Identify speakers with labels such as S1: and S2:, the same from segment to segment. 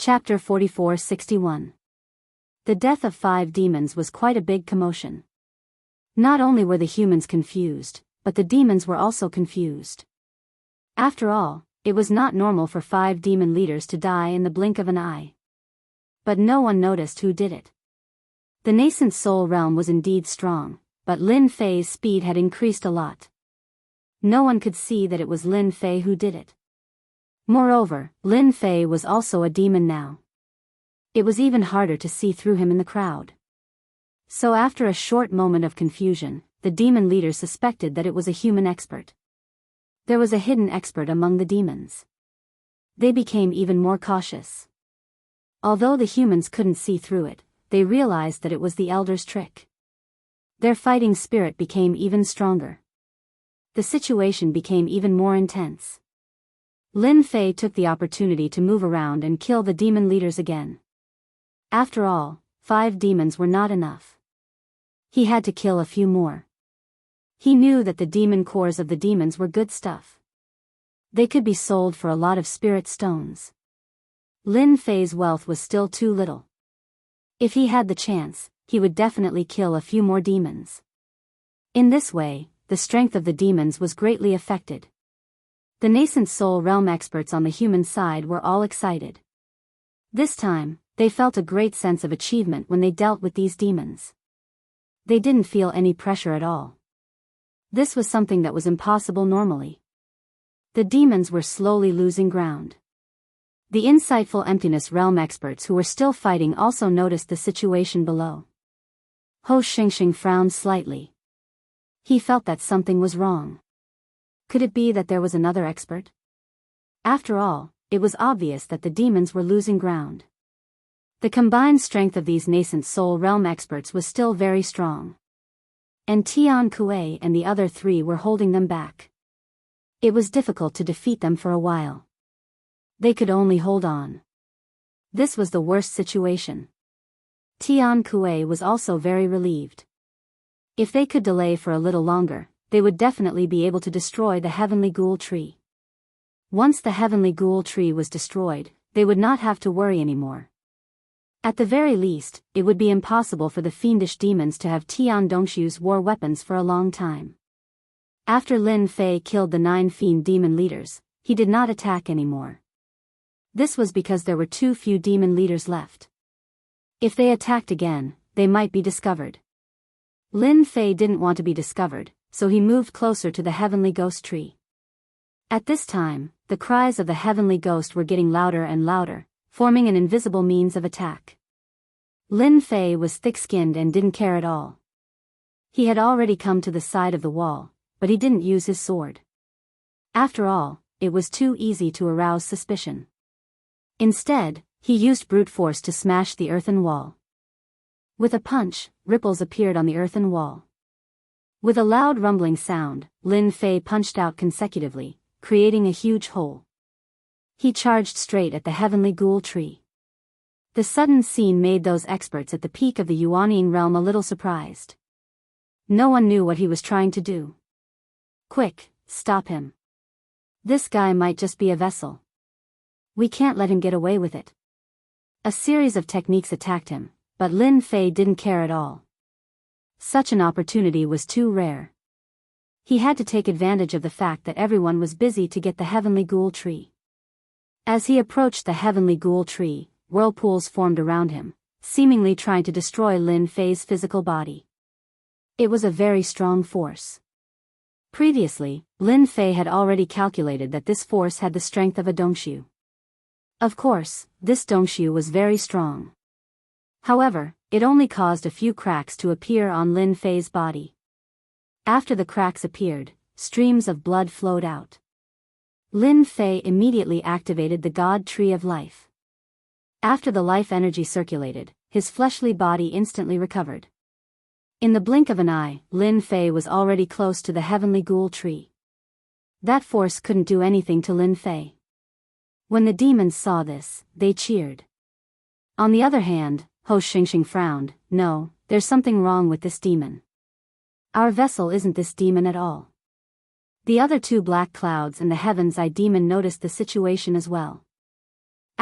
S1: Chapter 4461. The death of 5 demons was quite a big commotion. Not only were the humans confused, but the demons were also confused. After all, it was not normal for 5 demon leaders to die in the blink of an eye. But no one noticed who did it. The nascent soul realm was indeed strong, but Lin Fei's speed had increased a lot. No one could see that it was Lin Fei who did it. Moreover, Lin Fei was also a demon now. It was even harder to see through him in the crowd. So after a short moment of confusion, the demon leaders suspected that it was a human expert. There was a hidden expert among the demons. They became even more cautious. Although the humans couldn't see through it, they realized that it was the elder's trick. Their fighting spirit became even stronger. The situation became even more intense. Lin Fei took the opportunity to move around and kill the demon leaders again. After all, 5 demons were not enough. He had to kill a few more. He knew that the demon cores of the demons were good stuff. They could be sold for a lot of spirit stones. Lin Fei's wealth was still too little. If he had the chance, he would definitely kill a few more demons. In this way, the strength of the demons was greatly affected. The nascent soul realm experts on the human side were all excited. This time, they felt a great sense of achievement when they dealt with these demons. They didn't feel any pressure at all. This was something that was impossible normally. The demons were slowly losing ground. The insightful emptiness realm experts who were still fighting also noticed the situation below. Ho Xingxing frowned slightly. He felt that something was wrong. Could it be that there was another expert? After all, it was obvious that the demons were losing ground. The combined strength of these nascent soul realm experts was still very strong. And Tian Kuei and the other 3 were holding them back. It was difficult to defeat them for a while. They could only hold on. This was the worst situation. Tian Kuei was also very relieved. If they could delay for a little longer, they would definitely be able to destroy the heavenly ghoul tree. Once the heavenly ghoul tree was destroyed, they would not have to worry anymore. At the very least, it would be impossible for the fiendish demons to have Tian Dongshu's war weapons for a long time. After Lin Fei killed the 9 fiend demon leaders, he did not attack anymore. This was because there were too few demon leaders left. If they attacked again, they might be discovered. Lin Fei didn't want to be discovered, so he moved closer to the heavenly ghost tree. At this time, the cries of the heavenly ghost were getting louder and louder, forming an invisible means of attack. Lin Fei was thick-skinned and didn't care at all. He had already come to the side of the wall, but he didn't use his sword. After all, it was too easy to arouse suspicion. Instead, he used brute force to smash the earthen wall. With a punch, ripples appeared on the earthen wall. With a loud rumbling sound, Lin Fei punched out consecutively, creating a huge hole. He charged straight at the heavenly ghoul tree. The sudden scene made those experts at the peak of the Yuanying realm a little surprised. No one knew what he was trying to do. Quick, stop him. This guy might just be a vessel. We can't let him get away with it. A series of techniques attacked him, but Lin Fei didn't care at all. Such an opportunity was too rare. He had to take advantage of the fact that everyone was busy to get the heavenly ghoul tree. As he approached the heavenly ghoul tree, whirlpools formed around him, seemingly trying to destroy Lin Fei's physical body. It was a very strong force. Previously, Lin Fei had already calculated that this force had the strength of a Dongshu. Of course, this Dongshu was very strong. However, it only caused a few cracks to appear on Lin Fei's body. After the cracks appeared, streams of blood flowed out. Lin Fei immediately activated the God Tree of Life. After the life energy circulated, his fleshly body instantly recovered. In the blink of an eye, Lin Fei was already close to the heavenly ghoul tree. That force couldn't do anything to Lin Fei. When the demons saw this, they cheered. On the other hand, Ho Xingxing frowned. No, there's something wrong with this demon. Our vessel isn't this demon at all. The other 2 black clouds in the heaven's eye demon noticed the situation as well.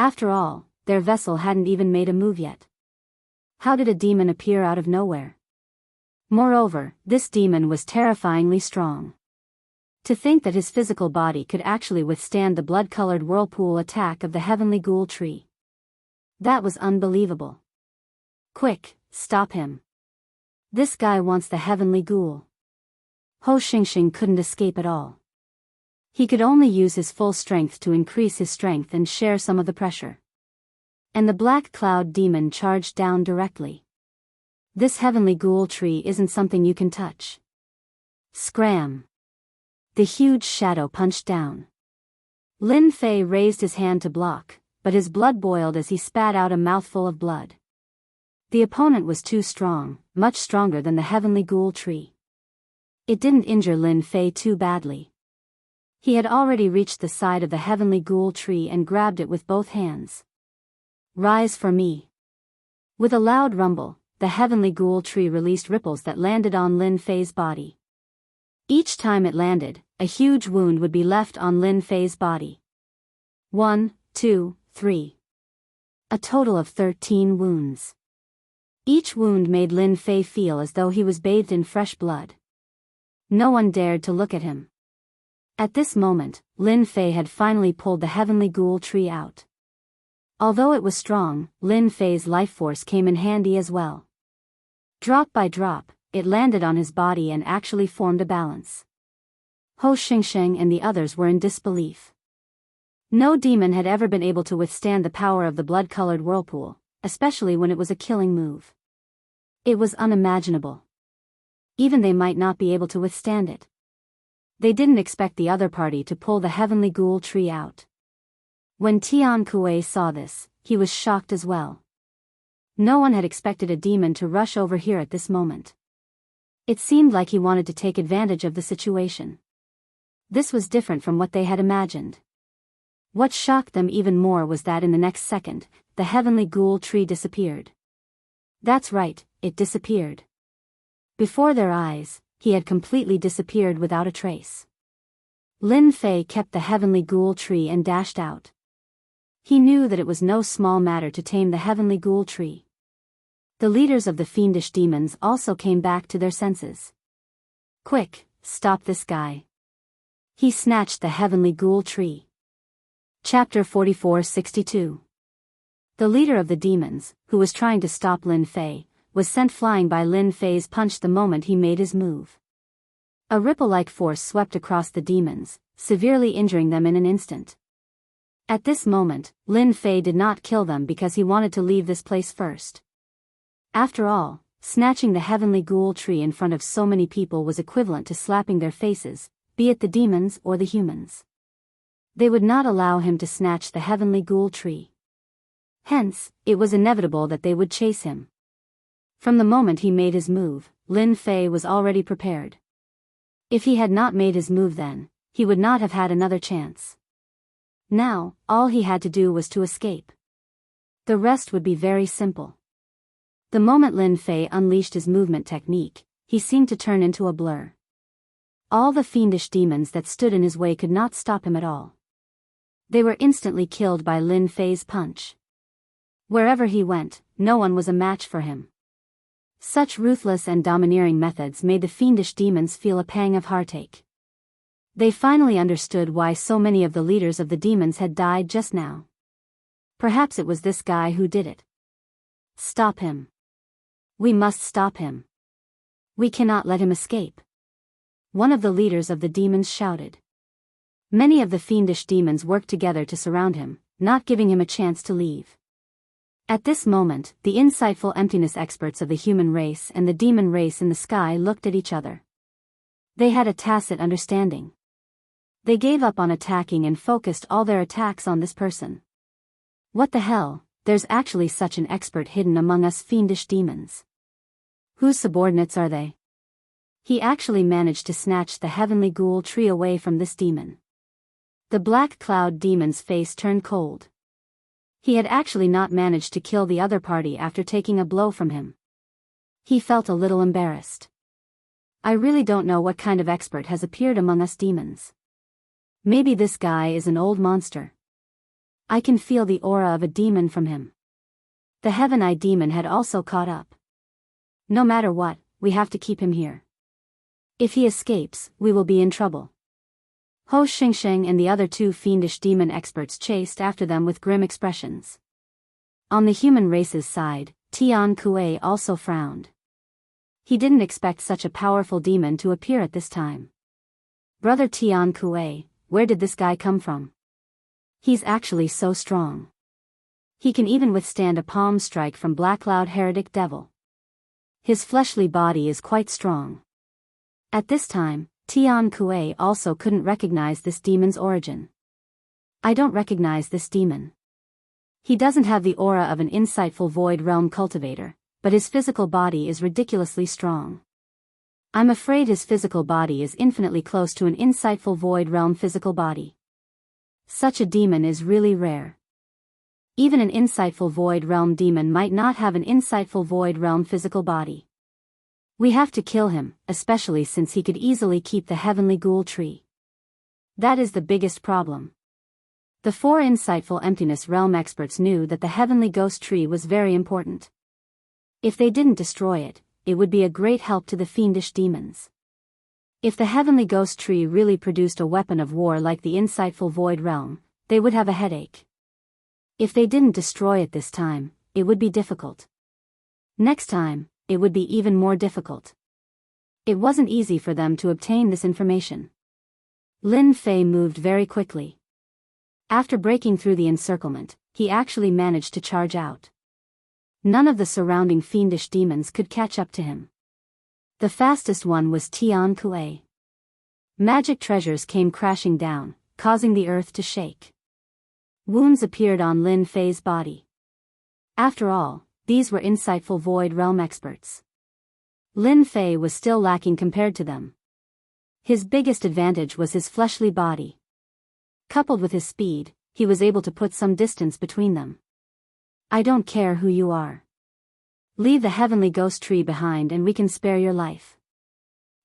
S1: After all, their vessel hadn't even made a move yet. How did a demon appear out of nowhere? Moreover, this demon was terrifyingly strong. To think that his physical body could actually withstand the blood-colored whirlpool attack of the heavenly ghoul tree. That was unbelievable. Quick, stop him. This guy wants the heavenly ghoul. Ho Xingxing couldn't escape at all. He could only use his full strength to increase his strength and share some of the pressure. And the black cloud demon charged down directly. This heavenly ghoul tree isn't something you can touch. Scram! The huge shadow punched down. Lin Fei raised his hand to block, but his blood boiled as he spat out a mouthful of blood. The opponent was too strong, much stronger than the heavenly ghoul tree. It didn't injure Lin Fei too badly. He had already reached the side of the heavenly ghoul tree and grabbed it with both hands. Rise for me. With a loud rumble, the heavenly ghoul tree released ripples that landed on Lin Fei's body. Each time it landed, a huge wound would be left on Lin Fei's body. 1, 2, 3. A total of 13 wounds. Each wound made Lin Fei feel as though he was bathed in fresh blood. No one dared to look at him. At this moment, Lin Fei had finally pulled the heavenly ghoul tree out. Although it was strong, Lin Fei's life force came in handy as well. Drop by drop, it landed on his body and actually formed a balance. Ho Xingxing and the others were in disbelief. No demon had ever been able to withstand the power of the blood-colored whirlpool, especially when it was a killing move. It was unimaginable. Even they might not be able to withstand it. They didn't expect the other party to pull the heavenly ghoul tree out. When Tian Kuei saw this, he was shocked as well. No one had expected a demon to rush over here at this moment. It seemed like he wanted to take advantage of the situation. This was different from what they had imagined. What shocked them even more was that in the next second, the heavenly ghoul tree disappeared. That's right, it disappeared. Before their eyes, he had completely disappeared without a trace. Lin Fei kept the heavenly ghoul tree and dashed out. He knew that it was no small matter to tame the heavenly ghoul tree. The leaders of the fiendish demons also came back to their senses. Quick, stop this guy. He snatched the heavenly ghoul tree. Chapter 44-62. The leader of the demons, who was trying to stop Lin Fei, was sent flying by Lin Fei's punch the moment he made his move. A ripple-like force swept across the demons, severely injuring them in an instant. At this moment, Lin Fei did not kill them because he wanted to leave this place first. After all, snatching the heavenly ghoul tree in front of so many people was equivalent to slapping their faces, be it the demons or the humans. They would not allow him to snatch the heavenly ghoul tree. Hence, it was inevitable that they would chase him. From the moment he made his move, Lin Fei was already prepared. If he had not made his move then, he would not have had another chance. Now, all he had to do was to escape. The rest would be very simple. The moment Lin Fei unleashed his movement technique, he seemed to turn into a blur. All the fiendish demons that stood in his way could not stop him at all. They were instantly killed by Lin Fei's punch. Wherever he went, no one was a match for him. Such ruthless and domineering methods made the fiendish demons feel a pang of heartache. They finally understood why so many of the leaders of the demons had died just now. Perhaps it was this guy who did it. Stop him. We must stop him. We cannot let him escape. One of the leaders of the demons shouted. Many of the fiendish demons worked together to surround him, not giving him a chance to leave. At this moment, the insightful emptiness experts of the human race and the demon race in the sky looked at each other. They had a tacit understanding. They gave up on attacking and focused all their attacks on this person. What the hell, there's actually such an expert hidden among us fiendish demons. Whose subordinates are they? He actually managed to snatch the heavenly ghoul tree away from this demon. The black cloud demon's face turned cold. He had actually not managed to kill the other party after taking a blow from him. He felt a little embarrassed. I really don't know what kind of expert has appeared among us demons. Maybe this guy is an old monster. I can feel the aura of a demon from him. The Heaven Eye demon had also caught up. No matter what, we have to keep him here. If he escapes, we will be in trouble. Ho Xingsheng and the other two fiendish demon experts chased after them with grim expressions. On the human race's side, Tian Kuei also frowned. He didn't expect such a powerful demon to appear at this time. Brother Tian Kuei, where did this guy come from? He's actually so strong. He can even withstand a palm strike from Black Cloud Heretic Devil. His fleshly body is quite strong. At this time, Tian Kuei also couldn't recognize this demon's origin. I don't recognize this demon. He doesn't have the aura of an insightful void realm cultivator, but his physical body is ridiculously strong. I'm afraid his physical body is infinitely close to an insightful void realm physical body. Such a demon is really rare. Even an insightful void realm demon might not have an insightful void realm physical body. We have to kill him, especially since he could easily keep the heavenly ghoul tree. That is the biggest problem. The four insightful emptiness realm experts knew that the heavenly ghost tree was very important. If they didn't destroy it, it would be a great help to the fiendish demons. If the heavenly ghost tree really produced a weapon of war like the insightful void realm, they would have a headache. If they didn't destroy it this time, it would be difficult. Next time, it would be even more difficult. It wasn't easy for them to obtain this information. Lin Fei moved very quickly. After breaking through the encirclement, he actually managed to charge out. None of the surrounding fiendish demons could catch up to him. The fastest one was Tian Kuei. Magic treasures came crashing down, causing the earth to shake. Wounds appeared on Lin Fei's body. After all, these were insightful void realm experts. Lin Fei was still lacking compared to them. His biggest advantage was his fleshly body. Coupled with his speed, he was able to put some distance between them. I don't care who you are. Leave the heavenly ghost tree behind and we can spare your life.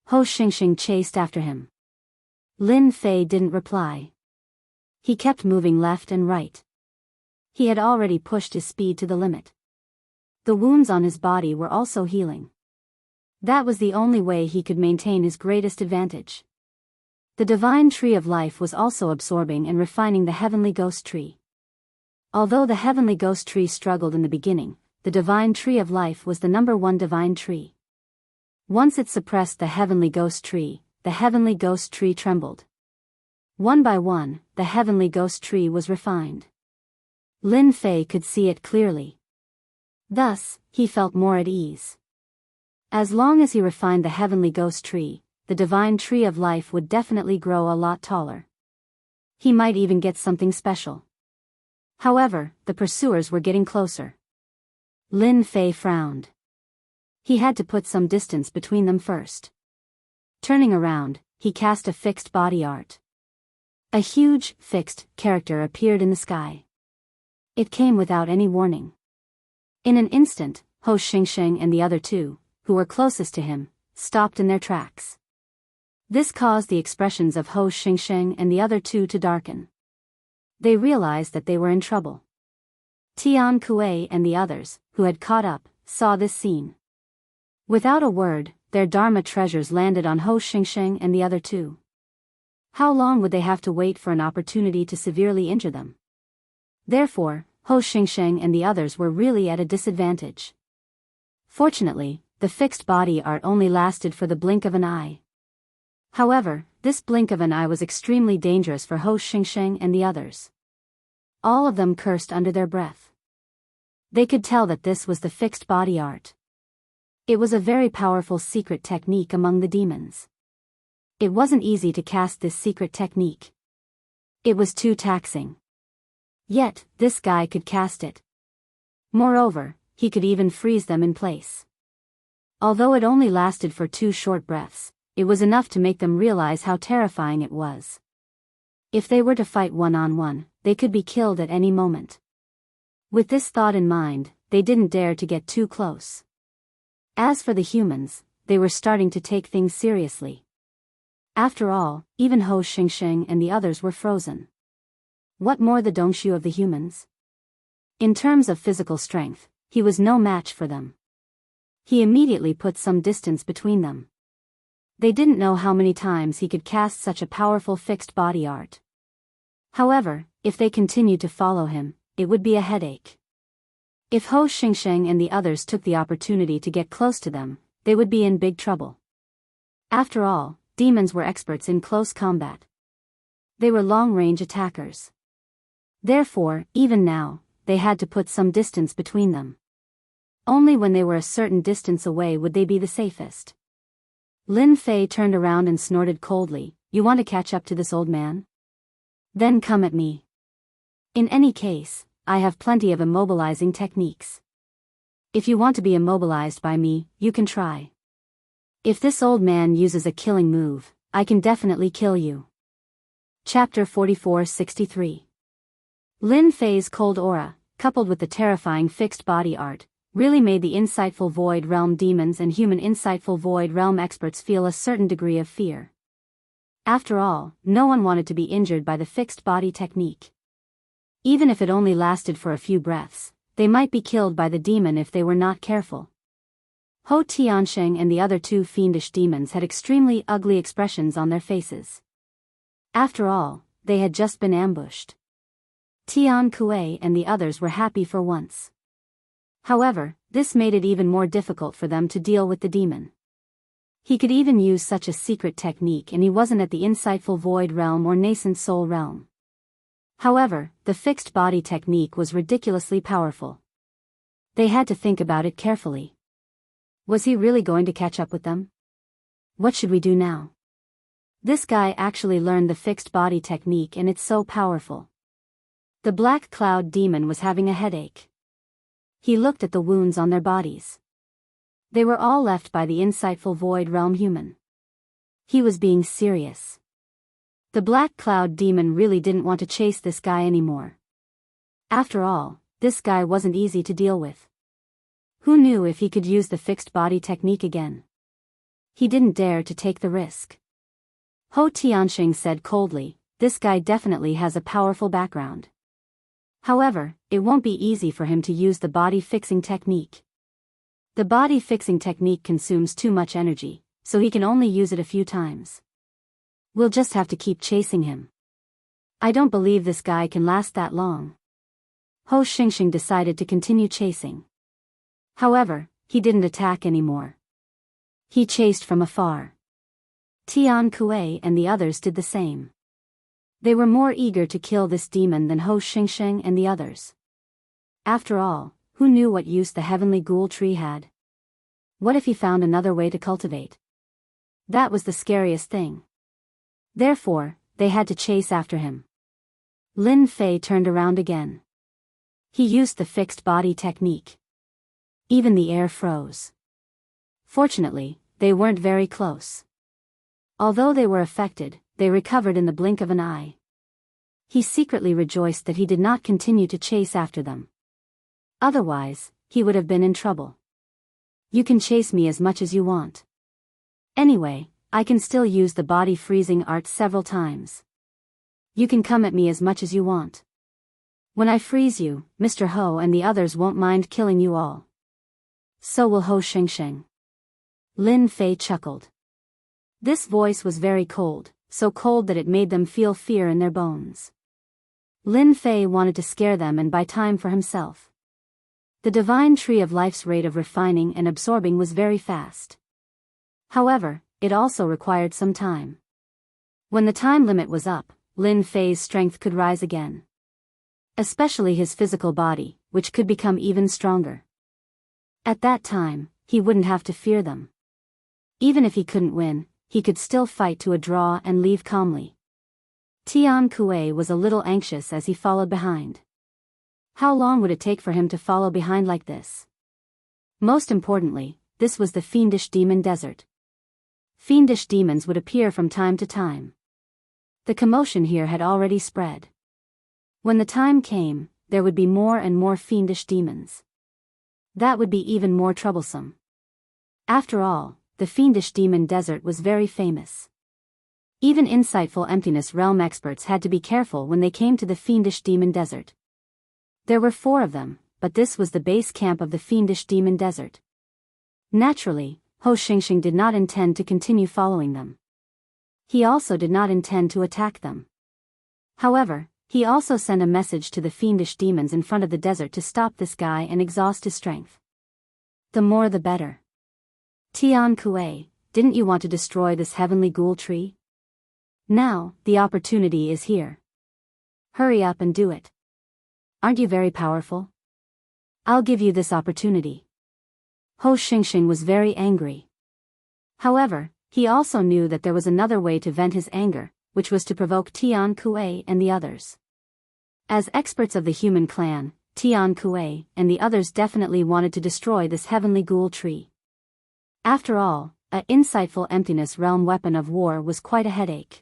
S1: Ho Xingxing chased after him. Lin Fei didn't reply. He kept moving left and right. He had already pushed his speed to the limit. The wounds on his body were also healing. That was the only way he could maintain his greatest advantage. The divine tree of life was also absorbing and refining the heavenly ghost tree. Although the heavenly ghost tree struggled in the beginning, the divine tree of life was the #1 divine tree. Once it suppressed the heavenly ghost tree, the heavenly ghost tree trembled. One by one, the heavenly ghost tree was refined. Lin Fei could see it clearly. Thus, he felt more at ease. As long as he refined the heavenly ghost tree, the divine tree of life would definitely grow a lot taller. He might even get something special. However, the pursuers were getting closer. Lin Fei frowned. He had to put some distance between them first. Turning around, he cast a fixed body art. A huge, fixed character appeared in the sky. It came without any warning. In an instant, Ho Xingsheng and the other two, who were closest to him, stopped in their tracks. This caused the expressions of Ho Xingsheng and the other two to darken. They realized that they were in trouble. Tian Kuei and the others, who had caught up, saw this scene. Without a word, their Dharma treasures landed on Ho Xingsheng and the other two. How long would they have to wait for an opportunity to severely injure them? Therefore, Ho Xingsheng and the others were really at a disadvantage. Fortunately, the fixed body art only lasted for the blink of an eye. However, this blink of an eye was extremely dangerous for Ho Xingsheng and the others. All of them cursed under their breath. They could tell that this was the fixed body art. It was a very powerful secret technique among the demons. It wasn't easy to cast this secret technique. It was too taxing. Yet, this guy could cast it. Moreover, he could even freeze them in place. Although it only lasted for 2 short breaths, it was enough to make them realize how terrifying it was. If they were to fight one-on-one, they could be killed at any moment. With this thought in mind, they didn't dare to get too close. As for the humans, they were starting to take things seriously. After all, even Ho Xingsheng and the others were frozen. What more the Dongshu of the humans? In terms of physical strength, he was no match for them. He immediately put some distance between them. They didn't know how many times he could cast such a powerful fixed body art. However, if they continued to follow him, it would be a headache. If Ho Xingsheng and the others took the opportunity to get close to them, they would be in big trouble. After all, demons were experts in close combat. They were long-range attackers. Therefore, even now, they had to put some distance between them. Only when they were a certain distance away would they be the safest. Lin Fei turned around and snorted coldly, "You want to catch up to this old man? Then come at me. In any case, I have plenty of immobilizing techniques. If you want to be immobilized by me, you can try. If this old man uses a killing move, I can definitely kill you." Chapter 4463. Lin Fei's cold aura, coupled with the terrifying fixed body art, really made the insightful Void Realm demons and human insightful Void Realm experts feel a certain degree of fear. After all, no one wanted to be injured by the fixed body technique. Even if it only lasted for a few breaths, they might be killed by the demon if they were not careful. Ho Tiansheng and the other two fiendish demons had extremely ugly expressions on their faces. After all, they had just been ambushed. Tian Kuei and the others were happy for once. However, this made it even more difficult for them to deal with the demon. He could even use such a secret technique, and he wasn't at the insightful Void Realm or nascent Soul Realm. However, the fixed body technique was ridiculously powerful. They had to think about it carefully. Was he really going to catch up with them? What should we do now? This guy actually learned the fixed body technique, and it's so powerful. The Black Cloud demon was having a headache. He looked at the wounds on their bodies. They were all left by the insightful Void Realm human. He was being serious. The Black Cloud demon really didn't want to chase this guy anymore. After all, this guy wasn't easy to deal with. Who knew if he could use the fixed body technique again? He didn't dare to take the risk. Ho Tianxing said coldly, "This guy definitely has a powerful background. However, it won't be easy for him to use the body-fixing technique. The body-fixing technique consumes too much energy, so he can only use it a few times. We'll just have to keep chasing him. I don't believe this guy can last that long." Ho Xingxing decided to continue chasing. However, he didn't attack anymore. He chased from afar. Tian Kuei and the others did the same. They were more eager to kill this demon than Ho Xingsheng and the others. After all, who knew what use the heavenly ghoul tree had? What if he found another way to cultivate? That was the scariest thing. Therefore, they had to chase after him. Lin Fei turned around again. He used the fixed body technique. Even the air froze. Fortunately, they weren't very close. Although they were affected, they recovered in the blink of an eye. He secretly rejoiced that he did not continue to chase after them. Otherwise, he would have been in trouble. "You can chase me as much as you want. Anyway, I can still use the body freezing art several times. You can come at me as much as you want. When I freeze you, Mr. Ho and the others won't mind killing you all. So will Ho Xingsheng." Lin Fei chuckled. This voice was very cold, so cold that it made them feel fear in their bones. Lin Fei wanted to scare them and buy time for himself. The divine tree of life's rate of refining and absorbing was very fast. However, it also required some time. When the time limit was up, Lin Fei's strength could rise again. Especially his physical body, which could become even stronger. At that time, he wouldn't have to fear them. Even if he couldn't win, he could still fight to a draw and leave calmly. Tian Kuei was a little anxious as he followed behind. How long would it take for him to follow behind like this? Most importantly, this was the fiendish demon desert. Fiendish demons would appear from time to time. The commotion here had already spread. When the time came, there would be more and more fiendish demons. That would be even more troublesome. After all, the fiendish demon desert was very famous. Even insightful emptiness realm experts had to be careful when they came to the fiendish demon desert. There were 4 of them, but this was the base camp of the fiendish demon desert. Naturally, Ho Xingxing did not intend to continue following them. He also did not intend to attack them. However, he also sent a message to the fiendish demons in front of the desert to stop this guy and exhaust his strength. The more the better. Tian Kuei, didn't you want to destroy this heavenly ghoul tree? Now, the opportunity is here. Hurry up and do it. Aren't you very powerful? I'll give you this opportunity. Ho Xingxing was very angry. However, he also knew that there was another way to vent his anger, which was to provoke Tian Kuei and the others. As experts of the human clan, Tian Kuei and the others definitely wanted to destroy this heavenly ghoul tree. After all, an insightful emptiness realm weapon of war was quite a headache.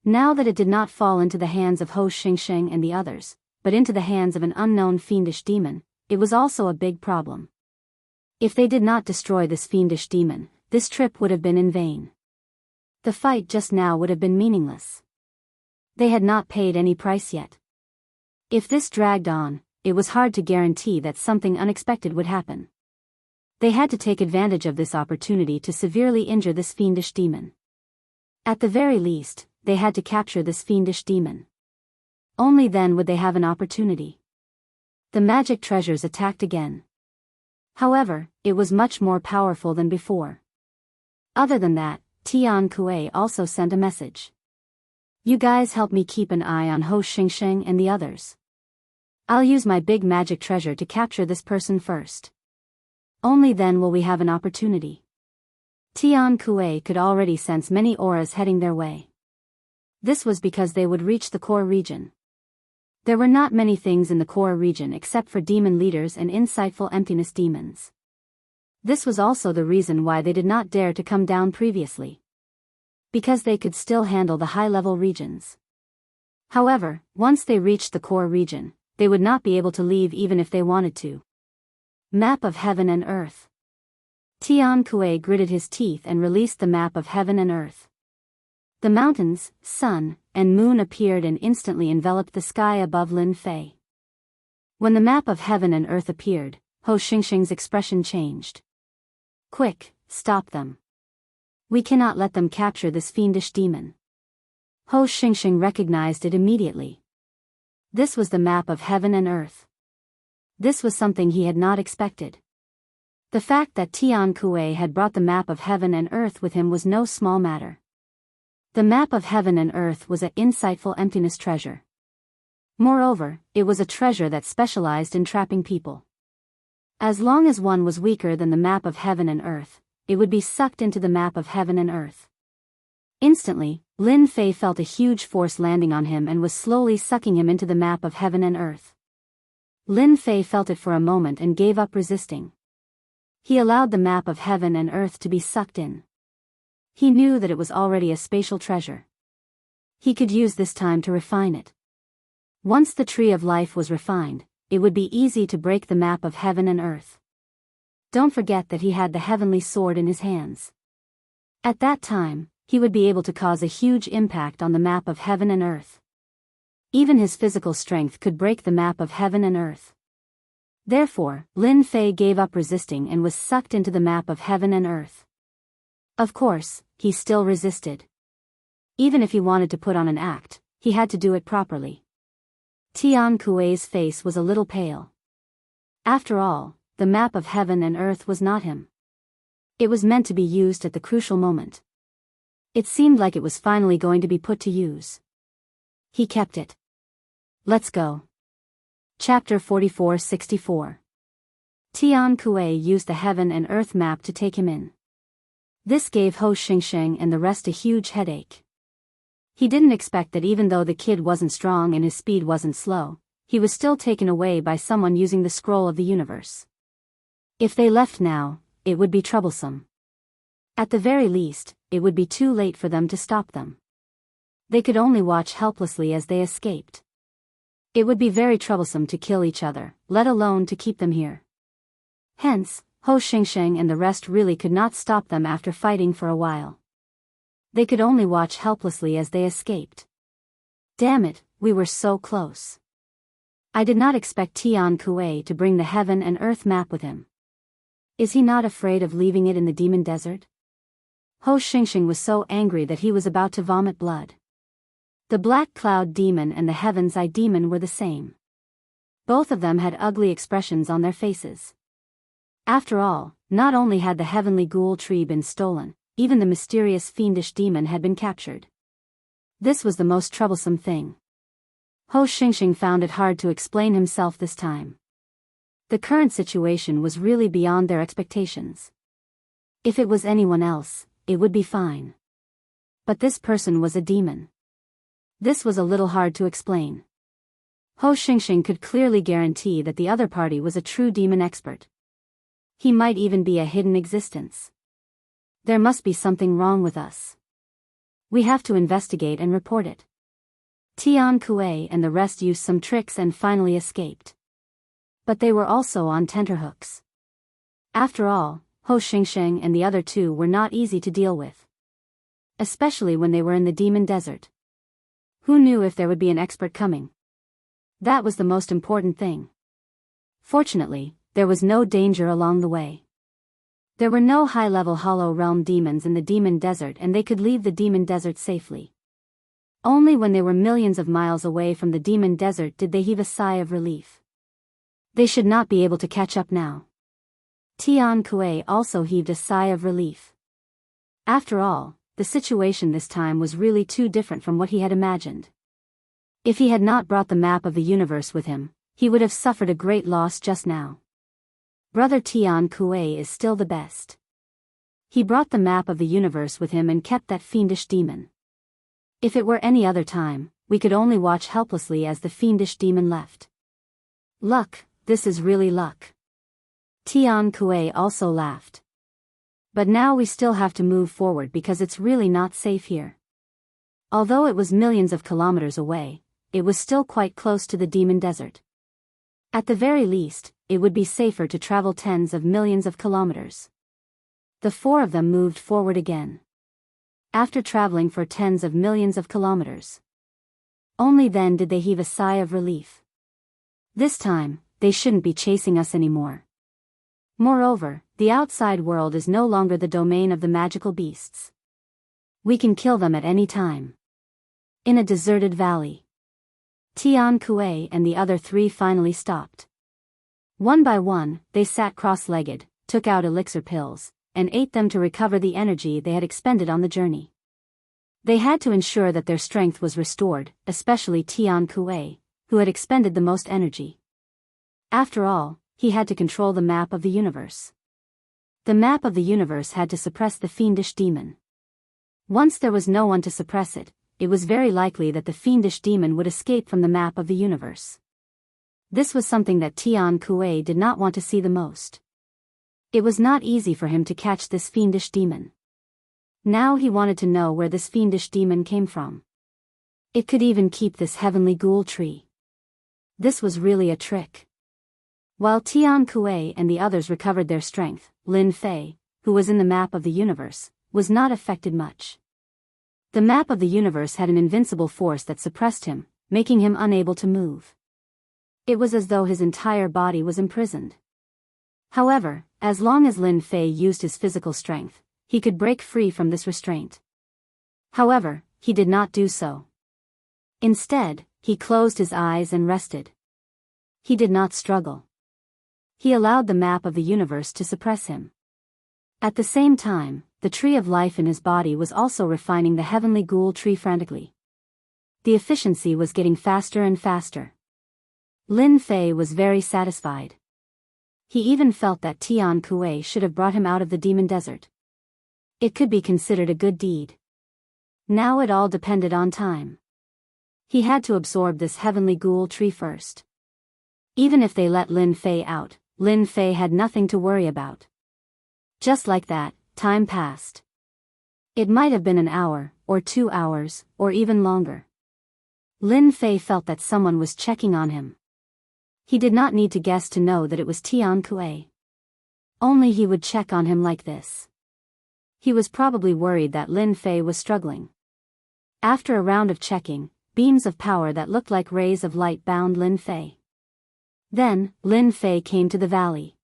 S1: Now that it did not fall into the hands of Ho Xingxing and the others, but into the hands of an unknown fiendish demon, it was also a big problem. If they did not destroy this fiendish demon, this trip would have been in vain. The fight just now would have been meaningless. They had not paid any price yet. If this dragged on, it was hard to guarantee that something unexpected would happen. They had to take advantage of this opportunity to severely injure this fiendish demon. At the very least, they had to capture this fiendish demon. Only then would they have an opportunity. The magic treasures attacked again. However, it was much more powerful than before. Other than that, Tian Kuei also sent a message. You guys help me keep an eye on Ho Xingxing and the others. I'll use my big magic treasure to capture this person first. Only then will we have an opportunity. Tian Kuei could already sense many auras heading their way. This was because they would reach the core region. There were not many things in the core region except for demon leaders and insightful emptiness demons. This was also the reason why they did not dare to come down previously. Because they could still handle the high-level regions. However, once they reached the core region, they would not be able to leave even if they wanted to. Map of Heaven and Earth. Tian Kuei gritted his teeth and released the map of Heaven and Earth. The mountains, sun, and moon appeared and instantly enveloped the sky above Lin Fei. When the map of Heaven and Earth appeared, Ho Xingxing's expression changed. Quick, stop them. We cannot let them capture this fiendish demon. Ho Xingxing recognized it immediately. This was the map of Heaven and Earth. This was something he had not expected. The fact that Tian Kuei had brought the map of Heaven and Earth with him was no small matter. The map of Heaven and Earth was an insightful emptiness treasure. Moreover, it was a treasure that specialized in trapping people. As long as one was weaker than the map of Heaven and Earth, it would be sucked into the map of Heaven and Earth. Instantly, Lin Fei felt a huge force landing on him and was slowly sucking him into the map of Heaven and Earth. Lin Fei felt it for a moment and gave up resisting. He allowed the map of Heaven and Earth to be sucked in. He knew that it was already a spatial treasure. He could use this time to refine it. Once the tree of life was refined, it would be easy to break the map of Heaven and Earth. Don't forget that he had the heavenly sword in his hands. At that time, he would be able to cause a huge impact on the map of Heaven and Earth. Even his physical strength could break the map of Heaven and Earth. Therefore, Lin Fei gave up resisting and was sucked into the map of Heaven and Earth. Of course, he still resisted. Even if he wanted to put on an act, he had to do it properly. Tian Kuei's face was a little pale. After all, the map of Heaven and Earth was not him. It was meant to be used at the crucial moment. It seemed like it was finally going to be put to use. He kept it. Let's go. Chapter 44-64. Tian Kuei used the Heaven and Earth map to take him in. This gave Ho Xingxing and the rest a huge headache. He didn't expect that even though the kid wasn't strong and his speed wasn't slow, he was still taken away by someone using the scroll of the universe. If they left now, it would be troublesome. At the very least, it would be too late for them to stop them. They could only watch helplessly as they escaped. It would be very troublesome to kill each other, let alone to keep them here. Hence, Ho Xingxing and the rest really could not stop them after fighting for a while. They could only watch helplessly as they escaped. Damn it, we were so close. I did not expect Tian Kuei to bring the heaven and earth map with him. Is he not afraid of leaving it in the demon desert? Ho Xingxing was so angry that he was about to vomit blood. The Black Cloud Demon and the Heaven's Eye Demon were the same. Both of them had ugly expressions on their faces. After all, not only had the heavenly ghoul tree been stolen, even the mysterious fiendish demon had been captured. This was the most troublesome thing. Ho Xingxing found it hard to explain himself this time. The current situation was really beyond their expectations. If it was anyone else, it would be fine. But this person was a demon. This was a little hard to explain. Ho Xingxing could clearly guarantee that the other party was a true demon expert. He might even be a hidden existence. There must be something wrong with us. We have to investigate and report it. Tian Kuei and the rest used some tricks and finally escaped. But they were also on tenterhooks. After all, Ho Xingxing and the other two were not easy to deal with. Especially when they were in the demon desert. Who knew if there would be an expert coming? That was the most important thing. Fortunately, there was no danger along the way. There were no high-level Hollow Realm demons in the demon desert and they could leave the demon desert safely. Only when they were millions of miles away from the demon desert did they heave a sigh of relief. They should not be able to catch up now. Tian Kuei also heaved a sigh of relief. After all, the situation this time was really too different from what he had imagined. If he had not brought the map of the universe with him, he would have suffered a great loss just now. Brother Tian Kuei is still the best. He brought the map of the universe with him and kept that fiendish demon. If it were any other time, we could only watch helplessly as the fiendish demon left. Luck, this is really luck. Tian Kuei also laughed. But now we still have to move forward because it's really not safe here. Although it was millions of kilometers away, it was still quite close to the demon desert. At the very least, it would be safer to travel tens of millions of kilometers. The four of them moved forward again. After traveling for tens of millions of kilometers. Only then did they heave a sigh of relief. This time, they shouldn't be chasing us anymore. Moreover, the outside world is no longer the domain of the magical beasts. We can kill them at any time. In a deserted valley. Tian Kuei and the other three finally stopped. One by one, they sat cross-legged, took out elixir pills, and ate them to recover the energy they had expended on the journey. They had to ensure that their strength was restored, especially Tian Kuei, who had expended the most energy. After all, he had to control the map of the universe. The map of the universe had to suppress the fiendish demon. Once there was no one to suppress it, it was very likely that the fiendish demon would escape from the map of the universe. This was something that Tian Kuei did not want to see the most. It was not easy for him to catch this fiendish demon. Now he wanted to know where this fiendish demon came from. It could even keep this heavenly ghoul tree. This was really a trick. While Tian Kuei and the others recovered their strength, Lin Fei, who was in the map of the universe, was not affected much. The map of the universe had an invincible force that suppressed him, making him unable to move. It was as though his entire body was imprisoned. However, as long as Lin Fei used his physical strength, he could break free from this restraint. However, he did not do so. Instead, he closed his eyes and rested. He did not struggle. He allowed the map of the universe to suppress him. At the same time, the tree of life in his body was also refining the heavenly ghoul tree frantically. The efficiency was getting faster and faster. Lin Fei was very satisfied. He even felt that Tian Kuei should have brought him out of the demon desert. It could be considered a good deed. Now it all depended on time. He had to absorb this heavenly ghoul tree first. Even if they let Lin Fei out, Lin Fei had nothing to worry about. Just like that, time passed. It might have been an hour, or 2 hours, or even longer. Lin Fei felt that someone was checking on him. He did not need to guess to know that it was Tian Kuei. Only he would check on him like this. He was probably worried that Lin Fei was struggling. After a round of checking, beams of power that looked like rays of light bound Lin Fei. Then, Lin Fei came to the valley.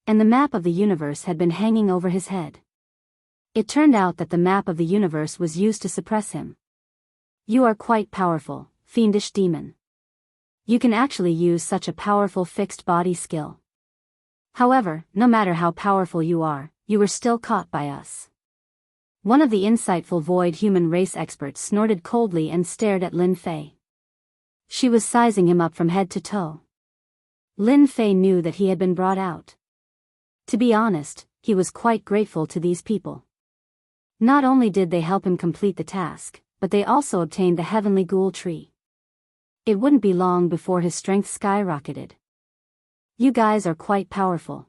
S1: And the map of the universe had been hanging over his head. It turned out that the map of the universe was used to suppress him. You are quite powerful, fiendish demon. You can actually use such a powerful fixed body skill. However, no matter how powerful you are, you were still caught by us. One of the insightful void human race experts snorted coldly and stared at Lin Fei. She was sizing him up from head to toe. Lin Fei knew that he had been brought out. To be honest, he was quite grateful to these people. Not only did they help him complete the task, but they also obtained the heavenly ghoul tree. It wouldn't be long before his strength skyrocketed. You guys are quite powerful.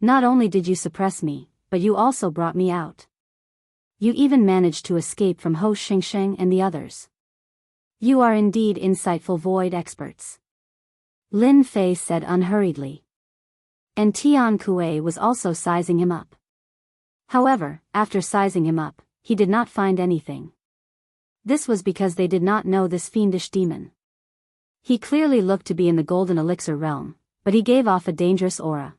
S1: Not only did you suppress me, but you also brought me out. You even managed to escape from Ho Xingsheng and the others. You are indeed insightful void experts. Lin Fei said unhurriedly. And Tian Kuei was also sizing him up. However, after sizing him up, he did not find anything. This was because they did not know this fiendish demon. He clearly looked to be in the golden elixir realm, but he gave off a dangerous aura.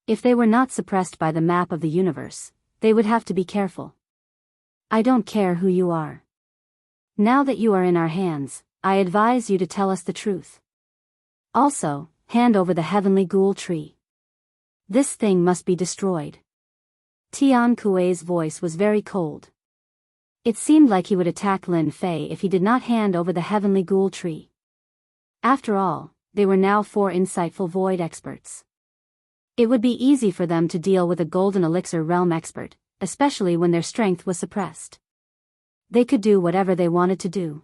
S1: If they were not suppressed by the map of the universe, they would have to be careful. I don't care who you are. Now that you are in our hands, I advise you to tell us the truth. Also, hand over the heavenly ghoul tree. This thing must be destroyed. Tian Kuei's voice was very cold. It seemed like he would attack Lin Fei if he did not hand over the heavenly ghoul tree. After all, they were now 4 insightful void experts. It would be easy for them to deal with a golden elixir realm expert, especially when their strength was suppressed. They could do whatever they wanted to do.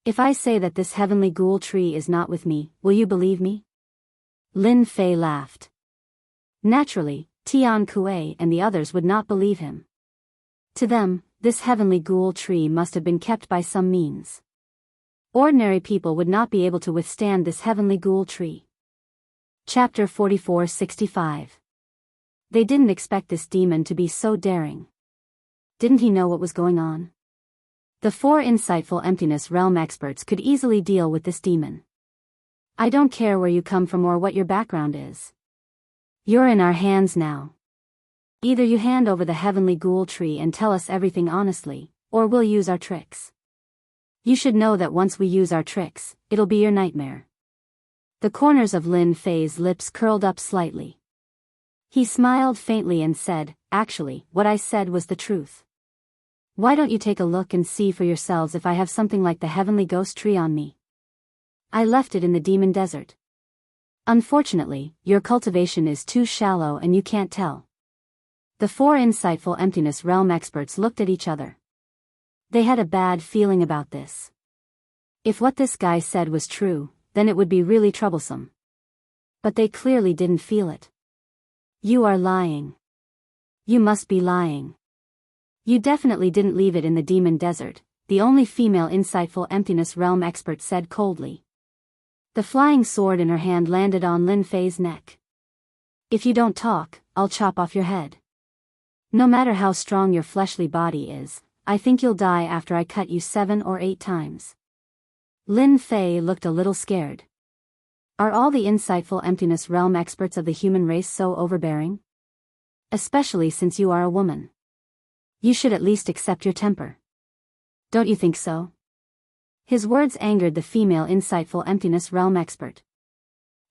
S1: If I say that this heavenly ghoul tree is not with me, will you believe me? Lin Fei laughed. Naturally, Tian Kuei and the others would not believe him. To them, this heavenly ghoul tree must have been kept by some means. Ordinary people would not be able to withstand this heavenly ghoul tree. Chapter 44-65. They didn't expect this demon to be so daring. Didn't he know what was going on? The 4 insightful emptiness realm experts could easily deal with this demon. I don't care where you come from or what your background is. You're in our hands now. Either you hand over the heavenly ghoul tree and tell us everything honestly, or we'll use our tricks. You should know that once we use our tricks, it'll be your nightmare. The corners of Lin Fei's lips curled up slightly. He smiled faintly and said, actually, what I said was the truth. Why don't you take a look and see for yourselves if I have something like the heavenly ghost tree on me? I left it in the demon desert. Unfortunately, your cultivation is too shallow and you can't tell. The 4 insightful emptiness realm experts looked at each other. They had a bad feeling about this. If what this guy said was true, then it would be really troublesome. But they clearly didn't feel it. You are lying. You must be lying. You definitely didn't leave it in the demon desert, the only female insightful emptiness realm expert said coldly. The flying sword in her hand landed on Lin Fei's neck. If you don't talk, I'll chop off your head. No matter how strong your fleshly body is, I think you'll die after I cut you 7 or 8 times. Lin Fei looked a little scared. Are all the insightful emptiness realm experts of the human race so overbearing? Especially since you are a woman. You should at least accept your temper. Don't you think so? His words angered the female insightful emptiness realm expert.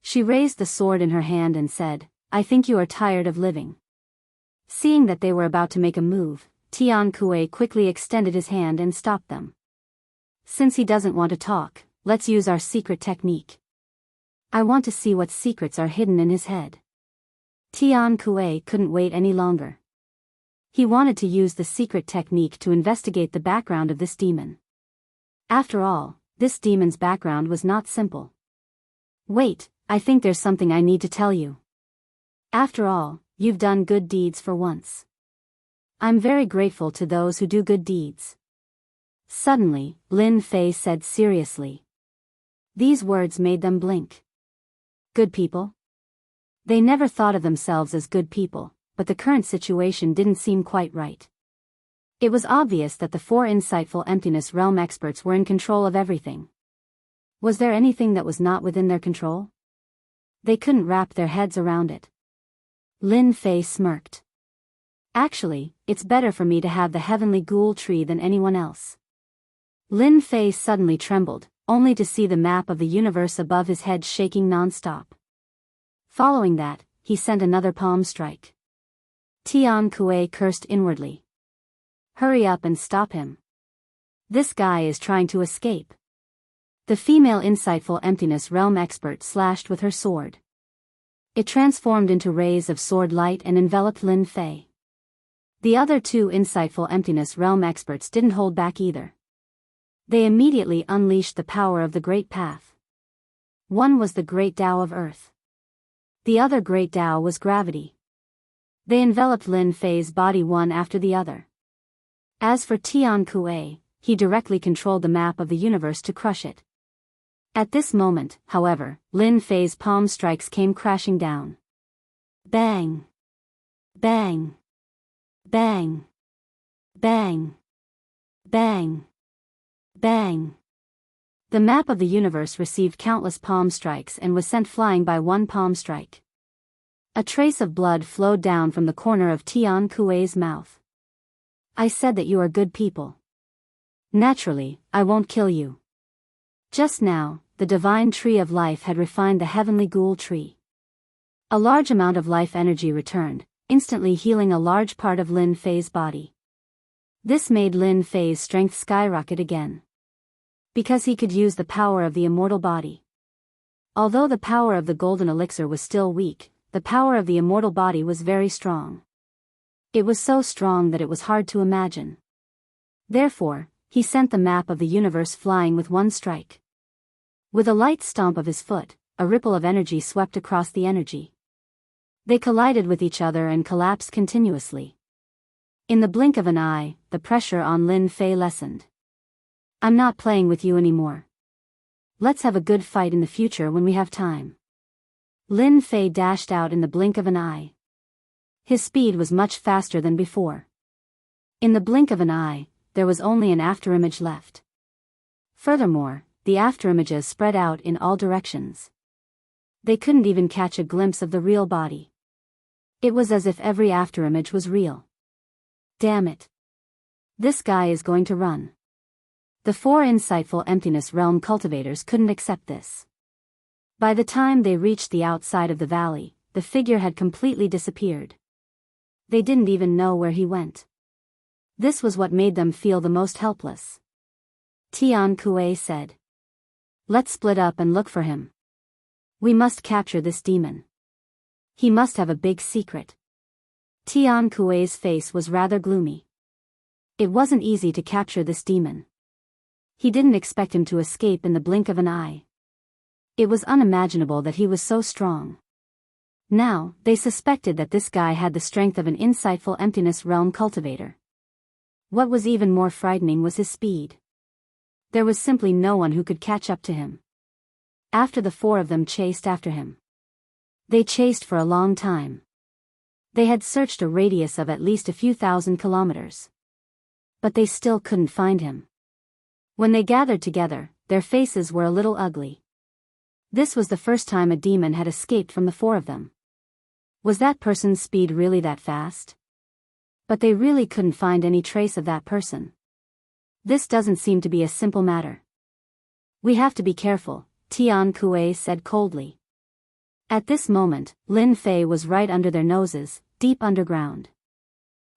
S1: She raised the sword in her hand and said, I think you are tired of living. Seeing that they were about to make a move, Tian Kuei quickly extended his hand and stopped them. Since he doesn't want to talk, let's use our secret technique. I want to see what secrets are hidden in his head. Tian Kuei couldn't wait any longer. He wanted to use the secret technique to investigate the background of this demon. After all, this demon's background was not simple. Wait, I think there's something I need to tell you. After all, you've done good deeds for once. I'm very grateful to those who do good deeds. Suddenly, Lin Fei said seriously. These words made them blink. Good people? They never thought of themselves as good people, but the current situation didn't seem quite right. It was obvious that the four insightful Emptiness Realm experts were in control of everything. Was there anything that was not within their control? They couldn't wrap their heads around it. Lin Fei smirked. Actually, it's better for me to have the heavenly ghoul tree than anyone else. Lin Fei suddenly trembled, only to see the map of the universe above his head shaking non-stop. Following that, he sent another palm strike. Tian Kuei cursed inwardly. Hurry up and stop him. This guy is trying to escape. The female insightful Emptiness Realm expert slashed with her sword. It transformed into rays of sword light and enveloped Lin Fei. The other two insightful Emptiness Realm experts didn't hold back either. They immediately unleashed the power of the Great Path. One was the Great Tao of Earth. The other Great Tao was gravity. They enveloped Lin Fei's body one after the other. As for Tian Kuei, he directly controlled the map of the universe to crush it. At this moment, however, Lin Fei's palm strikes came crashing down. Bang! Bang! Bang! Bang! Bang! Bang! The map of the universe received countless palm strikes and was sent flying by one palm strike. A trace of blood flowed down from the corner of Tian Kuei's mouth. I said that you are good people. Naturally, I won't kill you. Just now, the divine tree of life had refined the heavenly ghoul tree. A large amount of life energy returned, instantly healing a large part of Lin Fei's body. This made Lin Fei's strength skyrocket again. Because he could use the power of the immortal body. Although the power of the golden elixir was still weak, the power of the immortal body was very strong. It was so strong that it was hard to imagine. Therefore, he sent the map of the universe flying with one strike. With a light stomp of his foot, a ripple of energy swept across the energy. They collided with each other and collapsed continuously. In the blink of an eye, the pressure on Lin Fei lessened. I'm not playing with you anymore. Let's have a good fight in the future when we have time. Lin Fei dashed out in the blink of an eye. His speed was much faster than before. In the blink of an eye, there was only an afterimage left. Furthermore, the afterimages spread out in all directions. They couldn't even catch a glimpse of the real body. It was as if every afterimage was real. Damn it. This guy is going to run. The four insightful Emptiness Realm cultivators couldn't accept this. By the time they reached the outside of the valley, the figure had completely disappeared. They didn't even know where he went. This was what made them feel the most helpless. Tian Kuei said. Let's split up and look for him. We must capture this demon. He must have a big secret. Tian Kuei's face was rather gloomy. It wasn't easy to capture this demon. He didn't expect him to escape in the blink of an eye. It was unimaginable that he was so strong. Now, they suspected that this guy had the strength of an insightful Emptiness Realm cultivator. What was even more frightening was his speed. There was simply no one who could catch up to him. After the four of them chased after him. They chased for a long time. They had searched a radius of at least a few thousand kilometers. But they still couldn't find him. When they gathered together, their faces were a little ugly. This was the first time a demon had escaped from the four of them. Was that person's speed really that fast? But they really couldn't find any trace of that person. This doesn't seem to be a simple matter. We have to be careful, Tian Kuei said coldly. At this moment, Lin Fei was right under their noses, deep underground.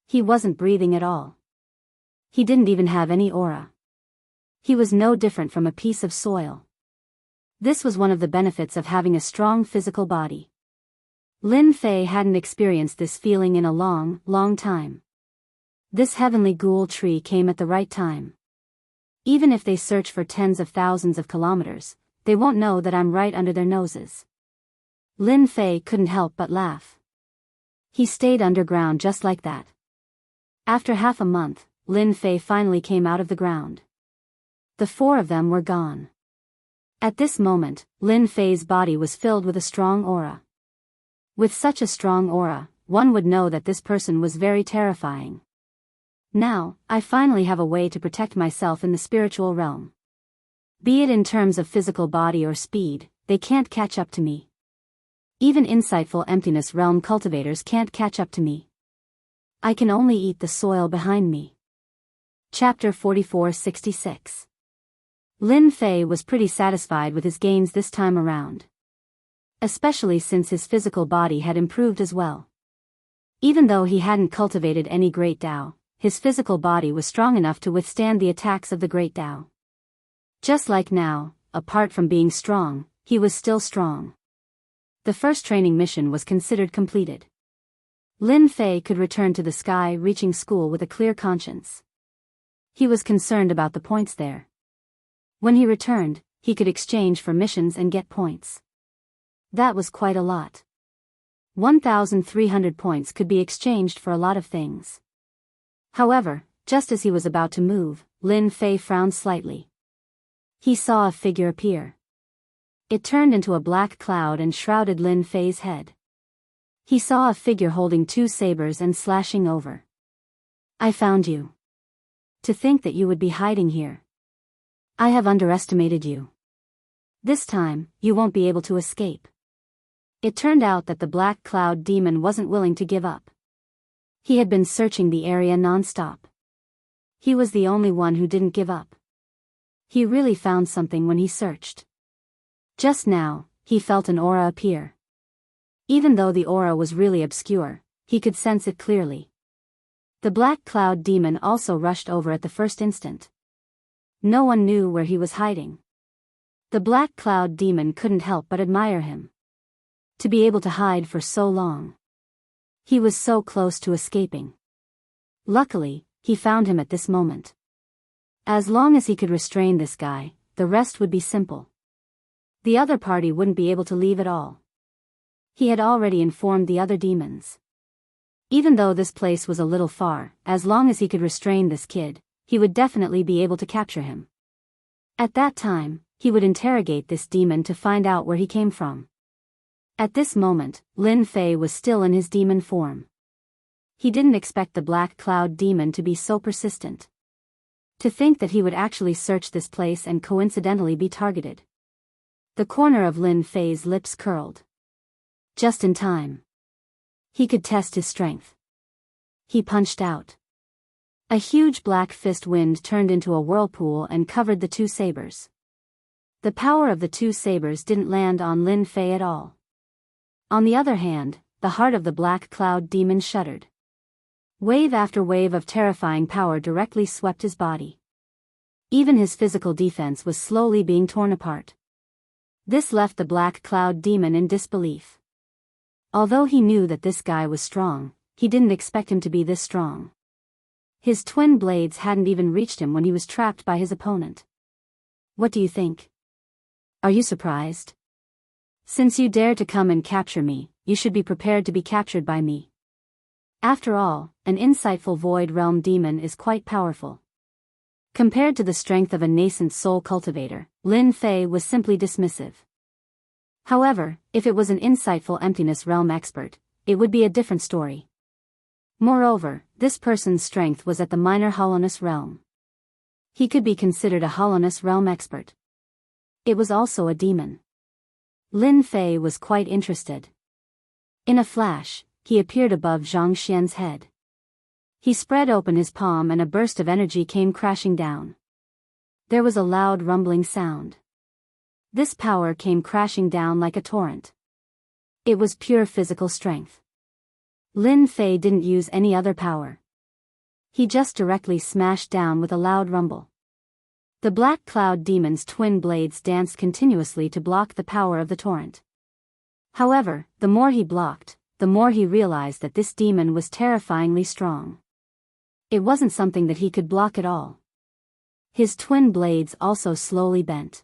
S1: He wasn't breathing at all. He didn't even have any aura. He was no different from a piece of soil. This was one of the benefits of having a strong physical body. Lin Fei hadn't experienced this feeling in a long, long time. This heavenly ghoul tree came at the right time. Even if they search for tens of thousands of kilometers, they won't know that I'm right under their noses. Lin Fei couldn't help but laugh. He stayed underground just like that. After half a month, Lin Fei finally came out of the ground. The four of them were gone. At this moment, Lin Fei's body was filled with a strong aura. With such a strong aura, one would know that this person was very terrifying. Now, I finally have a way to protect myself in the spiritual realm. Be it in terms of physical body or speed, they can't catch up to me. Even insightful emptiness realm cultivators can't catch up to me. I can only eat the soil behind me. Chapter 44-66. Lin Fei was pretty satisfied with his gains this time around. Especially since his physical body had improved as well. Even though he hadn't cultivated any great Tao, his physical body was strong enough to withstand the attacks of the great Tao. Just like now, apart from being strong, he was still strong. The first training mission was considered completed. Lin Fei could return to the sky reaching school with a clear conscience. He was concerned about the points there. When he returned, he could exchange for missions and get points. That was quite a lot. 1,300 points could be exchanged for a lot of things. However, just as he was about to move, Lin Fei frowned slightly. He saw a figure appear. It turned into a black cloud and shrouded Lin Fei's head. He saw a figure holding 2 sabers and slashing over. I found you. To think that you would be hiding here. I have underestimated you. This time, you won't be able to escape. It turned out that the black cloud demon wasn't willing to give up. He had been searching the area non-stop. He was the only one who didn't give up. He really found something when he searched. Just now, he felt an aura appear. Even though the aura was really obscure, he could sense it clearly. The black cloud demon also rushed over at the first instant. No one knew where he was hiding. The black cloud demon couldn't help but admire him. To be able to hide for so long. He was so close to escaping. Luckily, he found him at this moment. As long as he could restrain this guy, the rest would be simple. The other party wouldn't be able to leave at all. He had already informed the other demons. Even though this place was a little far, as long as he could restrain this kid, he would definitely be able to capture him. At that time, he would interrogate this demon to find out where he came from. At this moment, Lin Fei was still in his demon form. He didn't expect the black cloud demon to be so persistent. To think that he would actually search this place and coincidentally be targeted. The corner of Lin Fei's lips curled. Just in time. He could test his strength. He punched out. A huge black fist wind turned into a whirlpool and covered the 2 sabers. The power of the 2 sabers didn't land on Lin Fei at all. On the other hand, the heart of the black cloud demon shuddered. Wave after wave of terrifying power directly swept his body. Even his physical defense was slowly being torn apart. This left the black cloud demon in disbelief. Although he knew that this guy was strong, he didn't expect him to be this strong. His twin blades hadn't even reached him when he was trapped by his opponent. What do you think? Are you surprised? Since you dare to come and capture me, you should be prepared to be captured by me. After all, an insightful void realm demon is quite powerful. Compared to the strength of a nascent soul cultivator, Lin Fei was simply dismissive. However, if it was an insightful emptiness realm expert, it would be a different story. Moreover, this person's strength was at the minor hollowness realm. He could be considered a hollowness realm expert. It was also a demon. Lin Fei was quite interested. In a flash, he appeared above Zhang Xian's head. He spread open his palm and a burst of energy came crashing down. There was a loud rumbling sound. This power came crashing down like a torrent. It was pure physical strength. Lin Fei didn't use any other power. He just directly smashed down with a loud rumble. The black cloud demon's twin blades danced continuously to block the power of the torrent. However, the more he blocked, the more he realized that this demon was terrifyingly strong. It wasn't something that he could block at all. His twin blades also slowly bent.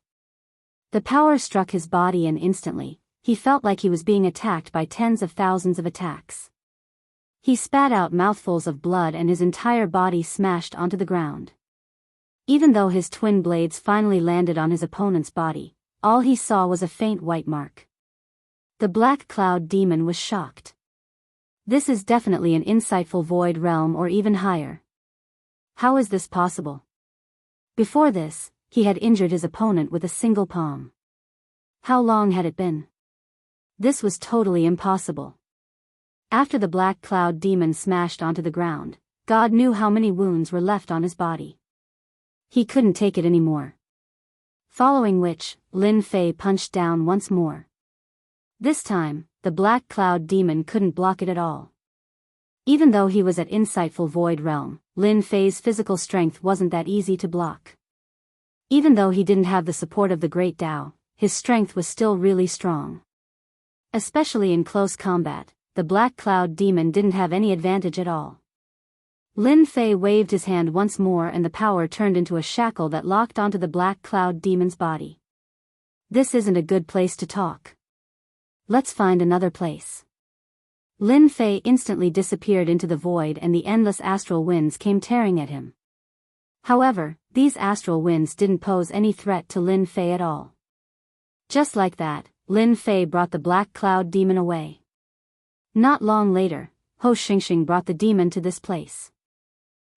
S1: The power struck his body and instantly, he felt like he was being attacked by tens of thousands of attacks. He spat out mouthfuls of blood and his entire body smashed onto the ground. Even though his twin blades finally landed on his opponent's body, all he saw was a faint white mark. The black cloud demon was shocked. This is definitely an insightful void realm or even higher. How is this possible? Before this, he had injured his opponent with a single palm. How long had it been? This was totally impossible. After the black cloud demon smashed onto the ground, God knew how many wounds were left on his body. He couldn't take it anymore. Following which, Lin Fei punched down once more. This time, the black cloud demon couldn't block it at all. Even though he was at insightful void realm, Lin Fei's physical strength wasn't that easy to block. Even though he didn't have the support of the Great Tao, his strength was still really strong. Especially in close combat, the black cloud demon didn't have any advantage at all. Lin Fei waved his hand once more and the power turned into a shackle that locked onto the black cloud demon's body. This isn't a good place to talk. Let's find another place. Lin Fei instantly disappeared into the void and the endless astral winds came tearing at him. However, these astral winds didn't pose any threat to Lin Fei at all. Just like that, Lin Fei brought the black cloud demon away. Not long later, Ho Xingxing brought the demon to this place.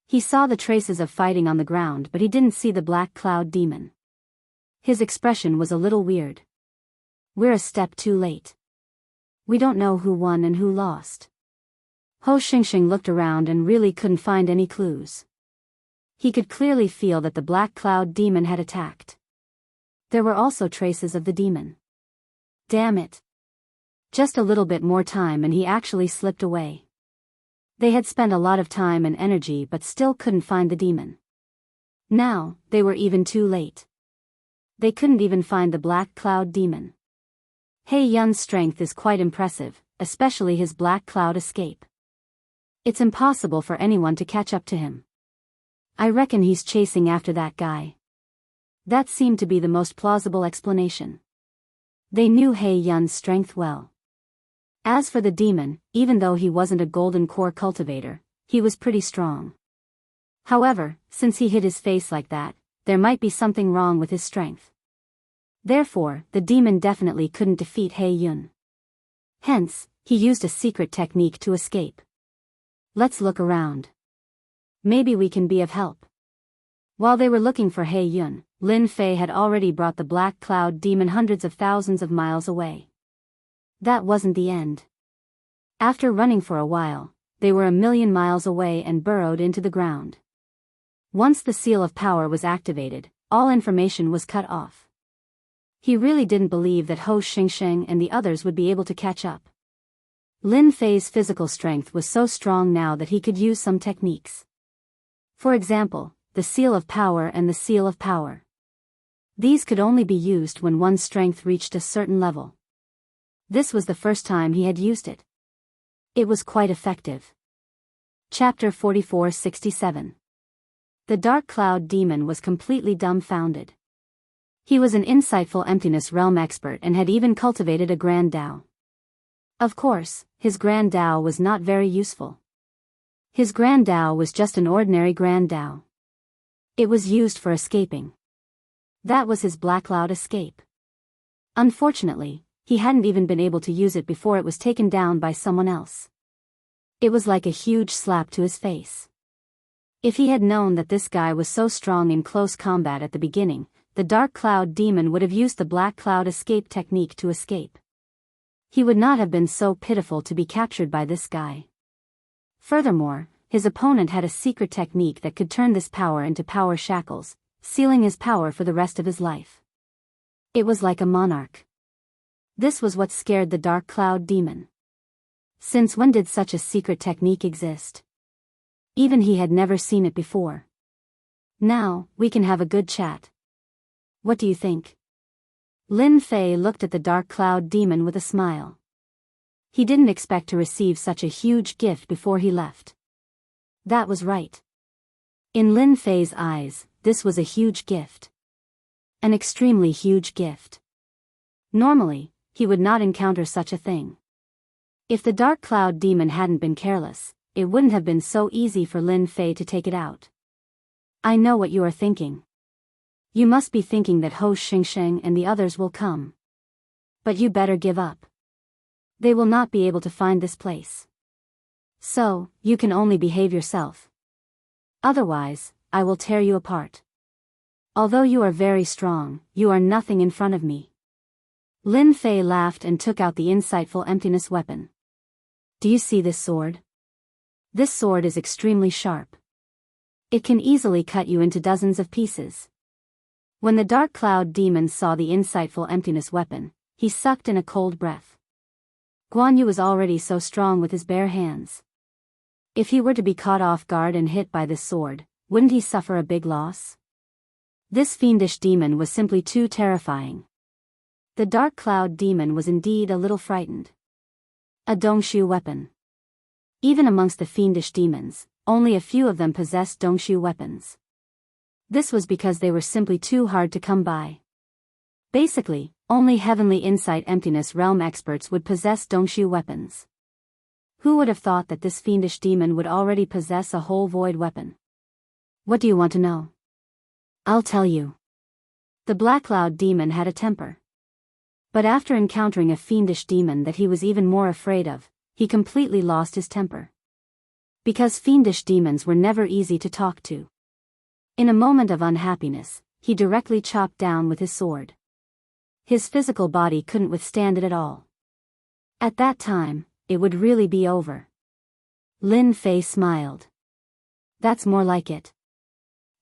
S1: He saw the traces of fighting on the ground but he didn't see the black cloud demon. His expression was a little weird. We're a step too late. We don't know who won and who lost. Ho Xingxing looked around and really couldn't find any clues. He could clearly feel that the black cloud demon had attacked. There were also traces of the demon. Damn it. Just a little bit more time and he actually slipped away. They had spent a lot of time and energy but still couldn't find the demon. Now, they were even too late. They couldn't even find the black cloud demon. He Yun's strength is quite impressive, especially his black cloud escape. It's impossible for anyone to catch up to him. I reckon he's chasing after that guy. That seemed to be the most plausible explanation. They knew He Yun's strength well. As for the demon, even though he wasn't a golden core cultivator, he was pretty strong. However, since he hid his face like that, there might be something wrong with his strength. Therefore, the demon definitely couldn't defeat He Yun. Hence, he used a secret technique to escape. Let's look around. Maybe we can be of help. While they were looking for He Yun, Lin Fei had already brought the black cloud demon hundreds of thousands of miles away. That wasn't the end. After running for a while, they were 1,000,000 miles away and burrowed into the ground. Once the seal of power was activated, all information was cut off. He really didn't believe that Ho Xingxing and the others would be able to catch up. Lin Fei's physical strength was so strong now that he could use some techniques. For example, the seal of power and the seal of power. These could only be used when one's strength reached a certain level. This was the first time he had used it. It was quite effective. Chapter 4467. The Dark Cloud Demon was completely dumbfounded. He was an insightful emptiness realm expert and had even cultivated a Grand Tao. Of course, his Grand Tao was not very useful. His Grand Tao was just an ordinary Grand Tao. It was used for escaping. That was his black cloud escape. Unfortunately, he hadn't even been able to use it before it was taken down by someone else. It was like a huge slap to his face. If he had known that this guy was so strong in close combat at the beginning, the Dark Cloud Demon would have used the Black Cloud escape technique to escape. He would not have been so pitiful to be captured by this guy. Furthermore, his opponent had a secret technique that could turn this power into power shackles, sealing his power for the rest of his life. It was like a monarch. This was what scared the Dark Cloud Demon. Since when did such a secret technique exist? Even he had never seen it before. Now, we can have a good chat. What do you think? Lin Fei looked at the Dark Cloud Demon with a smile. He didn't expect to receive such a huge gift before he left. That was right. In Lin Fei's eyes, this was a huge gift. An extremely huge gift. Normally, he would not encounter such a thing. If the Dark Cloud Demon hadn't been careless, it wouldn't have been so easy for Lin Fei to take it out. I know what you are thinking. You must be thinking that Ho Xingxing and the others will come. But you better give up. They will not be able to find this place. So, you can only behave yourself. Otherwise, I will tear you apart. Although you are very strong, you are nothing in front of me. Lin Fei laughed and took out the insightful emptiness weapon. Do you see this sword? This sword is extremely sharp. It can easily cut you into dozens of pieces. When the dark cloud demon saw the insightful emptiness weapon, he sucked in a cold breath. Guan Yu was already so strong with his bare hands. If he were to be caught off guard and hit by this sword, wouldn't he suffer a big loss? This fiendish demon was simply too terrifying. The dark cloud demon was indeed a little frightened. A Dongshu weapon. Even amongst the fiendish demons, only a few of them possessed Dongshu weapons. This was because they were simply too hard to come by. Basically, only Heavenly Insight Emptiness Realm experts would possess Dongshu weapons. Who would have thought that this fiendish demon would already possess a whole void weapon? What do you want to know? I'll tell you. The Black Cloud demon had a temper. But after encountering a fiendish demon that he was even more afraid of, he completely lost his temper. Because fiendish demons were never easy to talk to. In a moment of unhappiness, he directly chopped down with his sword. His physical body couldn't withstand it at all. At that time, it would really be over. Lin Fei smiled. That's more like it.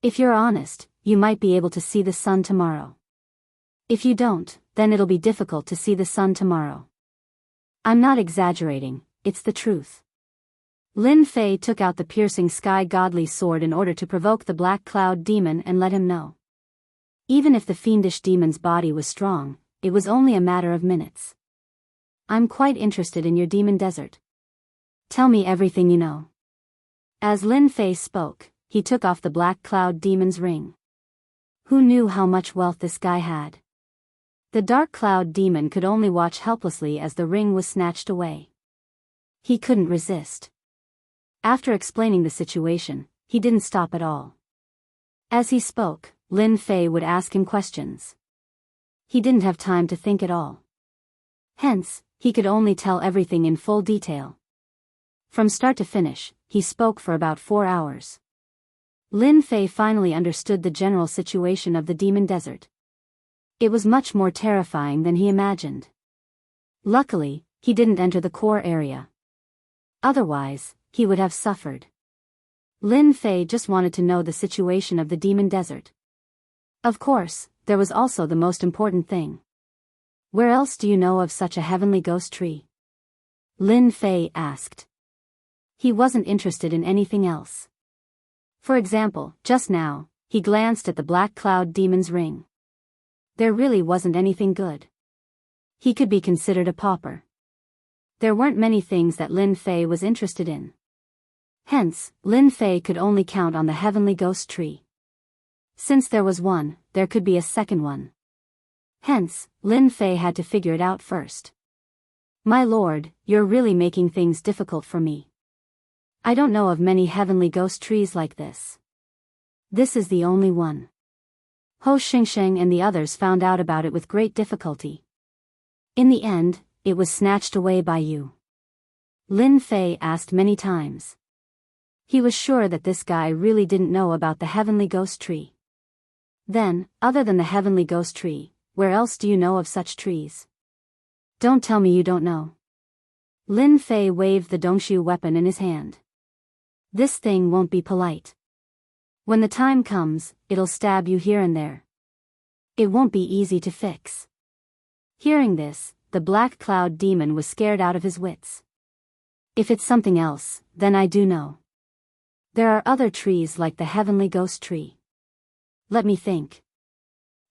S1: If you're honest, you might be able to see the sun tomorrow. If you don't, then it'll be difficult to see the sun tomorrow. I'm not exaggerating, it's the truth. Lin Fei took out the piercing sky godly sword in order to provoke the black cloud demon and let him know. Even if the fiendish demon's body was strong, it was only a matter of minutes. I'm quite interested in your demon desert. Tell me everything you know. As Lin Fei spoke, he took off the black cloud demon's ring. Who knew how much wealth this guy had? The dark cloud demon could only watch helplessly as the ring was snatched away. He couldn't resist. After explaining the situation, he didn't stop at all. As he spoke, Lin Fei would ask him questions. He didn't have time to think at all. Hence, he could only tell everything in full detail. From start to finish, he spoke for about 4 hours. Lin Fei finally understood the general situation of the demon desert. It was much more terrifying than he imagined. Luckily, he didn't enter the core area. Otherwise, he would have suffered. Lin Fei just wanted to know the situation of the demon desert. Of course, there was also the most important thing. Where else do you know of such a heavenly ghost tree? Lin Fei asked. He wasn't interested in anything else. For example, just now, he glanced at the black cloud demon's ring. There really wasn't anything good. He could be considered a pauper. There weren't many things that Lin Fei was interested in. Hence, Lin Fei could only count on the heavenly ghost tree. Since there was one, there could be a second one. Hence, Lin Fei had to figure it out first. My lord, you're really making things difficult for me. I don't know of many heavenly ghost trees like this. This is the only one. Ho Xingsheng and the others found out about it with great difficulty. In the end, it was snatched away by you. Lin Fei asked many times. He was sure that this guy really didn't know about the heavenly ghost tree. Then, other than the heavenly ghost tree, where else do you know of such trees? Don't tell me you don't know. Lin Fei waved the Dongshu weapon in his hand. This thing won't be polite. When the time comes, it'll stab you here and there. It won't be easy to fix. Hearing this, the black cloud demon was scared out of his wits. If it's something else, then I do know. There are other trees like the heavenly ghost tree. Let me think.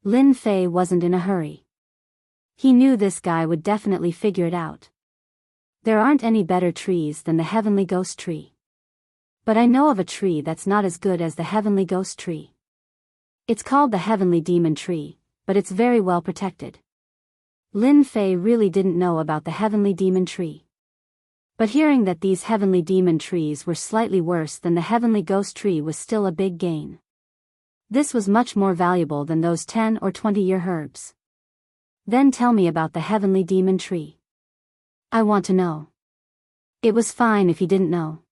S1: Lin Fei wasn't in a hurry. He knew this guy would definitely figure it out. There aren't any better trees than the heavenly ghost tree. But I know of a tree that's not as good as the heavenly ghost tree. It's called the heavenly demon tree, but it's very well protected. Lin Fei really didn't know about the heavenly demon tree. But hearing that these heavenly demon trees were slightly worse than the heavenly ghost tree was still a big gain. This was much more valuable than those 10 or 20-year herbs. Then tell me about the heavenly demon tree. I want to know. It was fine if he didn't know.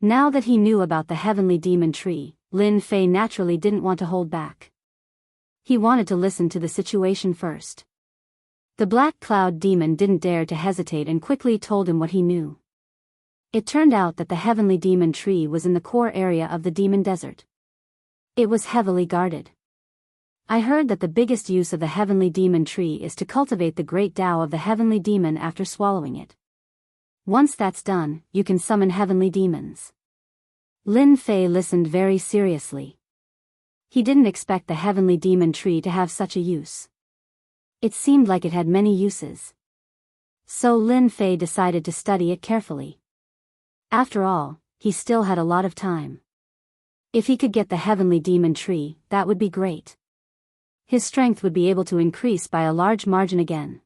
S1: Now that he knew about the heavenly demon tree, Lin Fei naturally didn't want to hold back. He wanted to listen to the situation first. The black cloud demon didn't dare to hesitate and quickly told him what he knew. It turned out that the heavenly demon tree was in the core area of the demon desert. It was heavily guarded. I heard that the biggest use of the heavenly demon tree is to cultivate the great Tao of the heavenly demon after swallowing it. Once that's done, you can summon heavenly demons. Lin Fei listened very seriously. He didn't expect the heavenly demon tree to have such a use. It seemed like it had many uses. So Lin Fei decided to study it carefully. After all, he still had a lot of time. If he could get the heavenly demon tree, that would be great. His strength would be able to increase by a large margin again.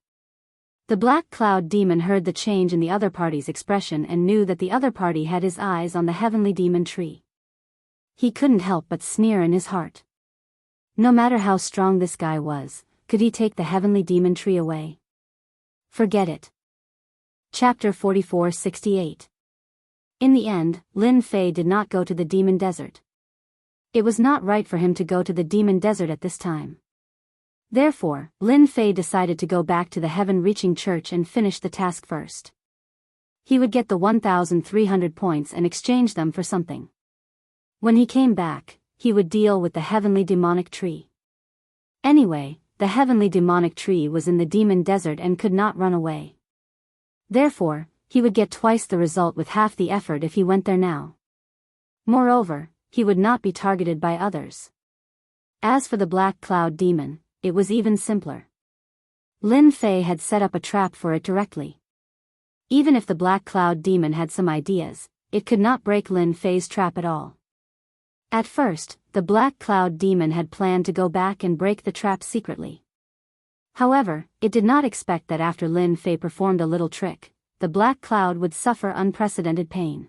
S1: The black cloud demon heard the change in the other party's expression and knew that the other party had his eyes on the heavenly demon tree. He couldn't help but sneer in his heart. No matter how strong this guy was, could he take the heavenly demon tree away? Forget it. Chapter 44-68. In the end, Lin Fei did not go to the demon desert. It was not right for him to go to the demon desert at this time. Therefore, Lin Fei decided to go back to the heaven-reaching church and finish the task first. He would get the 1,300 points and exchange them for something. When he came back, he would deal with the heavenly demonic tree. Anyway, the heavenly demonic tree was in the demon desert and could not run away. Therefore, he would get twice the result with half the effort if he went there now. Moreover, he would not be targeted by others. As for the black cloud demon, it was even simpler. Lin Fei had set up a trap for it directly. Even if the black cloud demon had some ideas, it could not break Lin Fei's trap at all. At first, the black cloud demon had planned to go back and break the trap secretly. However, it did not expect that after Lin Fei performed a little trick, the black cloud would suffer unprecedented pain.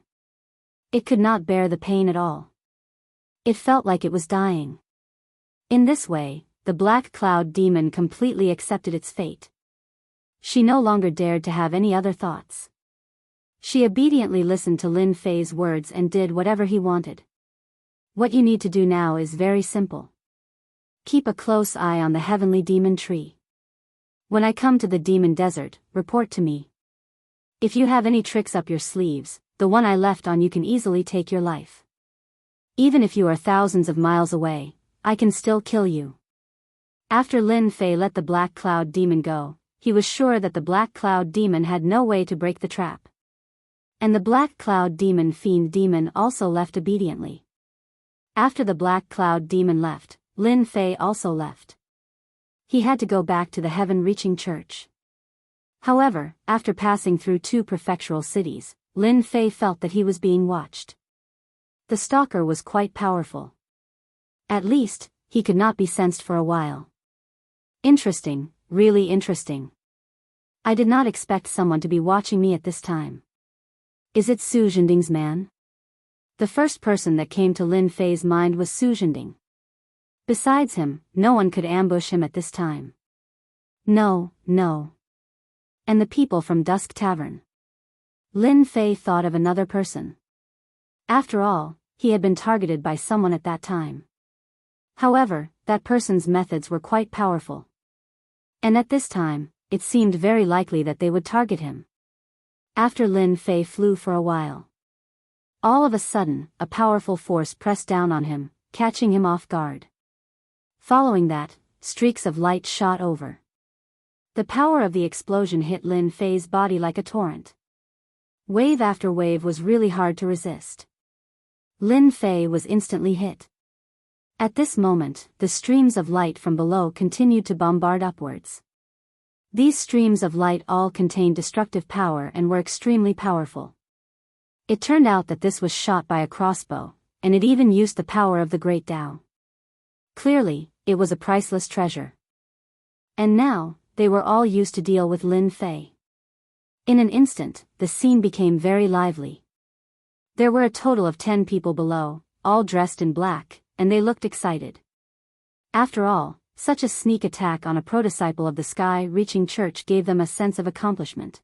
S1: It could not bear the pain at all. It felt like it was dying. In this way, the black cloud demon completely accepted its fate. She no longer dared to have any other thoughts. She obediently listened to Lin Fei's words and did whatever he wanted. What you need to do now is very simple. Keep a close eye on the heavenly demon tree. When I come to the demon desert, report to me. If you have any tricks up your sleeves, the one I left on you can easily take your life. Even if you are thousands of miles away, I can still kill you. After Lin Fei let the black cloud demon go, he was sure that the black cloud demon had no way to break the trap. And the black cloud demon fiend demon also left obediently. After the black cloud demon left, Lin Fei also left. He had to go back to the heaven-reaching church. However, after passing through 2 prefectural cities, Lin Fei felt that he was being watched. The stalker was quite powerful. At least, he could not be sensed for a while. Interesting, really interesting. I did not expect someone to be watching me at this time. Is it Su Zhending's man? The first person that came to Lin Fei's mind was Su Zhending. Besides him, no one could ambush him at this time. No. And the people from Dusk Tavern. Lin Fei thought of another person. After all, he had been targeted by someone at that time. However, that person's methods were quite powerful. And at this time, it seemed very likely that they would target him. After Lin Fei flew for a while, all of a sudden, a powerful force pressed down on him, catching him off guard. Following that, streaks of light shot over. The power of the explosion hit Lin Fei's body like a torrent. Wave after wave was really hard to resist. Lin Fei was instantly hit. At this moment, the streams of light from below continued to bombard upwards. These streams of light all contained destructive power and were extremely powerful. It turned out that this was shot by a crossbow, and it even used the power of the Great Tao. Clearly, it was a priceless treasure. And now, they were all used to deal with Lin Fei. In an instant, the scene became very lively. There were a total of 10 people below, all dressed in black, and they looked excited. After all, such a sneak attack on a prodisciple of the sky-reaching church gave them a sense of accomplishment.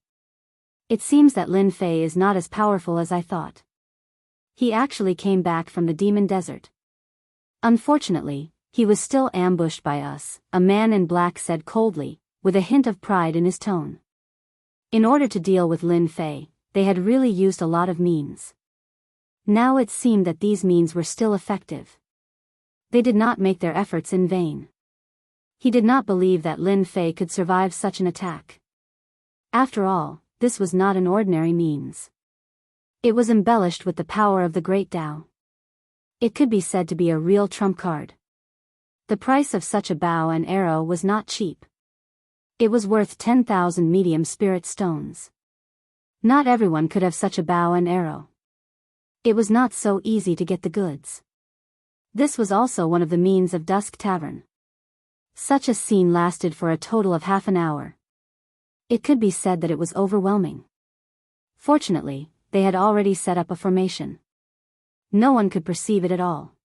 S1: It seems that Lin Fei is not as powerful as I thought. He actually came back from the demon desert. Unfortunately, he was still ambushed by us, a man in black said coldly, with a hint of pride in his tone. In order to deal with Lin Fei, they had really used a lot of means. Now it seemed that these means were still effective. They did not make their efforts in vain. He did not believe that Lin Fei could survive such an attack. After all, this was not an ordinary means. It was embellished with the power of the great Tao. It could be said to be a real trump card. The price of such a bow and arrow was not cheap. It was worth 10,000 medium spirit stones. Not everyone could have such a bow and arrow. It was not so easy to get the goods. This was also one of the means of Dusk Tavern. Such a scene lasted for a total of half an hour. It could be said that it was overwhelming. Fortunately, they had already set up a formation. No one could perceive it at all.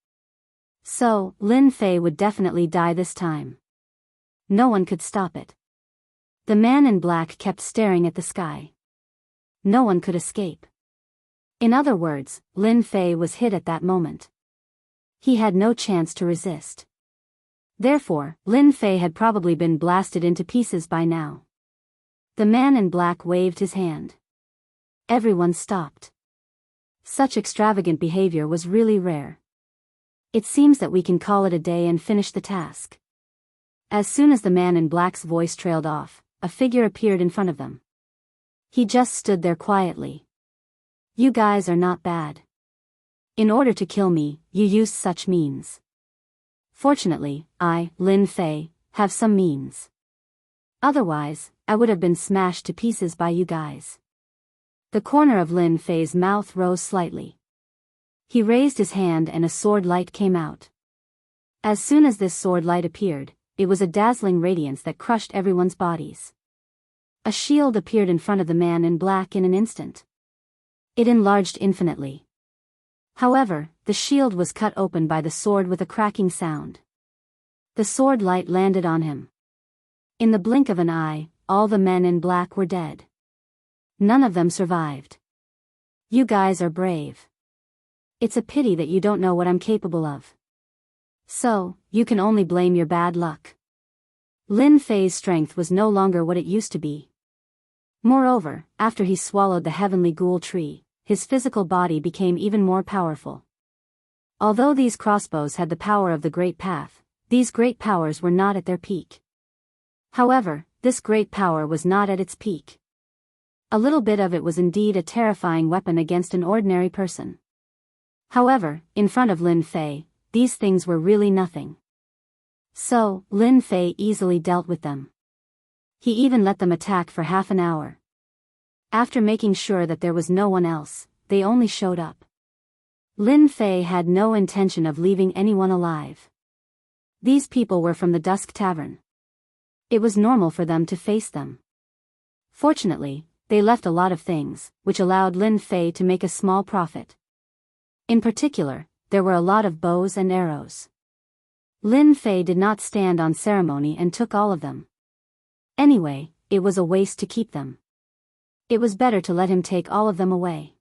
S1: So, Lin Fei would definitely die this time. No one could stop it. The man in black kept staring at the sky. No one could escape. In other words, Lin Fei was hit at that moment. He had no chance to resist. Therefore, Lin Fei had probably been blasted into pieces by now. The man in black waved his hand. Everyone stopped. Such extravagant behavior was really rare. It seems that we can call it a day and finish the task. As soon as the man in black's voice trailed off, a figure appeared in front of them. He just stood there quietly. You guys are not bad. In order to kill me, you used such means. Fortunately, I, Lin Fei, have some means. Otherwise, I would have been smashed to pieces by you guys. The corner of Lin Fei's mouth rose slightly. He raised his hand and a sword light came out. As soon as this sword light appeared, it was a dazzling radiance that crushed everyone's bodies. A shield appeared in front of the man in black in an instant. It enlarged infinitely. However, the shield was cut open by the sword with a cracking sound. The sword light landed on him. In the blink of an eye, all the men in black were dead. None of them survived. You guys are brave. It's a pity that you don't know what I'm capable of. So, you can only blame your bad luck. Lin Fei's strength was no longer what it used to be. Moreover, after he swallowed the heavenly ghoul tree, his physical body became even more powerful. Although these crossbows had the power of the Great Path, these great powers were not at their peak. However, this great power was not at its peak. A little bit of it was indeed a terrifying weapon against an ordinary person. However, in front of Lin Fei, these things were really nothing. So, Lin Fei easily dealt with them. He even let them attack for half an hour. After making sure that there was no one else, they only showed up. Lin Fei had no intention of leaving anyone alive. These people were from the Dusk Tavern. It was normal for them to face them. Fortunately, they left a lot of things, which allowed Lin Fei to make a small profit. In particular, there were a lot of bows and arrows. Lin Fei did not stand on ceremony and took all of them. Anyway, it was a waste to keep them. It was better to let him take all of them away.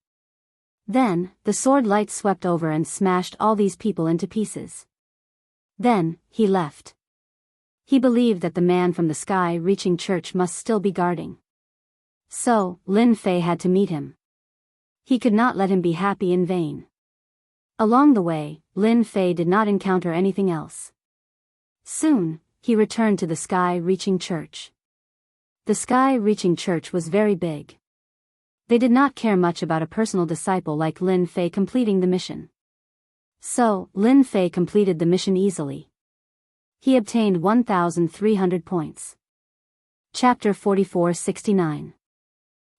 S1: Then, the sword light swept over and smashed all these people into pieces. Then, he left. He believed that the man from the sky-reaching church must still be guarding. So, Lin Fei had to meet him. He could not let him be happy in vain. Along the way, Lin Fei did not encounter anything else. Soon, he returned to the sky-reaching church. The sky-reaching church was very big. They did not care much about a personal disciple like Lin Fei completing the mission. So, Lin Fei completed the mission easily. He obtained 1,300 points. Chapter 44-69.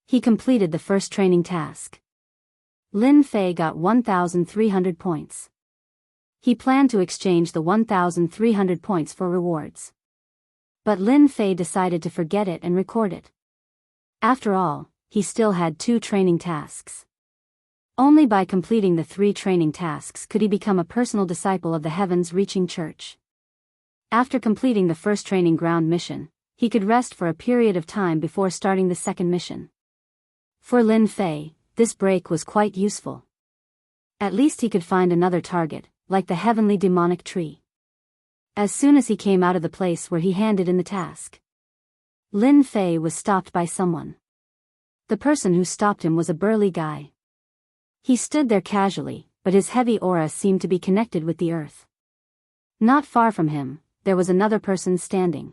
S1: He completed the first training task. Lin Fei got 1,300 points. He planned to exchange the 1,300 points for rewards. But Lin Fei decided to forget it and record it. After all, he still had 2 training tasks. Only by completing the 3 training tasks could he become a personal disciple of the heavens-reaching church. After completing the first training ground mission, he could rest for a period of time before starting the second mission. For Lin Fei, this break was quite useful. At least he could find another target, like the heavenly demonic tree. As soon as he came out of the place where he handed in the task, Lin Fei was stopped by someone. The person who stopped him was a burly guy. He stood there casually, but his heavy aura seemed to be connected with the earth. Not far from him, there was another person standing.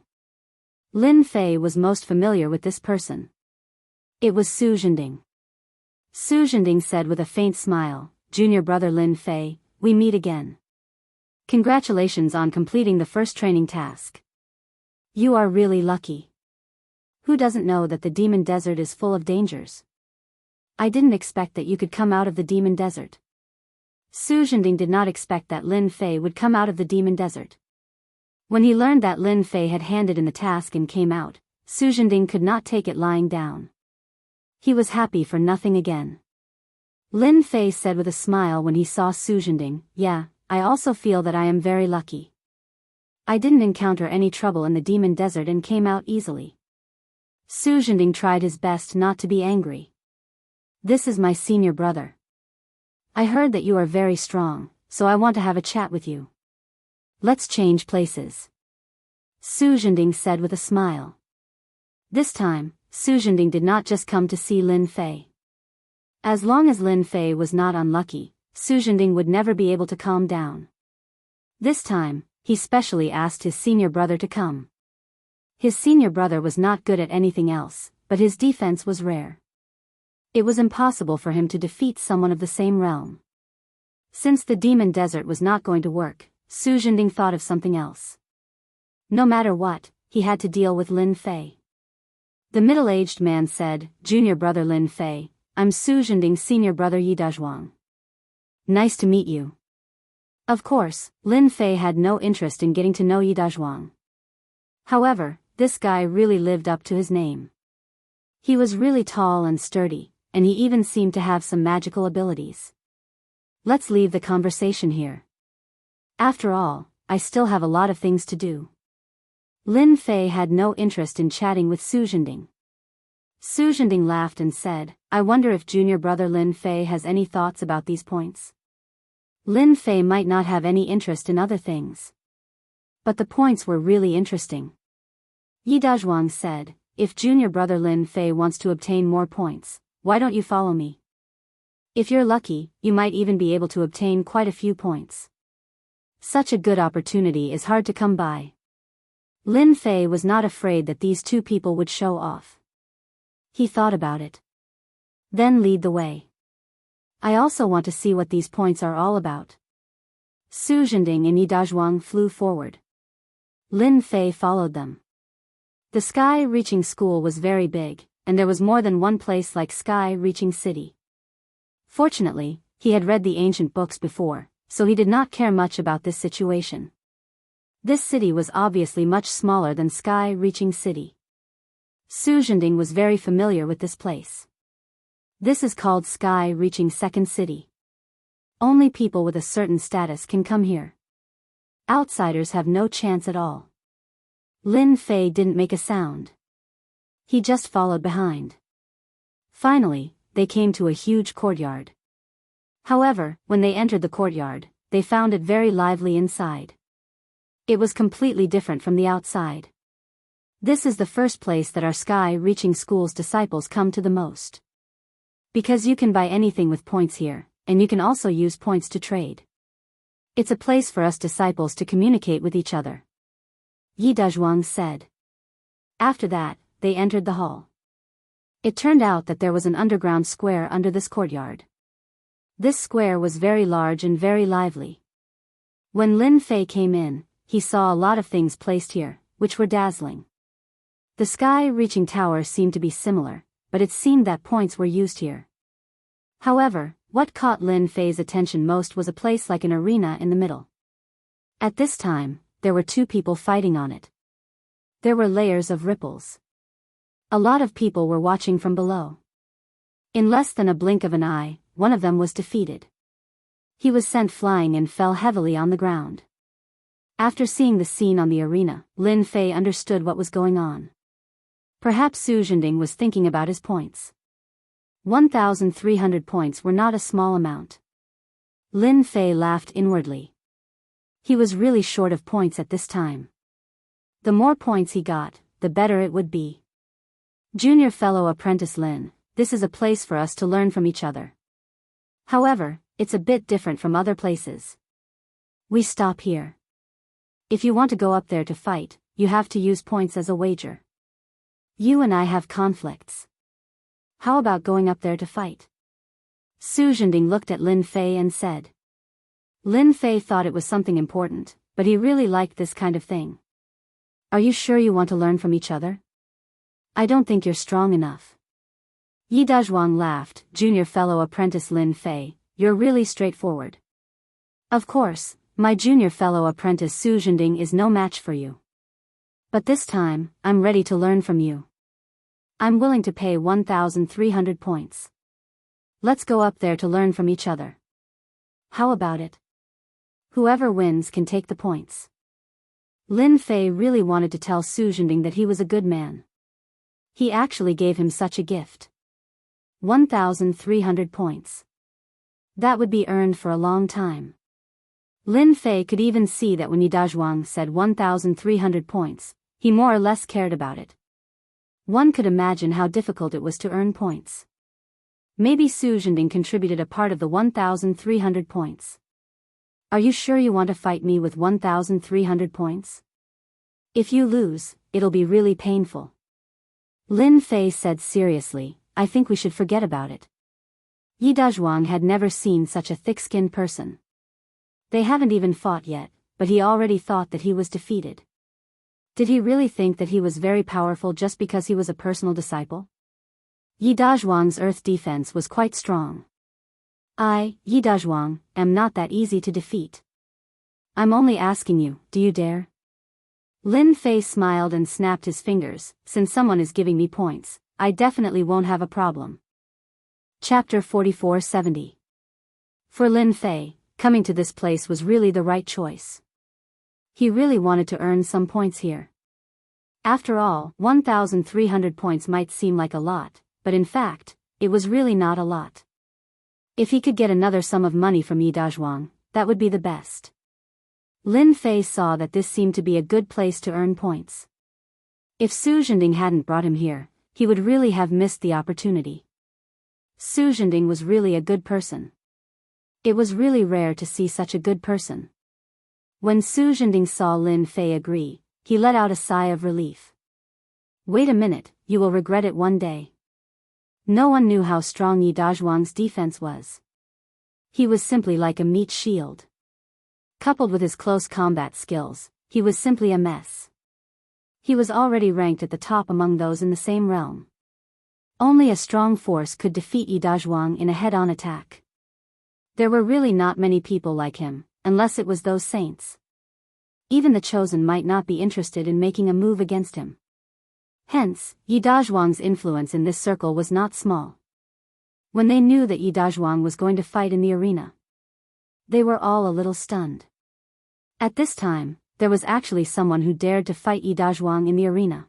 S1: Lin Fei was most familiar with this person. It was Su Zhending. Su Zhending said with a faint smile, "Junior brother Lin Fei, we meet again. Congratulations on completing the first training task. You are really lucky. Who doesn't know that the demon desert is full of dangers? I didn't expect that you could come out of the demon desert." Su Zhending did not expect that Lin Fei would come out of the demon desert. When he learned that Lin Fei had handed in the task and came out, Su Zhending could not take it lying down. He was happy for nothing again. Lin Fei said with a smile when he saw Su Zhending, "Yeah, I also feel that I am very lucky. I didn't encounter any trouble in the demon desert and came out easily." Su Zhending tried his best not to be angry. "This is my senior brother. I heard that you are very strong, so I want to have a chat with you. Let's change places," Su Zhending said with a smile. This time, Su Zhending did not just come to see Lin Fei. As long as Lin Fei was not unlucky, Su Zhending would never be able to calm down. This time, he specially asked his senior brother to come. His senior brother was not good at anything else, but his defense was rare. It was impossible for him to defeat someone of the same realm. Since the demon desert was not going to work, Su Zhending thought of something else. No matter what, he had to deal with Lin Fei. The middle-aged man said, "Junior brother Lin Fei, I'm Su Zhending's senior brother Yi Dazhuang. Nice to meet you." Of course, Lin Fei had no interest in getting to know Yi Dazhuang. However, this guy really lived up to his name. He was really tall and sturdy, and he even seemed to have some magical abilities. Let's leave the conversation here. After all, I still have a lot of things to do. Lin Fei had no interest in chatting with Su Zhending. Su Zhending laughed and said, "I wonder if junior brother Lin Fei has any thoughts about these points. Lin Fei might not have any interest in other things. But the points were really interesting." Yi Dazhuang said, "If junior brother Lin Fei wants to obtain more points, why don't you follow me? If you're lucky, you might even be able to obtain quite a few points. Such a good opportunity is hard to come by." Lin Fei was not afraid that these two people would show off. He thought about it. "Then lead the way. I also want to see what these points are all about." Su Zhending and Yi Dazhuang flew forward. Lin Fei followed them. The Sky Reaching School was very big, and there was more than one place like Sky Reaching City. Fortunately, he had read the ancient books before, so he did not care much about this situation. This city was obviously much smaller than Sky Reaching City. Su Zhending was very familiar with this place. This is called Sky Reaching Second City. Only people with a certain status can come here. Outsiders have no chance at all. Lin Fei didn't make a sound. He just followed behind. Finally, they came to a huge courtyard. However, when they entered the courtyard, they found it very lively inside. It was completely different from the outside. This is the first place that our Sky Reaching School's disciples come to the most. Because you can buy anything with points here, and you can also use points to trade. It's a place for us disciples to communicate with each other, Yi Dazhuang said. After that, they entered the hall. It turned out that there was an underground square under this courtyard. This square was very large and very lively. When Lin Fei came in, he saw a lot of things placed here, which were dazzling. The Sky-Reaching Tower seemed to be similar, but it seemed that points were used here. However, what caught Lin Fei's attention most was a place like an arena in the middle. At this time, there were two people fighting on it. There were layers of ripples. A lot of people were watching from below. In less than a blink of an eye, one of them was defeated. He was sent flying and fell heavily on the ground. After seeing the scene on the arena, Lin Fei understood what was going on. Perhaps Su Zhending was thinking about his points. 1,300 points were not a small amount. Lin Fei laughed inwardly. He was really short of points at this time. The more points he got, the better it would be. Junior fellow apprentice Lin, this is a place for us to learn from each other. However, it's a bit different from other places. We stop here. If you want to go up there to fight, you have to use points as a wager. You and I have conflicts. How about going up there to fight? Su Zhending looked at Lin Fei and said. Lin Fei thought it was something important, but he really liked this kind of thing. Are you sure you want to learn from each other? I don't think you're strong enough. Yi Dazhuang laughed. Junior fellow apprentice Lin Fei, you're really straightforward. Of course, my junior fellow apprentice Su Zhending is no match for you. But this time, I'm ready to learn from you. I'm willing to pay 1,300 points. Let's go up there to learn from each other. How about it? Whoever wins can take the points. Lin Fei really wanted to tell Su Zhending that he was a good man. He actually gave him such a gift. 1,300 points. That would be earned for a long time. Lin Fei could even see that when Yi Dazhuang said 1,300 points, he more or less cared about it. One could imagine how difficult it was to earn points. Maybe Su Zhending contributed a part of the 1,300 points. Are you sure you want to fight me with 1,300 points? If you lose, it'll be really painful. Lin Fei said seriously, I think we should forget about it. Yi Dazhuang had never seen such a thick-skinned person. They haven't even fought yet, but he already thought that he was defeated. Did he really think that he was very powerful just because he was a personal disciple? Yi Dazhuang's earth defense was quite strong. I, Yi Dazhuang, am not that easy to defeat. I'm only asking you, do you dare? Lin Fei smiled and snapped his fingers. Since someone is giving me points, I definitely won't have a problem. Chapter 4470. For Lin Fei, coming to this place was really the right choice. He really wanted to earn some points here. After all, 1,300 points might seem like a lot, but in fact, it was really not a lot. If he could get another sum of money from Yi Dazhuang, that would be the best. Lin Fei saw that this seemed to be a good place to earn points. If Su Zhending hadn't brought him here, he would really have missed the opportunity. Su Zhending was really a good person. It was really rare to see such a good person. When Su Zhending saw Lin Fei agree, he let out a sigh of relief. Wait a minute, you will regret it one day. No one knew how strong Yi Dazhuang's defense was. He was simply like a meat shield. Coupled with his close combat skills, he was simply a mess. He was already ranked at the top among those in the same realm. Only a strong force could defeat Yi Dazhuang in a head-on attack. There were really not many people like him, unless it was those saints. Even the chosen might not be interested in making a move against him. Hence, Yi Dazhuang's influence in this circle was not small. When they knew that Yi Dazhuang was going to fight in the arena, they were all a little stunned. At this time, there was actually someone who dared to fight Yi Dazhuang in the arena.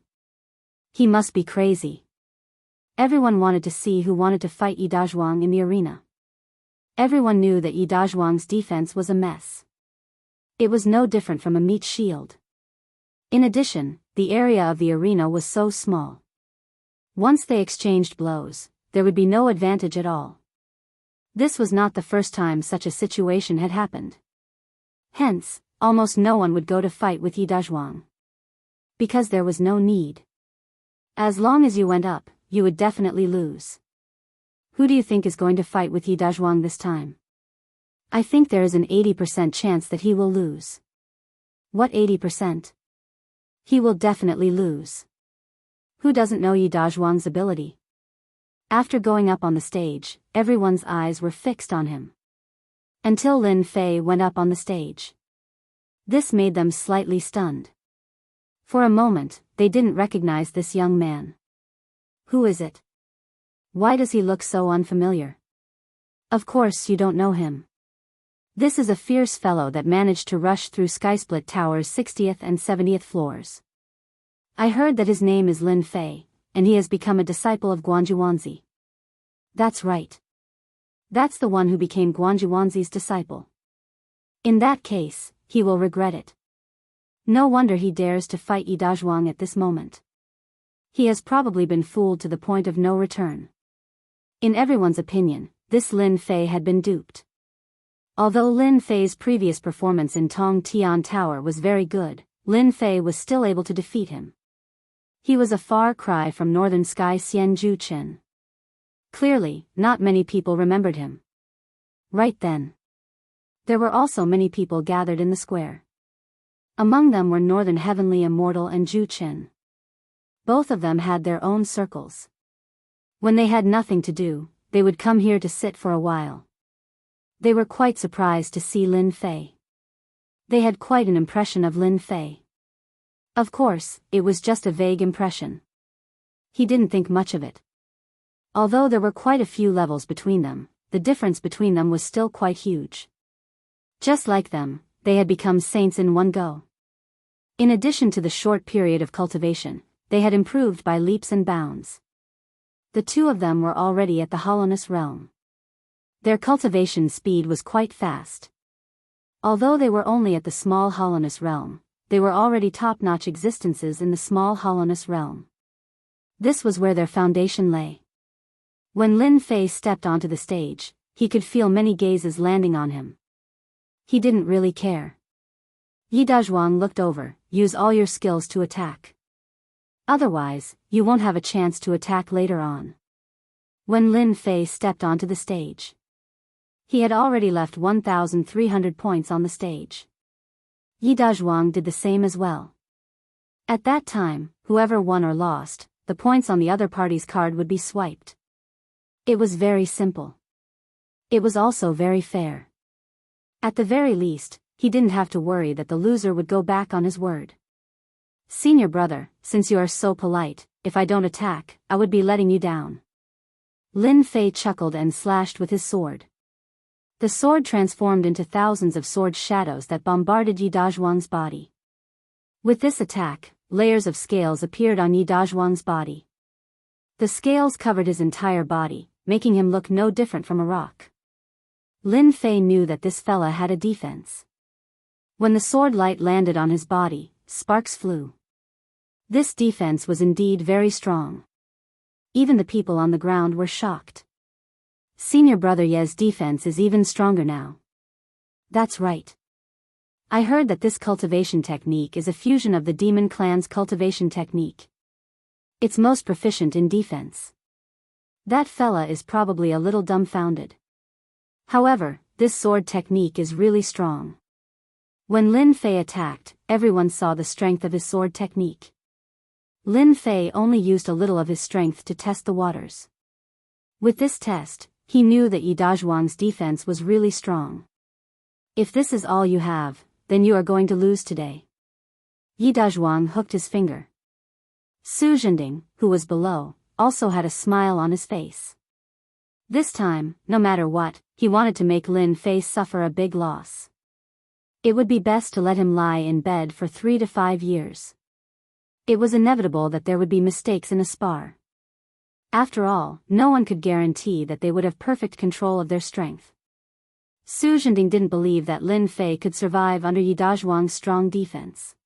S1: He must be crazy. Everyone wanted to see who wanted to fight Yi Dazhuang in the arena. Everyone knew that Yi Dazhuang's defense was a mess. It was no different from a meat shield. In addition, the area of the arena was so small. Once they exchanged blows, there would be no advantage at all. This was not the first time such a situation had happened. Hence, almost no one would go to fight with Yi Dazhuang. Because there was no need. As long as you went up, you would definitely lose. Who do you think is going to fight with Yi Dazhuang this time? I think there is an 80% chance that he will lose. What 80%? He will definitely lose. Who doesn't know Yi Dazhuang's ability? After going up on the stage, everyone's eyes were fixed on him. Until Lin Fei went up on the stage. This made them slightly stunned. For a moment, they didn't recognize this young man. Who is it? Why does he look so unfamiliar? Of course you don't know him. This is a fierce fellow that managed to rush through Skysplit Tower's 60th and 70th floors. I heard that his name is Lin Fei, and he has become a disciple of Guanjuanzi. That's right. That's the one who became Guanjuanzi's disciple. In that case, he will regret it. No wonder he dares to fight Yi Dazhuang at this moment. He has probably been fooled to the point of no return. In everyone's opinion, this Lin Fei had been duped. Although Lin Fei's previous performance in Tong Tian Tower was very good, Lin Fei was still able to defeat him. He was a far cry from Northern Sky Xianju Chen. Clearly, not many people remembered him. Right then. There were also many people gathered in the square. Among them were Northern Heavenly Immortal and Zhu Chen. Both of them had their own circles. When they had nothing to do, they would come here to sit for a while. They were quite surprised to see Lin Fei. They had quite an impression of Lin Fei. Of course, it was just a vague impression. He didn't think much of it. Although there were quite a few levels between them, the difference between them was still quite huge. Just like them, they had become saints in one go. In addition to the short period of cultivation, they had improved by leaps and bounds. The two of them were already at the hollowness realm. Their cultivation speed was quite fast. Although they were only at the small hollowness realm, they were already top-notch existences in the small hollowness realm. This was where their foundation lay. When Lin Fei stepped onto the stage, he could feel many gazes landing on him. He didn't really care. Yi Dazhuang looked over, use all your skills to attack. Otherwise, you won't have a chance to attack later on. When Lin Fei stepped onto the stage, he had already left 1,300 points on the stage. Yi Dazhuang did the same as well. At that time, whoever won or lost, the points on the other party's card would be swiped. It was very simple. It was also very fair. At the very least, he didn't have to worry that the loser would go back on his word. Senior brother, since you are so polite, if I don't attack, I would be letting you down. Lin Fei chuckled and slashed with his sword. The sword transformed into thousands of sword shadows that bombarded Yi Dazhuang's body. With this attack, layers of scales appeared on Yi Dazhuang's body. The scales covered his entire body, making him look no different from a rock. Lin Fei knew that this fella had a defense. When the sword light landed on his body, sparks flew. This defense was indeed very strong. Even the people on the ground were shocked. Senior brother Ye's defense is even stronger now. That's right. I heard that this cultivation technique is a fusion of the demon clan's cultivation technique. It's most proficient in defense. That fella is probably a little dumbfounded. However, this sword technique is really strong. When Lin Fei attacked, everyone saw the strength of his sword technique. Lin Fei only used a little of his strength to test the waters. With this test, he knew that Yi Dazhuang's defense was really strong. If this is all you have, then you are going to lose today. Yi Dazhuang hooked his finger. Su Zhending, who was below, also had a smile on his face. This time, no matter what, he wanted to make Lin Fei suffer a big loss. It would be best to let him lie in bed for 3 to 5 years. It was inevitable that there would be mistakes in a spar. After all, no one could guarantee that they would have perfect control of their strength. Su Zhending didn't believe that Lin Fei could survive under Yi Dazhuang's strong defense.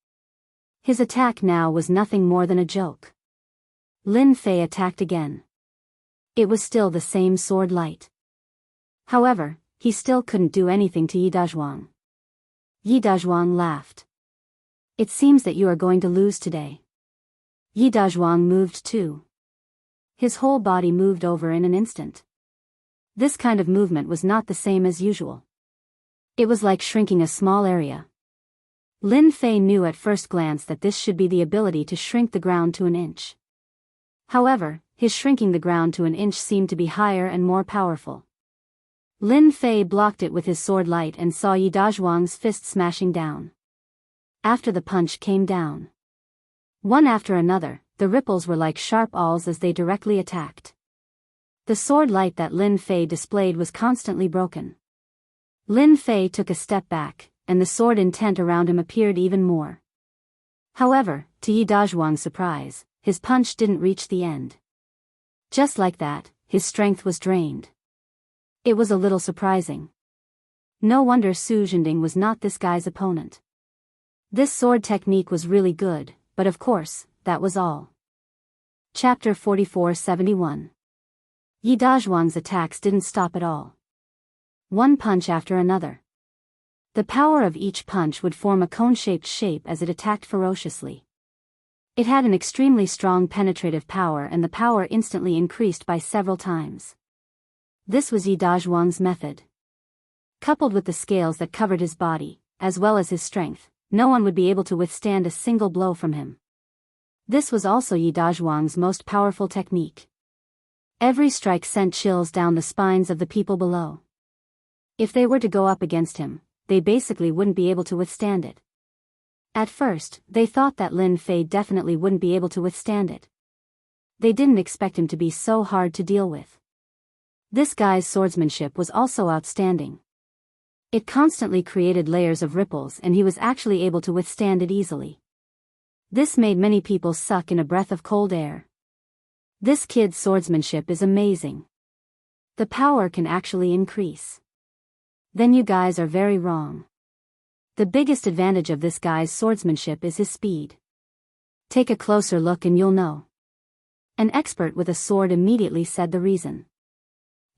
S1: His attack now was nothing more than a joke. Lin Fei attacked again. It was still the same sword light. However, he still couldn't do anything to Yi Dazhuang. Yi Dazhuang laughed. It seems that you are going to lose today. Yi Dazhuang moved too. His whole body moved over in an instant. This kind of movement was not the same as usual. It was like shrinking a small area. Lin Fei knew at first glance that this should be the ability to shrink the ground to an inch. However, his shrinking the ground to an inch seemed to be higher and more powerful. Lin Fei blocked it with his sword light and saw Yi Dazhuang's fist smashing down. After the punch came down, one after another, the ripples were like sharp awls as they directly attacked. The sword light that Lin Fei displayed was constantly broken. Lin Fei took a step back, and the sword intent around him appeared even more. However, to Yi Dazhuang's surprise, his punch didn't reach the end. Just like that, his strength was drained. It was a little surprising. No wonder Su Zhending was not this guy's opponent. This sword technique was really good, but of course, that was all. Chapter 4471. Yi Dazhuang's attacks didn't stop at all. One punch after another. The power of each punch would form a cone-shaped shape as it attacked ferociously. It had an extremely strong penetrative power, and the power instantly increased by several times. This was Yi Dazhuang's method. Coupled with the scales that covered his body, as well as his strength, no one would be able to withstand a single blow from him. This was also Yi Dazhuang's most powerful technique. Every strike sent chills down the spines of the people below. If they were to go up against him, they basically wouldn't be able to withstand it. At first, they thought that Lin Fei definitely wouldn't be able to withstand it. They didn't expect him to be so hard to deal with. This guy's swordsmanship was also outstanding. It constantly created layers of ripples, and he was actually able to withstand it easily. This made many people suck in a breath of cold air. This kid's swordsmanship is amazing. The power can actually increase. Then you guys are very wrong. The biggest advantage of this guy's swordsmanship is his speed. Take a closer look and you'll know. An expert with a sword immediately said the reason.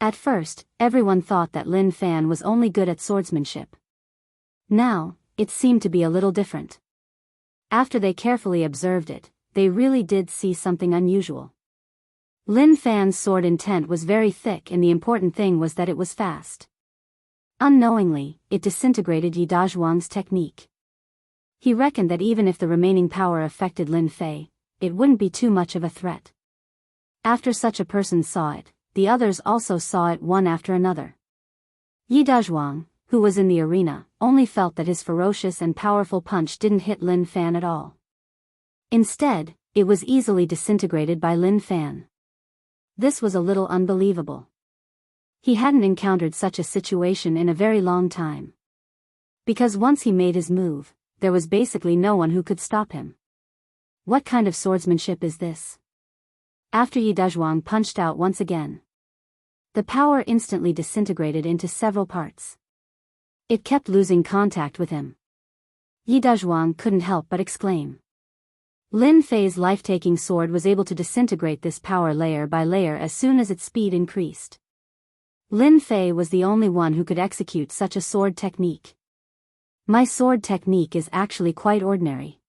S1: At first, everyone thought that Lin Fan was only good at swordsmanship. Now, it seemed to be a little different. After they carefully observed it, they really did see something unusual. Lin Fan's sword intent was very thick, and the important thing was that it was fast. Unknowingly, it disintegrated Yi Dazhuang's technique. He reckoned that even if the remaining power affected Lin Fei, it wouldn't be too much of a threat. After such a person saw it, the others also saw it one after another. Yi Dazhuang, who was in the arena, only felt that his ferocious and powerful punch didn't hit Lin Fan at all. Instead, it was easily disintegrated by Lin Fan. This was a little unbelievable. He hadn't encountered such a situation in a very long time. Because once he made his move, there was basically no one who could stop him. What kind of swordsmanship is this? After Yi Dazhuang punched out once again, the power instantly disintegrated into several parts. It kept losing contact with him. Yi Dazhuang couldn't help but exclaim. Lin Fei's life-taking sword was able to disintegrate this power layer by layer as soon as its speed increased. Lin Fei was the only one who could execute such a sword technique. My sword technique is actually quite ordinary.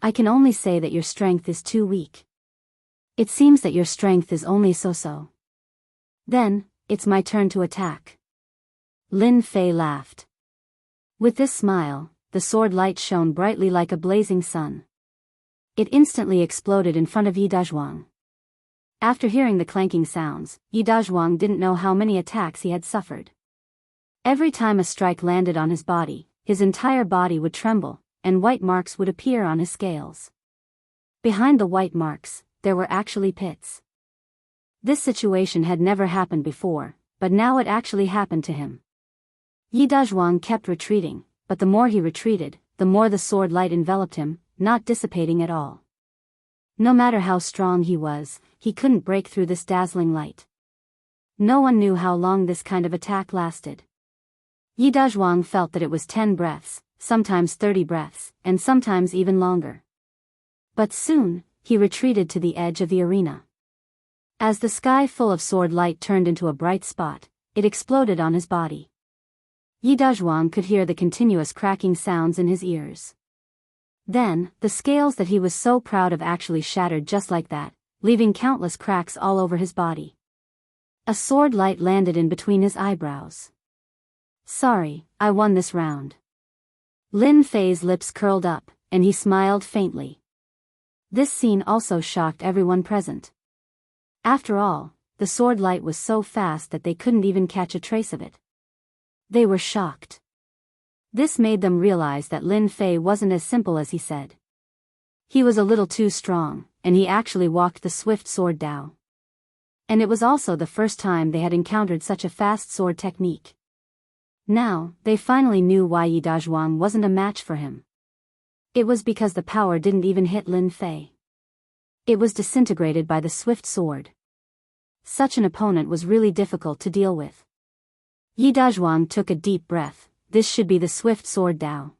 S1: I can only say that your strength is too weak. It seems that your strength is only so-so. Then, it's my turn to attack. Lin Fei laughed. With this smile, the sword light shone brightly like a blazing sun. It instantly exploded in front of Yi Dazhuang. After hearing the clanking sounds, Yi Dazhuang didn't know how many attacks he had suffered. Every time a strike landed on his body, his entire body would tremble, and white marks would appear on his scales. Behind the white marks, there were actually pits. This situation had never happened before, but now it actually happened to him. Yi Dazhuang kept retreating, but the more he retreated, the more the sword light enveloped him, not dissipating at all. No matter how strong he was, he couldn't break through this dazzling light. No one knew how long this kind of attack lasted. Yi Dazhuang felt that it was 10 breaths, sometimes 30 breaths, and sometimes even longer. But soon, he retreated to the edge of the arena. As the sky full of sword light turned into a bright spot, it exploded on his body. Yi Dazhuang could hear the continuous cracking sounds in his ears. Then, the scales that he was so proud of actually shattered just like that, leaving countless cracks all over his body. A sword light landed in between his eyebrows. Sorry, I won this round. Lin Fei's lips curled up, and he smiled faintly. This scene also shocked everyone present. After all, the sword light was so fast that they couldn't even catch a trace of it. They were shocked. This made them realize that Lin Fei wasn't as simple as he said. He was a little too strong, and he actually walked the swift sword Dao. And it was also the first time they had encountered such a fast sword technique. Now, they finally knew why Yi Dazhuang wasn't a match for him. It was because the power didn't even hit Lin Fei. It was disintegrated by the swift sword. Such an opponent was really difficult to deal with. Yi Dazhuang took a deep breath. This should be the swift sword Dao.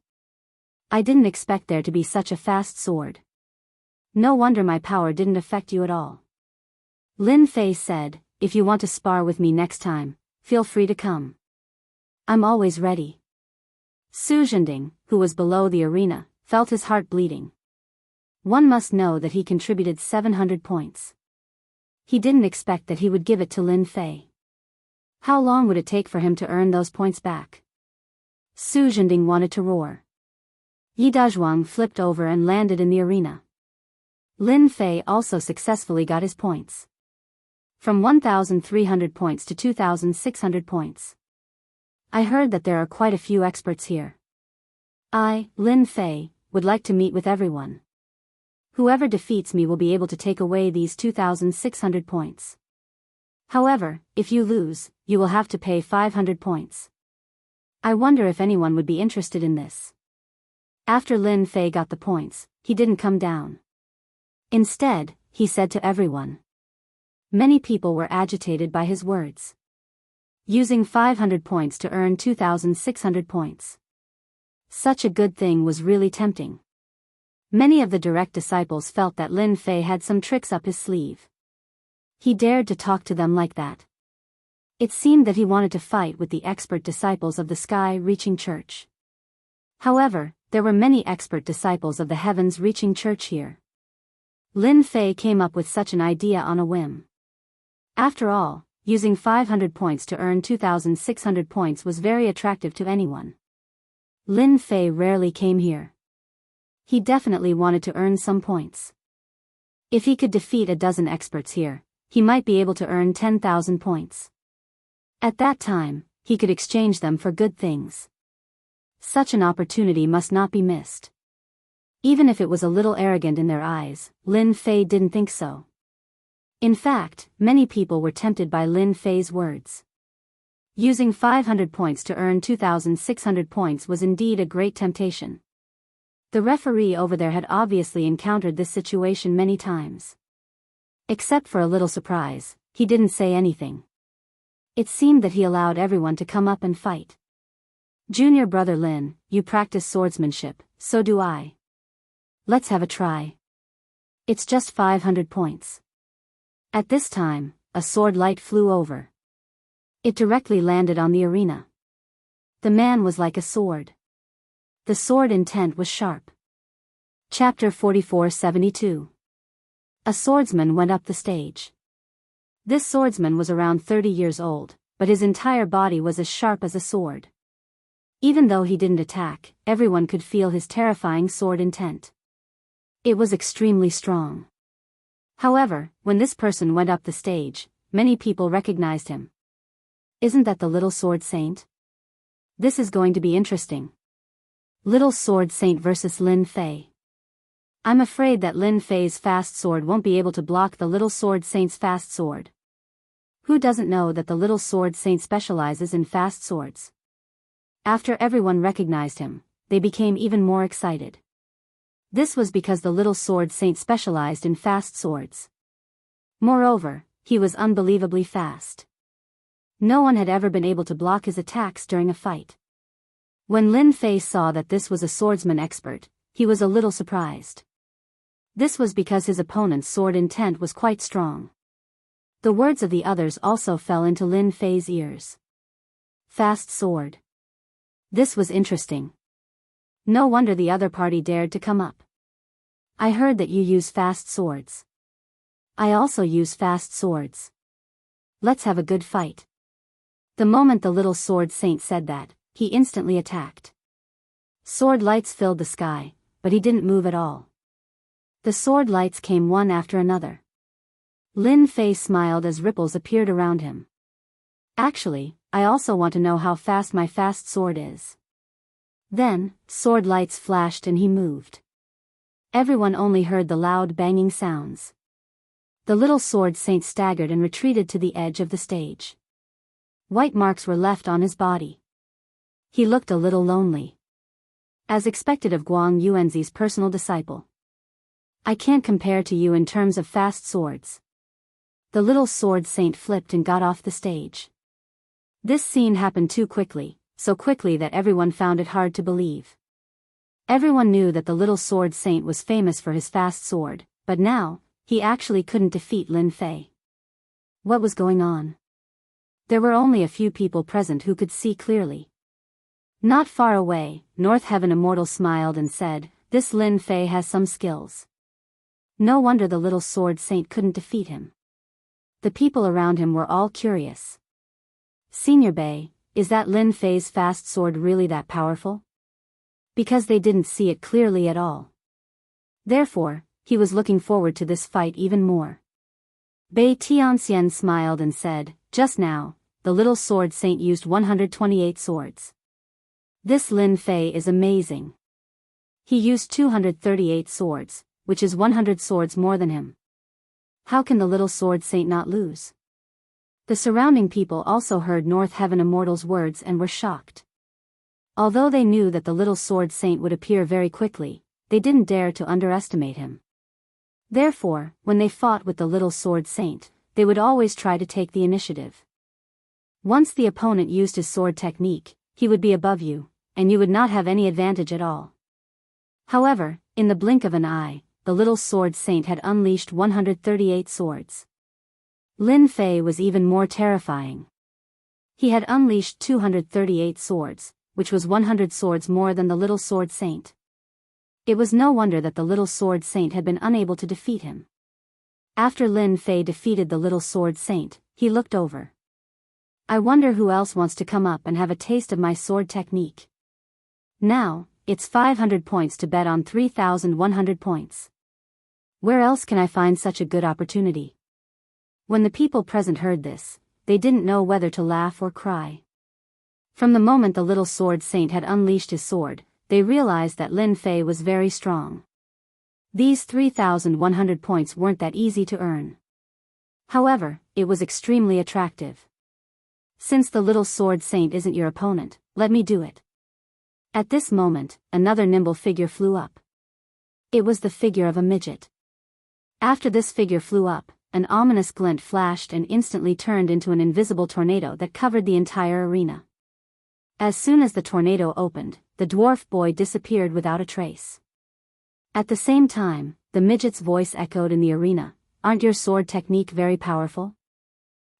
S1: I didn't expect there to be such a fast sword. No wonder my power didn't affect you at all. Lin Fei said, if you want to spar with me next time, feel free to come. I'm always ready. Su Zhending, who was below the arena, felt his heart bleeding. One must know that he contributed 700 points. He didn't expect that he would give it to Lin Fei. How long would it take for him to earn those points back? Su Zhending wanted to roar. Yi Dazhuang flipped over and landed in the arena. Lin Fei also successfully got his points. From 1,300 points to 2,600 points. I heard that there are quite a few experts here. I, Lin Fei, would like to meet with everyone. Whoever defeats me will be able to take away these 2,600 points. However, if you lose, you will have to pay 500 points. I wonder if anyone would be interested in this. After Lin Fei got the points, he didn't come down. Instead, he said to everyone. Many people were agitated by his words. Using 500 points to earn 2,600 points. Such a good thing was really tempting. Many of the direct disciples felt that Lin Fei had some tricks up his sleeve. He dared to talk to them like that. It seemed that he wanted to fight with the expert disciples of the sky-reaching church. However, there were many expert disciples of the heavens-reaching church here. Lin Fei came up with such an idea on a whim. After all, using 500 points to earn 2,600 points was very attractive to anyone. Lin Fei rarely came here. He definitely wanted to earn some points. If he could defeat a dozen experts here, he might be able to earn 10,000 points. At that time, he could exchange them for good things. Such an opportunity must not be missed. Even if it was a little arrogant in their eyes, Lin Fei didn't think so. In fact, many people were tempted by Lin Fei's words. Using 500 points to earn 2,600 points was indeed a great temptation. The referee over there had obviously encountered this situation many times. Except for a little surprise, he didn't say anything. It seemed that he allowed everyone to come up and fight. Junior brother Lin, you practice swordsmanship, so do I. Let's have a try. It's just 500 points. At this time, a sword light flew over. It directly landed on the arena. The man was like a sword. The sword intent was sharp. Chapter 4472. A swordsman went up the stage. This swordsman was around 30 years old, but his entire body was as sharp as a sword. Even though he didn't attack, everyone could feel his terrifying sword intent. It was extremely strong. However, when this person went up the stage, many people recognized him. Isn't that the little sword saint? This is going to be interesting. Little sword saint versus Lin Fei. I'm afraid that Lin Fei's fast sword won't be able to block the little sword saint's fast sword. Who doesn't know that the little sword saint specializes in fast swords? After everyone recognized him, they became even more excited. This was because the little sword saint specialized in fast swords. Moreover, he was unbelievably fast. No one had ever been able to block his attacks during a fight. When Lin Fei saw that this was a swordsman expert, he was a little surprised. This was because his opponent's sword intent was quite strong. The words of the others also fell into Lin Fei's ears. Fast sword. This was interesting. No wonder the other party dared to come up. I heard that you use fast swords. I also use fast swords. Let's have a good fight. The moment the little sword saint said that, he instantly attacked. Sword lights filled the sky, but he didn't move at all. The sword lights came one after another. Lin Fei smiled as ripples appeared around him. Actually, I also want to know how fast my fast sword is. Then, sword lights flashed and he moved. Everyone only heard the loud banging sounds. The little sword saint staggered and retreated to the edge of the stage. White marks were left on his body. He looked a little lonely. As expected of Guang Yuanzi's personal disciple. I can't compare to you in terms of fast swords. The little sword saint flipped and got off the stage. This scene happened too quickly, so quickly that everyone found it hard to believe. Everyone knew that the little sword saint was famous for his fast sword, but now, he actually couldn't defeat Lin Fei. What was going on? There were only a few people present who could see clearly. Not far away, North Heaven Immortal smiled and said, "This Lin Fei has some skills." No wonder the little sword saint couldn't defeat him. The people around him were all curious. "Senior Bei, is that Lin Fei's fast sword really that powerful?" Because they didn't see it clearly at all. Therefore, he was looking forward to this fight even more. Bei Tianxian smiled and said, "Just now, the little sword saint used 128 swords. This Lin Fei is amazing. He used 238 swords, which is 100 swords more than him. How can the little sword saint not lose?" The surrounding people also heard North Heaven Immortal's words and were shocked. Although they knew that the little sword saint would appear very quickly, they didn't dare to underestimate him. Therefore, when they fought with the little sword saint, they would always try to take the initiative. Once the opponent used his sword technique, he would be above you, and you would not have any advantage at all. However, in the blink of an eye, the little sword saint had unleashed 138 swords. Lin Fei was even more terrifying. He had unleashed 238 swords, which was 100 swords more than the little sword saint. It was no wonder that the little sword saint had been unable to defeat him. After Lin Fei defeated the little sword saint, he looked over. "I wonder who else wants to come up and have a taste of my sword technique. Now, it's 500 points to bet on 3,100 points. Where else can I find such a good opportunity?" When the people present heard this, they didn't know whether to laugh or cry. From the moment the little sword saint had unleashed his sword, they realized that Lin Fei was very strong. These 3,100 points weren't that easy to earn. However, it was extremely attractive. "Since the little sword saint isn't your opponent, let me do it." At this moment, another nimble figure flew up. It was the figure of a midget. After this figure flew up, an ominous glint flashed and instantly turned into an invisible tornado that covered the entire arena. As soon as the tornado opened, the dwarf boy disappeared without a trace. At the same time, the midget's voice echoed in the arena, "Aren't your sword technique very powerful?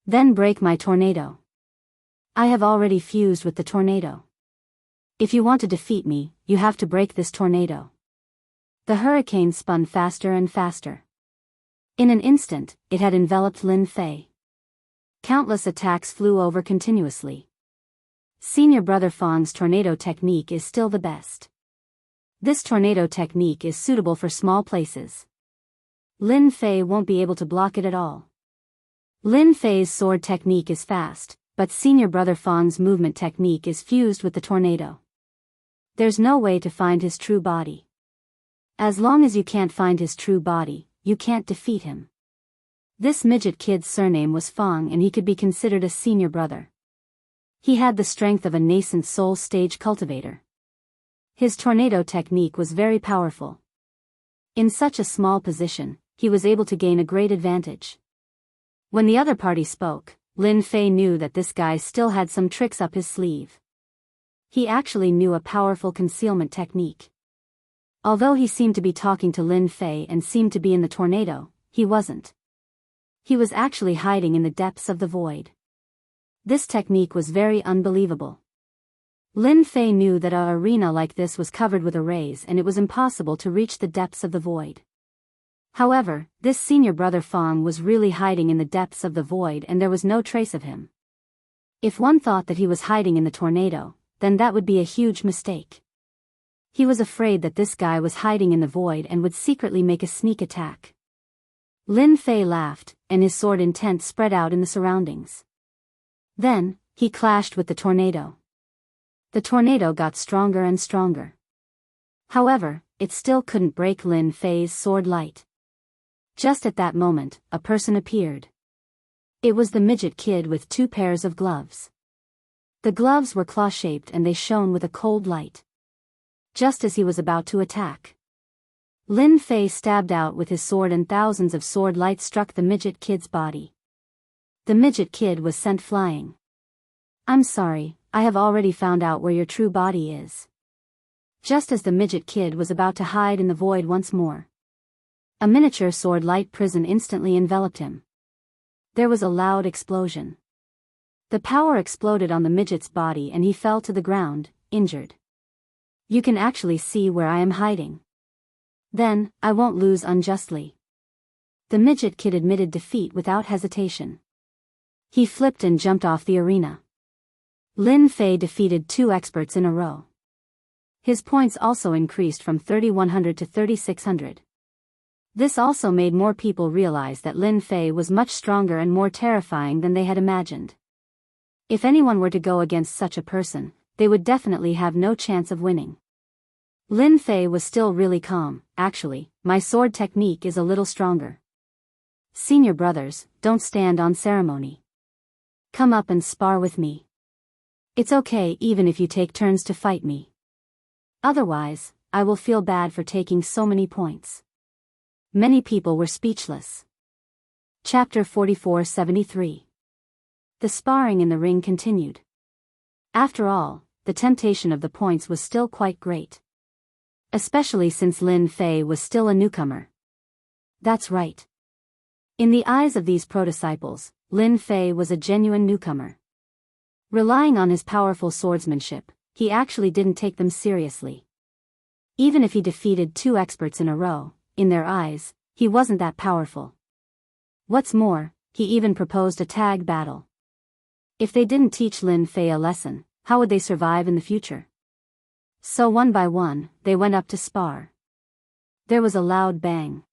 S1: Then break my tornado. I have already fused with the tornado. If you want to defeat me, you have to break this tornado." The hurricane spun faster and faster. In an instant, it had enveloped Lin Fei. Countless attacks flew over continuously. Senior Brother Fang's tornado technique is still the best. This tornado technique is suitable for small places. Lin Fei won't be able to block it at all. Lin Fei's sword technique is fast, but Senior Brother Fang's movement technique is fused with the tornado. There's no way to find his true body. As long as you can't find his true body, you can't defeat him. This midget kid's surname was Fang and he could be considered a senior brother. He had the strength of a nascent soul stage cultivator. His tornado technique was very powerful. In such a small position, he was able to gain a great advantage. When the other party spoke, Lin Fei knew that this guy still had some tricks up his sleeve. He actually knew a powerful concealment technique. Although he seemed to be talking to Lin Fei and seemed to be in the tornado, he wasn't. He was actually hiding in the depths of the void. This technique was very unbelievable. Lin Fei knew that an arena like this was covered with arrays and it was impossible to reach the depths of the void. However, this senior brother Fang was really hiding in the depths of the void and there was no trace of him. If one thought that he was hiding in the tornado, then that would be a huge mistake. He was afraid that this guy was hiding in the void and would secretly make a sneak attack. Lin Fei laughed, and his sword intent spread out in the surroundings. Then, he clashed with the tornado. The tornado got stronger and stronger. However, it still couldn't break Lin Fei's sword light. Just at that moment, a person appeared. It was the midget kid with 2 pairs of gloves. The gloves were claw-shaped and they shone with a cold light. Just as he was about to attack, Lin Fei stabbed out with his sword and thousands of sword lights struck the midget kid's body. The midget kid was sent flying. I'm sorry, I have already found out where your true body is. Just as the midget kid was about to hide in the void once more, a miniature sword-light prison instantly enveloped him. There was a loud explosion. The power exploded on the midget's body and he fell to the ground, injured. You can actually see where I am hiding. Then, I won't lose unjustly. The midget kid admitted defeat without hesitation. He flipped and jumped off the arena. Lin Fei defeated 2 experts in a row. His points also increased from 3,100 to 3,600. This also made more people realize that Lin Fei was much stronger and more terrifying than they had imagined. If anyone were to go against such a person, they would definitely have no chance of winning. Lin Fei was still really calm. Actually, my sword technique is a little stronger. Senior brothers, don't stand on ceremony. Come up and spar with me. It's okay even if you take turns to fight me. Otherwise, I will feel bad for taking so many points. Many people were speechless. Chapter 44-73. The sparring in the ring continued. After all, the temptation of the points was still quite great. Especially since Lin Fei was still a newcomer. That's right. In the eyes of these pro-disciples, Lin Fei was a genuine newcomer. Relying on his powerful swordsmanship, he actually didn't take them seriously. Even if he defeated 2 experts in a row, in their eyes, he wasn't that powerful. What's more, he even proposed a tag battle. If they didn't teach Lin Fei a lesson, how would they survive in the future? So one by one, they went up to spar. There was a loud bang.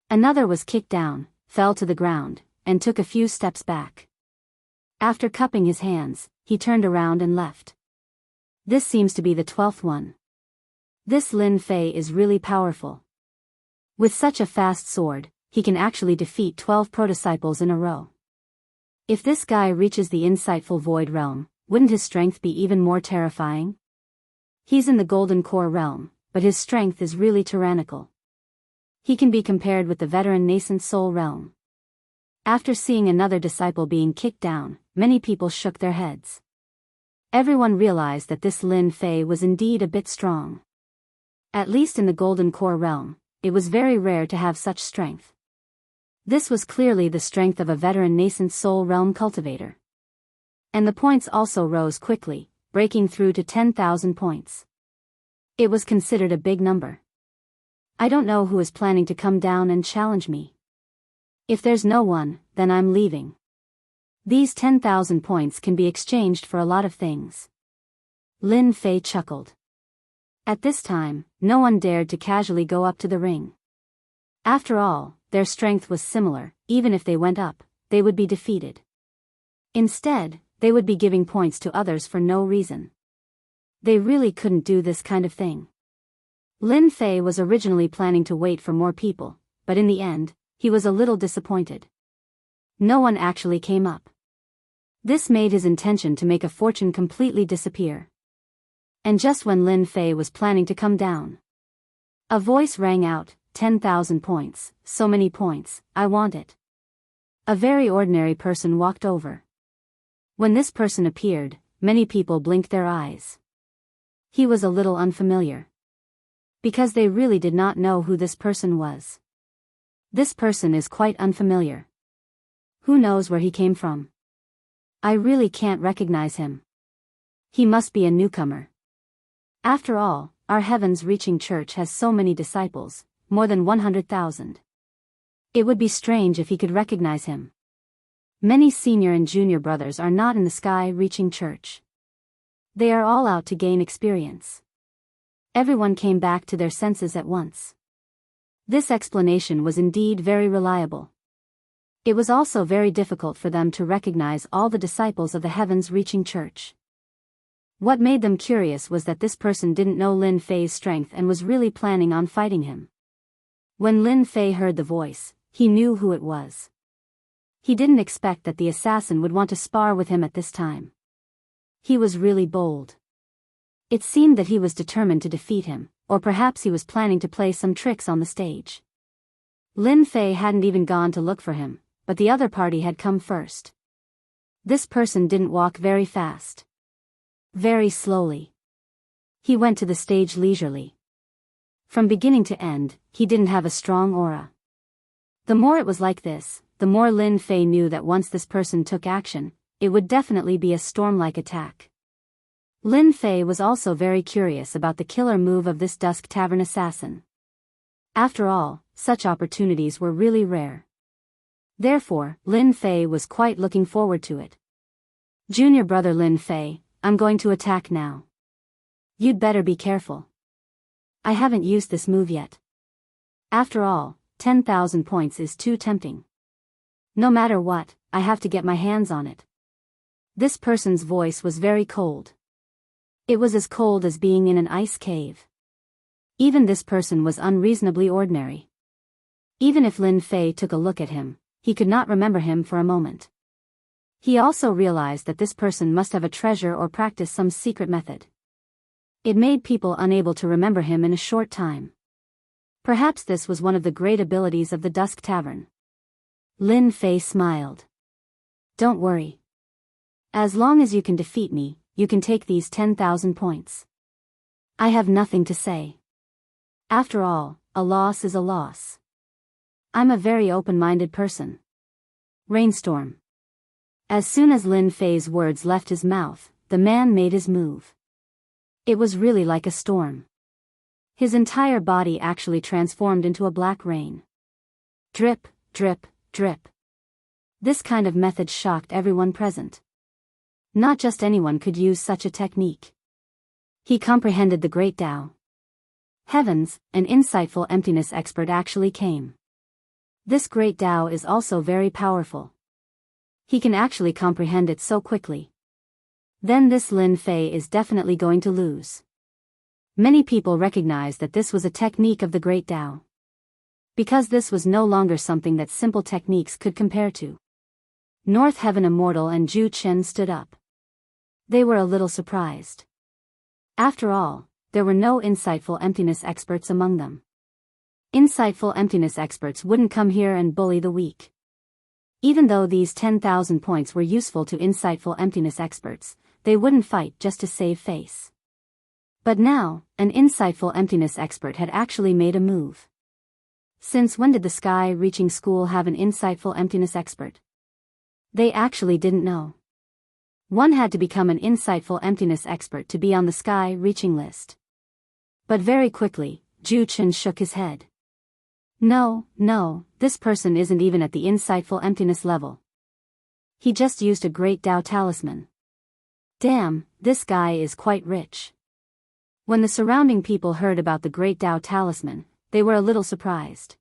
S1: Another was kicked down, fell to the ground, and took a few steps back. After cupping his hands, he turned around and left. This seems to be the 12th one. This Lin Fei is really powerful. With such a fast sword, he can actually defeat 12 pro-disciples in a row. If this guy reaches the insightful void realm, wouldn't his strength be even more terrifying? He's in the golden core realm, but his strength is really tyrannical. He can be compared with the veteran nascent soul realm. After seeing another disciple being kicked down, many people shook their heads. Everyone realized that this Lin Fei was indeed a bit strong. At least in the golden core realm, it was very rare to have such strength. This was clearly the strength of a veteran nascent soul realm cultivator. And the points also rose quickly, breaking through to 10,000 points. It was considered a big number. I don't know who is planning to come down and challenge me. If there's no one, then I'm leaving. These 10,000 points can be exchanged for a lot of things. Lin Fei chuckled. At this time, no one dared to casually go up to the ring. After all, their strength was similar. Even if they went up, they would be defeated. Instead, they would be giving points to others for no reason. They really couldn't do this kind of thing. Lin Fei was originally planning to wait for more people, but in the end, he was a little disappointed. No one actually came up. This made his intention to make a fortune completely disappear. And just when Lin Fei was planning to come down, a voice rang out, 10,000 points, so many points, I want it. A very ordinary person walked over. When this person appeared, many people blinked their eyes. He was a little unfamiliar. Because they really did not know who this person was. This person is quite unfamiliar. Who knows where he came from? I really can't recognize him. He must be a newcomer. After all, our heavens-reaching church has so many disciples, more than 100,000. It would be strange if he could recognize him. Many senior and junior brothers are not in the sky-reaching church. They are all out to gain experience. Everyone came back to their senses at once. This explanation was indeed very reliable. It was also very difficult for them to recognize all the disciples of the heavens-reaching church. What made them curious was that this person didn't know Lin Fei's strength and was really planning on fighting him. When Lin Fei heard the voice, he knew who it was. He didn't expect that the assassin would want to spar with him at this time. He was really bold. It seemed that he was determined to defeat him, or perhaps he was planning to play some tricks on the stage. Lin Fei hadn't even gone to look for him, but the other party had come first. This person didn't walk very fast. Very slowly. He went to the stage leisurely. From beginning to end, he didn't have a strong aura. The more it was like this, the more Lin Fei knew that once this person took action, it would definitely be a storm-like attack. Lin Fei was also very curious about the killer move of this Dusk Tavern assassin. After all, such opportunities were really rare. Therefore, Lin Fei was quite looking forward to it. Junior brother Lin Fei, I'm going to attack now. You'd better be careful. I haven't used this move yet. After all, 10,000 points is too tempting. No matter what, I have to get my hands on it. This person's voice was very cold. It was as cold as being in an ice cave. Even this person was unreasonably ordinary. Even if Lin Fei took a look at him, he could not remember him for a moment. He also realized that this person must have a treasure or practice some secret method. It made people unable to remember him in a short time. Perhaps this was one of the great abilities of the Dusk Tavern. Lin Fei smiled. Don't worry. As long as you can defeat me, you can take these 10,000 points. I have nothing to say. After all, a loss is a loss. I'm a very open-minded person. Rainstorm. As soon as Lin Fei's words left his mouth, the man made his move. It was really like a storm. His entire body actually transformed into a black rain. Drip, drip, drip. This kind of method shocked everyone present. Not just anyone could use such a technique. He comprehended the Great Tao. Heavens, an insightful emptiness expert actually came. This Great Tao is also very powerful. He can actually comprehend it so quickly. Then this Lin Fei is definitely going to lose. Many people recognized that this was a technique of the Great Tao. Because this was no longer something that simple techniques could compare to. North Heaven Immortal and Zhu Chen stood up. They were a little surprised. After all, there were no insightful emptiness experts among them. Insightful emptiness experts wouldn't come here and bully the weak. Even though these 10,000 points were useful to insightful emptiness experts, they wouldn't fight just to save face. But now, an insightful emptiness expert had actually made a move. Since when did the Sky-Reaching School have an insightful emptiness expert? They actually didn't know. One had to become an insightful emptiness expert to be on the Sky-Reaching list. But very quickly, Zhu Chen shook his head. No, this person isn't even at the insightful emptiness level. He just used a Great Tao talisman. Damn, this guy is quite rich. When the surrounding people heard about the Great Tao talisman, they were a little surprised.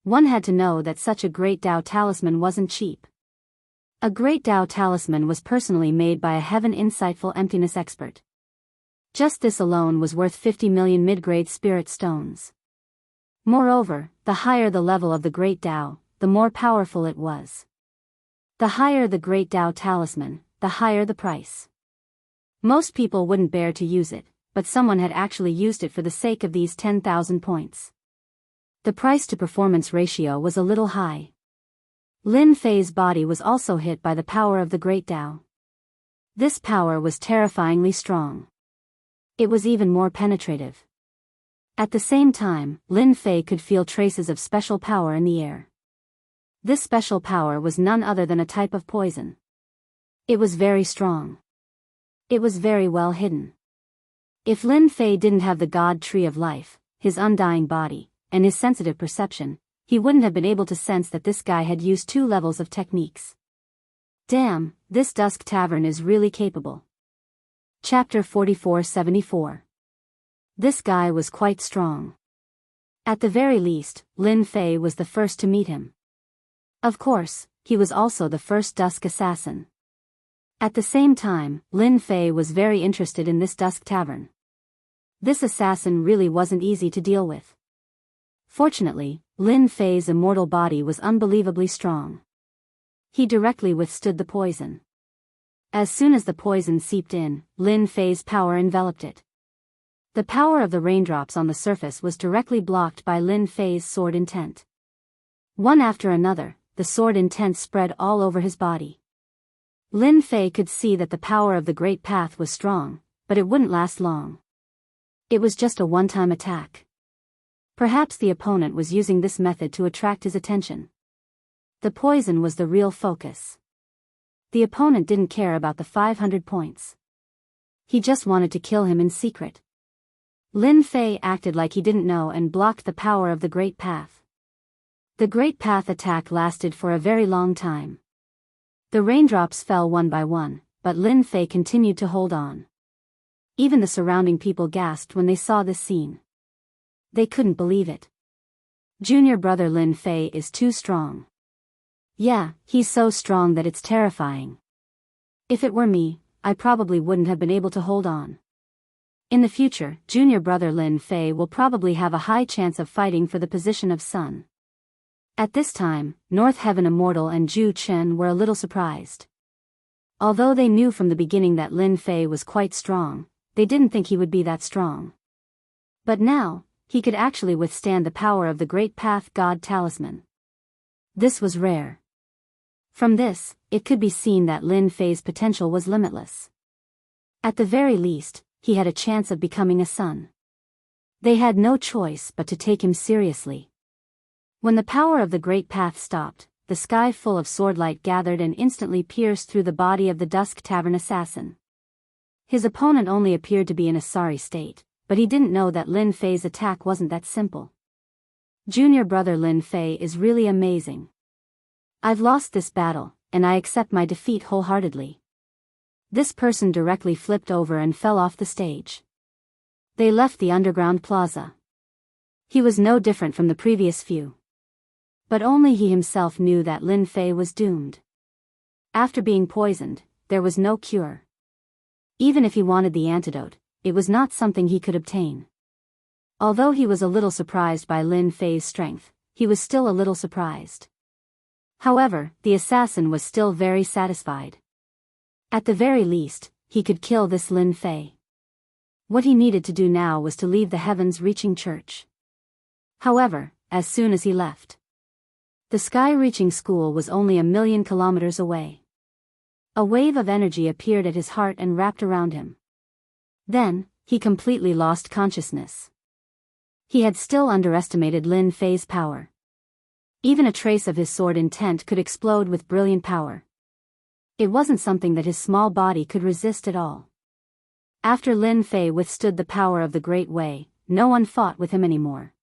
S1: One had to know that such a Great Tao talisman wasn't cheap. A Great Tao talisman was personally made by a heaven insightful emptiness expert. Just this alone was worth 50 million mid-grade spirit stones. Moreover, the higher the level of the Great Tao, the more powerful it was. The higher the Great Tao talisman, the higher the price. Most people wouldn't bear to use it, but someone had actually used it for the sake of these 10,000 points. The price-to-performance ratio was a little high. Lin Fei's body was also hit by the power of the Great Tao. This power was terrifyingly strong. It was even more penetrative. At the same time, Lin Fei could feel traces of special power in the air. This special power was none other than a type of poison. It was very strong. It was very well hidden. If Lin Fei didn't have the God Tree of Life, his undying body, and his sensitive perception, he wouldn't have been able to sense that this guy had used 2 levels of techniques. Damn, this Dusk Tavern is really capable. Chapter 4474. This guy was quite strong. At the very least, Lin Fei was the first to meet him. Of course, he was also the first Dusk Assassin. At the same time, Lin Fei was very interested in this Dusk Tavern. This assassin really wasn't easy to deal with. Fortunately, Lin Fei's immortal body was unbelievably strong. He directly withstood the poison. As soon as the poison seeped in, Lin Fei's power enveloped it. The power of the raindrops on the surface was directly blocked by Lin Fei's sword intent. One after another, the sword intent spread all over his body. Lin Fei could see that the power of the Great Path was strong, but it wouldn't last long. It was just a one-time attack. Perhaps the opponent was using this method to attract his attention. The poison was the real focus. The opponent didn't care about the 500 points. He just wanted to kill him in secret. Lin Fei acted like he didn't know and blocked the power of the Great Path. The Great Path attack lasted for a very long time. The raindrops fell one by one, but Lin Fei continued to hold on. Even the surrounding people gasped when they saw this scene. They couldn't believe it. Junior brother Lin Fei is too strong. Yeah, he's so strong that it's terrifying. If it were me, I probably wouldn't have been able to hold on. In the future, junior brother Lin Fei will probably have a high chance of fighting for the position of son. At this time, North Heaven Immortal and Zhu Chen were a little surprised. Although they knew from the beginning that Lin Fei was quite strong, they didn't think he would be that strong. But now, he could actually withstand the power of the Great Path God Talisman. This was rare. From this, it could be seen that Lin Fei's potential was limitless. At the very least, he had a chance of becoming a son. They had no choice but to take him seriously. When the power of the Great Path stopped, the sky full of swordlight gathered and instantly pierced through the body of the Dusk Tavern assassin. His opponent only appeared to be in a sorry state, but he didn't know that Lin Fei's attack wasn't that simple. Junior brother Lin Fei is really amazing. I've lost this battle, and I accept my defeat wholeheartedly. This person directly flipped over and fell off the stage. They left the underground plaza. He was no different from the previous few. But only he himself knew that Lin Fei was doomed. After being poisoned, there was no cure. Even if he wanted the antidote, it was not something he could obtain. Although he was a little surprised by Lin Fei's strength, he was still a little surprised. However, the assassin was still very satisfied. At the very least, he could kill this Lin Fei. What he needed to do now was to leave the heavens-reaching church. However, as soon as he left, the sky-reaching school was only 1,000,000 kilometers away. A wave of energy appeared at his heart and wrapped around him. Then, he completely lost consciousness. He had still underestimated Lin Fei's power. Even a trace of his sword intent could explode with brilliant power. It wasn't something that his small body could resist at all. After Lin Fei withstood the power of the Great Way, no one fought with him anymore.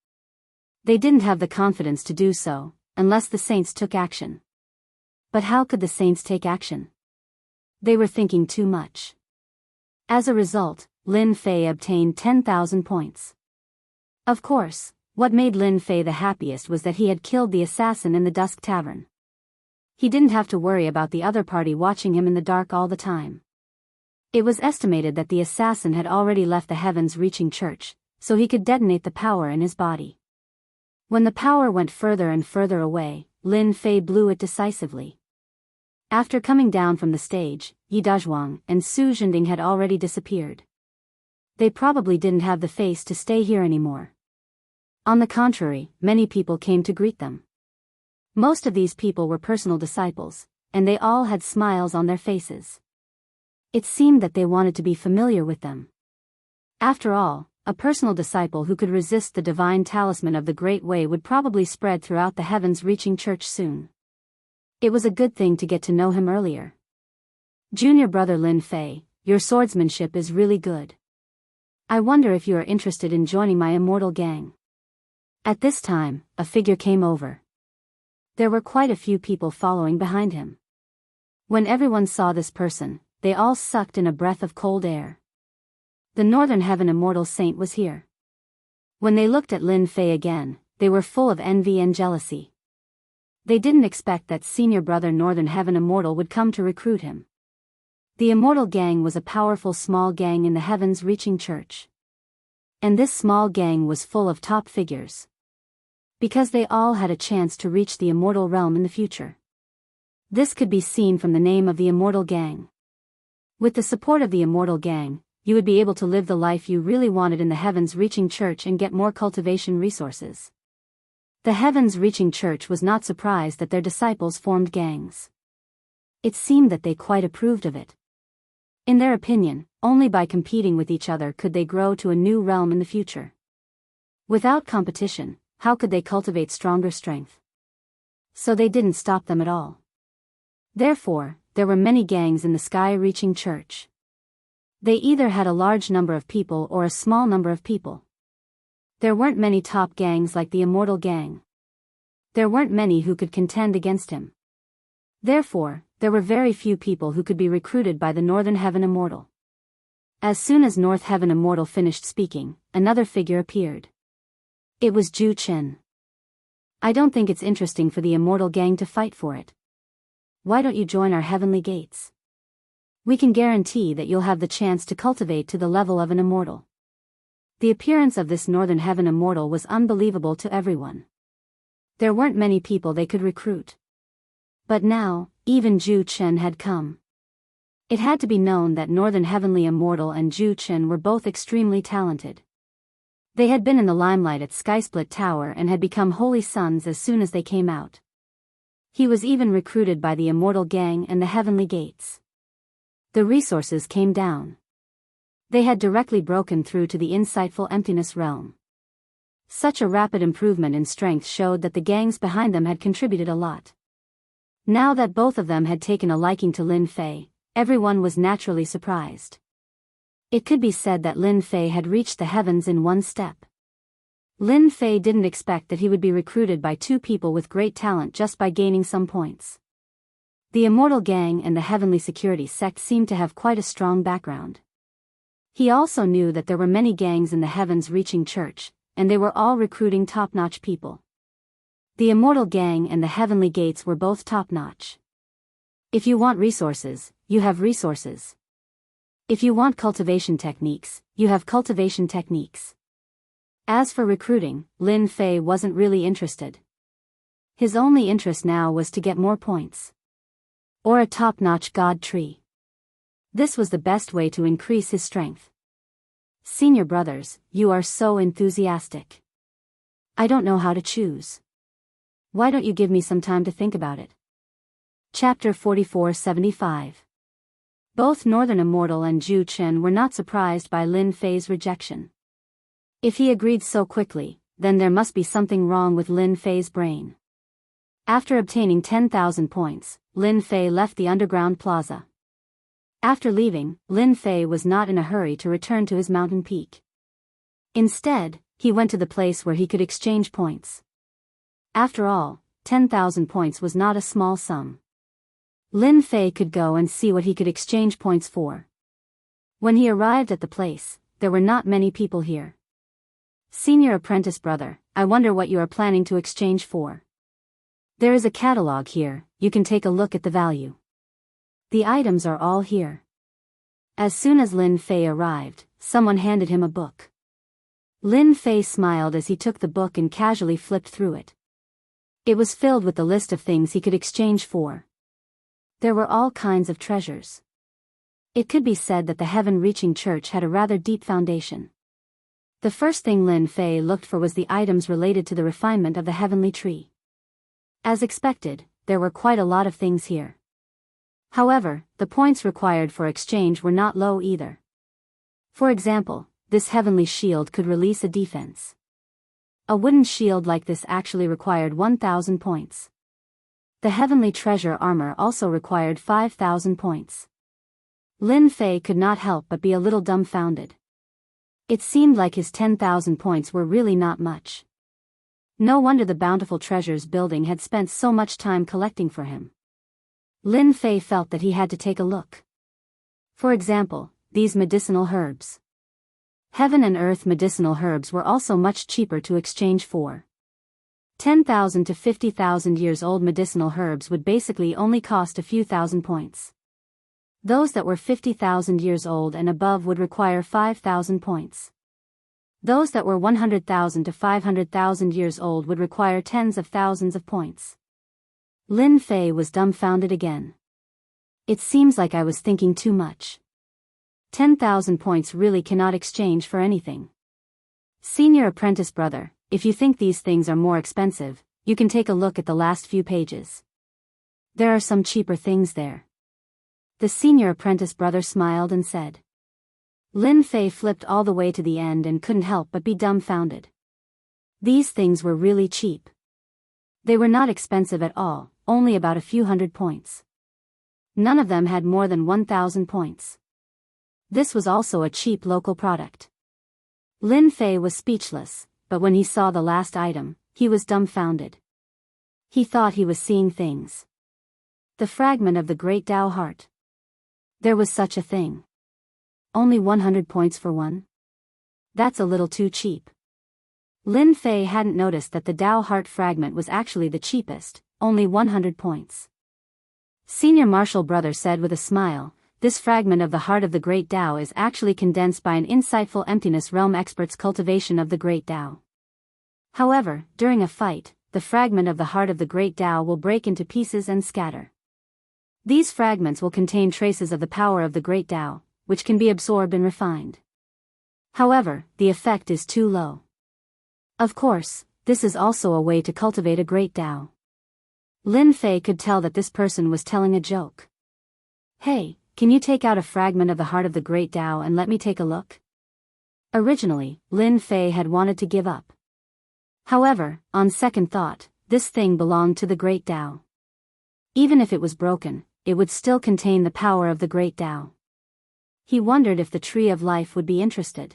S1: They didn't have the confidence to do so, unless the saints took action. But how could the saints take action? They were thinking too much. As a result, Lin Fei obtained 10,000 points. Of course, what made Lin Fei the happiest was that he had killed the assassin in the Dusk Tavern. He didn't have to worry about the other party watching him in the dark all the time. It was estimated that the assassin had already left the heavens-reaching church, so he could detonate the power in his body. When the power went further and further away, Lin Fei blew it decisively. After coming down from the stage, Yi Dazhuang and Su Zhending had already disappeared. They probably didn't have the face to stay here anymore. On the contrary, many people came to greet them. Most of these people were personal disciples, and they all had smiles on their faces. It seemed that they wanted to be familiar with them. After all, a personal disciple who could resist the divine talisman of the Great Way would probably spread throughout the heavens-reaching church soon. It was a good thing to get to know him earlier. Junior brother Lin Fei, your swordsmanship is really good. I wonder if you are interested in joining my immortal gang. At this time, a figure came over. There were quite a few people following behind him. When everyone saw this person, they all sucked in a breath of cold air. The Northern Heaven Immortal Saint was here. When they looked at Lin Fei again, they were full of envy and jealousy. They didn't expect that senior brother Northern Heaven Immortal would come to recruit him. The Immortal Gang was a powerful small gang in the heavens-reaching church. And this small gang was full of top figures. Because they all had a chance to reach the immortal realm in the future. This could be seen from the name of the Immortal Gang. With the support of the Immortal Gang, you would be able to live the life you really wanted in the heavens-reaching church and get more cultivation resources. The heavens-reaching church was not surprised that their disciples formed gangs. It seemed that they quite approved of it. In their opinion, only by competing with each other could they grow to a new realm in the future. Without competition, how could they cultivate stronger strength? So they didn't stop them at all. Therefore, there were many gangs in the sky-reaching church. They either had a large number of people or a small number of people. There weren't many top gangs like the Immortal Gang. There weren't many who could contend against him. Therefore, there were very few people who could be recruited by the Northern Heaven Immortal. As soon as North Heaven Immortal finished speaking, another figure appeared. It was Zhu Chen. I don't think it's interesting for the Immortal Gang to fight for it. Why don't you join our heavenly gates? We can guarantee that you'll have the chance to cultivate to the level of an immortal. The appearance of this Northern Heaven Immortal was unbelievable to everyone. There weren't many people they could recruit. But now, even Zhu Chen had come. It had to be known that Northern Heavenly Immortal and Zhu Chen were both extremely talented. They had been in the limelight at Skysplit Tower and had become holy sons as soon as they came out. He was even recruited by the Immortal Gang and the Heavenly Gates. The resources came down. They had directly broken through to the insightful emptiness realm. Such a rapid improvement in strength showed that the gangs behind them had contributed a lot. Now that both of them had taken a liking to Lin Fei, everyone was naturally surprised. It could be said that Lin Fei had reached the heavens in one step. Lin Fei didn't expect that he would be recruited by two people with great talent just by gaining some points. The Immortal Gang and the Heavenly Security Sect seemed to have quite a strong background. He also knew that there were many gangs in the heavens reaching church, and they were all recruiting top-notch people. The Immortal Gang and the Heavenly Gates were both top-notch. If you want resources, you have resources. If you want cultivation techniques, you have cultivation techniques. As for recruiting, Lin Fei wasn't really interested. His only interest now was to get more points. Or a top-notch god tree. This was the best way to increase his strength. Senior brothers, you are so enthusiastic. I don't know how to choose. Why don't you give me some time to think about it? Chapter 4475. Both Northern Immortal and Zhu Chen were not surprised by Lin Fei's rejection. If he agreed so quickly, then there must be something wrong with Lin Fei's brain. After obtaining 10,000 points, Lin Fei left the underground plaza. After leaving, Lin Fei was not in a hurry to return to his mountain peak. Instead, he went to the place where he could exchange points. After all, 10,000 points was not a small sum. Lin Fei could go and see what he could exchange points for. When he arrived at the place, there were not many people here. Senior apprentice brother, I wonder what you are planning to exchange for. There is a catalog here, you can take a look at the value. The items are all here. As soon as Lin Fei arrived, someone handed him a book. Lin Fei smiled as he took the book and casually flipped through it. It was filled with the list of things he could exchange for. There were all kinds of treasures. It could be said that the heaven-reaching church had a rather deep foundation. The first thing Lin Fei looked for was the items related to the refinement of the heavenly tree. As expected, there were quite a lot of things here. However, the points required for exchange were not low either. For example, this heavenly shield could release a defense. A wooden shield like this actually required 1,000 points. The heavenly treasure armor also required 5,000 points. Lin Fei could not help but be a little dumbfounded. It seemed like his 10,000 points were really not much. No wonder the Bountiful Treasures building had spent so much time collecting for him. Lin Fei felt that he had to take a look. For example, these medicinal herbs. Heaven and earth medicinal herbs were also much cheaper to exchange for. 10,000 to 50,000 years old medicinal herbs would basically only cost a few thousand points. Those that were 50,000 years old and above would require 5,000 points. Those that were 100,000 to 500,000 years old would require tens of thousands of points. Lin Fei was dumbfounded again. It seems like I was thinking too much. 10,000 points really cannot exchange for anything. Senior apprentice brother, if you think these things are more expensive, you can take a look at the last few pages. There are some cheaper things there. The senior apprentice brother smiled and said. Lin Fei flipped all the way to the end and couldn't help but be dumbfounded. These things were really cheap. They were not expensive at all, only about a few hundred points. None of them had more than 1,000 points. This was also a cheap local product. Lin Fei was speechless, but when he saw the last item, he was dumbfounded. He thought he was seeing things. The fragment of the Great Tao Heart. There was such a thing. Only 100 points for one? That's a little too cheap. Lin Fei hadn't noticed that the Tao Heart fragment was actually the cheapest, only 100 points. Senior Marshal Brother said with a smile, this fragment of the heart of the Great Tao is actually condensed by an insightful emptiness realm expert's cultivation of the Great Tao. However, during a fight, the fragment of the heart of the Great Tao will break into pieces and scatter. These fragments will contain traces of the power of the Great Tao, which can be absorbed and refined. However, the effect is too low. Of course, this is also a way to cultivate a Great Tao. Lin Fei could tell that this person was telling a joke. Hey, can you take out a fragment of the heart of the Great Tao and let me take a look? Originally, Lin Fei had wanted to give up. However, on second thought, this thing belonged to the Great Tao. Even if it was broken, it would still contain the power of the Great Tao. He wondered if the Tree of Life would be interested.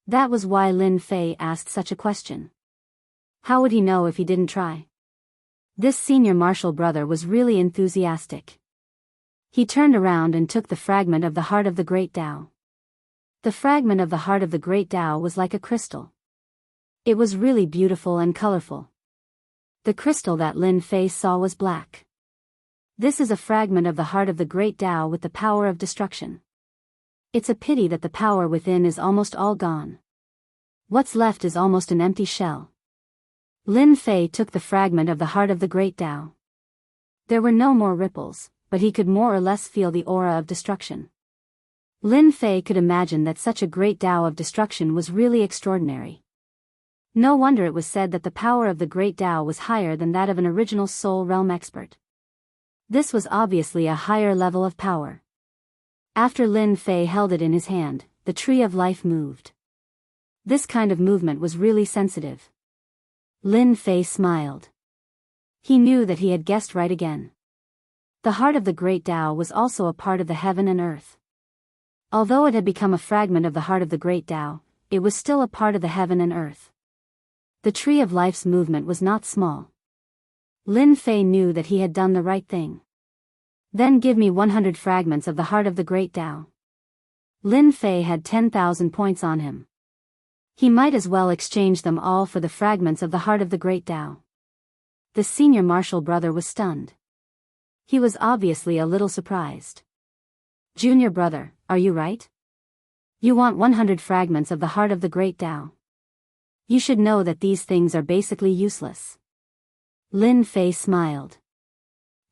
S1: That was why Lin Fei asked such a question. How would he know if he didn't try? This senior marshal brother was really enthusiastic. He turned around and took the fragment of the heart of the Great Tao. The fragment of the heart of the Great Tao was like a crystal. It was really beautiful and colorful. The crystal that Lin Fei saw was black. This is a fragment of the heart of the Great Tao with the power of destruction. It's a pity that the power within is almost all gone. What's left is almost an empty shell. Lin Fei took the fragment of the heart of the Great Tao. There were no more ripples, but he could more or less feel the aura of destruction. Lin Fei could imagine that such a great Tao of destruction was really extraordinary. No wonder it was said that the power of the Great Tao was higher than that of an original soul realm expert. This was obviously a higher level of power. After Lin Fei held it in his hand, the Tree of Life moved. This kind of movement was really sensitive. Lin Fei smiled. He knew that he had guessed right again. The heart of the Great Tao was also a part of the heaven and earth. Although it had become a fragment of the heart of the Great Tao, it was still a part of the heaven and earth. The Tree of Life's movement was not small. Lin Fei knew that he had done the right thing. Then give me 100 fragments of the heart of the Great Tao. Lin Fei had 10,000 points on him. He might as well exchange them all for the fragments of the heart of the Great Tao. The senior marshal brother was stunned. He was obviously a little surprised. Junior brother, are you right? You want 100 fragments of the heart of the Great Tao. You should know that these things are basically useless. Lin Fei smiled.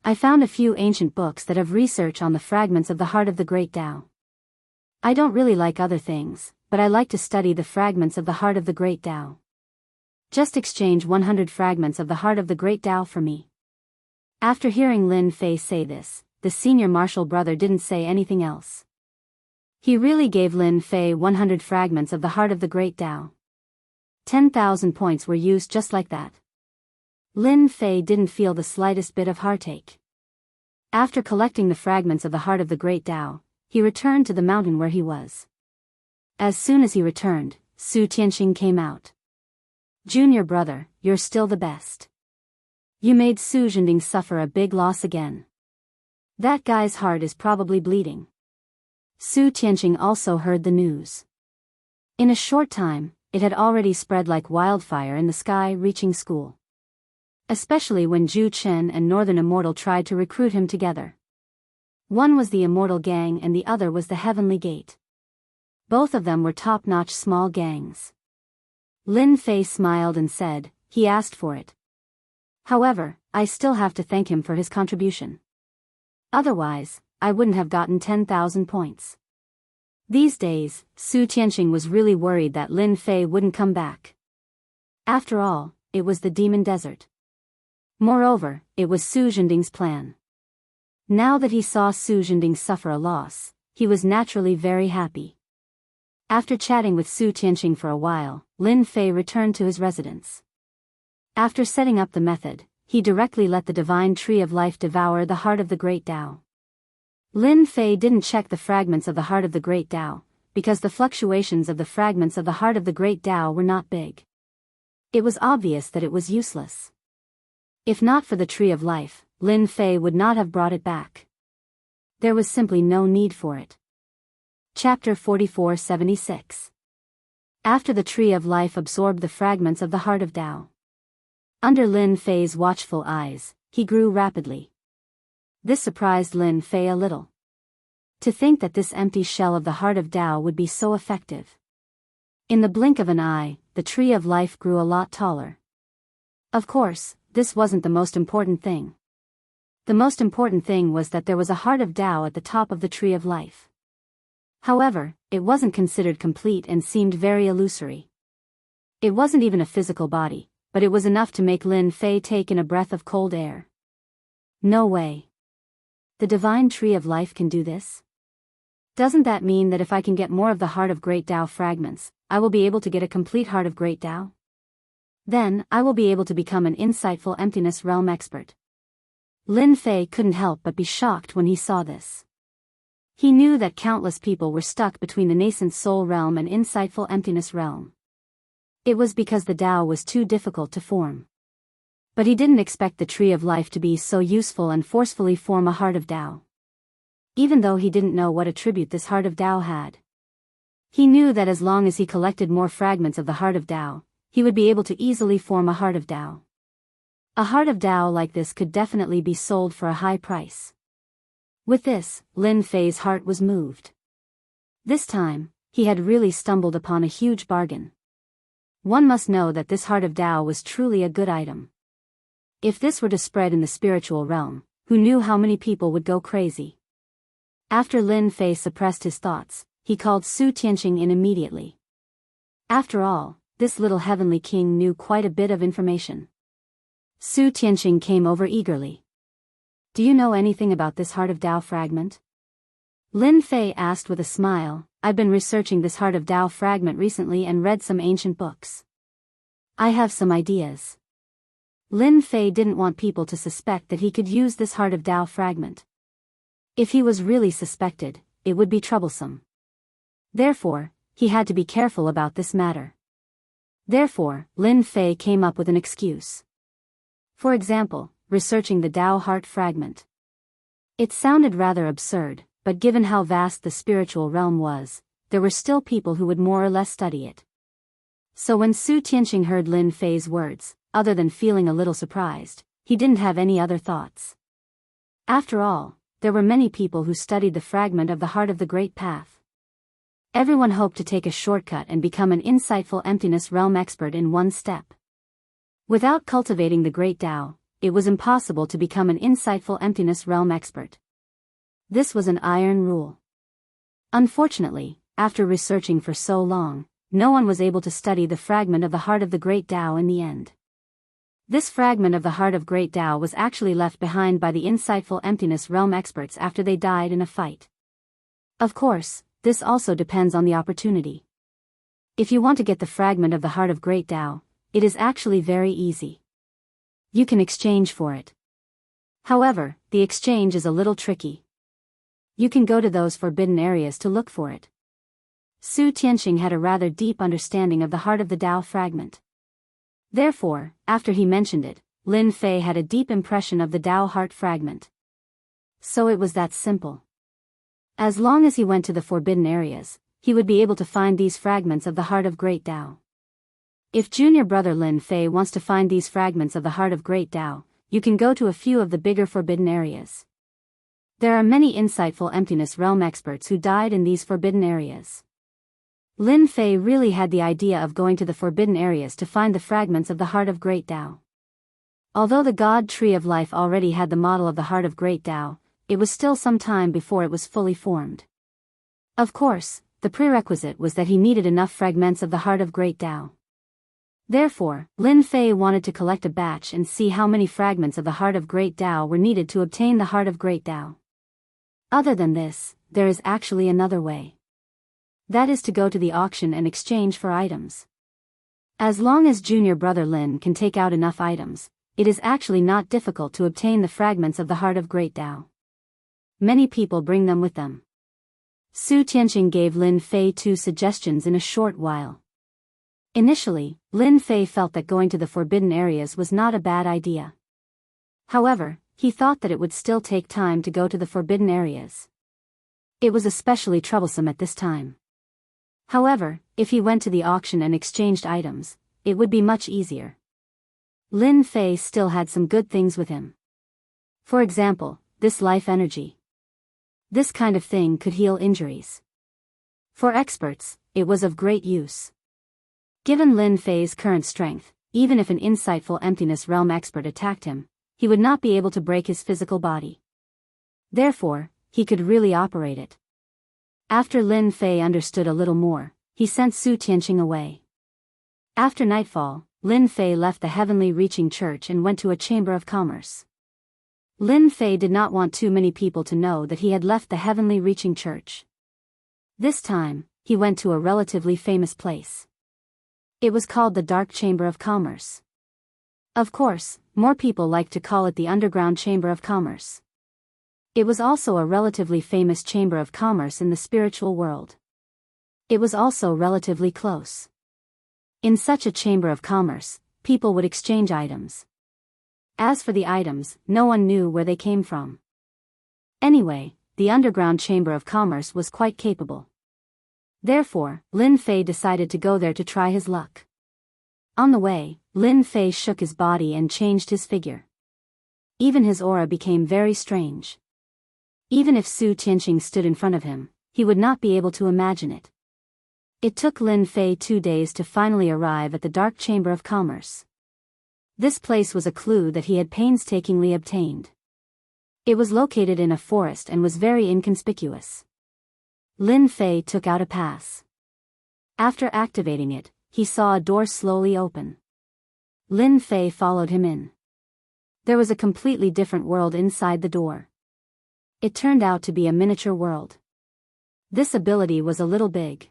S1: I found a few ancient books that have research on the fragments of the heart of the Great Tao. I don't really like other things, but I like to study the fragments of the heart of the Great Tao. Just exchange 100 fragments of the heart of the Great Tao for me. After hearing Lin Fei say this, the senior marshal brother didn't say anything else. He really gave Lin Fei 100 fragments of the heart of the Great Tao. 10,000 points were used just like that. Lin Fei didn't feel the slightest bit of heartache. After collecting the fragments of the heart of the Great Tao, he returned to the mountain where he was. As soon as he returned, Su Tianxing came out. Junior brother, you're still the best. You made Su Zhending suffer a big loss again. That guy's heart is probably bleeding. Su Tianxing also heard the news. In a short time, it had already spread like wildfire in the sky, reaching school. Especially when Zhu Chen and Northern Immortal tried to recruit him together. One was the Immortal Gang and the other was the Heavenly Gate. Both of them were top-notch small gangs. Lin Fei smiled and said, he asked for it. However, I still have to thank him for his contribution. Otherwise, I wouldn't have gotten 10,000 points. These days, Su Tianxing was really worried that Lin Fei wouldn't come back. After all, it was the Demon Desert. Moreover, it was Su Zhending's plan. Now that he saw Su Zhending suffer a loss, he was naturally very happy. After chatting with Su Tianqing for a while, Lin Fei returned to his residence. After setting up the method, he directly let the divine tree of life devour the heart of the great Tao. Lin Fei didn't check the fragments of the heart of the great Tao, because the fluctuations of the fragments of the heart of the great Tao were not big. It was obvious that it was useless. If not for the tree of life, Lin Fei would not have brought it back. There was simply no need for it. Chapter 4476. After the tree of life absorbed the fragments of the heart of Tao. Under Lin Fei's watchful eyes, he grew rapidly. This surprised Lin Fei a little. To think that this empty shell of the heart of Tao would be so effective. In the blink of an eye, the tree of life grew a lot taller. Of course, this wasn't the most important thing. The most important thing was that there was a heart of Tao at the top of the tree of life. However, it wasn't considered complete and seemed very illusory. It wasn't even a physical body, but it was enough to make Lin Fei take in a breath of cold air. No way. The divine tree of life can do this? Doesn't that mean that if I can get more of the heart of great Tao fragments, I will be able to get a complete heart of great Tao? Then, I will be able to become an insightful emptiness realm expert. Lin Fei couldn't help but be shocked when he saw this. He knew that countless people were stuck between the nascent soul realm and insightful emptiness realm. It was because the Tao was too difficult to form. But he didn't expect the tree of life to be so useful and forcefully form a heart of Tao. Even though he didn't know what attribute this heart of Tao had. He knew that as long as he collected more fragments of the heart of Tao, he would be able to easily form a heart of Tao. A heart of Tao like this could definitely be sold for a high price. With this, Lin Fei's heart was moved. This time, he had really stumbled upon a huge bargain. One must know that this heart of Tao was truly a good item. If this were to spread in the spiritual realm, who knew how many people would go crazy? After Lin Fei suppressed his thoughts, he called Su Tianqing in immediately. After all, this little heavenly king knew quite a bit of information. Su Tianqing came over eagerly. Do you know anything about this heart of Tao fragment? Lin Fei asked with a smile. I've been researching this heart of Tao fragment recently and read some ancient books. I have some ideas. Lin Fei didn't want people to suspect that he could use this heart of Tao fragment. If he was really suspected, it would be troublesome. Therefore, he had to be careful about this matter. Therefore, Lin Fei came up with an excuse. For example, researching the Tao heart fragment. It sounded rather absurd, but given how vast the spiritual realm was, there were still people who would more or less study it. So when Su Tianqing heard Lin Fei's words, other than feeling a little surprised, he didn't have any other thoughts. After all, there were many people who studied the fragment of the heart of the Great Path. Everyone hoped to take a shortcut and become an insightful emptiness realm expert in one step. Without cultivating the Great Tao, it was impossible to become an insightful emptiness realm expert. This was an iron rule. Unfortunately, after researching for so long, no one was able to study the fragment of the heart of the Great Tao in the end. This fragment of the heart of Great Tao was actually left behind by the insightful emptiness realm experts after they died in a fight. Of course, this also depends on the opportunity. If you want to get the fragment of the heart of Great Tao, it is actually very easy. You can exchange for it. However, the exchange is a little tricky. You can go to those forbidden areas to look for it. Su Tianqing had a rather deep understanding of the heart of the Tao fragment. Therefore, after he mentioned it, Lin Fei had a deep impression of the Tao heart fragment. So it was that simple. As long as he went to the forbidden areas, he would be able to find these fragments of the heart of Great Tao. If junior brother Lin Fei wants to find these fragments of the heart of Great Tao, you can go to a few of the bigger forbidden areas. There are many insightful emptiness realm experts who died in these forbidden areas. Lin Fei really had the idea of going to the forbidden areas to find the fragments of the heart of Great Tao. Although the God Tree of Life already had the model of the heart of Great Tao, it was still some time before it was fully formed. Of course, the prerequisite was that he needed enough fragments of the heart of Great Tao. Therefore, Lin Fei wanted to collect a batch and see how many fragments of the Heart of Great Tao were needed to obtain the Heart of Great Tao. Other than this, there is actually another way. That is to go to the auction and exchange for items. As long as junior brother Lin can take out enough items, it is actually not difficult to obtain the fragments of the Heart of Great Tao. Many people bring them with them. Su Tianqing gave Lin Fei 2 suggestions in a short while. Initially, Lin Fei felt that going to the forbidden areas was not a bad idea. However, he thought that it would still take time to go to the forbidden areas. It was especially troublesome at this time. However, if he went to the auction and exchanged items, it would be much easier. Lin Fei still had some good things with him. For example, this life energy. This kind of thing could heal injuries. For experts, it was of great use. Given Lin Fei's current strength, even if an insightful emptiness realm expert attacked him, he would not be able to break his physical body. Therefore, he could really operate it. After Lin Fei understood a little more, he sent Su Tianqing away. After nightfall, Lin Fei left the heavenly reaching church and went to a chamber of commerce. Lin Fei did not want too many people to know that he had left the heavenly reaching church. This time, he went to a relatively famous place. It was called the Dark Chamber of Commerce. Of course, more people like to call it the Underground Chamber of Commerce. It was also a relatively famous chamber of commerce in the spiritual world. It was also relatively close. In such a chamber of commerce, people would exchange items. As for the items, no one knew where they came from. Anyway, the Underground Chamber of Commerce was quite capable. Therefore, Lin Fei decided to go there to try his luck. On the way, Lin Fei shook his body and changed his figure. Even his aura became very strange. Even if Su Tianqing stood in front of him, he would not be able to imagine it. It took Lin Fei 2 days to finally arrive at the Dark Chamber of Commerce. This place was a clue that he had painstakingly obtained. It was located in a forest and was very inconspicuous. Lin Fei took out a pass. After activating it, he saw a door slowly open. Lin Fei followed him in. There was a completely different world inside the door. It turned out to be a miniature world. This ability was a little big.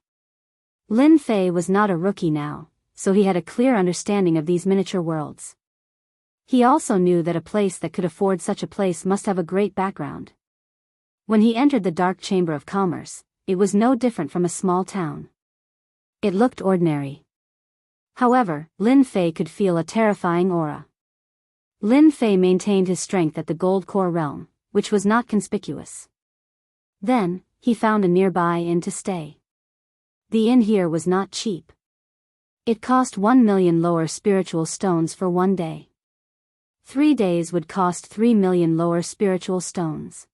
S1: Lin Fei was not a rookie now, so he had a clear understanding of these miniature worlds. He also knew that a place that could afford such a place must have a great background. When he entered the Dark Chamber of Commerce, it was no different from a small town. It looked ordinary. However, Lin Fei could feel a terrifying aura. Lin Fei maintained his strength at the Gold Core realm, which was not conspicuous. Then, he found a nearby inn to stay. The inn here was not cheap. It cost 1 million lower spiritual stones for 1 day. 3 days would cost 3 million lower spiritual stones.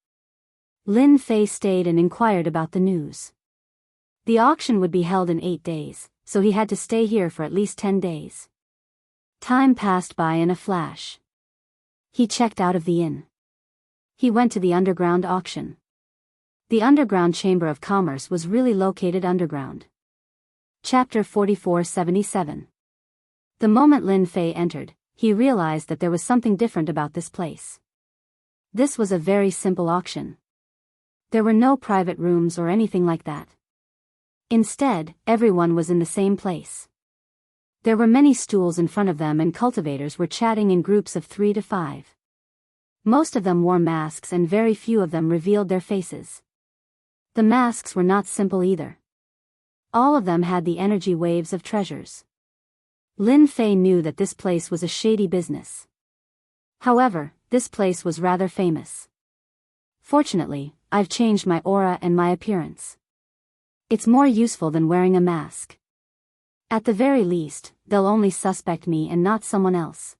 S1: Lin Fei stayed and inquired about the news. The auction would be held in 8 days, so he had to stay here for at least 10 days. Time passed by in a flash. He checked out of the inn. He went to the underground auction. The Underground Chamber of Commerce was really located underground. Chapter 4477. The moment Lin Fei entered, he realized that there was something different about this place. This was a very simple auction. There were no private rooms or anything like that. Instead, everyone was in the same place. There were many stools in front of them and cultivators were chatting in groups of 3 to 5. Most of them wore masks and very few of them revealed their faces. The masks were not simple either. All of them had the energy waves of treasures. Lin Fei knew that this place was a shady business. However, this place was rather famous. Fortunately, I've changed my aura and my appearance. It's more useful than wearing a mask. At the very least, they'll only suspect me and not someone else.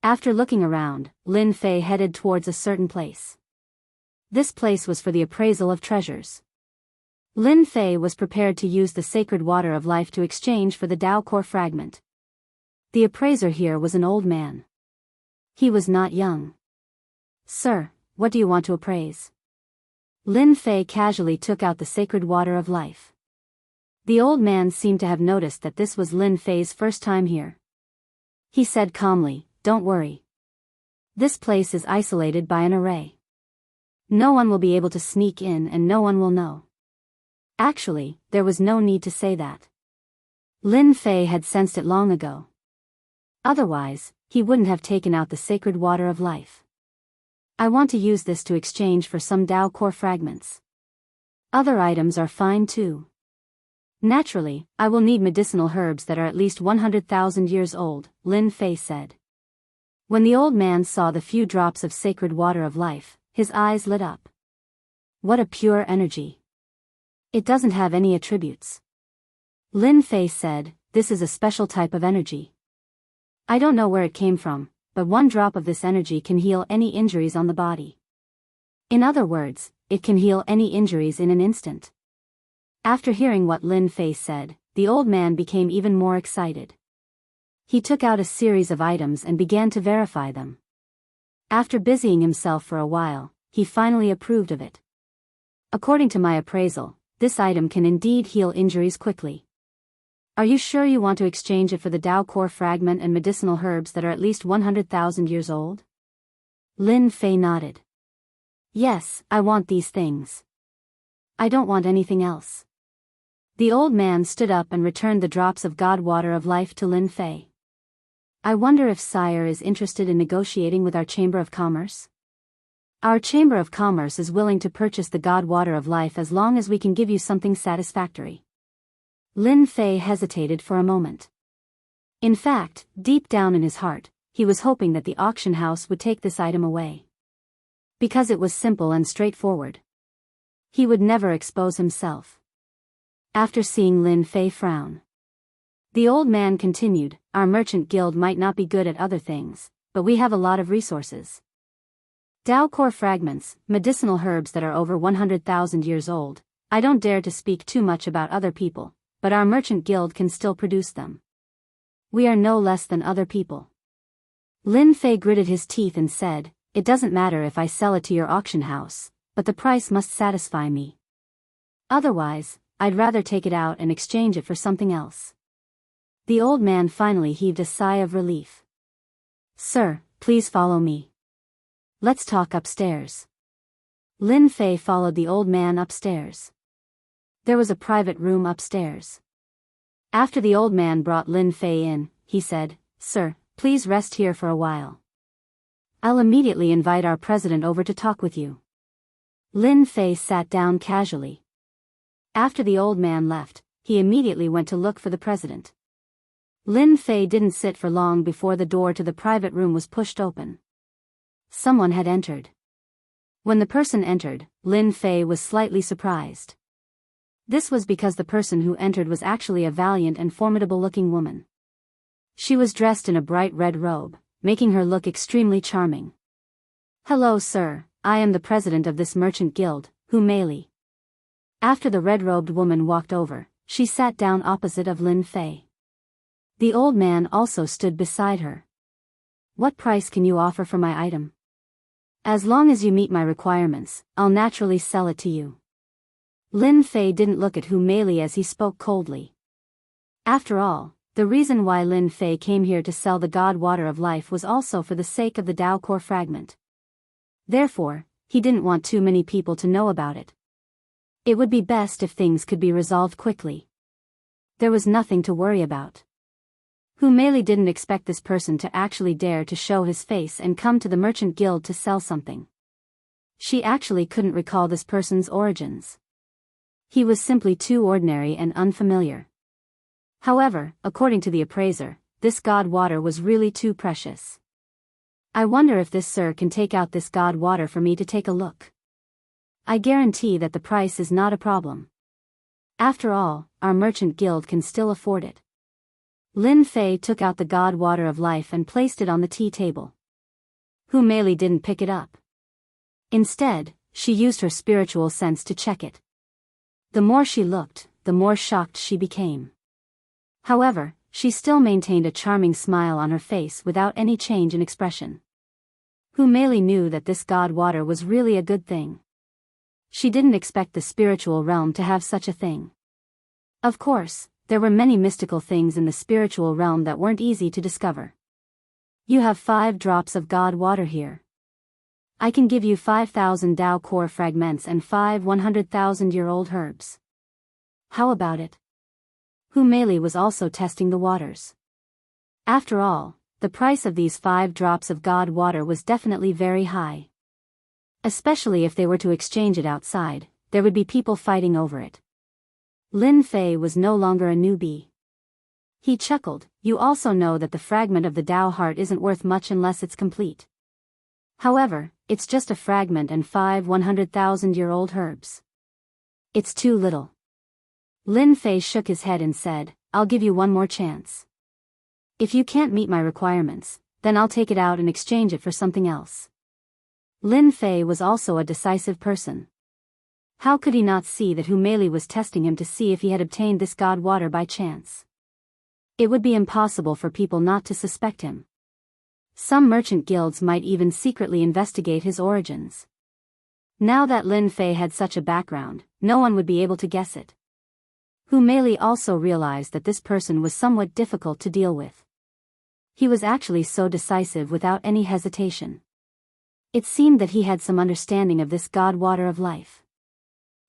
S1: After looking around, Lin Fei headed towards a certain place. This place was for the appraisal of treasures. Lin Fei was prepared to use the sacred water of life to exchange for the Tao Core fragment. The appraiser here was an old man. He was not young. "Sir, what do you want to appraise?" Lin Fei casually took out the sacred water of life. The old man seemed to have noticed that this was Lin Fei's first time here. He said calmly, "Don't worry. This place is isolated by an array. No one will be able to sneak in and no one will know." Actually, there was no need to say that. Lin Fei had sensed it long ago. Otherwise, he wouldn't have taken out the sacred water of life. "I want to use this to exchange for some Dao core fragments. Other items are fine too. Naturally, I will need medicinal herbs that are at least 100,000 years old," Lin Fei said. When the old man saw the few drops of sacred water of life, his eyes lit up. What a pure energy. It doesn't have any attributes. Lin Fei said, "This is a special type of energy. I don't know where it came from, but one drop of this energy can heal any injuries on the body. In other words, it can heal any injuries in an instant." After hearing what Lin Fei said, the old man became even more excited. He took out a series of items and began to verify them. After busying himself for a while, he finally approved of it. "According to my appraisal, this item can indeed heal injuries quickly. Are you sure you want to exchange it for the Dao core fragment and medicinal herbs that are at least 100,000 years old?" Lin Fei nodded. "Yes, I want these things. I don't want anything else." The old man stood up and returned the drops of God water of life to Lin Fei. "I wonder if Sire is interested in negotiating with our Chamber of Commerce? Our Chamber of Commerce is willing to purchase the God water of life as long as we can give you something satisfactory." Lin Fei hesitated for a moment. In fact, deep down in his heart, he was hoping that the auction house would take this item away. Because it was simple and straightforward. He would never expose himself. After seeing Lin Fei frown, the old man continued, "Our merchant guild might not be good at other things, but we have a lot of resources. Dao core fragments, medicinal herbs that are over 100,000 years old. I don't dare to speak too much about other people, but our merchant guild can still produce them. We are no less than other people." Lin Fei gritted his teeth and said, "It doesn't matter if I sell it to your auction house, but the price must satisfy me. Otherwise, I'd rather take it out and exchange it for something else." The old man finally heaved a sigh of relief. "Sir, please follow me. Let's talk upstairs." Lin Fei followed the old man upstairs. There was a private room upstairs. After the old man brought Lin Fei in, he said, "Sir, please rest here for a while. I'll immediately invite our president over to talk with you." Lin Fei sat down casually. After the old man left, he immediately went to look for the president. Lin Fei didn't sit for long before the door to the private room was pushed open. Someone had entered. When the person entered, Lin Fei was slightly surprised. This was because the person who entered was actually a valiant and formidable-looking woman. She was dressed in a bright red robe, making her look extremely charming. "Hello, sir, I am the president of this merchant guild, Hu Meili." After the red-robed woman walked over, she sat down opposite of Lin Fei. The old man also stood beside her. "What price can you offer for my item?" "As long as you meet my requirements, I'll naturally sell it to you." Lin Fei didn't look at Hu Meili as he spoke coldly. After all, the reason why Lin Fei came here to sell the God water of life was also for the sake of the Dao core fragment. Therefore, he didn't want too many people to know about it. It would be best if things could be resolved quickly. There was nothing to worry about. Hu Meili didn't expect this person to actually dare to show his face and come to the merchant guild to sell something. She actually couldn't recall this person's origins. He was simply too ordinary and unfamiliar. However, according to the appraiser, this God water was really too precious. "I wonder if this sir can take out this God water for me to take a look. I guarantee that the price is not a problem. After all, our merchant guild can still afford it." Lin Fei took out the God water of life and placed it on the tea table. Hu Meili didn't pick it up. Instead, she used her spiritual sense to check it. The more she looked, the more shocked she became. However, she still maintained a charming smile on her face without any change in expression. Hu Meili knew that this God water was really a good thing. She didn't expect the spiritual realm to have such a thing. Of course, there were many mystical things in the spiritual realm that weren't easy to discover. You have 5 drops of God water here. I can give you 5,000 Tao core fragments and 5 100,000-year-old herbs. How about it? Hu Meili was also testing the waters. After all, the price of these 5 drops of God water was definitely very high. Especially if they were to exchange it outside, there would be people fighting over it. Lin Fei was no longer a newbie. He chuckled, you also know that the fragment of the Tao heart isn't worth much unless it's complete. However, it's just a fragment and 5 100,000-year-old herbs. It's too little. Lin Fei shook his head and said, I'll give you one more chance. If you can't meet my requirements, then I'll take it out and exchange it for something else. Lin Fei was also a decisive person. How could he not see that Hu Meili was testing him to see if he had obtained this God water by chance? It would be impossible for people not to suspect him. Some merchant guilds might even secretly investigate his origins. Now that Lin Fei had such a background, no one would be able to guess it. Hu Meili also realized that this person was somewhat difficult to deal with. He was actually so decisive without any hesitation. It seemed that he had some understanding of this God water of life.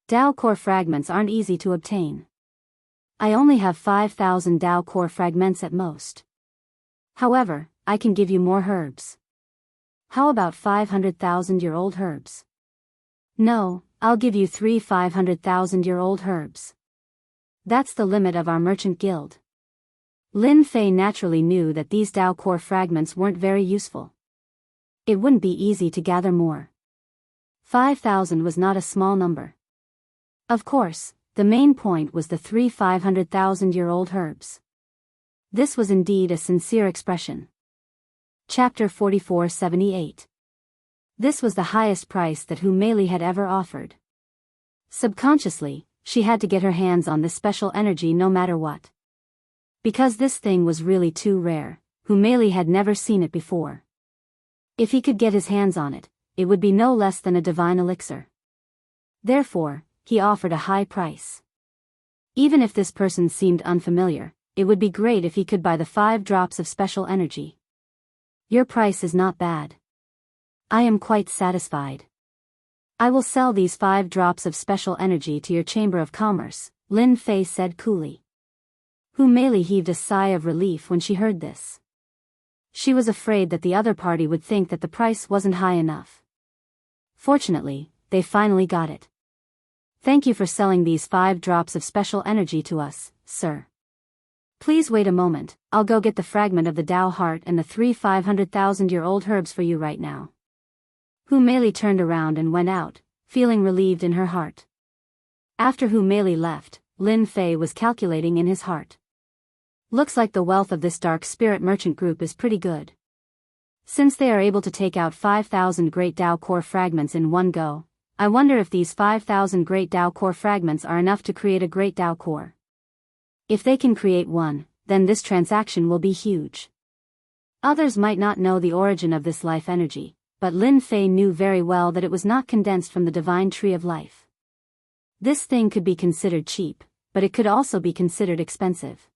S1: Tao core fragments aren't easy to obtain. I only have 5,000 Tao core fragments at most. However, I can give you more herbs. How about 500,000-year-old herbs? No, I'll give you 3 500,000-year-old herbs. That's the limit of our merchant guild. Lin Fei naturally knew that these Tao core fragments weren't very useful. It wouldn't be easy to gather more. 5,000 was not a small number. Of course, the main point was the 3 500,000-year-old herbs. This was indeed a sincere expression. Chapter 4478. This was the highest price that Hu Meili had ever offered. Subconsciously, she had to get her hands on this special energy no matter what. Because this thing was really too rare, Hu Meili had never seen it before. If he could get his hands on it, it would be no less than a divine elixir. Therefore, he offered a high price. Even if this person seemed unfamiliar, it would be great if he could buy the 5 drops of special energy. Your price is not bad. I am quite satisfied. I will sell these 5 drops of special energy to your Chamber of Commerce, Lin Fei said coolly. Hu Meili heaved a sigh of relief when she heard this. She was afraid that the other party would think that the price wasn't high enough. Fortunately, they finally got it. Thank you for selling these 5 drops of special energy to us, sir. Please wait a moment, I'll go get the fragment of the Tao heart and the 3 500,000-year-old herbs for you right now. Hu Meili turned around and went out, feeling relieved in her heart. After Hu Meili left, Lin Fei was calculating in his heart. Looks like the wealth of this dark spirit merchant group is pretty good. Since they are able to take out 5,000 great Tao core fragments in one go, I wonder if these 5,000 great Tao core fragments are enough to create a great Tao core. If they can create one, then this transaction will be huge. Others might not know the origin of this life energy, but Lin Fei knew very well that it was not condensed from the divine tree of life. This thing could be considered cheap, but it could also be considered expensive.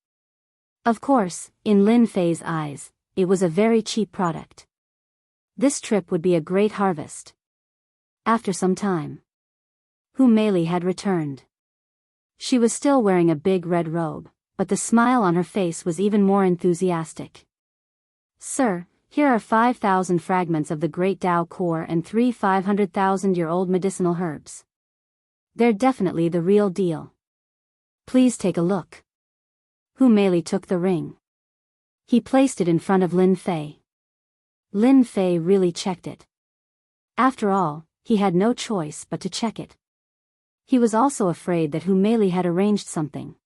S1: Of course, in Lin Fei's eyes, it was a very cheap product. This trip would be a great harvest. After some time, Hu Meili had returned. She was still wearing a big red robe, but the smile on her face was even more enthusiastic. Sir, here are 5,000 fragments of the great Tao core and 3 500,000-year-old medicinal herbs. They're definitely the real deal. Please take a look. Hu Meili took the ring. He placed it in front of Lin Fei. Lin Fei really checked it. After all, he had no choice but to check it. He was also afraid that Hu Meili had arranged something.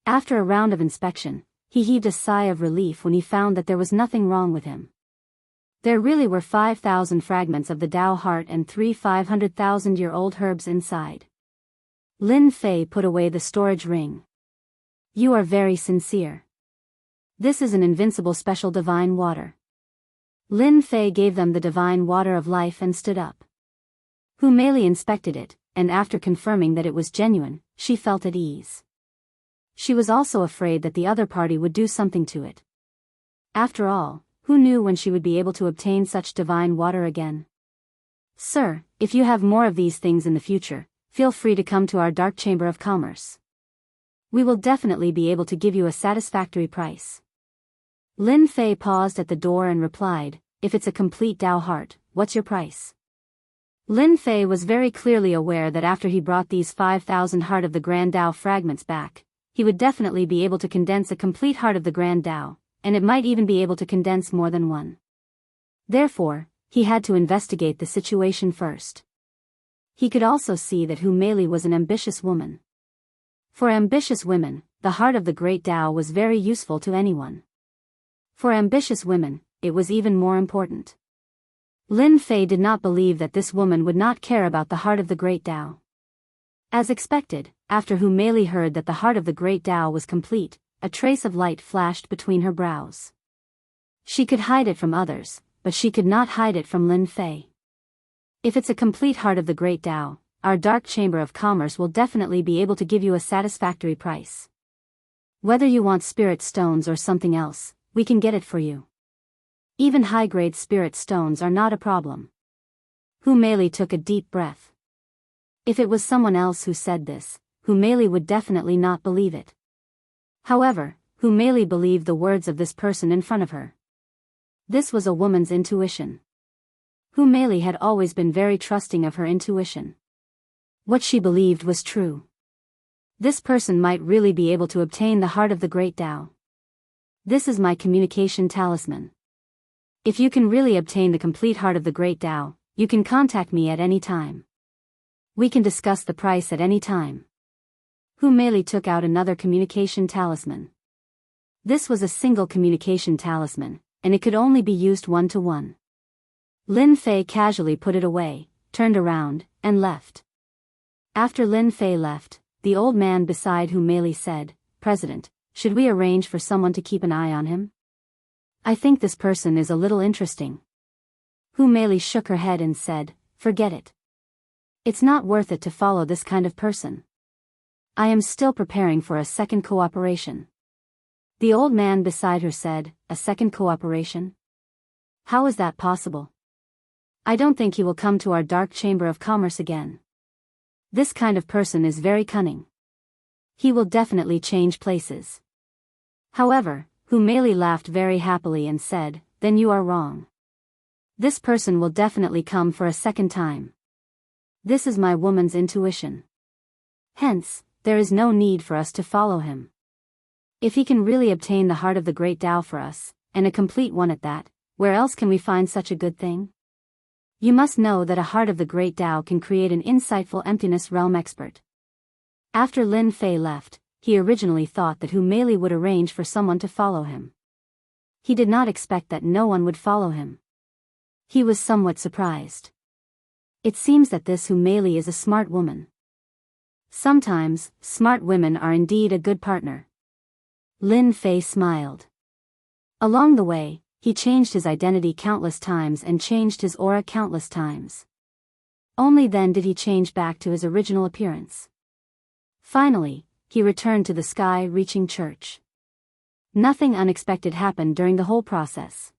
S1: After a round of inspection, he heaved a sigh of relief when he found that there was nothing wrong with him. There really were 5,000 fragments of the Tao heart and 3 500,000-year-old herbs inside. Lin Fei put away the storage ring. You are very sincere. This is an invincible special divine water. Lin Fei gave them the divine water of life and stood up. Hu Meili inspected it, and after confirming that it was genuine, she felt at ease. She was also afraid that the other party would do something to it. After all, who knew when she would be able to obtain such divine water again? Sir, if you have more of these things in the future, feel free to come to our dark chamber of commerce. We will definitely be able to give you a satisfactory price. Lin Fei paused at the door and replied, if it's a complete Dao heart, what's your price? Lin Fei was very clearly aware that after he brought these 5,000 Heart of the Grand Dao fragments back, he would definitely be able to condense a complete Heart of the Grand Dao, and it might even be able to condense more than one. Therefore, he had to investigate the situation first. He could also see that Hu Meili was an ambitious woman. For ambitious women, the Heart of the Great Tao was very useful to anyone. For ambitious women, it was even more important. Lin Fei did not believe that this woman would not care about the Heart of the Great Tao. As expected, after Hu Meili heard that the Heart of the Great Tao was complete, a trace of light flashed between her brows. She could hide it from others, but she could not hide it from Lin Fei. If it's a complete Heart of the Great Tao, our Dark Chamber of Commerce will definitely be able to give you a satisfactory price. Whether you want spirit stones or something else, we can get it for you. Even high-grade spirit stones are not a problem. Hu Meili took a deep breath. If it was someone else who said this, Hu Meili would definitely not believe it. However, Hu Meili believed the words of this person in front of her. This was a woman's intuition. Hu Meili had always been very trusting of her intuition. What she believed was true. This person might really be able to obtain the Heart of the Great Tao. This is my communication talisman. If you can really obtain the complete Heart of the Great Tao, you can contact me at any time. We can discuss the price at any time. Hu Meili took out another communication talisman. This was a single communication talisman, and it could only be used one-to-one. Lin Fei casually put it away, turned around, and left. After Lin Fei left, the old man beside Hu Meili said, President, should we arrange for someone to keep an eye on him? I think this person is a little interesting. Hu Meili shook her head and said, forget it. It's not worth it to follow this kind of person. I am still preparing for a second cooperation. The old man beside her said, a second cooperation? How is that possible? I don't think he will come to our Dark Chamber of Commerce again. This kind of person is very cunning. He will definitely change places. However, Hu Meili laughed very happily and said, then you are wrong. This person will definitely come for a second time. This is my woman's intuition. Hence, there is no need for us to follow him. If he can really obtain the Heart of the Great Tao for us, and a complete one at that, where else can we find such a good thing? You must know that a Heart of the Great Tao can create an insightful emptiness realm expert. After Lin Fei left, he originally thought that Hu Meili would arrange for someone to follow him. He did not expect that no one would follow him. He was somewhat surprised. It seems that this Hu Meili is a smart woman. Sometimes, smart women are indeed a good partner. Lin Fei smiled. Along the way, he changed his identity countless times and changed his aura countless times. Only then did he change back to his original appearance. Finally, he returned to the sky-reaching church. Nothing unexpected happened during the whole process.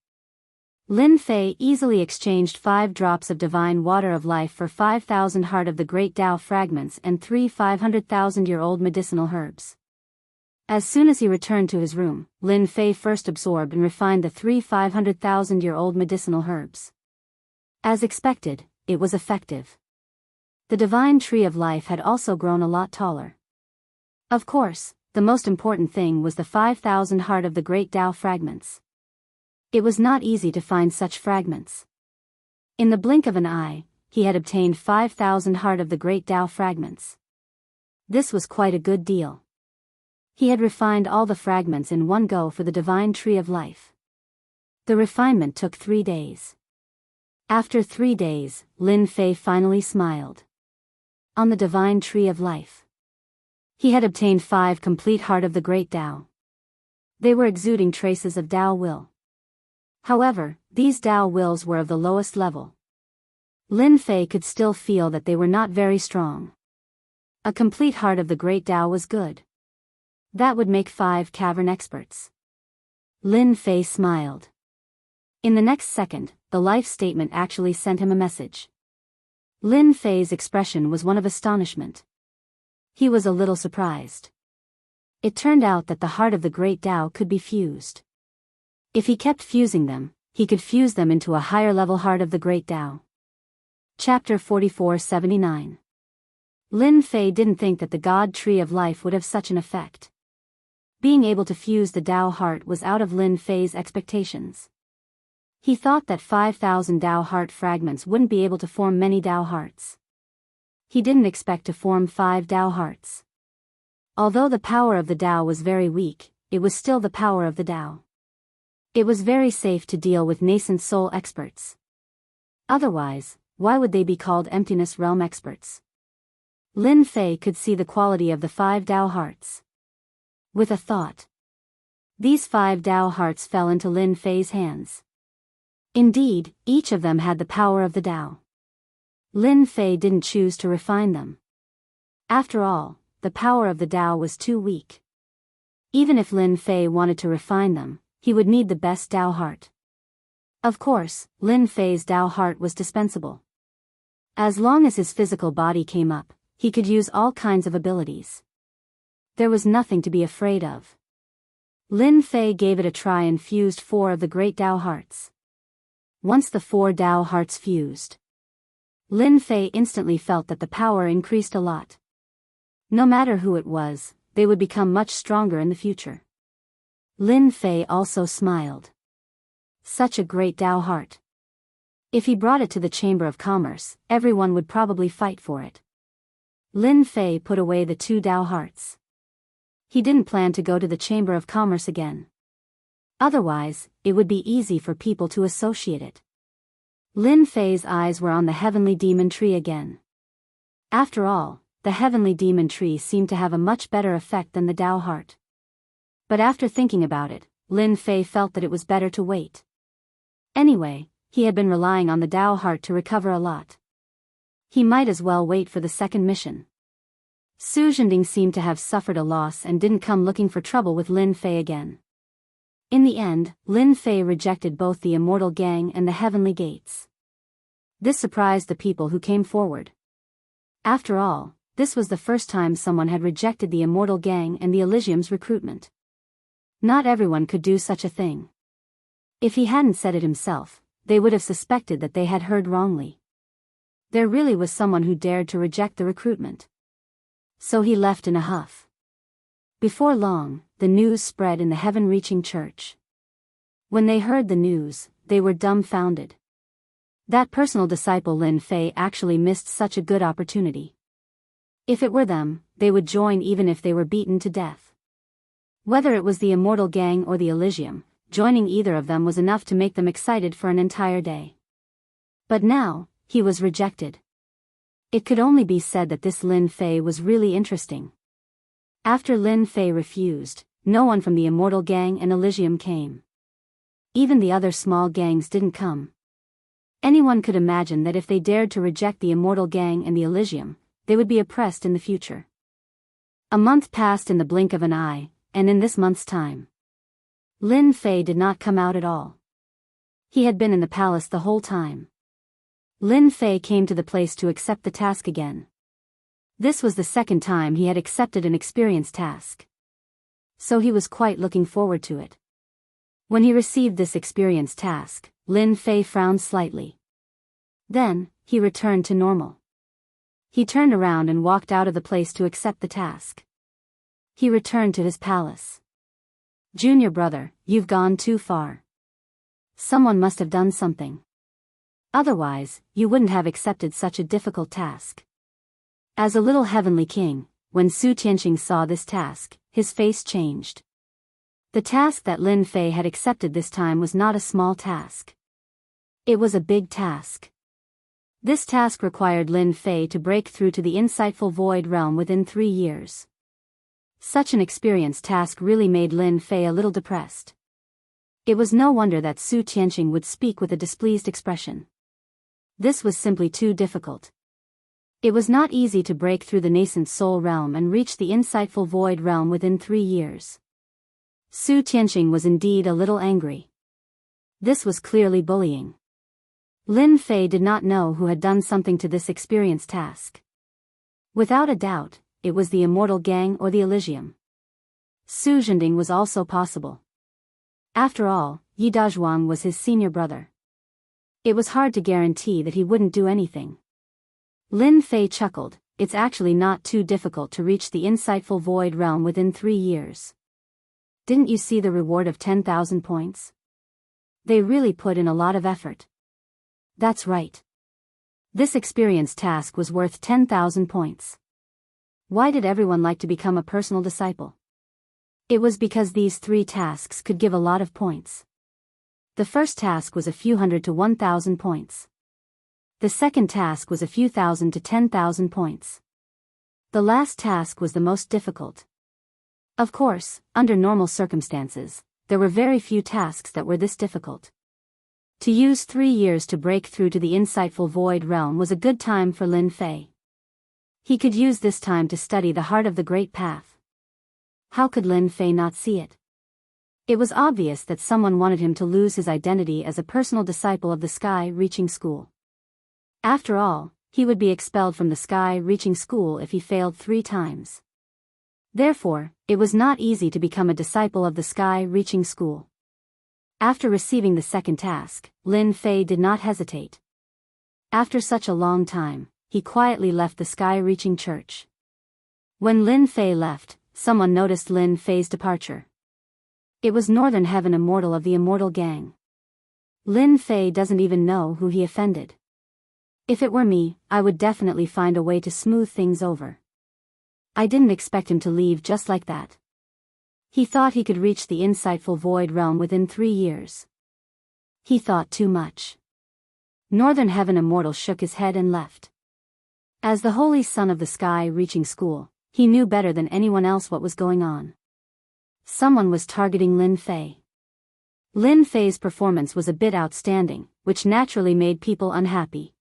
S1: Lin Fei easily exchanged 5 drops of divine water of life for 5,000 Heart of the Great Tao fragments and 3 500,000-year-old medicinal herbs. As soon as he returned to his room, Lin Fei first absorbed and refined the 3 500,000-year-old medicinal herbs. As expected, it was effective. The divine tree of life had also grown a lot taller. Of course, the most important thing was the 5,000 Heart of the Great Tao fragments. It was not easy to find such fragments. In the blink of an eye, he had obtained 5,000 Heart of the Great Tao fragments. This was quite a good deal. He had refined all the fragments in one go for the divine tree of life. The refinement took 3 days. After 3 days, Lin Fei finally smiled. On the divine tree of life, he had obtained 5 complete Heart of the Great Tao. They were exuding traces of Tao will. However, these Tao wills were of the lowest level. Lin Fei could still feel that they were not very strong. A complete Heart of the Great Tao was good. That would make 5 cavern experts. Lin Fei smiled. In the next second, the life statement actually sent him a message. Lin Fei's expression was one of astonishment. He was a little surprised. It turned out that the heart of the Great Tao could be fused. If he kept fusing them, he could fuse them into a higher level heart of the Great Tao. Chapter 4479. Lin Fei didn't think that the God Tree of Life would have such an effect. Being able to fuse the Tao heart was out of Lin Fei's expectations. He thought that 5,000 Tao heart fragments wouldn't be able to form many Tao hearts. He didn't expect to form 5 Tao hearts. Although the power of the Tao was very weak, it was still the power of the Tao. It was very safe to deal with nascent soul experts. Otherwise, why would they be called emptiness realm experts? Lin Fei could see the quality of the 5 Tao hearts. With a thought, these 5 Tao hearts fell into Lin Fei's hands. Indeed, each of them had the power of the Tao. Lin Fei didn't choose to refine them. After all, the power of the Tao was too weak. Even if Lin Fei wanted to refine them, he would need the best Tao heart. Of course, Lin Fei's Tao heart was dispensable. As long as his physical body came up, he could use all kinds of abilities. There was nothing to be afraid of. Lin Fei gave it a try and fused 4 of the great Tao hearts. Once the 4 Tao hearts fused, Lin Fei instantly felt that the power increased a lot. No matter who it was, they would become much stronger in the future. Lin Fei also smiled. Such a great Tao heart. If he brought it to the Chamber of Commerce, everyone would probably fight for it. Lin Fei put away the 2 Tao hearts. He didn't plan to go to the Chamber of Commerce again. Otherwise, it would be easy for people to associate it. Lin Fei's eyes were on the heavenly demon tree again. After all, the heavenly demon tree seemed to have a much better effect than the Tao heart. But after thinking about it, Lin Fei felt that it was better to wait. Anyway, he had been relying on the Tao heart to recover a lot. He might as well wait for the second mission. Su Zhending seemed to have suffered a loss and didn't come looking for trouble with Lin Fei again. In the end, Lin Fei rejected both the Immortal Gang and the Heavenly Gates. This surprised the people who came forward. After all, this was the first time someone had rejected the Immortal Gang and the Elysium's recruitment. Not everyone could do such a thing. If he hadn't said it himself, they would have suspected that they had heard wrongly. There really was someone who dared to reject the recruitment. So he left in a huff. Before long, the news spread in the heaven-reaching church. When they heard the news, they were dumbfounded. That personal disciple Lin Fei actually missed such a good opportunity. If it were them, they would join even if they were beaten to death. Whether it was the Immortal Gang or the Elysium, joining either of them was enough to make them excited for an entire day. But now, he was rejected. It could only be said that this Lin Fei was really interesting. After Lin Fei refused, no one from the Immortal Gang and Elysium came. Even the other small gangs didn't come. Anyone could imagine that if they dared to reject the Immortal Gang and the Elysium, they would be oppressed in the future. A month passed in the blink of an eye, and in this month's time, Lin Fei did not come out at all. He had been in the palace the whole time. Lin Fei came to the place to accept the task again. This was the second time he had accepted an experience task. So he was quite looking forward to it. When he received this experience task, Lin Fei frowned slightly. Then, he returned to normal. He turned around and walked out of the place to accept the task. He returned to his palace. "Junior brother, you've gone too far. Someone must have done something. Otherwise, you wouldn't have accepted such a difficult task." As a little heavenly king, when Su Tianqing saw this task, his face changed. The task that Lin Fei had accepted this time was not a small task. It was a big task. This task required Lin Fei to break through to the insightful void realm within 3 years. Such an experience task really made Lin Fei a little depressed. It was no wonder that Su Tianqing would speak with a displeased expression. This was simply too difficult. It was not easy to break through the nascent soul realm and reach the insightful void realm within 3 years. Su Tianxing was indeed a little angry. This was clearly bullying. Lin Fei did not know who had done something to this experienced task. Without a doubt, it was the Immortal Gang or the Elysium. Su Zhending was also possible. After all, Yi Dazhuang was his senior brother. It was hard to guarantee that he wouldn't do anything. Lin Fei chuckled. It's actually not too difficult to reach the insightful void realm within 3 years. Didn't you see the reward of 10,000 points? They really put in a lot of effort. That's right. This experience task was worth 10,000 points. Why did everyone like to become a personal disciple? It was because these 3 tasks could give a lot of points. The first task was a few hundred to 1,000 points. The second task was a few thousand to 10,000 points. The last task was the most difficult. Of course, under normal circumstances, there were very few tasks that were this difficult. To use 3 years to break through to the insightful void realm was a good time for Lin Fei. He could use this time to study the heart of the Great Path. How could Lin Fei not see it? It was obvious that someone wanted him to lose his identity as a personal disciple of the Sky-Reaching School. After all, he would be expelled from the Sky-Reaching School if he failed 3 times. Therefore, it was not easy to become a disciple of the Sky-Reaching School. After receiving the second task, Lin Fei did not hesitate. After such a long time, he quietly left the Sky-Reaching Church. When Lin Fei left, someone noticed Lin Fei's departure. It was Northern Heaven Immortal of the Immortal Gang. Lin Fei doesn't even know who he offended. If it were me, I would definitely find a way to smooth things over. I didn't expect him to leave just like that. He thought he could reach the insightful void realm within 3 years. He thought too much. Northern Heaven Immortal shook his head and left. As the holy son of the Sky-Reaching School, he knew better than anyone else what was going on. Someone was targeting Lin Fei. Lin Fei's performance was a bit outstanding, which naturally made people unhappy.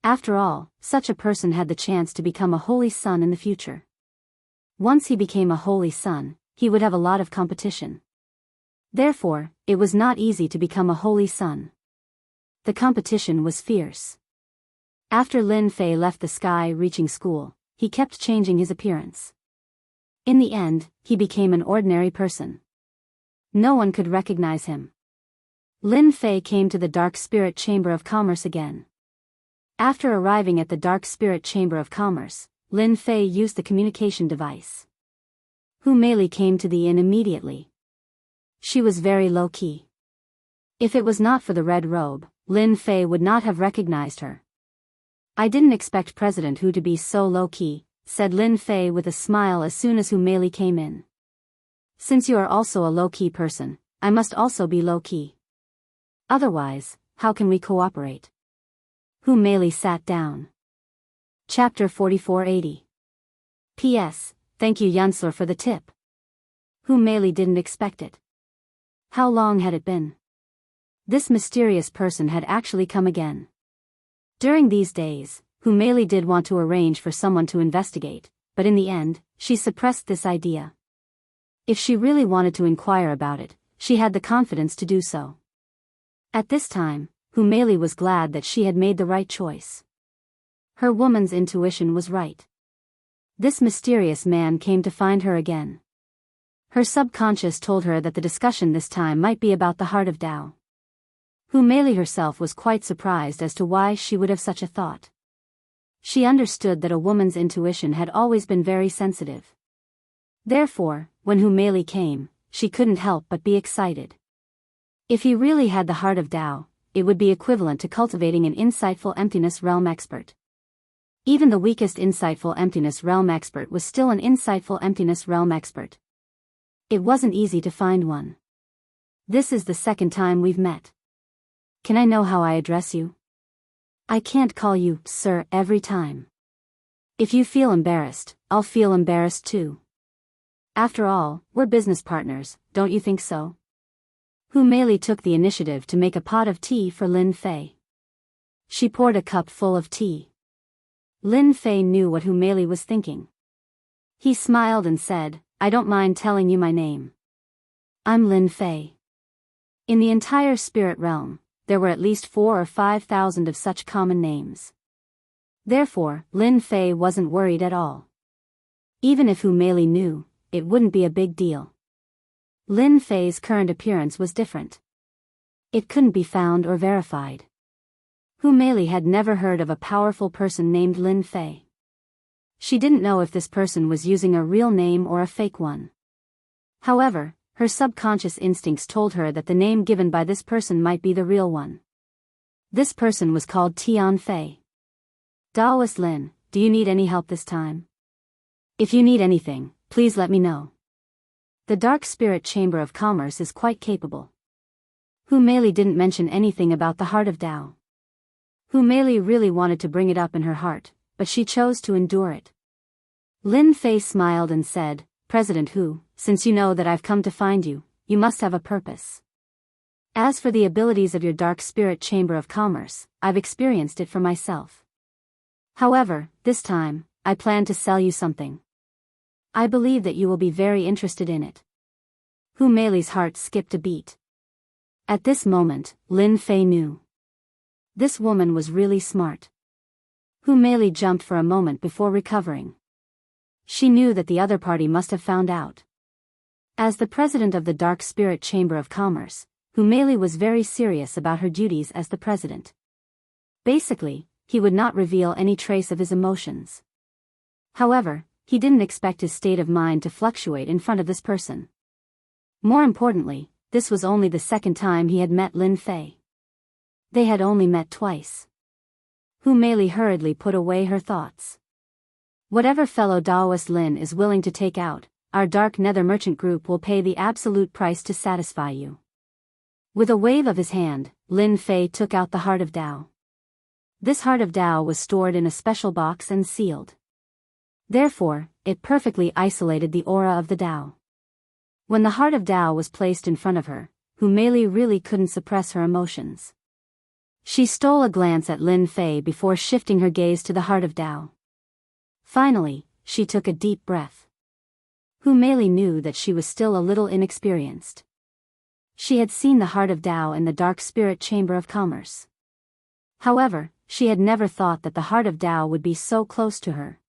S1: After all, such a person had the chance to become a holy son in the future. Once he became a holy son, he would have a lot of competition. Therefore, it was not easy to become a holy son. The competition was fierce. After Lin Fei left the Sky-Reaching School, he kept changing his appearance. In the end, he became an ordinary person. No one could recognize him. Lin Fei came to the Dark Spirit Chamber of Commerce again. After arriving at the Dark Spirit Chamber of Commerce, Lin Fei used the communication device. Hu Meili came to the inn immediately. She was very low-key. If it was not for the red robe, Lin Fei would not have recognized her. I didn't expect President Hu to be so low-key, said Lin Fei with a smile as soon as Hu Meili came in. Since you are also a low-key person, I must also be low-key. Otherwise, how can we cooperate? Hu Meili sat down. Chapter 4480. P.S. Thank you Yansler for the tip. Hu Meili didn't expect it. How long had it been? This mysterious person had actually come again. During these days, Hu Meili did want to arrange for someone to investigate, but in the end, she suppressed this idea. If she really wanted to inquire about it, she had the confidence to do so. At this time, Hu Meili was glad that she had made the right choice. Her woman's intuition was right. This mysterious man came to find her again. Her subconscious told her that the discussion this time might be about the heart of Tao. Hu Meili herself was quite surprised as to why she would have such a thought. She understood that a woman's intuition had always been very sensitive. Therefore, when Hu Meili came, she couldn't help but be excited. If he really had the heart of Tao, it would be equivalent to cultivating an insightful emptiness realm expert. Even the weakest insightful emptiness realm expert was still an insightful emptiness realm expert. It wasn't easy to find one. This is the second time we've met. Can I know how I address you? I can't call you, sir, every time. If you feel embarrassed, I'll feel embarrassed too. After all, we're business partners, don't you think so? Hu Meili took the initiative to make a pot of tea for Lin Fei. She poured a cup full of tea. Lin Fei knew what Hu Meili was thinking. He smiled and said, "I don't mind telling you my name. I'm Lin Fei." In the entire spirit realm, there were at least 4,000 or 5,000 of such common names. Therefore, Lin Fei wasn't worried at all. Even if Hu Meili knew, it wouldn't be a big deal. Lin Fei's current appearance was different. It couldn't be found or verified. Hu Meili had never heard of a powerful person named Lin Fei. She didn't know if this person was using a real name or a fake one. However, her subconscious instincts told her that the name given by this person might be the real one. This person was called Tian Fei. "Daoist Lin, do you need any help this time? If you need anything, please let me know. The Dark Spirit Chamber of Commerce is quite capable." Hu Meili didn't mention anything about the Heart of Tao. Hu Meili really wanted to bring it up in her heart, but she chose to endure it. Lin Fei smiled and said, "President Hu, since you know that I've come to find you, you must have a purpose. As for the abilities of your Dark Spirit Chamber of Commerce, I've experienced it for myself. However, this time, I plan to sell you something. I believe that you will be very interested in it." Hu Meili's heart skipped a beat. At this moment, Lin Fei knew. This woman was really smart. Hu Meili jumped for a moment before recovering. She knew that the other party must have found out. As the president of the Dark Spirit Chamber of Commerce, Hu Meili was very serious about her duties as the president. Basically, he would not reveal any trace of his emotions. However, he didn't expect his state of mind to fluctuate in front of this person. More importantly, this was only the second time he had met Lin Fei. They had only met twice. Hu Meili hurriedly put away her thoughts. "Whatever fellow Daoist Lin is willing to take out, our Dark Nether Merchant Group will pay the absolute price to satisfy you." With a wave of his hand, Lin Fei took out the Heart of Tao. This Heart of Tao was stored in a special box and sealed. Therefore, it perfectly isolated the aura of the Tao. When the Heart of Tao was placed in front of her, Hu Meili really couldn't suppress her emotions. She stole a glance at Lin Fei before shifting her gaze to the Heart of Tao. Finally, she took a deep breath. Hu Meili knew that she was still a little inexperienced. She had seen the Heart of Tao in the Dark Spirit Chamber of Commerce. However, she had never thought that the Heart of Tao would be so close to her.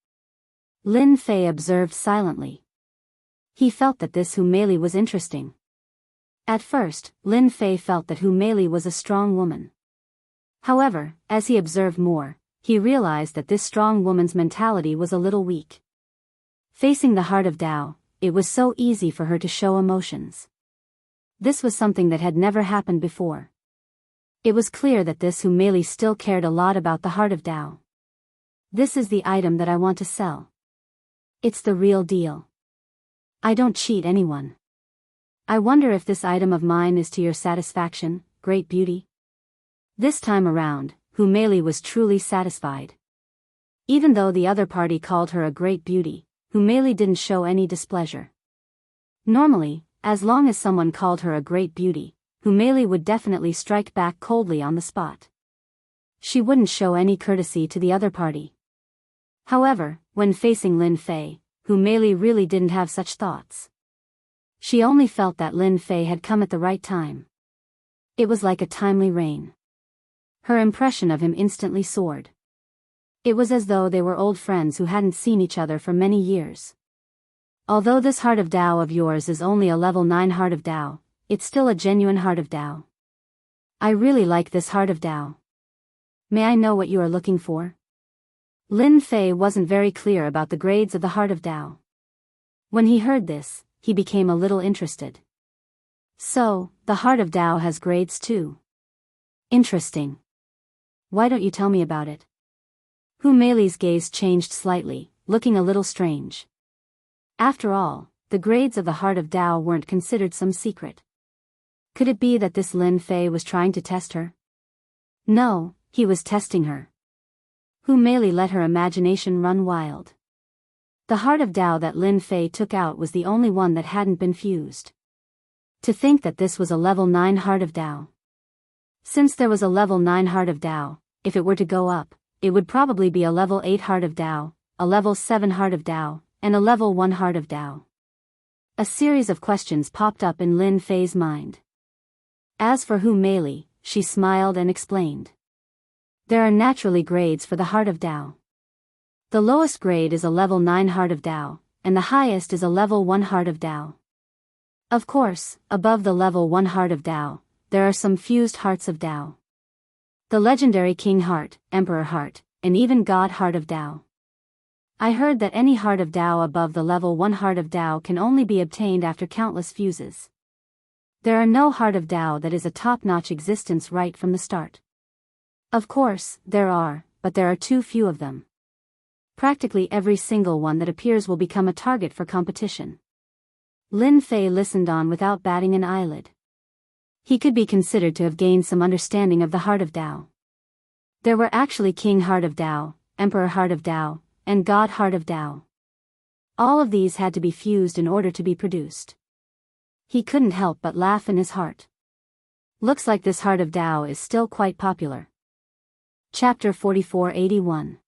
S1: Lin Fei observed silently. He felt that this Hu Meili was interesting. At first, Lin Fei felt that Hu Meili was a strong woman. However, as he observed more, he realized that this strong woman's mentality was a little weak. Facing the Heart of Tao, it was so easy for her to show emotions. This was something that had never happened before. It was clear that this Hu Meili still cared a lot about the Heart of Tao. "This is the item that I want to sell. It's the real deal. I don't cheat anyone. I wonder if this item of mine is to your satisfaction, great beauty?" This time around, Hu Meili was truly satisfied. Even though the other party called her a great beauty, Hu Meili didn't show any displeasure. Normally, as long as someone called her a great beauty, Hu Meili would definitely strike back coldly on the spot. She wouldn't show any courtesy to the other party. However, when facing Lin Fei, Hu Meili really didn't have such thoughts. She only felt that Lin Fei had come at the right time. It was like a timely rain. Her impression of him instantly soared. It was as though they were old friends who hadn't seen each other for many years. "Although this Heart of Tao of yours is only a level 9 Heart of Tao, it's still a genuine Heart of Tao. I really like this Heart of Tao. May I know what you are looking for?" Lin Fei wasn't very clear about the grades of the Heart of Tao. When he heard this, he became a little interested. "So, the Heart of Tao has grades too. Interesting. Why don't you tell me about it?" Hu Meili's gaze changed slightly, looking a little strange. After all, the grades of the Heart of Tao weren't considered some secret. Could it be that this Lin Fei was trying to test her? No, he was testing her. Hu Meili let her imagination run wild. The Heart of Tao that Lin Fei took out was the only one that hadn't been fused. To think that this was a level 9 Heart of Tao. Since there was a level 9 Heart of Tao, if it were to go up, it would probably be a level 8 Heart of Tao, a level 7 Heart of Tao, and a level 1 Heart of Tao. A series of questions popped up in Lin Fei's mind. As for Hu Meili, she smiled and explained. There are naturally grades for the Heart of Tao. The lowest grade is a level 9 Heart of Tao, and the highest is a level 1 Heart of Tao. Of course, above the level 1 Heart of Tao, there are some fused Hearts of Tao. The legendary King Heart, Emperor Heart, and even God Heart of Tao. I heard that any Heart of Tao above the level 1 Heart of Tao can only be obtained after countless fuses. There are no Heart of Tao that is a top-notch existence right from the start. Of course, there are, but there are too few of them. Practically every single one that appears will become a target for competition. Lin Fei listened on without batting an eyelid. He could be considered to have gained some understanding of the Heart of Tao. There were actually King Heart of Tao, Emperor Heart of Tao, and God Heart of Tao. All of these had to be fused in order to be produced. He couldn't help but laugh in his heart. Looks like this Heart of Tao is still quite popular. Chapter 4481.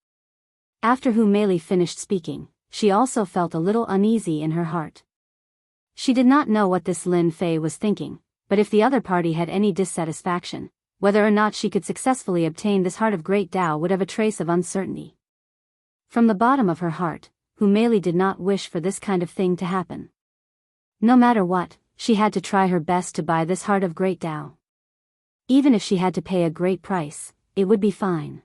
S1: After Hu Meili finished speaking, she also felt a little uneasy in her heart. She did not know what this Lin Fei was thinking, but if the other party had any dissatisfaction, whether or not she could successfully obtain this Heart of Great Tao would have a trace of uncertainty. From the bottom of her heart, Hu Meili did not wish for this kind of thing to happen. No matter what, she had to try her best to buy this Heart of Great Tao. Even if she had to pay a great price, it would be fine.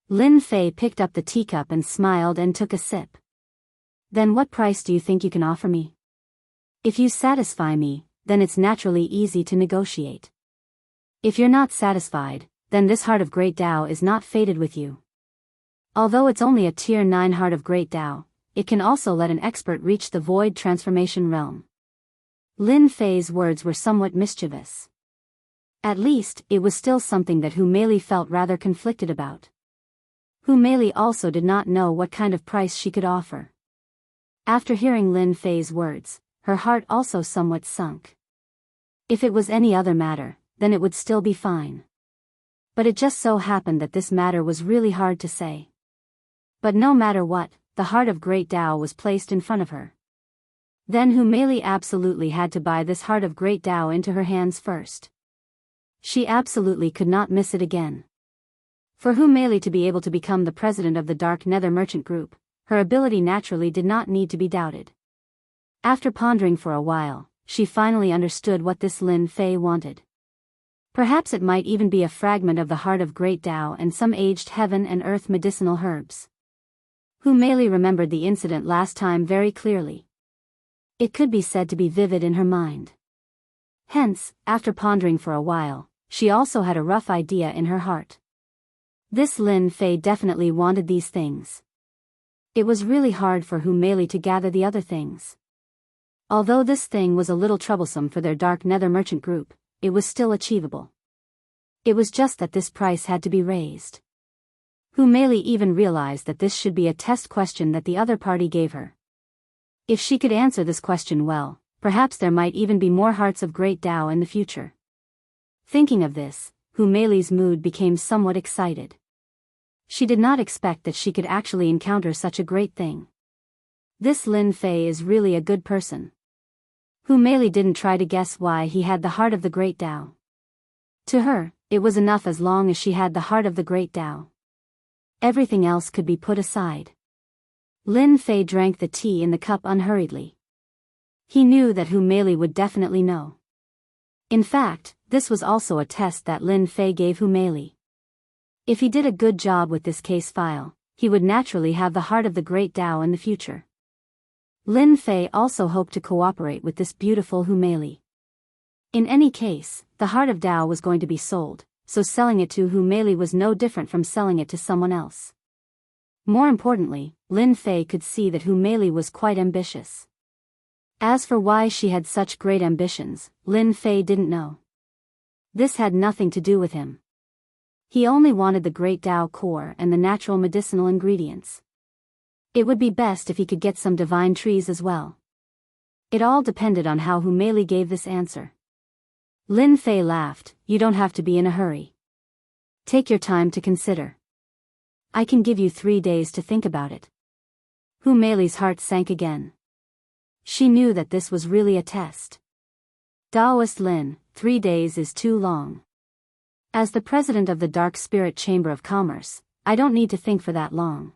S1: Lin Fei picked up the teacup and smiled and took a sip. Then what price do you think you can offer me? If you satisfy me, then it's naturally easy to negotiate. If you're not satisfied, then this Heart of Great Tao is not fated with you. Although it's only a tier 9 Heart of Great Tao, it can also let an expert reach the void transformation realm. Lin Fei's words were somewhat mischievous. At least, it was still something that Hu Meili felt rather conflicted about. Hu Meili also did not know what kind of price she could offer. After hearing Lin Fei's words, her heart also somewhat sunk. If it was any other matter, then it would still be fine. But it just so happened that this matter was really hard to say. But no matter what, the Heart of Great Tao was placed in front of her. Then Hu Meili absolutely had to buy this Heart of Great Tao into her hands first. She absolutely could not miss it again. For Hu Meili to be able to become the president of the Dark Nether Merchant Group, her ability naturally did not need to be doubted. After pondering for a while, she finally understood what this Lin Fei wanted. Perhaps it might even be a fragment of the Heart of Great Tao and some aged heaven and earth medicinal herbs. Hu Meili remembered the incident last time very clearly. It could be said to be vivid in her mind. Hence, after pondering for a while, she also had a rough idea in her heart. This Lin Fei definitely wanted these things. It was really hard for Hu Meili to gather the other things. Although this thing was a little troublesome for their Dark Nether Merchant Group, it was still achievable. It was just that this price had to be raised. Hu Meili even realized that this should be a test question that the other party gave her. If she could answer this question well, perhaps there might even be more Hearts of Great Tao in the future. Thinking of this, Hu Meili's mood became somewhat excited. She did not expect that she could actually encounter such a great thing. This Lin Fei is really a good person. Hu Meili didn't try to guess why he had the Heart of the Great Tao. To her, it was enough as long as she had the Heart of the Great Tao. Everything else could be put aside. Lin Fei drank the tea in the cup unhurriedly. He knew that Hu Meili would definitely know. In fact, this was also a test that Lin Fei gave Hu Meili. If he did a good job with this case file, he would naturally have the Heart of the Great Tao in the future. Lin Fei also hoped to cooperate with this beautiful Hu Meili. In any case, the Heart of Tao was going to be sold, so selling it to Hu Meili was no different from selling it to someone else. More importantly, Lin Fei could see that Hu Meili was quite ambitious. As for why she had such great ambitions, Lin Fei didn't know. This had nothing to do with him. He only wanted the Great Tao core and the natural medicinal ingredients. It would be best if he could get some divine trees as well. It all depended on how Hu Meili gave this answer. Lin Fei laughed, "You don't have to be in a hurry. Take your time to consider. I can give you 3 days to think about it. Hu Meili's heart sank again. She knew that this was really a test. Taoist Lin, 3 days is too long. As the president of the Dark Spirit Chamber of Commerce, I don't need to think for that long.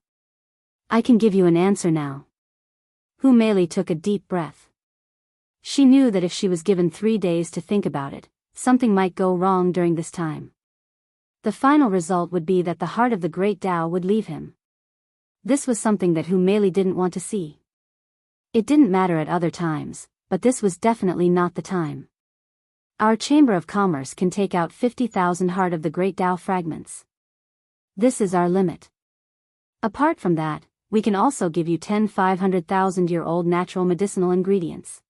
S1: I can give you an answer now. Hu Meili took a deep breath. She knew that if she was given 3 days to think about it, something might go wrong during this time. The final result would be that the heart of the great Tao would leave him. This was something that Hu Meili didn't want to see. It didn't matter at other times, but this was definitely not the time. Our Chamber of Commerce can take out 50,000 heart of the great Tao fragments. This is our limit. Apart from that, we can also give you 10 500,000-year-old natural medicinal ingredients.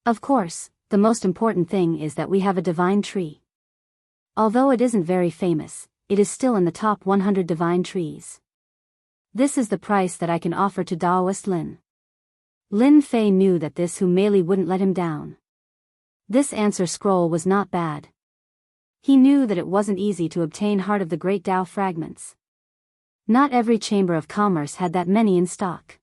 S1: Of course, the most important thing is that we have a divine tree. Although it isn't very famous, it is still in the top 100 divine trees. This is the price that I can offer to Taoist Lin. Lin Fei knew that this Hu Meili wouldn't let him down. This answer scroll was not bad. He knew that it wasn't easy to obtain Heart of the Great Tao fragments. Not every Chamber of Commerce had that many in stock.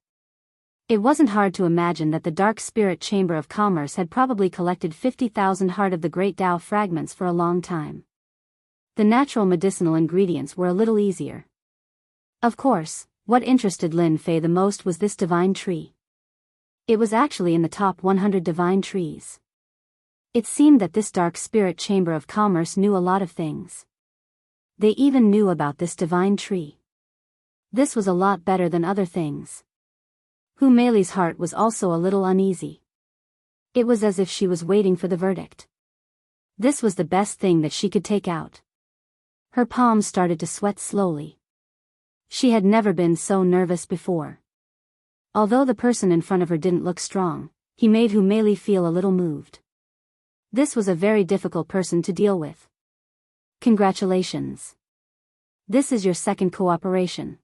S1: It wasn't hard to imagine that the Dark Spirit Chamber of Commerce had probably collected 50,000 Heart of the Great Tao fragments for a long time. The natural medicinal ingredients were a little easier. Of course, what interested Lin Fei the most was this divine tree. It was actually in the top 100 divine trees. It seemed that this Dark Spirit Chamber of Commerce knew a lot of things. They even knew about this divine tree. This was a lot better than other things. Hu Meili's heart was also a little uneasy. It was as if she was waiting for the verdict. This was the best thing that she could take out. Her palms started to sweat slowly. She had never been so nervous before. Although the person in front of her didn't look strong, he made Hu Meili feel a little moved. This was a very difficult person to deal with. Congratulations. This is your second cooperation.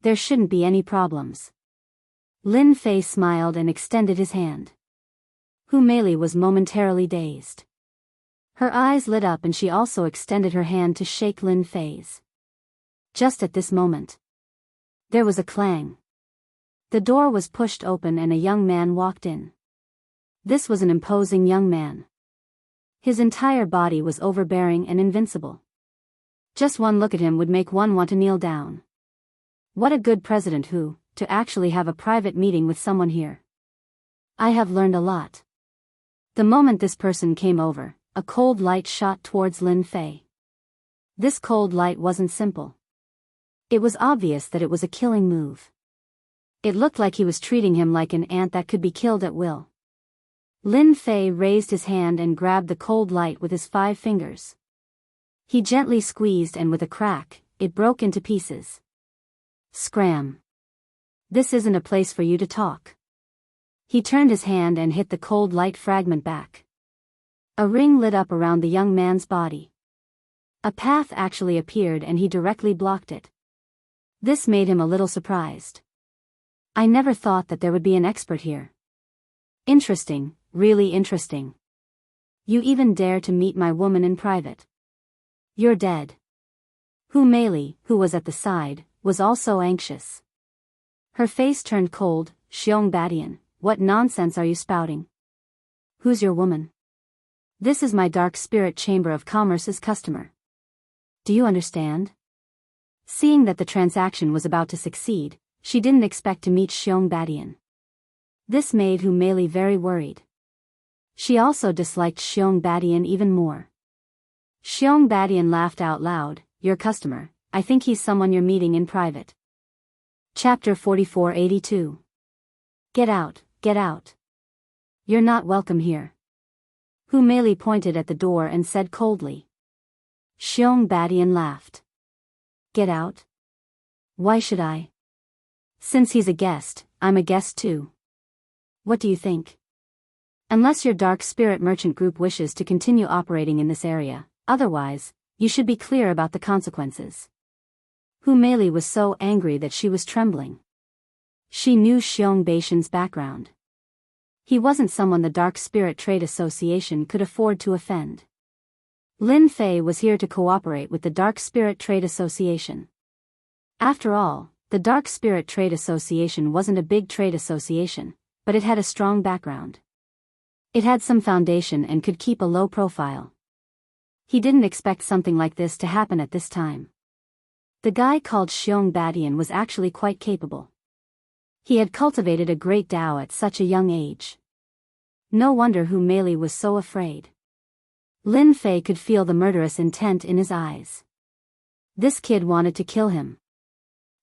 S1: There shouldn't be any problems. Lin Fei smiled and extended his hand. Hu Meili was momentarily dazed. Her eyes lit up and she also extended her hand to shake Lin Fei's. Just at this moment, there was a clang. The door was pushed open and a young man walked in. This was an imposing young man. His entire body was overbearing and invincible. Just one look at him would make one want to kneel down. What a good president to actually have a private meeting with someone here. I have learned a lot. The moment this person came over, a cold light shot towards Lin Fei. This cold light wasn't simple. It was obvious that it was a killing move. It looked like he was treating him like an ant that could be killed at will. Lin Fei raised his hand and grabbed the cold light with his 5 fingers. He gently squeezed and with a crack, it broke into pieces. Scram. This isn't a place for you to talk. He turned his hand and hit the cold light fragment back. A ring lit up around the young man's body. A path actually appeared and he directly blocked it. This made him a little surprised. I never thought that there would be an expert here. Interesting, really interesting. You even dare to meet my woman in private. You're dead. Hu Meili, who was at the side, was also anxious. Her face turned cold. Xiong Badian, what nonsense are you spouting? Who's your woman? This is my Dark Spirit Chamber of Commerce's customer. Do you understand? Seeing that the transaction was about to succeed, she didn't expect to meet Xiong Badian. This made Hu Meili very worried. She also disliked Xiong Badian even more. Xiong Badian laughed out loud. Your customer, I think he's someone you're meeting in private. Chapter 4482. Get out, get out. You're not welcome here. Hu Meili pointed at the door and said coldly. Xiong Badian laughed. Get out? Why should I? Since he's a guest, I'm a guest too. What do you think? Unless your Dark Spirit Merchant Group wishes to continue operating in this area, otherwise, you should be clear about the consequences. Hu Meili was so angry that she was trembling. She knew Xiong Badian's background. He wasn't someone the Dark Spirit Trade Association could afford to offend. Lin Fei was here to cooperate with the Dark Spirit Trade Association. After all, the Dark Spirit Trade Association wasn't a big trade association, but it had a strong background. It had some foundation and could keep a low profile. He didn't expect something like this to happen at this time. The guy called Xiong Badian was actually quite capable. He had cultivated a great Tao at such a young age. No wonder Hu Meili was so afraid. Lin Fei could feel the murderous intent in his eyes. This kid wanted to kill him.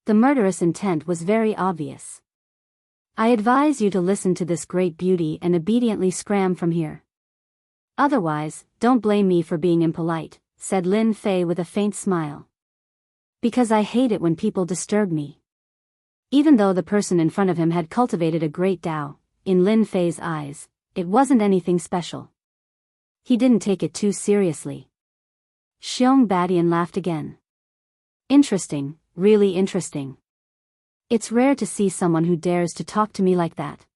S1: The murderous intent was very obvious. I advise you to listen to this great beauty and obediently scram from here. Otherwise, don't blame me for being impolite, said Lin Fei with a faint smile. Because I hate it when people disturb me. Even though the person in front of him had cultivated a great Tao, in Lin Fei's eyes, it wasn't anything special. He didn't take it too seriously. Xiong Badian laughed again. Interesting, really interesting. It's rare to see someone who dares to talk to me like that.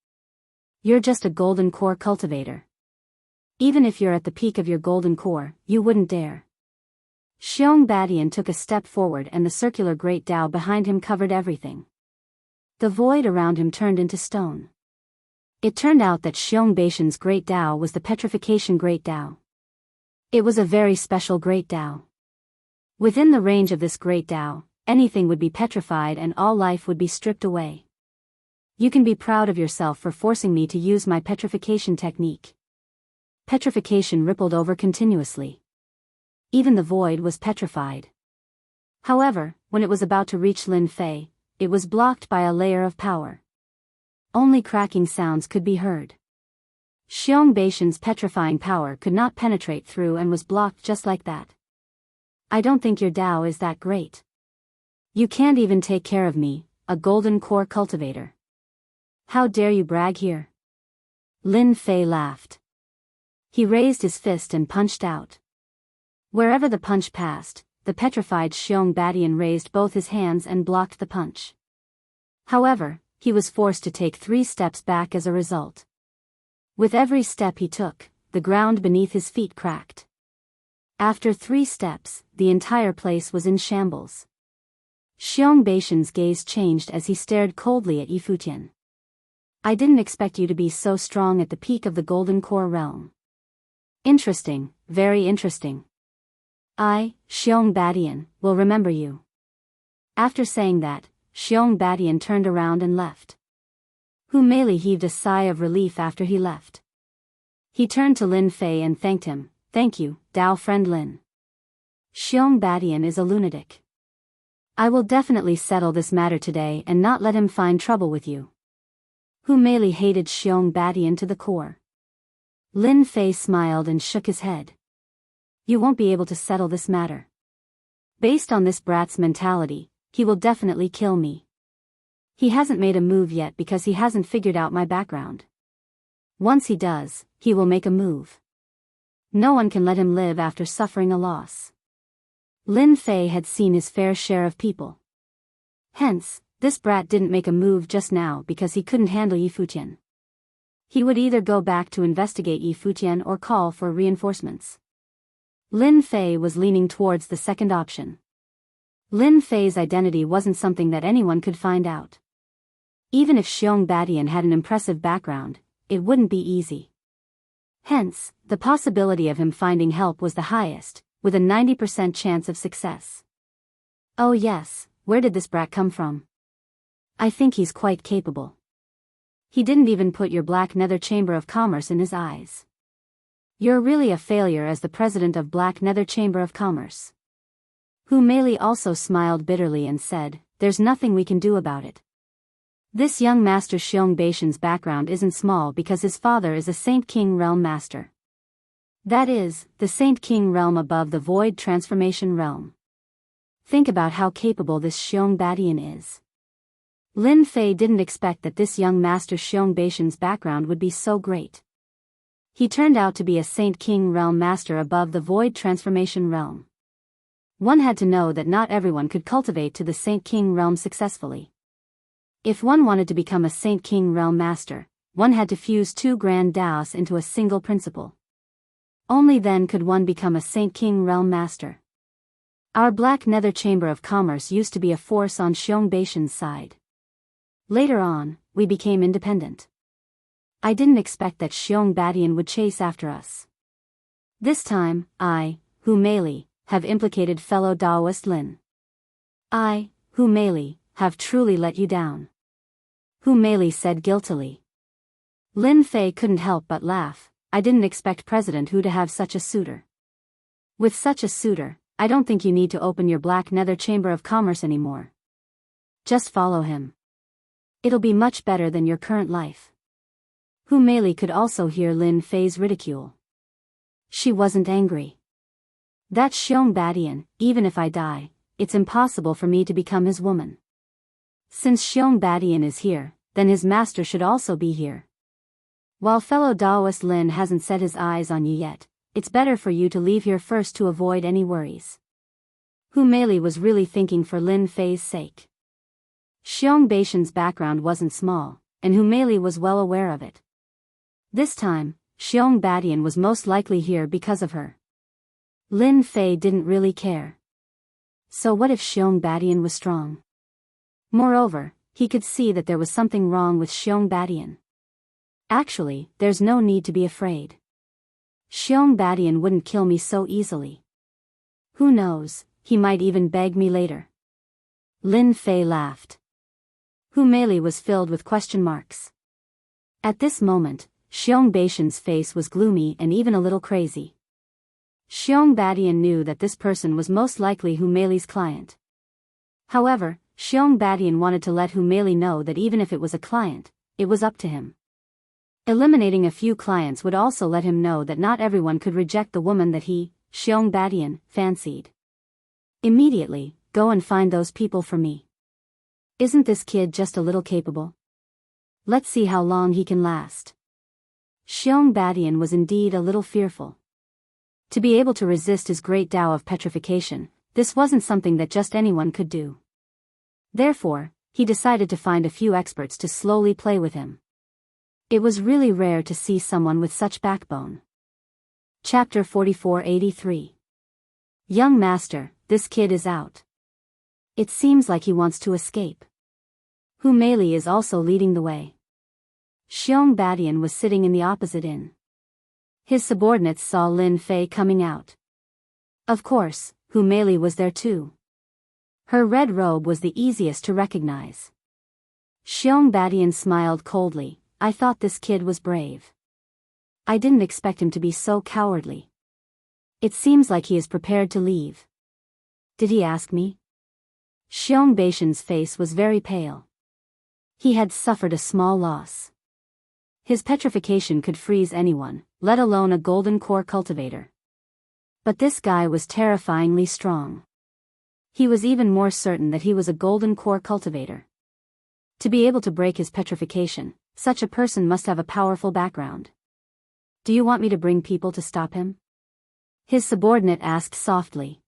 S1: You're just a golden core cultivator. Even if you're at the peak of your golden core, you wouldn't dare. Xiong Badian took a step forward and the circular great Tao behind him covered everything. The void around him turned into stone. It turned out that Xiong Badian's great Tao was the petrification great Tao. It was a very special great Tao. Within the range of this great Tao, anything would be petrified and all life would be stripped away. You can be proud of yourself for forcing me to use my petrification technique. Petrification rippled over continuously. Even the void was petrified. However, when it was about to reach Lin Fei, it was blocked by a layer of power. Only cracking sounds could be heard. Xiong Badian's petrifying power could not penetrate through and was blocked just like that. I don't think your Tao is that great. You can't even take care of me, a golden core cultivator. How dare you brag here? Lin Fei laughed. He raised his fist and punched out. Wherever the punch passed, the petrified Xiong Badian raised both his hands and blocked the punch. However, he was forced to take 3 steps back as a result. With every step he took, the ground beneath his feet cracked. After 3 steps, the entire place was in shambles. Xiong Badian's gaze changed as he stared coldly at Yi Futian. I didn't expect you to be so strong at the peak of the Golden Core realm. Interesting, very interesting. I, Xiong Badian, will remember you. After saying that, Xiong Badian turned around and left. Hu Meili heaved a sigh of relief after he left. He turned to Lin Fei and thanked him. Thank you, Tao friend Lin. Xiong Badian is a lunatic. I will definitely settle this matter today and not let him find trouble with you. Hu Meili hated Xiong Badian to the core. Lin Fei smiled and shook his head. You won't be able to settle this matter. Based on this brat's mentality, he will definitely kill me. He hasn't made a move yet because he hasn't figured out my background. Once he does, he will make a move. No one can let him live after suffering a loss. Lin Fei had seen his fair share of people. Hence, this brat didn't make a move just now because he couldn't handle Yi Futian. He would either go back to investigate Yi Futian or call for reinforcements. Lin Fei was leaning towards the second option. Lin Fei's identity wasn't something that anyone could find out. Even if Xiong Badian had an impressive background, it wouldn't be easy. Hence, the possibility of him finding help was the highest, with a 90% chance of success. Oh yes, where did this brat come from? I think he's quite capable. He didn't even put your Black Nether Chamber of Commerce in his eyes. You're really a failure as the president of Black Nether Chamber of Commerce. Hu Meili also smiled bitterly and said, there's nothing we can do about it. This young master Xiong Badian's background isn't small because his father is a Saint King Realm master. That is, the Saint King Realm above the Void Transformation Realm. Think about how capable this Xiong Badian is. Lin Fei didn't expect that this young master Xiong Badian's background would be so great. He turned out to be a Saint King Realm master above the Void Transformation Realm. One had to know that not everyone could cultivate to the Saint King Realm successfully. If one wanted to become a Saint King Realm master, one had to fuse 2 grand Daos into a single principle. Only then could one become a Saint King Realm master. Our Black Nether Chamber of Commerce used to be a force on Xiong Beishan's side. Later on, we became independent. I didn't expect that Xiong Badian would chase after us. This time, I, Hu Meili, have implicated fellow Daoist Lin. I, Hu Meili, have truly let you down. Hu Meili said guiltily. Lin Fei couldn't help but laugh. I didn't expect President Hu to have such a suitor. With such a suitor, I don't think you need to open your Black Nether Chamber of Commerce anymore. Just follow him. It'll be much better than your current life. Hu Meili could also hear Lin Fei's ridicule. She wasn't angry. That's Xiong Badian. Even if I die, it's impossible for me to become his woman. Since Xiong Badian is here, then his master should also be here. While fellow Daoist Lin hasn't set his eyes on you yet, it's better for you to leave here first to avoid any worries. Hu Meili was really thinking for Lin Fei's sake. Xiong Beishan's background wasn't small, and Hu Meili was well aware of it. This time, Xiong Badian was most likely here because of her. Lin Fei didn't really care. So what if Xiong Badian was strong? Moreover, he could see that there was something wrong with Xiong Badian. Actually, there's no need to be afraid. Xiong Badian wouldn't kill me so easily. Who knows, he might even beg me later. Lin Fei laughed. Hu Meili was filled with question marks. At this moment, Xiong Beishan's face was gloomy and even a little crazy. Xiong Badian knew that this person was most likely Hu Meili's client. However, Xiong Badian wanted to let Hu Meili know that even if it was a client, it was up to him. Eliminating a few clients would also let him know that not everyone could reject the woman that he, Xiong Badian, fancied. Immediately, go and find those people for me. Isn't this kid just a little capable? Let's see how long he can last. Xiong Badian was indeed a little fearful. To be able to resist his great Tao of petrification, this wasn't something that just anyone could do. Therefore, he decided to find a few experts to slowly play with him. It was really rare to see someone with such backbone. Chapter 4483. Young Master, this kid is out. It seems like he wants to escape. Hu Meili is also leading the way. Xiong Badian was sitting in the opposite inn. His subordinates saw Lin Fei coming out. Of course, Hu Meili was there too. Her red robe was the easiest to recognize. Xiong Badian smiled coldly. I thought this kid was brave. I didn't expect him to be so cowardly. It seems like he is prepared to leave. Did he ask me? Xiong Beishan's face was very pale. He had suffered a small loss. His petrification could freeze anyone, let alone a golden core cultivator. But this guy was terrifyingly strong. He was even more certain that he was a golden core cultivator. To be able to break his petrification, such a person must have a powerful background. Do you want me to bring people to stop him? His subordinate asked softly.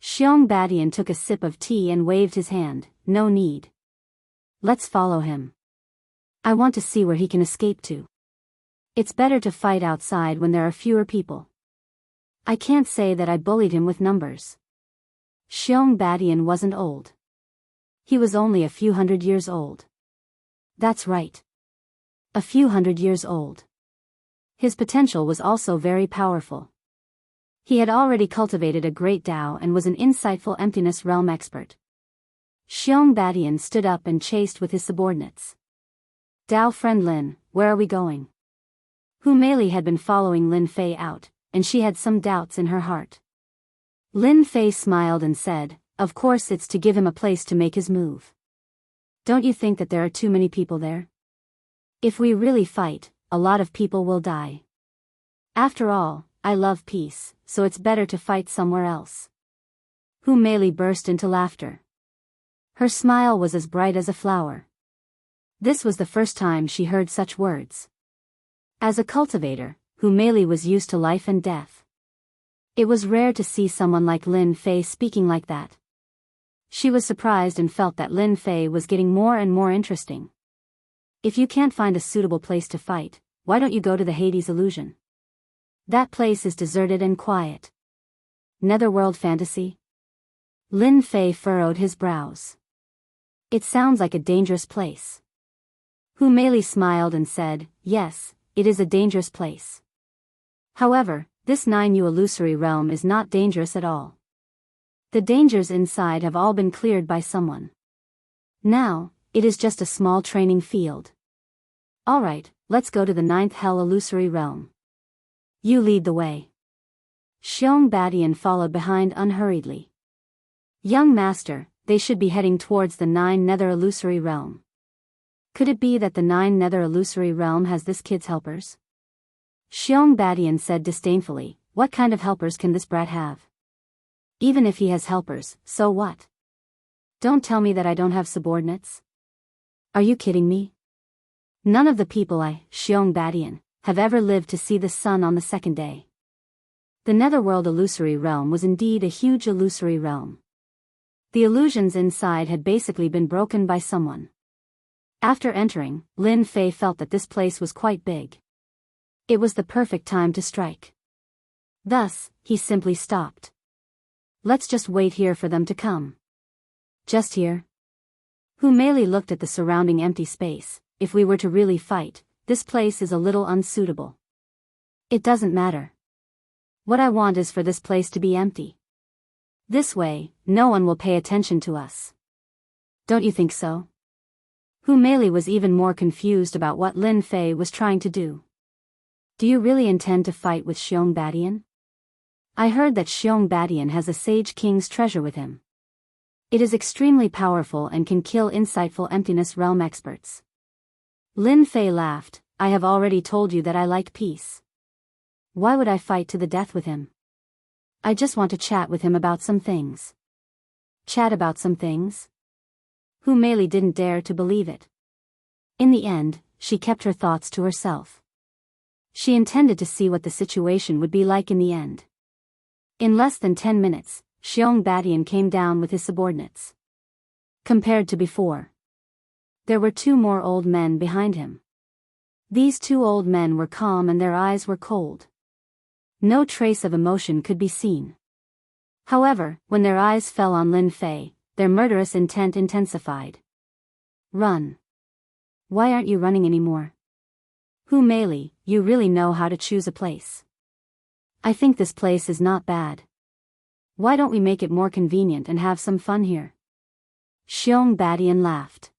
S1: Xiong Badian took a sip of tea and waved his hand. No need. Let's follow him. I want to see where he can escape to. It's better to fight outside when there are fewer people. I can't say that I bullied him with numbers. Xiong Badian wasn't old. He was only a few hundred years old. That's right. A few hundred years old. His potential was also very powerful. He had already cultivated a great Tao and was an insightful emptiness realm expert. Xiong Badian stood up and chased with his subordinates. Tao friend Lin, where are we going? Hu Meili had been following Lin Fei out, and she had some doubts in her heart. Lin Fei smiled and said, of course it's to give him a place to make his move. Don't you think that there are too many people there? If we really fight, a lot of people will die. After all, I love peace, so it's better to fight somewhere else. Hu Meili burst into laughter. Her smile was as bright as a flower. This was the first time she heard such words. As a cultivator, Hu Meili was used to life and death. It was rare to see someone like Lin Fei speaking like that. She was surprised and felt that Lin Fei was getting more and more interesting. If you can't find a suitable place to fight, why don't you go to the Hades illusion? That place is deserted and quiet. Netherworld fantasy? Lin Fei furrowed his brows. It sounds like a dangerous place. Hu Meili smiled and said, yes, it is a dangerous place. However, this 9yu illusory realm is not dangerous at all. The dangers inside have all been cleared by someone. Now, it is just a small training field. Alright, let's go to the 9th hell illusory realm. You lead the way. Xiong Badian followed behind unhurriedly. Young master, they should be heading towards the 9 nether illusory realm. Could it be that the 9 nether illusory realm has this kid's helpers? Xiong Badian said disdainfully, what kind of helpers can this brat have? Even if he has helpers, so what? Don't tell me that I don't have subordinates. Are you kidding me? None of the people Xiong Badian, have ever lived to see the sun on the 2nd day. The netherworld illusory realm was indeed a huge illusory realm. The illusions inside had basically been broken by someone. After entering, Lin Fei felt that this place was quite big. It was the perfect time to strike. Thus, he simply stopped. Let's just wait here for them to come. Just here? Hu Meili looked at the surrounding empty space. If we were to really fight, this place is a little unsuitable. It doesn't matter. What I want is for this place to be empty. This way, no one will pay attention to us. Don't you think so? Hu Meili was even more confused about what Lin Fei was trying to do. Do you really intend to fight with Xiong Badian? I heard that Xiong Badian has a Sage King's treasure with him. It is extremely powerful and can kill insightful emptiness realm experts. Lin Fei laughed, I have already told you that I like peace. Why would I fight to the death with him? I just want to chat with him about some things. Chat about some things? Hu Meili didn't dare to believe it. In the end, she kept her thoughts to herself. She intended to see what the situation would be like in the end. In less than 10 minutes, Xiong Badian came down with his subordinates. Compared to before, there were 2 more old men behind him. These 2 old men were calm and their eyes were cold. No trace of emotion could be seen. However, when their eyes fell on Lin Fei, their murderous intent intensified. Run. Why aren't you running anymore? Hu Meili, you really know how to choose a place. I think this place is not bad. Why don't we make it more convenient and have some fun here? Xiong Badian laughed.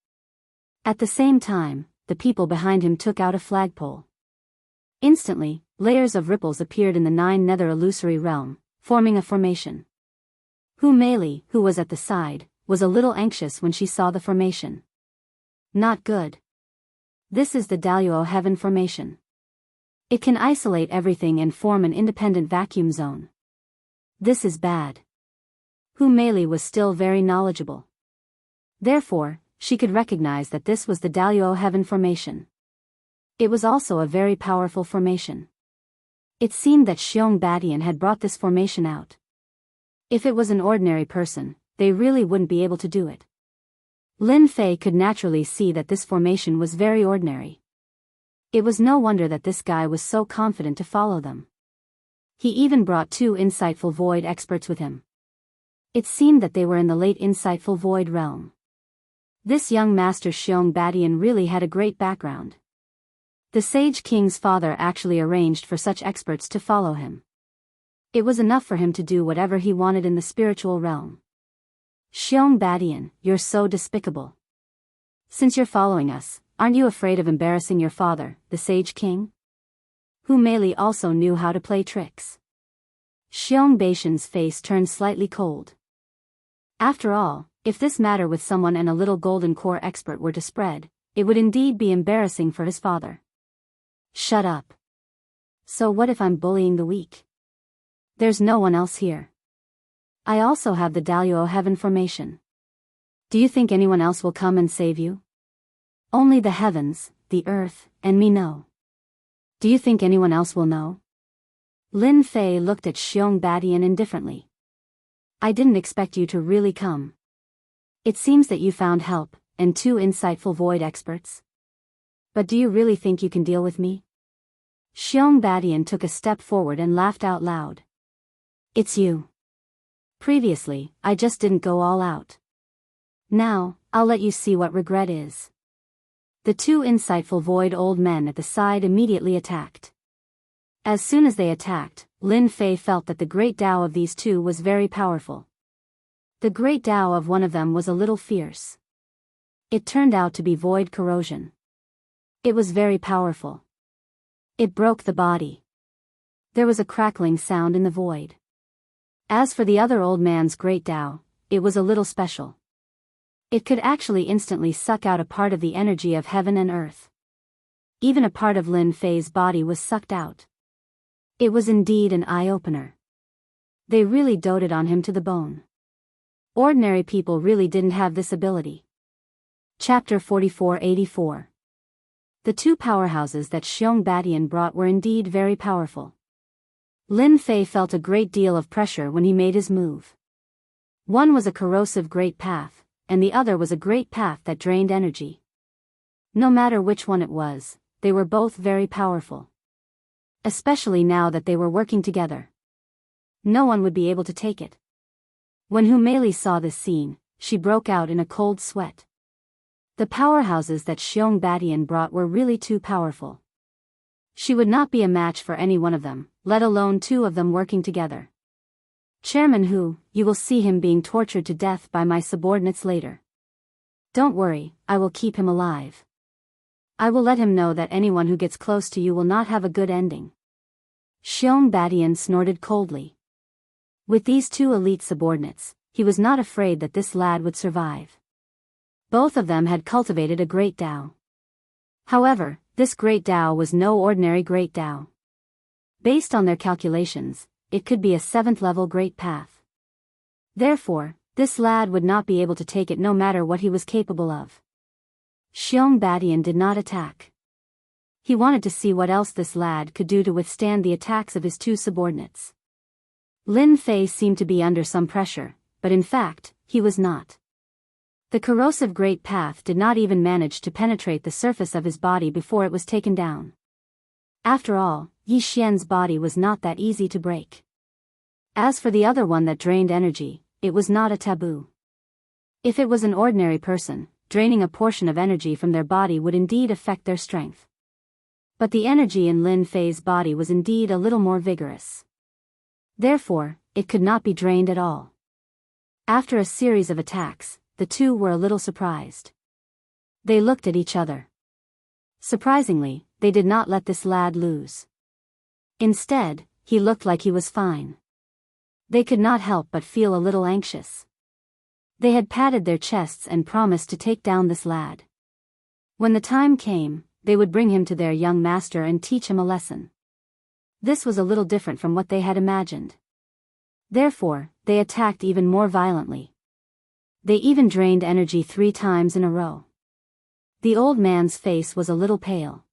S1: At the same time, the people behind him took out a flagpole. Instantly, layers of ripples appeared in the 9 nether illusory realm, forming a formation. Hu Meili, who was at the side, was a little anxious when she saw the formation. Not good. This is the Daliao Heaven formation. It can isolate everything and form an independent vacuum zone. This is bad. Hu Meili was still very knowledgeable. Therefore, she could recognize that this was the Daliao Heaven formation. It was also a very powerful formation. It seemed that Xiong Badian had brought this formation out. If it was an ordinary person, they really wouldn't be able to do it. Lin Fei could naturally see that this formation was very ordinary. It was no wonder that this guy was so confident to follow them. He even brought 2 insightful void experts with him. It seemed that they were in the late insightful void realm. This young master Xiong Badian really had a great background. The Sage King's father actually arranged for such experts to follow him. It was enough for him to do whatever he wanted in the spiritual realm. Xiong Badian, you're so despicable. Since you're following us, aren't you afraid of embarrassing your father, the Sage King? Hu Meili also knew how to play tricks. Xiong Badian's face turned slightly cold. After all, if this matter with someone and a little golden core expert were to spread, it would indeed be embarrassing for his father. Shut up. So what if I'm bullying the weak? There's no one else here. I also have the Daliao Heaven formation. Do you think anyone else will come and save you? Only the heavens, the earth, and me know. Do you think anyone else will know? Lin Fei looked at Xiong Badian indifferently. I didn't expect you to really come. It seems that you found help, and 2 insightful void experts. But do you really think you can deal with me? Xiong Badian took a step forward and laughed out loud. It's you. Previously, I just didn't go all out. Now, I'll let you see what regret is. The two insightful void old men at the side immediately attacked. As soon as they attacked, Lin Fei felt that the great Tao of these two was very powerful. The great Tao of one of them was a little fierce. It turned out to be void corrosion. It was very powerful. It broke the body. There was a crackling sound in the void. As for the other old man's great Tao, it was a little special. It could actually instantly suck out a part of the energy of heaven and earth. Even a part of Lin Fei's body was sucked out. It was indeed an eye-opener. They really doted on him to the bone. Ordinary people really didn't have this ability. Chapter 4484. The two powerhouses that Xiong Badian brought were indeed very powerful. Lin Fei felt a great deal of pressure when he made his move. One was a corrosive great path, and the other was a great path that drained energy. No matter which one it was, they were both very powerful. Especially now that they were working together. No one would be able to take it. When Hu Meili saw this scene, she broke out in a cold sweat. The powerhouses that Xiong Badian brought were really too powerful. She would not be a match for any one of them, let alone two of them working together. Chairman Hu, you will see him being tortured to death by my subordinates later. Don't worry, I will keep him alive. I will let him know that anyone who gets close to you will not have a good ending. Xiong Badian snorted coldly. With these two elite subordinates, he was not afraid that this lad would survive. Both of them had cultivated a great Tao. However, this great Tao was no ordinary great Tao. Based on their calculations, it could be a 7th level great path. Therefore, this lad would not be able to take it no matter what he was capable of. Xiong Badian did not attack. He wanted to see what else this lad could do to withstand the attacks of his two subordinates. Lin Fei seemed to be under some pressure, but in fact, he was not. The corrosive great path did not even manage to penetrate the surface of his body before it was taken down. After all, Yi Xian's body was not that easy to break. As for the other one that drained energy, it was not a taboo. If it was an ordinary person, draining a portion of energy from their body would indeed affect their strength. But the energy in Lin Fei's body was indeed a little more vigorous. Therefore, it could not be drained at all. After a series of attacks, the two were a little surprised. They looked at each other. Surprisingly, they did not let this lad lose. Instead, he looked like he was fine. They could not help but feel a little anxious. They had patted their chests and promised to take down this lad. When the time came, they would bring him to their young master and teach him a lesson. This was a little different from what they had imagined. Therefore, they attacked even more violently. They even drained energy 3 times in a row. The old man's face was a little pale.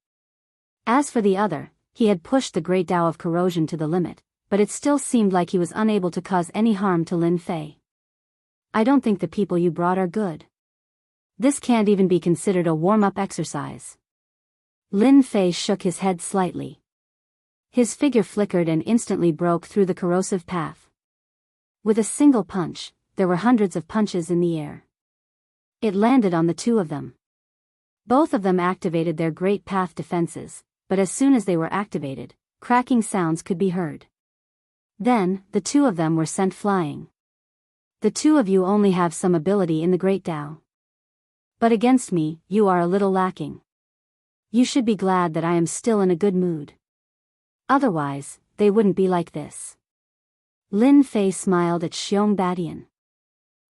S1: As for the other, he had pushed the great Tao of corrosion to the limit, but it still seemed like he was unable to cause any harm to Lin Fei. I don't think the people you brought are good. This can't even be considered a warm-up exercise. Lin Fei shook his head slightly. His figure flickered and instantly broke through the corrosive path. With a single punch, there were hundreds of punches in the air. It landed on the two of them. Both of them activated their great path defenses, but as soon as they were activated, cracking sounds could be heard. Then, the two of them were sent flying. The two of you only have some ability in the great Tao. But against me, you are a little lacking. You should be glad that I am still in a good mood. Otherwise, they wouldn't be like this. Lin Fei smiled at Xiong Badian.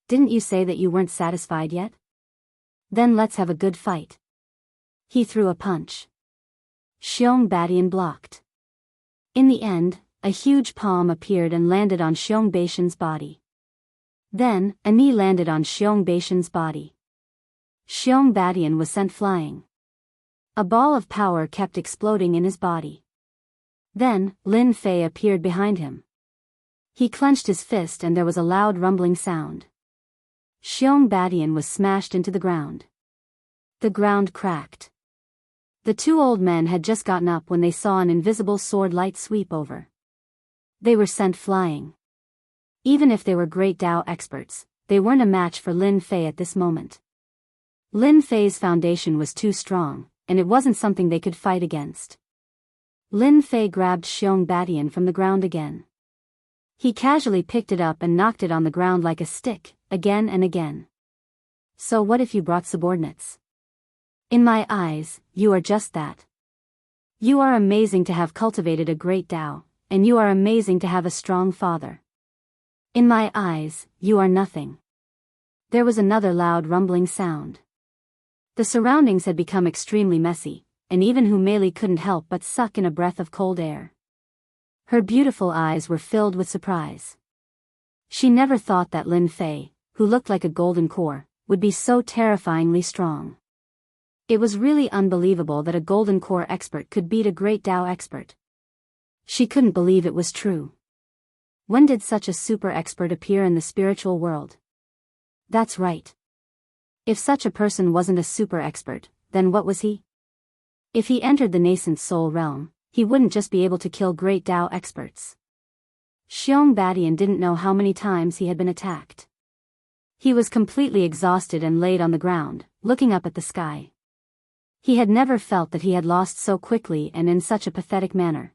S1: Didn't you say that you weren't satisfied yet? Then let's have a good fight. He threw a punch. Xiong Badian blocked. In the end, a huge palm appeared and landed on Xiong Baishan's body. Then, a knee landed on Xiong Baishan's body. Xiong Badian was sent flying. A ball of power kept exploding in his body. Then, Lin Fei appeared behind him. He clenched his fist and there was a loud rumbling sound. Xiong Badian was smashed into the ground. The ground cracked. The two old men had just gotten up when they saw an invisible sword light sweep over. They were sent flying. Even if they were great Dao experts, they weren't a match for Lin Fei at this moment. Lin Fei's foundation was too strong, and it wasn't something they could fight against. Lin Fei grabbed Xiong Badian from the ground again. He casually picked it up and knocked it on the ground like a stick, again and again. So what if you brought subordinates? In my eyes, you are just that. You are amazing to have cultivated a great Dao, and you are amazing to have a strong father. In my eyes, you are nothing. There was another loud rumbling sound. The surroundings had become extremely messy, and even Hu Meili couldn't help but suck in a breath of cold air. Her beautiful eyes were filled with surprise. She never thought that Lin Fei, who looked like a golden core, would be so terrifyingly strong. It was really unbelievable that a golden core expert could beat a great Dao expert. She couldn't believe it was true. When did such a super expert appear in the spiritual world? That's right. If such a person wasn't a super expert, then what was he? If he entered the nascent soul realm, he wouldn't just be able to kill great Dao experts. Xiong Badian didn't know how many times he had been attacked. He was completely exhausted and laid on the ground, looking up at the sky. He had never felt that he had lost so quickly and in such a pathetic manner.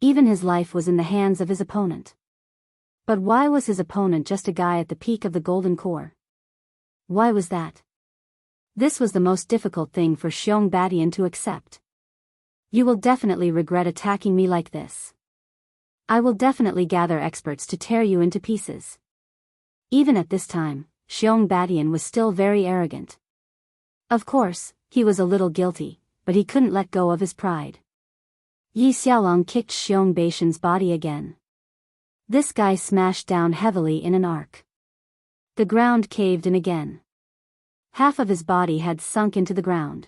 S1: Even his life was in the hands of his opponent. But why was his opponent just a guy at the peak of the golden core? Why was that? This was the most difficult thing for Xiong Badian to accept. You will definitely regret attacking me like this. I will definitely gather experts to tear you into pieces. Even at this time, Xiong Badian was still very arrogant. Of course, he was a little guilty, but he couldn't let go of his pride. Yi Xiaolong kicked Xiong Badian's body again. This guy smashed down heavily in an arc. The ground caved in again. Half of his body had sunk into the ground.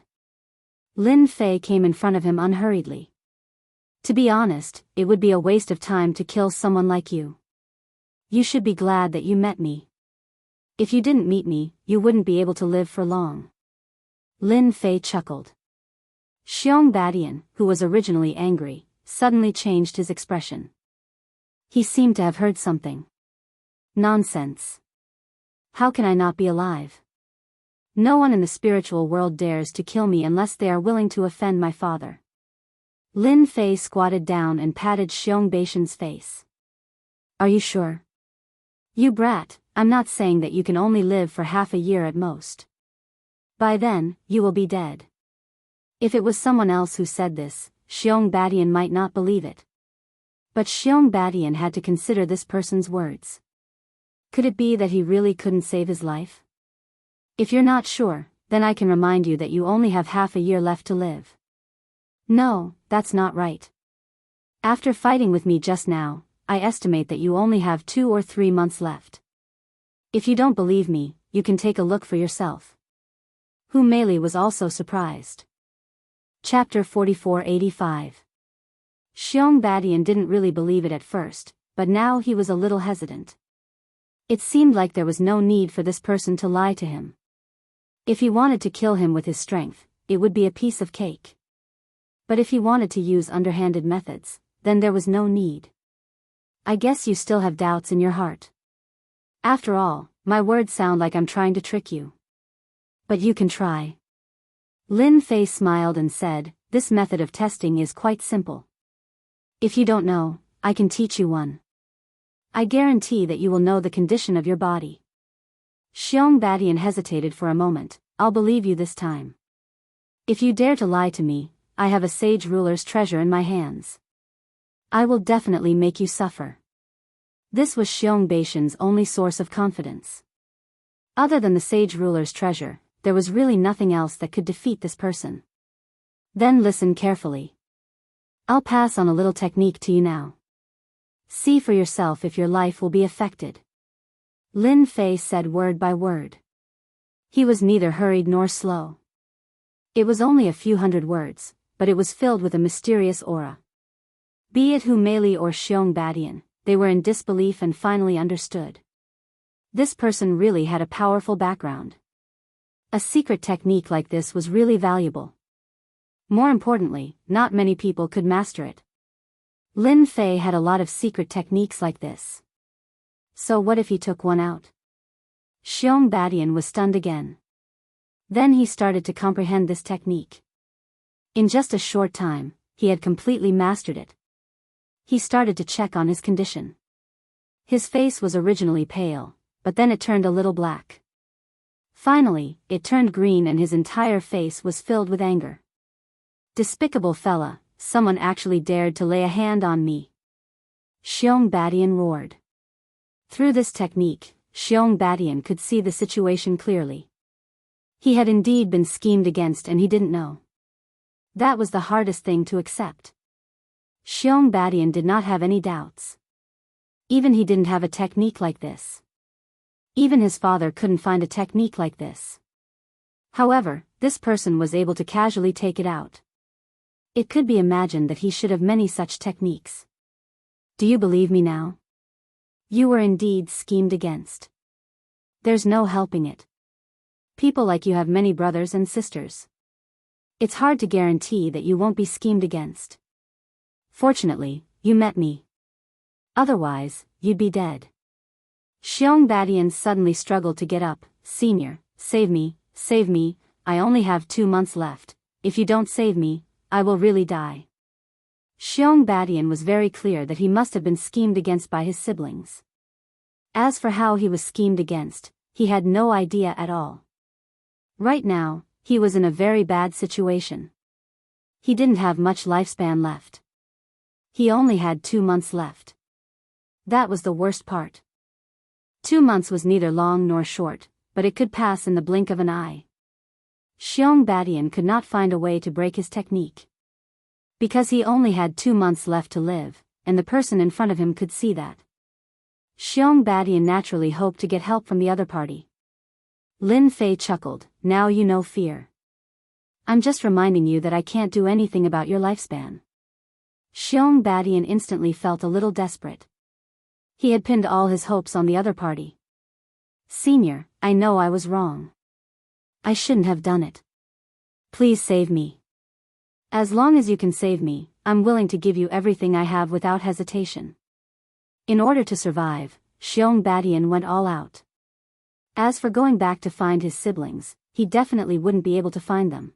S1: Lin Fei came in front of him unhurriedly. To be honest, it would be a waste of time to kill someone like you. You should be glad that you met me. If you didn't meet me, you wouldn't be able to live for long. Lin Fei chuckled. Xiong Badian, who was originally angry, suddenly changed his expression. He seemed to have heard something. Nonsense. How can I not be alive? No one in the spiritual world dares to kill me unless they are willing to offend my father. Lin Fei squatted down and patted Xiong Badian's face. Are you sure? You brat, I'm not saying that you can only live for half a year at most. By then, you will be dead. If it was someone else who said this, Xiong Badian might not believe it. But Xiong Badian had to consider this person's words. Could it be that he really couldn't save his life? If you're not sure, then I can remind you that you only have half a year left to live. No, that's not right. After fighting with me just now, I estimate that you only have 2 or 3 months left. If you don't believe me, you can take a look for yourself. Hu Meili was also surprised. Chapter 4485. Xiong Badian didn't really believe it at first, but now he was a little hesitant. It seemed like there was no need for this person to lie to him. If he wanted to kill him with his strength, it would be a piece of cake. But if he wanted to use underhanded methods, then there was no need. I guess you still have doubts in your heart. After all, my words sound like I'm trying to trick you. But you can try. Lin Fei smiled and said, this method of testing is quite simple. If you don't know, I can teach you one. I guarantee that you will know the condition of your body. Xiong Badian hesitated for a moment. I'll believe you this time. If you dare to lie to me, I have a sage ruler's treasure in my hands. I will definitely make you suffer. This was Xiong Badian's only source of confidence. Other than the sage ruler's treasure, there was really nothing else that could defeat this person. Then listen carefully. I'll pass on a little technique to you now. See for yourself if your life will be affected. Lin Fei said word by word. He was neither hurried nor slow. It was only a few hundred words, but it was filled with a mysterious aura. Be it Hu Meili or Xiong Badian, they were in disbelief and finally understood. This person really had a powerful background. A secret technique like this was really valuable. More importantly, not many people could master it. Lin Fei had a lot of secret techniques like this. So what if he took one out? Xiong Badian was stunned again. Then he started to comprehend this technique. In just a short time, he had completely mastered it. He started to check on his condition. His face was originally pale, but then it turned a little black. Finally, it turned green and his entire face was filled with anger. Despicable fella, someone actually dared to lay a hand on me. Xiong Badian roared. Through this technique, Xiong Badian could see the situation clearly. He had indeed been schemed against and he didn't know. That was the hardest thing to accept. Xiong Badian did not have any doubts. Even he didn't have a technique like this. Even his father couldn't find a technique like this. However, this person was able to casually take it out. It could be imagined that he should have many such techniques. Do you believe me now? You were indeed schemed against. There's no helping it. People like you have many brothers and sisters. It's hard to guarantee that you won't be schemed against. Fortunately, you met me. Otherwise, you'd be dead. Xiong Badian suddenly struggled to get up. Senior, save me, I only have 2 months left. If you don't save me, I will really die. Xiong Badian was very clear that he must have been schemed against by his siblings. As for how he was schemed against, he had no idea at all. Right now, he was in a very bad situation. He didn't have much lifespan left. He only had 2 months left. That was the worst part. 2 months was neither long nor short, but it could pass in the blink of an eye. Xiong Badian could not find a way to break his technique. Because he only had 2 months left to live, and the person in front of him could see that. Xiong Badian naturally hoped to get help from the other party. Lin Fei chuckled, now you know fear. I'm just reminding you that I can't do anything about your lifespan. Xiong Badian instantly felt a little desperate. He had pinned all his hopes on the other party. Senior, I know I was wrong. I shouldn't have done it. Please save me. As long as you can save me, I'm willing to give you everything I have without hesitation. In order to survive, Xiong Badian went all out. As for going back to find his siblings, he definitely wouldn't be able to find them.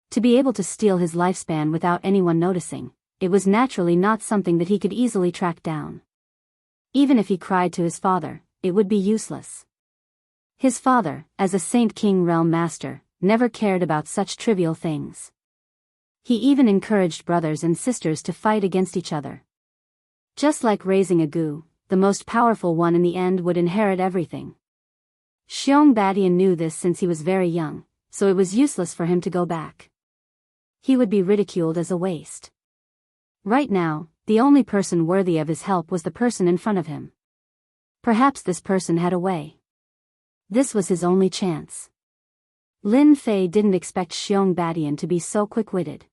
S1: To be able to steal his lifespan without anyone noticing, it was naturally not something that he could easily track down. Even if he cried to his father, it would be useless. His father, as a Saint King Realm Master, never cared about such trivial things. He even encouraged brothers and sisters to fight against each other. Just like raising a gu, the most powerful one in the end would inherit everything. Xiong Badian knew this since he was very young, so it was useless for him to go back. He would be ridiculed as a waste. Right now, the only person worthy of his help was the person in front of him. Perhaps this person had a way. This was his only chance. Lin Fei didn't expect Xiong Badian to be so quick-witted.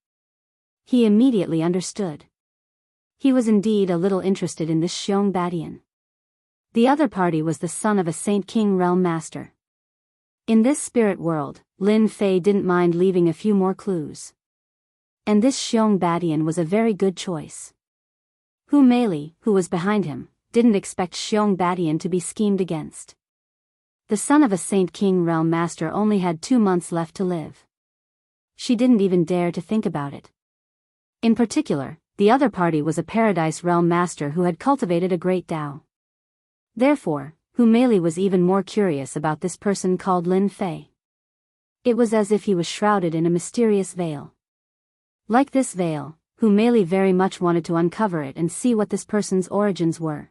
S1: He immediately understood. He was indeed a little interested in this Xiong Badian. The other party was the son of a Saint King Realm Master. In this spirit world, Lin Fei didn't mind leaving a few more clues. And this Xiong Badian was a very good choice. Hu Meili, who was behind him, didn't expect Xiong Badian to be schemed against. The son of a Saint King Realm Master only had 2 months left to live. She didn't even dare to think about it. In particular, the other party was a Paradise Realm Master who had cultivated a great Tao. Therefore, Hu Meili was even more curious about this person called Lin Fei. It was as if he was shrouded in a mysterious veil. Like this veil, Hu Meili very much wanted to uncover it and see what this person's origins were.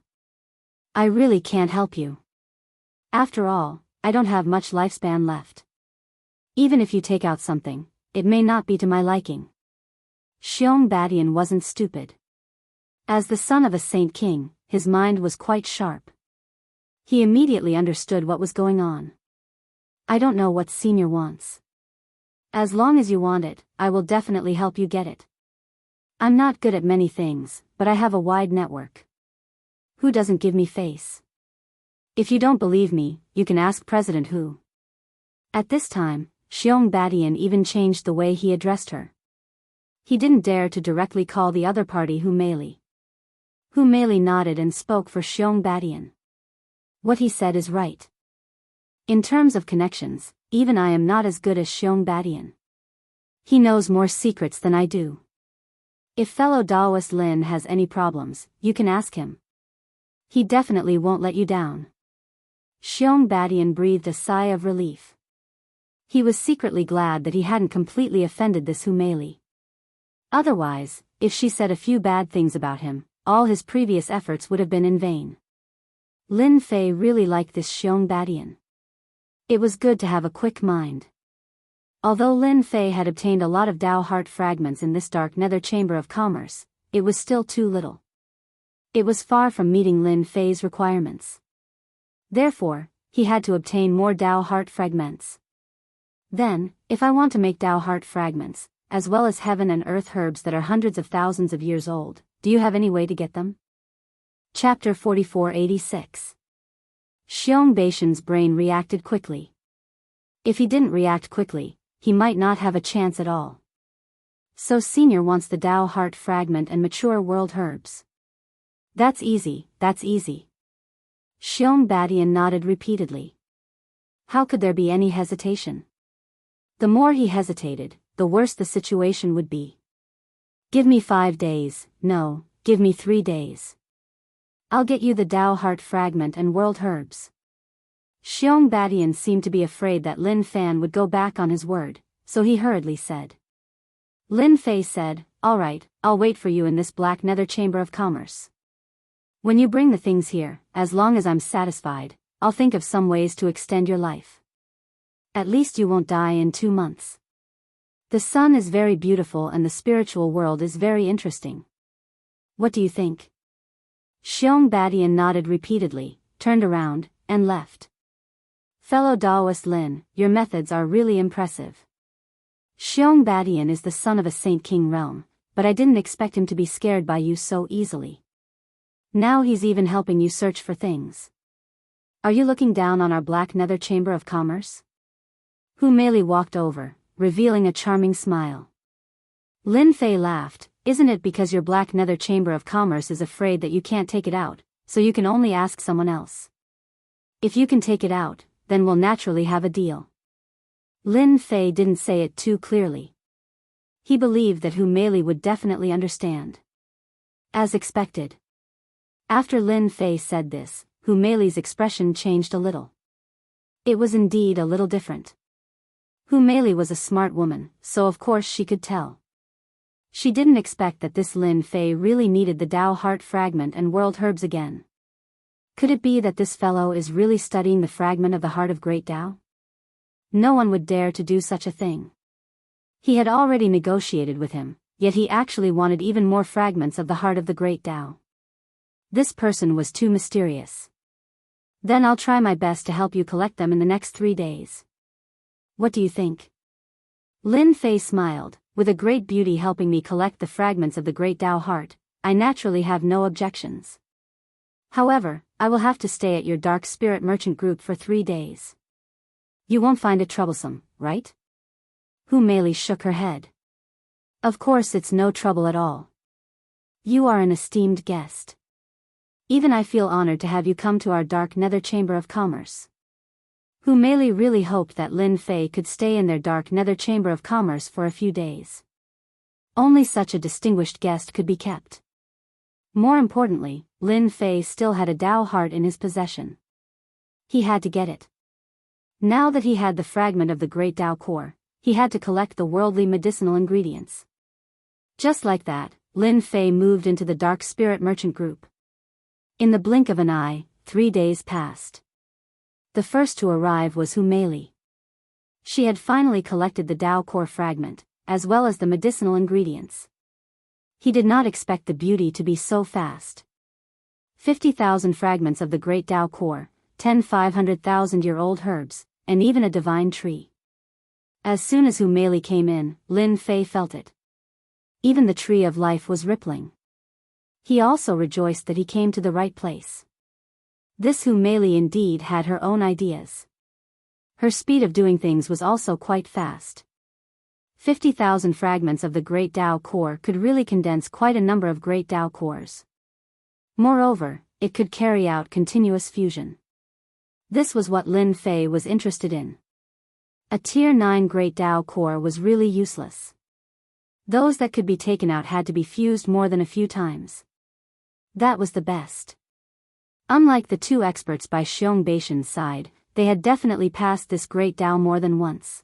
S1: I really can't help you. After all, I don't have much lifespan left. Even if you take out something, it may not be to my liking. Xiong Badian wasn't stupid. As the son of a Saint King, his mind was quite sharp. He immediately understood what was going on. I don't know what Senior wants. As long as you want it, I will definitely help you get it. I'm not good at many things, but I have a wide network. Who doesn't give me face? If you don't believe me, you can ask President Hu. At this time, Xiong Badian even changed the way he addressed her. He didn't dare to directly call the other party Hu Meili. Hu Meili nodded and spoke for Xiong Badian. What he said is right. In terms of connections, even I am not as good as Xiong Badian. He knows more secrets than I do. If fellow Daoist Lin has any problems, you can ask him. He definitely won't let you down. Xiong Badian breathed a sigh of relief. He was secretly glad that he hadn't completely offended this Humeli. Otherwise, if she said a few bad things about him, all his previous efforts would have been in vain. Lin Fei really liked this Xiong Badian. It was good to have a quick mind. Although Lin Fei had obtained a lot of Dao heart fragments in this dark nether chamber of commerce, it was still too little. It was far from meeting Lin Fei's requirements. Therefore, he had to obtain more Dao heart fragments. Then, if I want to make Dao heart fragments, as well as heaven and earth herbs that are hundreds of thousands of years old, do you have any way to get them? Chapter 4486. Xiong Baishan's brain reacted quickly. If he didn't react quickly, he might not have a chance at all. So Senior wants the Dao heart fragment and mature world herbs. That's easy, that's easy. Xiong Badian nodded repeatedly. How could there be any hesitation? The more he hesitated, the worse the situation would be. Give me 5 days, no, give me 3 days. I'll get you the Dao heart fragment and world herbs. Xiong Badian seemed to be afraid that Lin Fan would go back on his word, so he hurriedly said. Lin Fei said, all right, I'll wait for you in this black nether chamber of commerce. When you bring the things here, as long as I'm satisfied, I'll think of some ways to extend your life. At least you won't die in 2 months. The sun is very beautiful and the spiritual world is very interesting. What do you think? Xiong Badian nodded repeatedly, turned around, and left. Fellow Daoist Lin, your methods are really impressive. Xiong Badian is the son of a Saint King realm, but I didn't expect him to be scared by you so easily. Now he's even helping you search for things. Are you looking down on our black nether chamber of commerce? Hu Meili walked over, revealing a charming smile. Lin Fei laughed. Isn't it because your black nether chamber of commerce is afraid that you can't take it out, so you can only ask someone else? If you can take it out, then we'll naturally have a deal. Lin Fei didn't say it too clearly. He believed that Hu Meili would definitely understand. As expected. After Lin Fei said this, Hu Meili's expression changed a little. It was indeed a little different. Hu Meili was a smart woman, so of course she could tell. She didn't expect that this Lin Fei really needed the Dao heart fragment and world herbs again. Could it be that this fellow is really studying the fragment of the heart of great Dao? No one would dare to do such a thing. He had already negotiated with him, yet he actually wanted even more fragments of the heart of the great Dao. This person was too mysterious. Then I'll try my best to help you collect them in the next 3 days. What do you think? Lin Fei smiled. With a great beauty helping me collect the fragments of the great Dao heart, I naturally have no objections. However, I will have to stay at your dark spirit merchant group for 3 days. You won't find it troublesome, right? Hu Meili shook her head. Of course it's no trouble at all. You are an esteemed guest. Even I feel honored to have you come to our dark nether chamber of commerce. Hu Meili really hoped that Lin Fei could stay in their dark nether chamber of commerce for a few days. Only such a distinguished guest could be kept. More importantly, Lin Fei still had a Dao heart in his possession. He had to get it. Now that he had the fragment of the great Dao core, he had to collect the worldly medicinal ingredients. Just like that, Lin Fei moved into the dark spirit merchant group. In the blink of an eye, 3 days passed. The first to arrive was Hu Meili. She had finally collected the Dao core fragment, as well as the medicinal ingredients. He did not expect the beauty to be so fast. 50,000 fragments of the great Dao core, 10 500,000-year-old herbs, and even a divine tree. As soon as Hu Meili came in, Lin Fei felt it. Even the tree of life was rippling. He also rejoiced that he came to the right place. This Hu Meili indeed had her own ideas. Her speed of doing things was also quite fast. 50,000 fragments of the great Dao core could really condense quite a number of great Dao cores. Moreover, it could carry out continuous fusion. This was what Lin Fei was interested in. A Tier 9 Great Dao core was really useless. Those that could be taken out had to be fused more than a few times. That was the best. Unlike the two experts by Xiong Baishan's side, they had definitely passed this Great Dao more than once.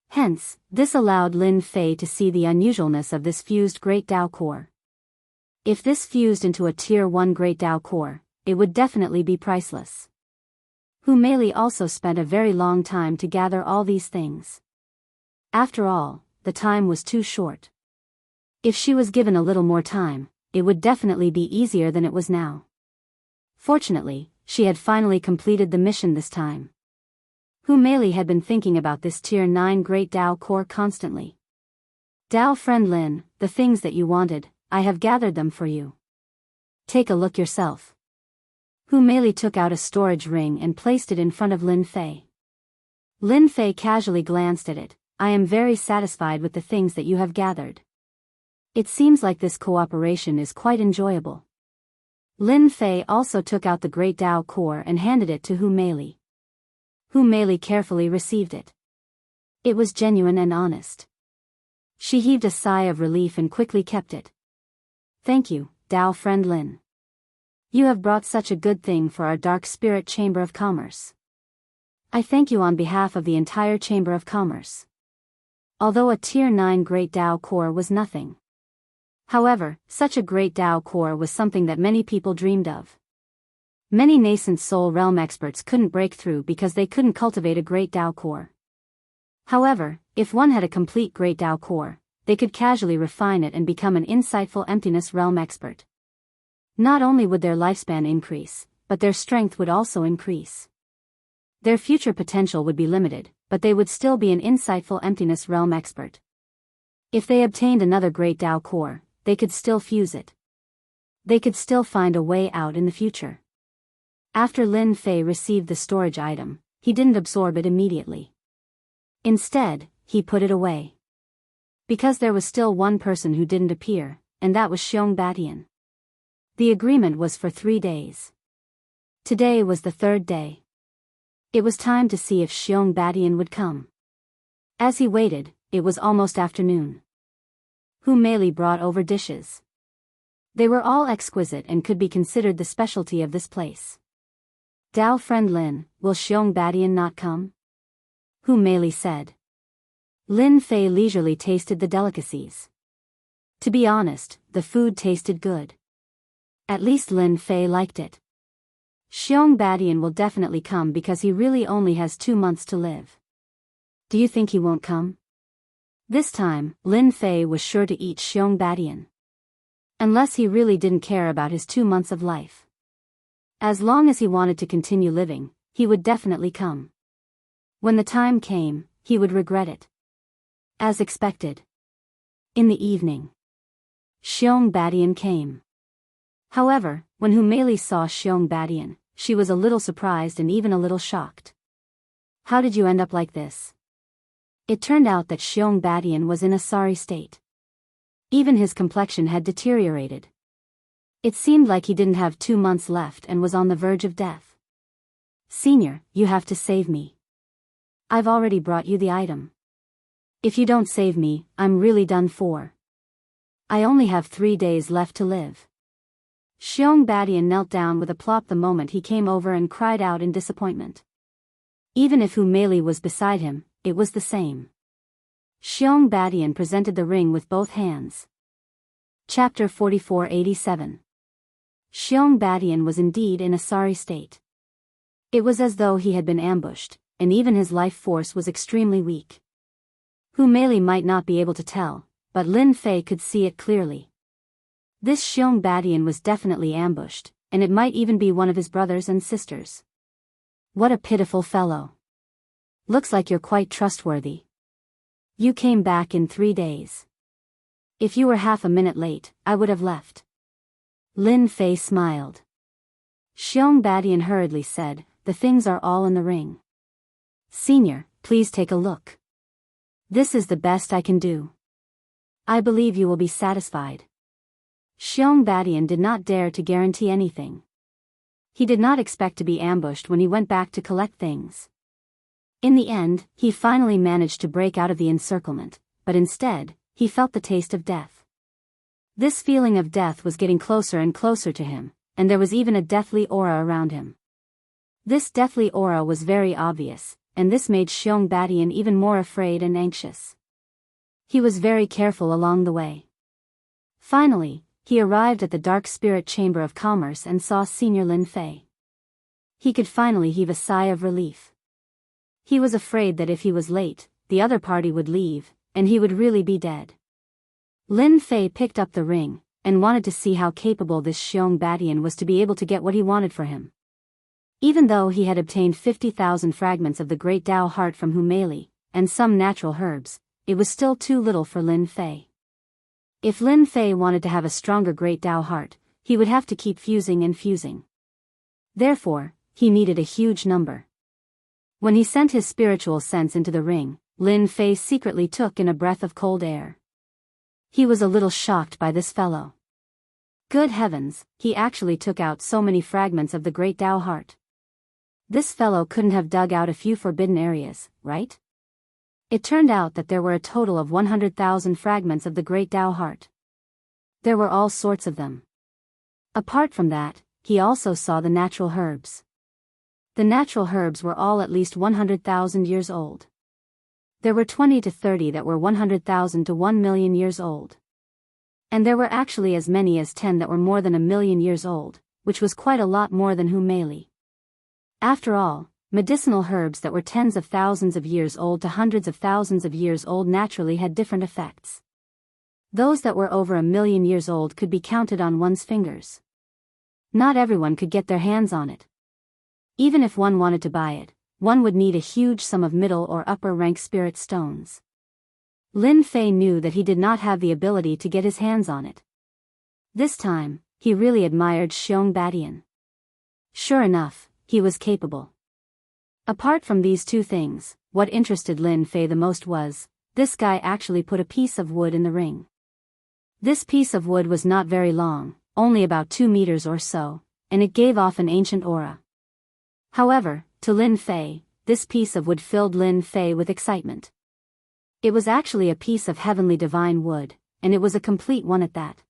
S1: Hence, this allowed Lin Fei to see the unusualness of this fused Great Dao core. If this fused into a Tier 1 Great Dao core, it would definitely be priceless. Hu Meili also spent a very long time to gather all these things. After all, the time was too short. If she was given a little more time, it would definitely be easier than it was now. Fortunately, she had finally completed the mission this time. Hu Meili had been thinking about this Tier 9 Great Dao core constantly. Dao friend Lin, the things that you wanted, I have gathered them for you. Take a look yourself. Hu Meili took out a storage ring and placed it in front of Lin Fei. Lin Fei casually glanced at it. I am very satisfied with the things that you have gathered. It seems like this cooperation is quite enjoyable. Lin Fei also took out the Great Dao core and handed it to Hu Meili. Hu Meili carefully received it. It was genuine and honest. She heaved a sigh of relief and quickly kept it. Thank you, Dao friend Lin. You have brought such a good thing for our Dark Spirit Chamber of Commerce. I thank you on behalf of the entire Chamber of Commerce. Although a Tier 9 Great Dao core was nothing. However, such a Great Dao core was something that many people dreamed of. Many nascent soul realm experts couldn't break through because they couldn't cultivate a Great Dao core. However, if one had a complete Great Dao core, they could casually refine it and become an insightful emptiness realm expert. Not only would their lifespan increase, but their strength would also increase. Their future potential would be limited, but they would still be an insightful emptiness realm expert. If they obtained another Great Dao core, they could still fuse it. They could still find a way out in the future. After Lin Fei received the storage item, he didn't absorb it immediately. Instead, he put it away. Because there was still one person who didn't appear, and that was Xiong Batian. The agreement was for 3 days. Today was the 3rd day. It was time to see if Xiong Batian would come. As he waited, it was almost afternoon. Hu Meili brought over dishes. They were all exquisite and could be considered the specialty of this place. Dao friend Lin, will Xiong Batian not come? Hu Meili said. Lin Fei leisurely tasted the delicacies. To be honest, the food tasted good. At least Lin Fei liked it. Xiong Batian will definitely come because he really only has 2 months to live. Do you think he won't come? This time, Lin Fei was sure to eat Xiong Batian. Unless he really didn't care about his 2 months of life. As long as he wanted to continue living, he would definitely come. When the time came, he would regret it. As expected. In the evening, Xiong Batian came. However, when Hu Meili saw Xiong Batian, she was a little surprised and even a little shocked. How did you end up like this? It turned out that Xiong Batian was in a sorry state. Even his complexion had deteriorated. It seemed like he didn't have 2 months left and was on the verge of death. Senior, you have to save me. I've already brought you the item. If you don't save me, I'm really done for. I only have 3 days left to live. Xiong Batian knelt down with a plop the moment he came over and cried out in disappointment. Even if Hu Meili was beside him, it was the same. Xiong Batian presented the ring with both hands. Chapter 4487. Xiong Batian was indeed in a sorry state. It was as though he had been ambushed, and even his life force was extremely weak. Hu Meili might not be able to tell, but Lin Fei could see it clearly. This Xiong Batian was definitely ambushed, and it might even be one of his brothers and sisters. What a pitiful fellow. Looks like you're quite trustworthy. You came back in 3 days. If you were half a minute late, I would have left. Lin Fei smiled. Xiong Batian hurriedly said, the things are all in the ring. Senior, please take a look. This is the best I can do. I believe you will be satisfied. Xiong Batian did not dare to guarantee anything. He did not expect to be ambushed when he went back to collect things. In the end, he finally managed to break out of the encirclement, but instead, he felt the taste of death. This feeling of death was getting closer and closer to him, and there was even a deathly aura around him. This deathly aura was very obvious, and this made Xiong Badian even more afraid and anxious. He was very careful along the way. Finally, he arrived at the Dark Spirit Chamber of Commerce and saw Senior Lin Fei. He could finally heave a sigh of relief. He was afraid that if he was late, the other party would leave, and he would really be dead. Lin Fei picked up the ring, and wanted to see how capable this Xiong Badian was to be able to get what he wanted for him. Even though he had obtained 50,000 fragments of the Great Tao Heart from Humeli, and some natural herbs, it was still too little for Lin Fei. If Lin Fei wanted to have a stronger Great Tao Heart, he would have to keep fusing and fusing. Therefore, he needed a huge number. When he sent his spiritual sense into the ring, Lin Fei secretly took in a breath of cold air. He was a little shocked by this fellow. Good heavens, he actually took out so many fragments of the Great Tao Heart. This fellow couldn't have dug out a few forbidden areas, right? It turned out that there were a total of 100,000 fragments of the Great Tao Heart. There were all sorts of them. Apart from that, he also saw the natural herbs. The natural herbs were all at least 100,000 years old. There were 20 to 30 that were 100,000 to 1 million years old. And there were actually as many as 10 that were more than 1 million years old, which was quite a lot more than Humeli. After all, medicinal herbs that were tens of thousands of years old to hundreds of thousands of years old naturally had different effects. Those that were over 1 million years old could be counted on one's fingers. Not everyone could get their hands on it. Even if one wanted to buy it, one would need a huge sum of middle or upper rank spirit stones. Lin Fei knew that he did not have the ability to get his hands on it. This time, he really admired Xiong Badian. Sure enough, he was capable. Apart from these two things, what interested Lin Fei the most was, this guy actually put a piece of wood in the ring. This piece of wood was not very long, only about 2 meters or so, and it gave off an ancient aura. However, to Lin Fei, this piece of wood filled Lin Fei with excitement. It was actually a piece of heavenly divine wood, and it was a complete one at that.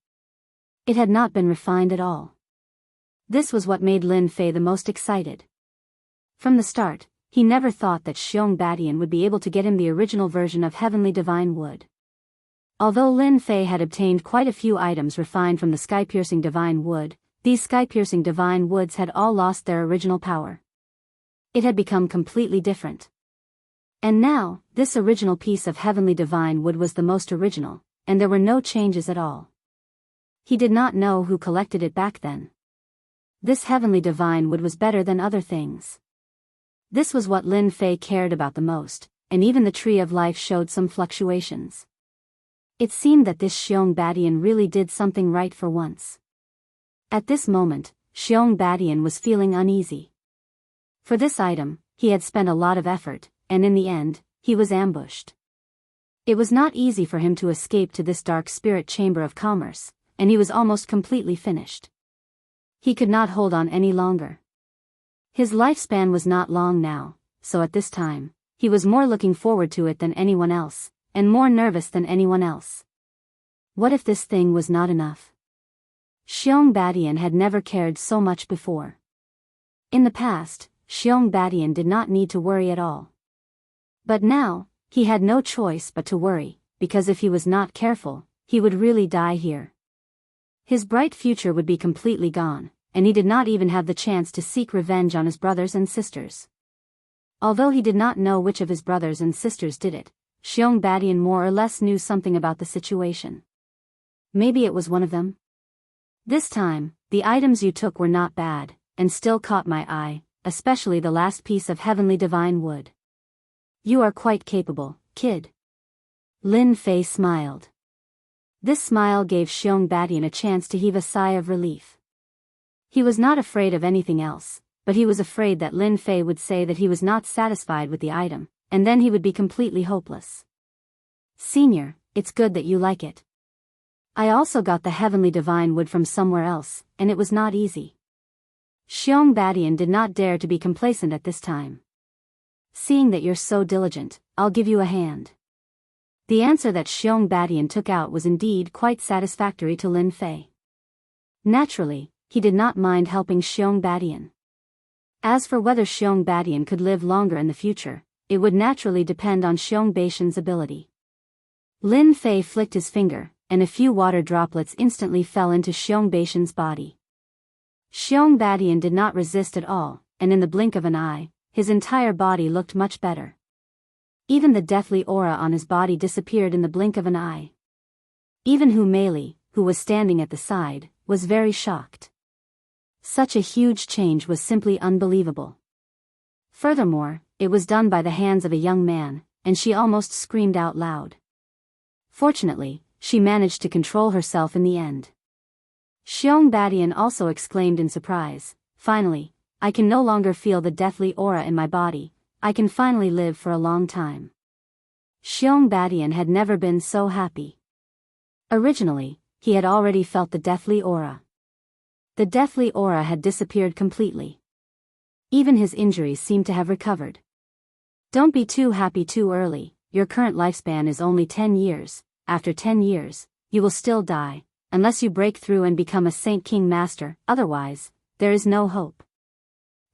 S1: It had not been refined at all. This was what made Lin Fei the most excited. From the start, he never thought that Xiong Badian would be able to get him the original version of heavenly divine wood. Although Lin Fei had obtained quite a few items refined from the sky-piercing divine wood, these sky-piercing divine woods had all lost their original power. It had become completely different. And now, this original piece of heavenly divine wood was the most original, and there were no changes at all. He did not know who collected it back then. This heavenly divine wood was better than other things. This was what Lin Fei cared about the most, and even the tree of life showed some fluctuations. It seemed that this Xiong Badian really did something right for once. At this moment, Xiong Badian was feeling uneasy. For this item, he had spent a lot of effort, and in the end, he was ambushed. It was not easy for him to escape to this dark spirit chamber of commerce, and he was almost completely finished. He could not hold on any longer. His lifespan was not long now, so at this time, he was more looking forward to it than anyone else, and more nervous than anyone else. What if this thing was not enough? Xiong Badian had never cared so much before. In the past, Xiong Badian did not need to worry at all. But now, he had no choice but to worry, because if he was not careful, he would really die here. His bright future would be completely gone, and he did not even have the chance to seek revenge on his brothers and sisters. Although he did not know which of his brothers and sisters did it, Xiong Badian more or less knew something about the situation. Maybe it was one of them? This time, the items you took were not bad, and still caught my eye, especially the last piece of heavenly divine wood. You are quite capable, kid. Lin Fei smiled. This smile gave Xiong Badian a chance to heave a sigh of relief. He was not afraid of anything else, but he was afraid that Lin Fei would say that he was not satisfied with the item, and then he would be completely hopeless. Senior, it's good that you like it. I also got the heavenly divine wood from somewhere else, and it was not easy. Xiong Badian did not dare to be complacent at this time. Seeing that you're so diligent, I'll give you a hand. The answer that Xiong Badian took out was indeed quite satisfactory to Lin Fei. Naturally, he did not mind helping Xiong Badian. As for whether Xiong Badian could live longer in the future, it would naturally depend on Xiong Badian's ability. Lin Fei flicked his finger, and a few water droplets instantly fell into Xiong Badian's body. Xiong Badian did not resist at all, and in the blink of an eye, his entire body looked much better. Even the deathly aura on his body disappeared in the blink of an eye. Even Hu Meili, who was standing at the side, was very shocked. Such a huge change was simply unbelievable. Furthermore, it was done by the hands of a young man, and she almost screamed out loud. Fortunately, she managed to control herself in the end. Xiong Badian also exclaimed in surprise, "Finally, I can no longer feel the deathly aura in my body, I can finally live for a long time." Xiong Badian had never been so happy. Originally, he had already felt the deathly aura. The deathly aura had disappeared completely. Even his injuries seemed to have recovered. Don't be too happy too early, your current lifespan is only 10 years, after 10 years, you will still die, unless you break through and become a Saint King Master, otherwise, there is no hope.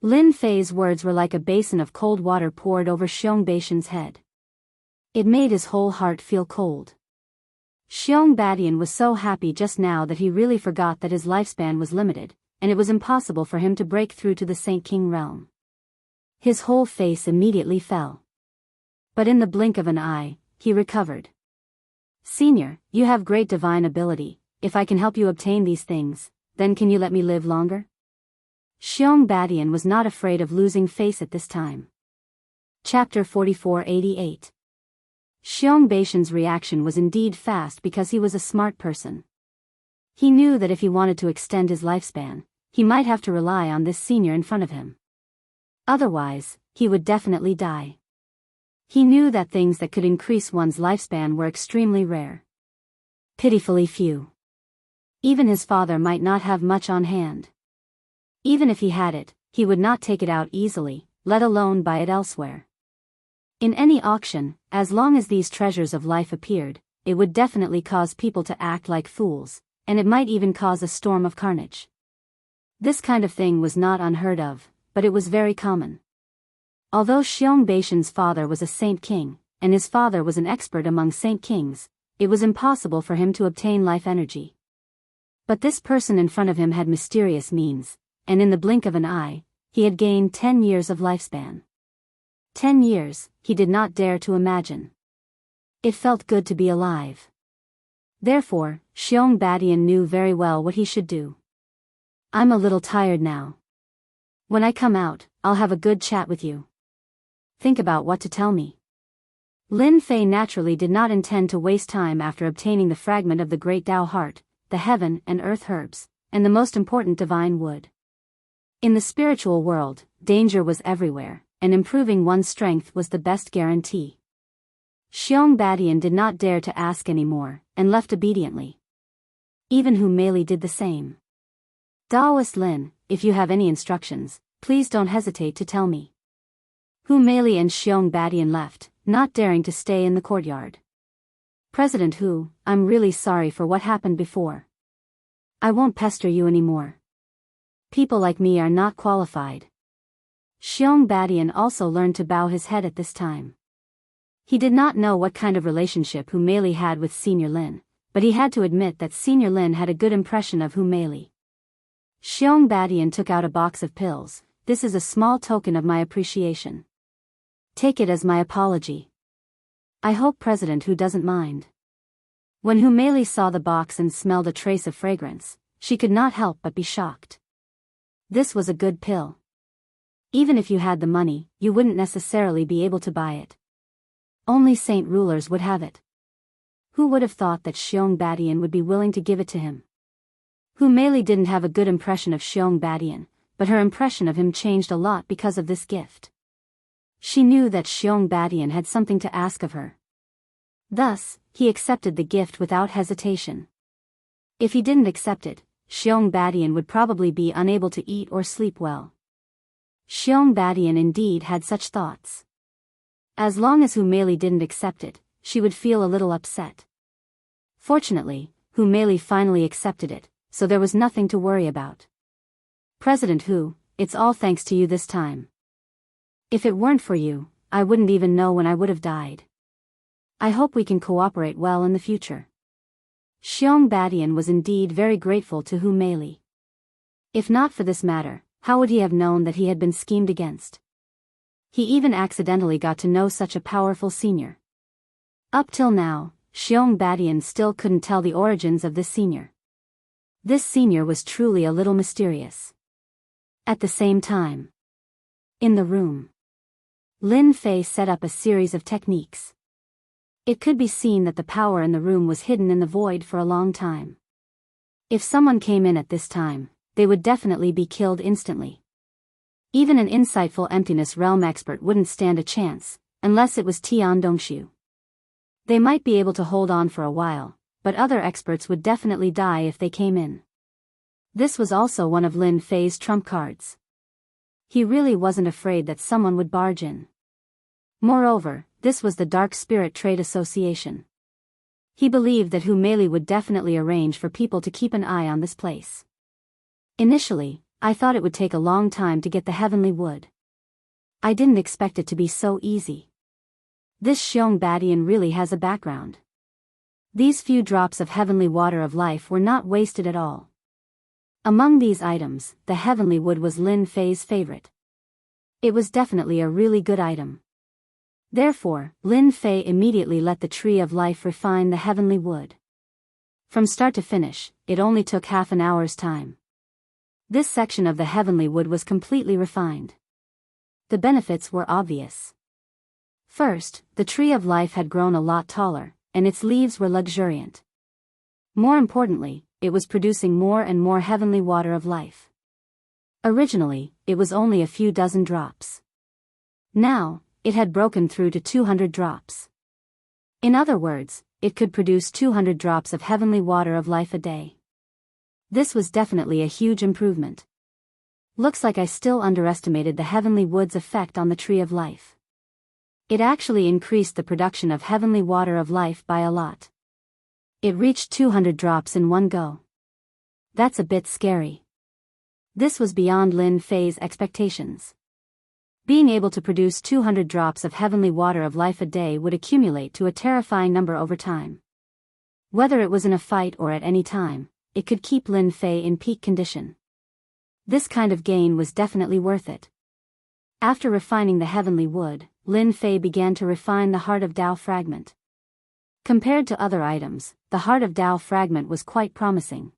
S1: Lin Fei's words were like a basin of cold water poured over Xiong Badian's head. It made his whole heart feel cold. Xiong Badian was so happy just now that he really forgot that his lifespan was limited, and it was impossible for him to break through to the Saint King realm. His whole face immediately fell. But in the blink of an eye, he recovered. "Senior, you have great divine ability. If I can help you obtain these things, then can you let me live longer?" Xiong Badian was not afraid of losing face at this time. Chapter 4488. Xiong Badian's reaction was indeed fast because he was a smart person. He knew that if he wanted to extend his lifespan, he might have to rely on this senior in front of him. Otherwise, he would definitely die. He knew that things that could increase one's lifespan were extremely rare. Pitifully few. Even his father might not have much on hand. Even if he had it, he would not take it out easily, let alone buy it elsewhere. In any auction, as long as these treasures of life appeared, it would definitely cause people to act like fools, and it might even cause a storm of carnage. This kind of thing was not unheard of, but it was very common. Although Xiong Badian's father was a Saint King, and his father was an expert among Saint Kings, it was impossible for him to obtain life energy. But this person in front of him had mysterious means, and in the blink of an eye, he had gained 10 years of lifespan. 10 years, he did not dare to imagine. It felt good to be alive. Therefore, Xiong Badian knew very well what he should do. "I'm a little tired now. When I come out, I'll have a good chat with you. Think about what to tell me." Lin Fei naturally did not intend to waste time after obtaining the fragment of the great Tao heart, the heaven and earth herbs, and the most important divine wood. In the spiritual world, danger was everywhere, and improving one's strength was the best guarantee. Xiong Badian did not dare to ask any more, and left obediently. Even Hu Meili did the same. "Daoist Lin, if you have any instructions, please don't hesitate to tell me." Hu Meili and Xiong Badian left, not daring to stay in the courtyard. "President Hu, I'm really sorry for what happened before. I won't pester you anymore. People like me are not qualified." Xiong Badian also learned to bow his head at this time. He did not know what kind of relationship Hu Meili had with Senior Lin, but he had to admit that Senior Lin had a good impression of Hu Meili. Xiong Badian took out a box of pills. "This is a small token of my appreciation. Take it as my apology. I hope President Hu doesn't mind." When Hu Meili saw the box and smelled a trace of fragrance, she could not help but be shocked. This was a good pill. Even if you had the money, you wouldn't necessarily be able to buy it. Only saint rulers would have it. Who would have thought that Xiong Badian would be willing to give it to him? Hu Meili didn't have a good impression of Xiong Badian, but her impression of him changed a lot because of this gift. She knew that Xiong Badian had something to ask of her. Thus, he accepted the gift without hesitation. If he didn't accept it, Xiong Badian would probably be unable to eat or sleep well. Xiong Badian indeed had such thoughts. As long as Hu Meili didn't accept it, she would feel a little upset. Fortunately, Hu Meili finally accepted it, so there was nothing to worry about. President Hu, it's all thanks to you this time. If it weren't for you, I wouldn't even know when I would have died. I hope we can cooperate well in the future. Xiong Badian was indeed very grateful to Hu Meili. If not for this matter, how would he have known that he had been schemed against? He even accidentally got to know such a powerful senior. Up till now, Xiong Badian still couldn't tell the origins of this senior. This senior was truly a little mysterious. At the same time, in the room, Lin Fei set up a series of techniques. It could be seen that the power in the room was hidden in the void for a long time. If someone came in at this time, they would definitely be killed instantly. Even an insightful emptiness realm expert wouldn't stand a chance, unless it was Tian Dongxiu. They might be able to hold on for a while, but other experts would definitely die if they came in. This was also one of Lin Fei's trump cards. He really wasn't afraid that someone would barge in. Moreover, this was the Dark Spirit Trade Association. He believed that Hu Meili would definitely arrange for people to keep an eye on this place. Initially, I thought it would take a long time to get the heavenly wood. I didn't expect it to be so easy. This Xiong Badian really has a background. These few drops of heavenly water of life were not wasted at all. Among these items, the heavenly wood was Lin Fei's favorite. It was definitely a really good item. Therefore, Lin Fei immediately let the tree of life refine the heavenly wood. From start to finish, it only took half an hour's time. This section of the heavenly wood was completely refined. The benefits were obvious. First, the tree of life had grown a lot taller, and its leaves were luxuriant. More importantly, it was producing more and more heavenly water of life. Originally, it was only a few dozen drops. Now, it had broken through to 200 drops. In other words, it could produce 200 drops of heavenly water of life a day. This was definitely a huge improvement. Looks like I still underestimated the heavenly wood's effect on the tree of life. It actually increased the production of heavenly water of life by a lot. It reached 200 drops in one go. That's a bit scary. This was beyond Lin Fei's expectations. Being able to produce 200 drops of heavenly water of life a day would accumulate to a terrifying number over time. Whether it was in a fight or at any time, it could keep Lin Fei in peak condition. This kind of gain was definitely worth it. After refining the heavenly wood, Lin Fei began to refine the Heart of Tao fragment. Compared to other items, the Heart of Tao fragment was quite promising.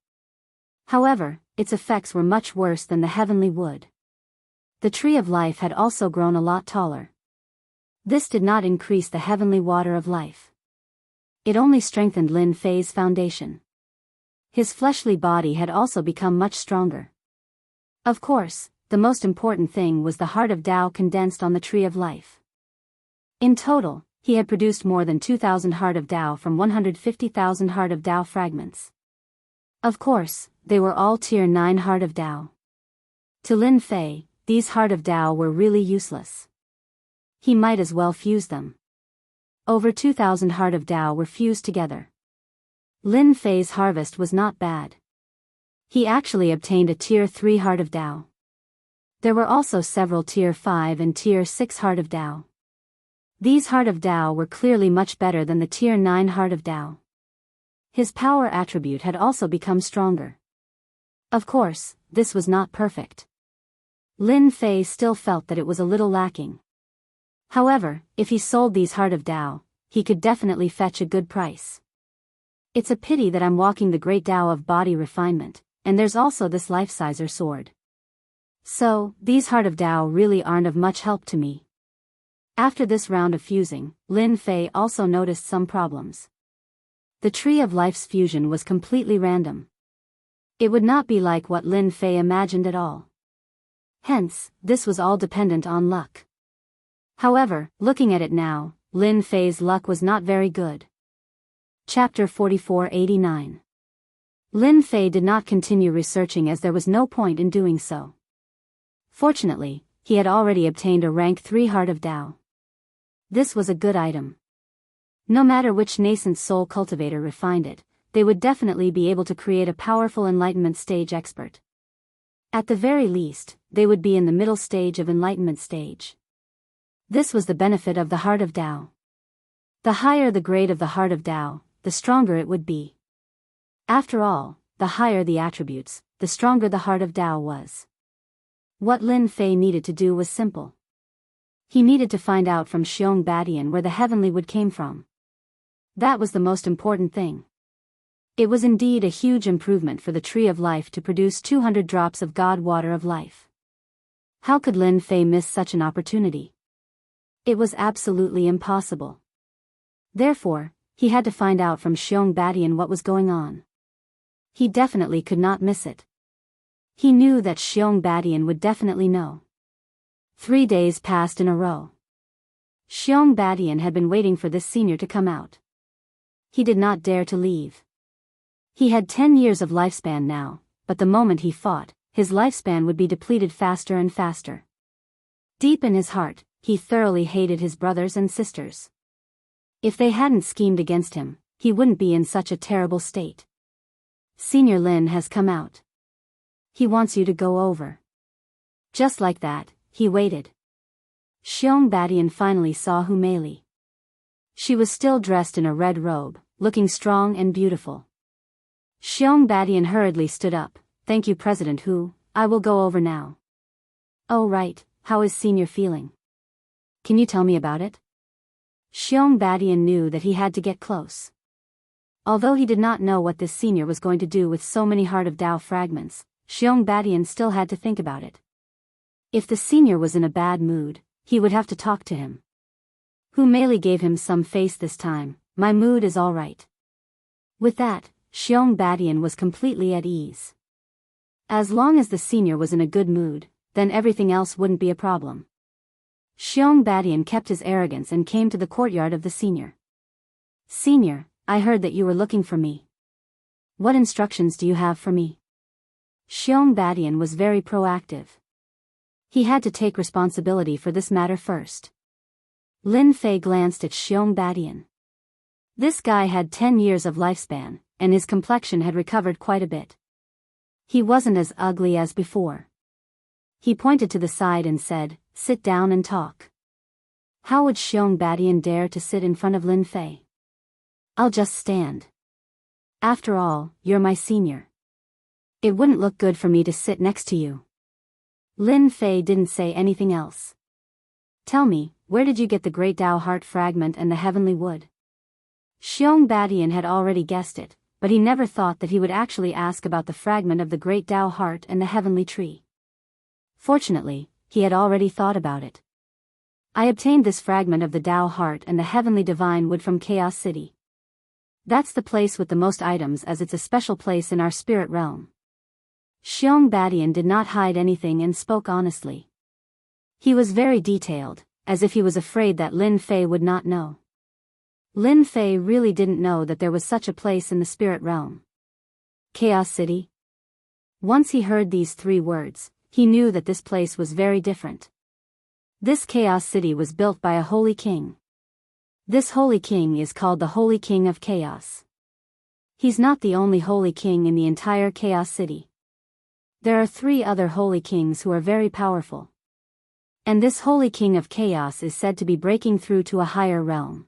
S1: However, its effects were much worse than the heavenly wood. The tree of life had also grown a lot taller. This did not increase the heavenly water of life. It only strengthened Lin Fei's foundation. His fleshly body had also become much stronger. Of course, the most important thing was the Heart of Tao condensed on the tree of life. In total, he had produced more than 2,000 Heart of Tao from 150,000 Heart of Tao fragments. Of course, they were all Tier 9 Heart of Tao. To Lin Fei, these Heart of Tao were really useless. He might as well fuse them. Over 2,000 Heart of Tao were fused together. Lin Fei's harvest was not bad. He actually obtained a Tier 3 Heart of Tao. There were also several Tier 5 and Tier 6 Heart of Tao. These Heart of Tao were clearly much better than the Tier 9 Heart of Tao. His power attribute had also become stronger. Of course, this was not perfect. Lin Fei still felt that it was a little lacking. However, if he sold these Heart of Tao, he could definitely fetch a good price. It's a pity that I'm walking the great Tao of body refinement, and there's also this life-sizer sword. So, these Heart of Tao really aren't of much help to me. After this round of fusing, Lin Fei also noticed some problems. The Tree of Life's fusion was completely random. It would not be like what Lin Fei imagined at all. Hence, this was all dependent on luck. However, looking at it now, Lin Fei's luck was not very good. Chapter 4489. Lin Fei did not continue researching as there was no point in doing so. Fortunately, he had already obtained a rank 3 Heart of Tao. This was a good item. No matter which nascent soul cultivator refined it, they would definitely be able to create a powerful enlightenment stage expert. At the very least, they would be in the middle stage of enlightenment stage. This was the benefit of the Heart of Tao. The higher the grade of the Heart of Tao, the stronger it would be. After all, the higher the attributes, the stronger the Heart of Tao was. What Lin Fei needed to do was simple. He needed to find out from Xiong Badian where the heavenly wood came from. That was the most important thing. It was indeed a huge improvement for the Tree of Life to produce 200 drops of God Water of Life. How could Lin Fei miss such an opportunity? It was absolutely impossible. Therefore, he had to find out from Xiong Badian what was going on. He definitely could not miss it. He knew that Xiong Badian would definitely know. 3 days passed in a row. Xiong Badian had been waiting for this senior to come out. He did not dare to leave. He had 10 years of lifespan now, but the moment he fought, his lifespan would be depleted faster and faster. Deep in his heart, he thoroughly hated his brothers and sisters. If they hadn't schemed against him, he wouldn't be in such a terrible state. Senior Lin has come out. He wants you to go over. Just like that, he waited. Xiong Badian finally saw Hu Meili. She was still dressed in a red robe, looking strong and beautiful. Xiong Badian hurriedly stood up. Thank you, President Hu, I will go over now. Oh right, how is Senior feeling? Can you tell me about it? Xiong Badian knew that he had to get close. Although he did not know what this senior was going to do with so many Heart of Tao fragments, Xiong Badian still had to think about it. If the senior was in a bad mood, he would have to talk to him. Hu Meili gave him some face this time. My mood is all right. With that, Xiong Badian was completely at ease. As long as the senior was in a good mood, then everything else wouldn't be a problem. Xiong Badian kept his arrogance and came to the courtyard of the senior. Senior, I heard that you were looking for me. What instructions do you have for me? Xiong Badian was very proactive. He had to take responsibility for this matter first. Lin Fei glanced at Xiong Badian. This guy had 10 years of lifespan, and his complexion had recovered quite a bit. He wasn't as ugly as before. He pointed to the side and said, sit down and talk. How would Xiong Badian dare to sit in front of Lin Fei? I'll just stand. After all, you're my senior. It wouldn't look good for me to sit next to you. Lin Fei didn't say anything else. Tell me, where did you get the Great Tao Heart Fragment and the Heavenly Wood? Xiong Badian had already guessed it, but he never thought that he would actually ask about the fragment of the Great Tao Heart and the Heavenly Tree. Fortunately, he had already thought about it. I obtained this fragment of the Tao Heart and the Heavenly Divine Wood from Chaos City. That's the place with the most items, as it's a special place in our spirit realm. Xiong Badian did not hide anything and spoke honestly. He was very detailed, as if he was afraid that Lin Fei would not know. Lin Fei really didn't know that there was such a place in the spirit realm. Chaos City? Once he heard these 3 words, he knew that this place was very different. This Chaos City was built by a holy king. This holy king is called the Holy King of Chaos. He's not the only holy king in the entire Chaos City. There are 3 other holy kings who are very powerful. And this holy king of chaos is said to be breaking through to a higher realm.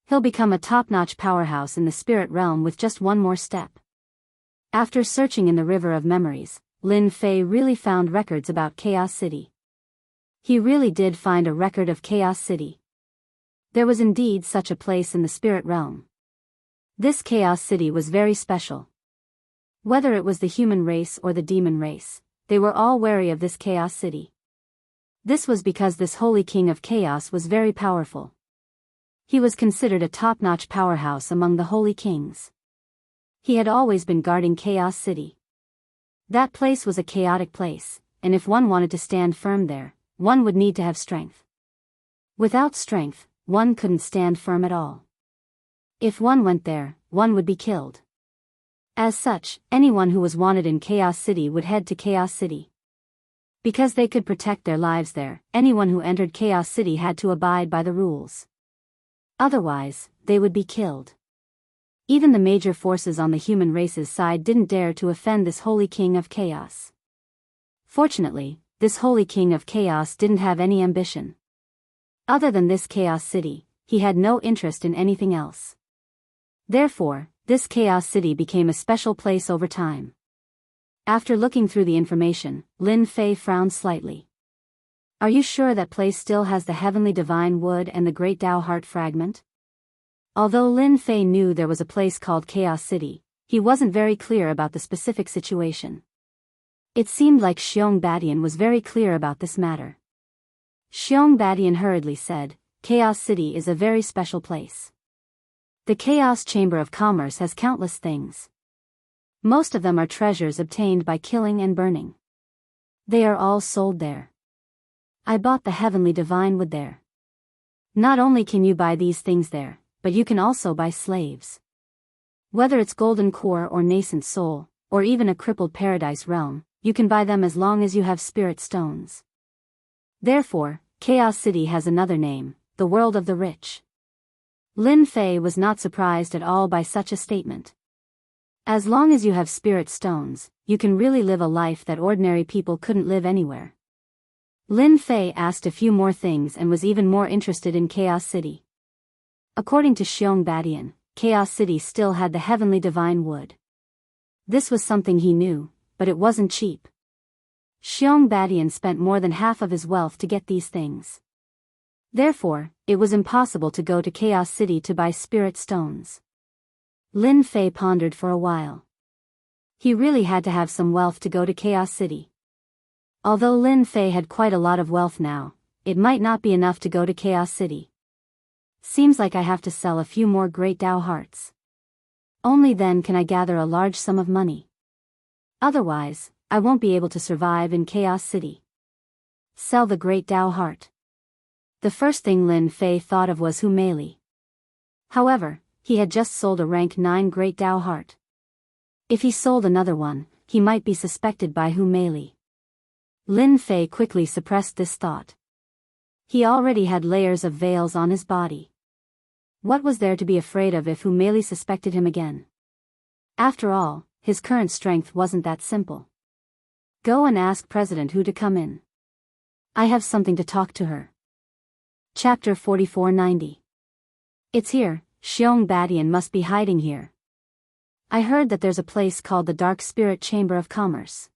S1: He'll become a top-notch powerhouse in the spirit realm with just one more step. After searching in the river of memories, Lin Fei really found records about Chaos City. He really did find a record of Chaos City. There was indeed such a place in the spirit realm. This Chaos City was very special. Whether it was the human race or the demon race, they were all wary of this Chaos City. This was because this holy king of chaos was very powerful. He was considered a top-notch powerhouse among the holy kings. He had always been guarding Chaos City. That place was a chaotic place, and if one wanted to stand firm there, one would need to have strength. Without strength, one couldn't stand firm at all. If one went there, one would be killed. As such, anyone who was wanted in Chaos City would head to Chaos City. Because they could protect their lives there, anyone who entered Chaos City had to abide by the rules. Otherwise, they would be killed. Even the major forces on the human race's side didn't dare to offend this holy king of chaos. Fortunately, this holy king of chaos didn't have any ambition. Other than this Chaos City, he had no interest in anything else. Therefore, this Chaos City became a special place over time. After looking through the information, Lin Fei frowned slightly. Are you sure that place still has the heavenly divine wood and the great Tao heart fragment? Although Lin Fei knew there was a place called Chaos City, he wasn't very clear about the specific situation. It seemed like Xiong Badian was very clear about this matter. Xiong Badian hurriedly said, Chaos City is a very special place. The Chaos Chamber of Commerce has countless things. Most of them are treasures obtained by killing and burning. They are all sold there. I bought the heavenly divine wood there. Not only can you buy these things there, but you can also buy slaves. Whether it's golden core or nascent soul, or even a crippled paradise realm, you can buy them as long as you have spirit stones. Therefore, Chaos City has another name, the world of the rich. Lin Fei was not surprised at all by such a statement. As long as you have spirit stones, you can really live a life that ordinary people couldn't live anywhere. Lin Fei asked a few more things and was even more interested in Chaos City. According to Xiong Badian, Chaos City still had the heavenly divine wood. This was something he knew, but it wasn't cheap. Xiong Badian spent more than half of his wealth to get these things. Therefore, it was impossible to go to Chaos City to buy spirit stones. Lin Fei pondered for a while. He really had to have some wealth to go to Chaos City. Although Lin Fei had quite a lot of wealth now, it might not be enough to go to Chaos City. Seems like I have to sell a few more great Tao hearts. Only then can I gather a large sum of money. Otherwise, I won't be able to survive in Chaos City. Sell the great Tao heart. The first thing Lin Fei thought of was Hu Meili. However, he had just sold a rank 9 great Tao heart. If he sold another one, he might be suspected by Hu Meili. Lin Fei quickly suppressed this thought. He already had layers of veils on his body. What was there to be afraid of if Hu Meili suspected him again? After all, his current strength wasn't that simple. Go and ask President Hu to come in. I have something to talk to her. Chapter 4490. It's here, Xiong Badian must be hiding here. I heard that there's a place called the Dark Spirit Chamber of Commerce.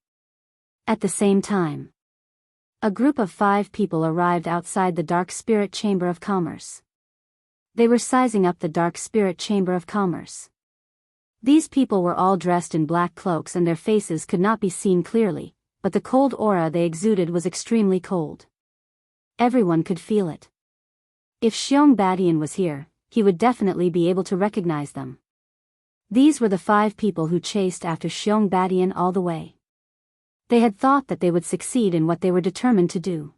S1: At the same time, a group of 5 people arrived outside the Dark Spirit Chamber of Commerce. They were sizing up the Dark Spirit Chamber of Commerce. These people were all dressed in black cloaks and their faces could not be seen clearly, but the cold aura they exuded was extremely cold. Everyone could feel it. If Xiong Badian was here, he would definitely be able to recognize them. These were the 5 people who chased after Xiong Badian all the way. They had thought that they would succeed in what they were determined to do.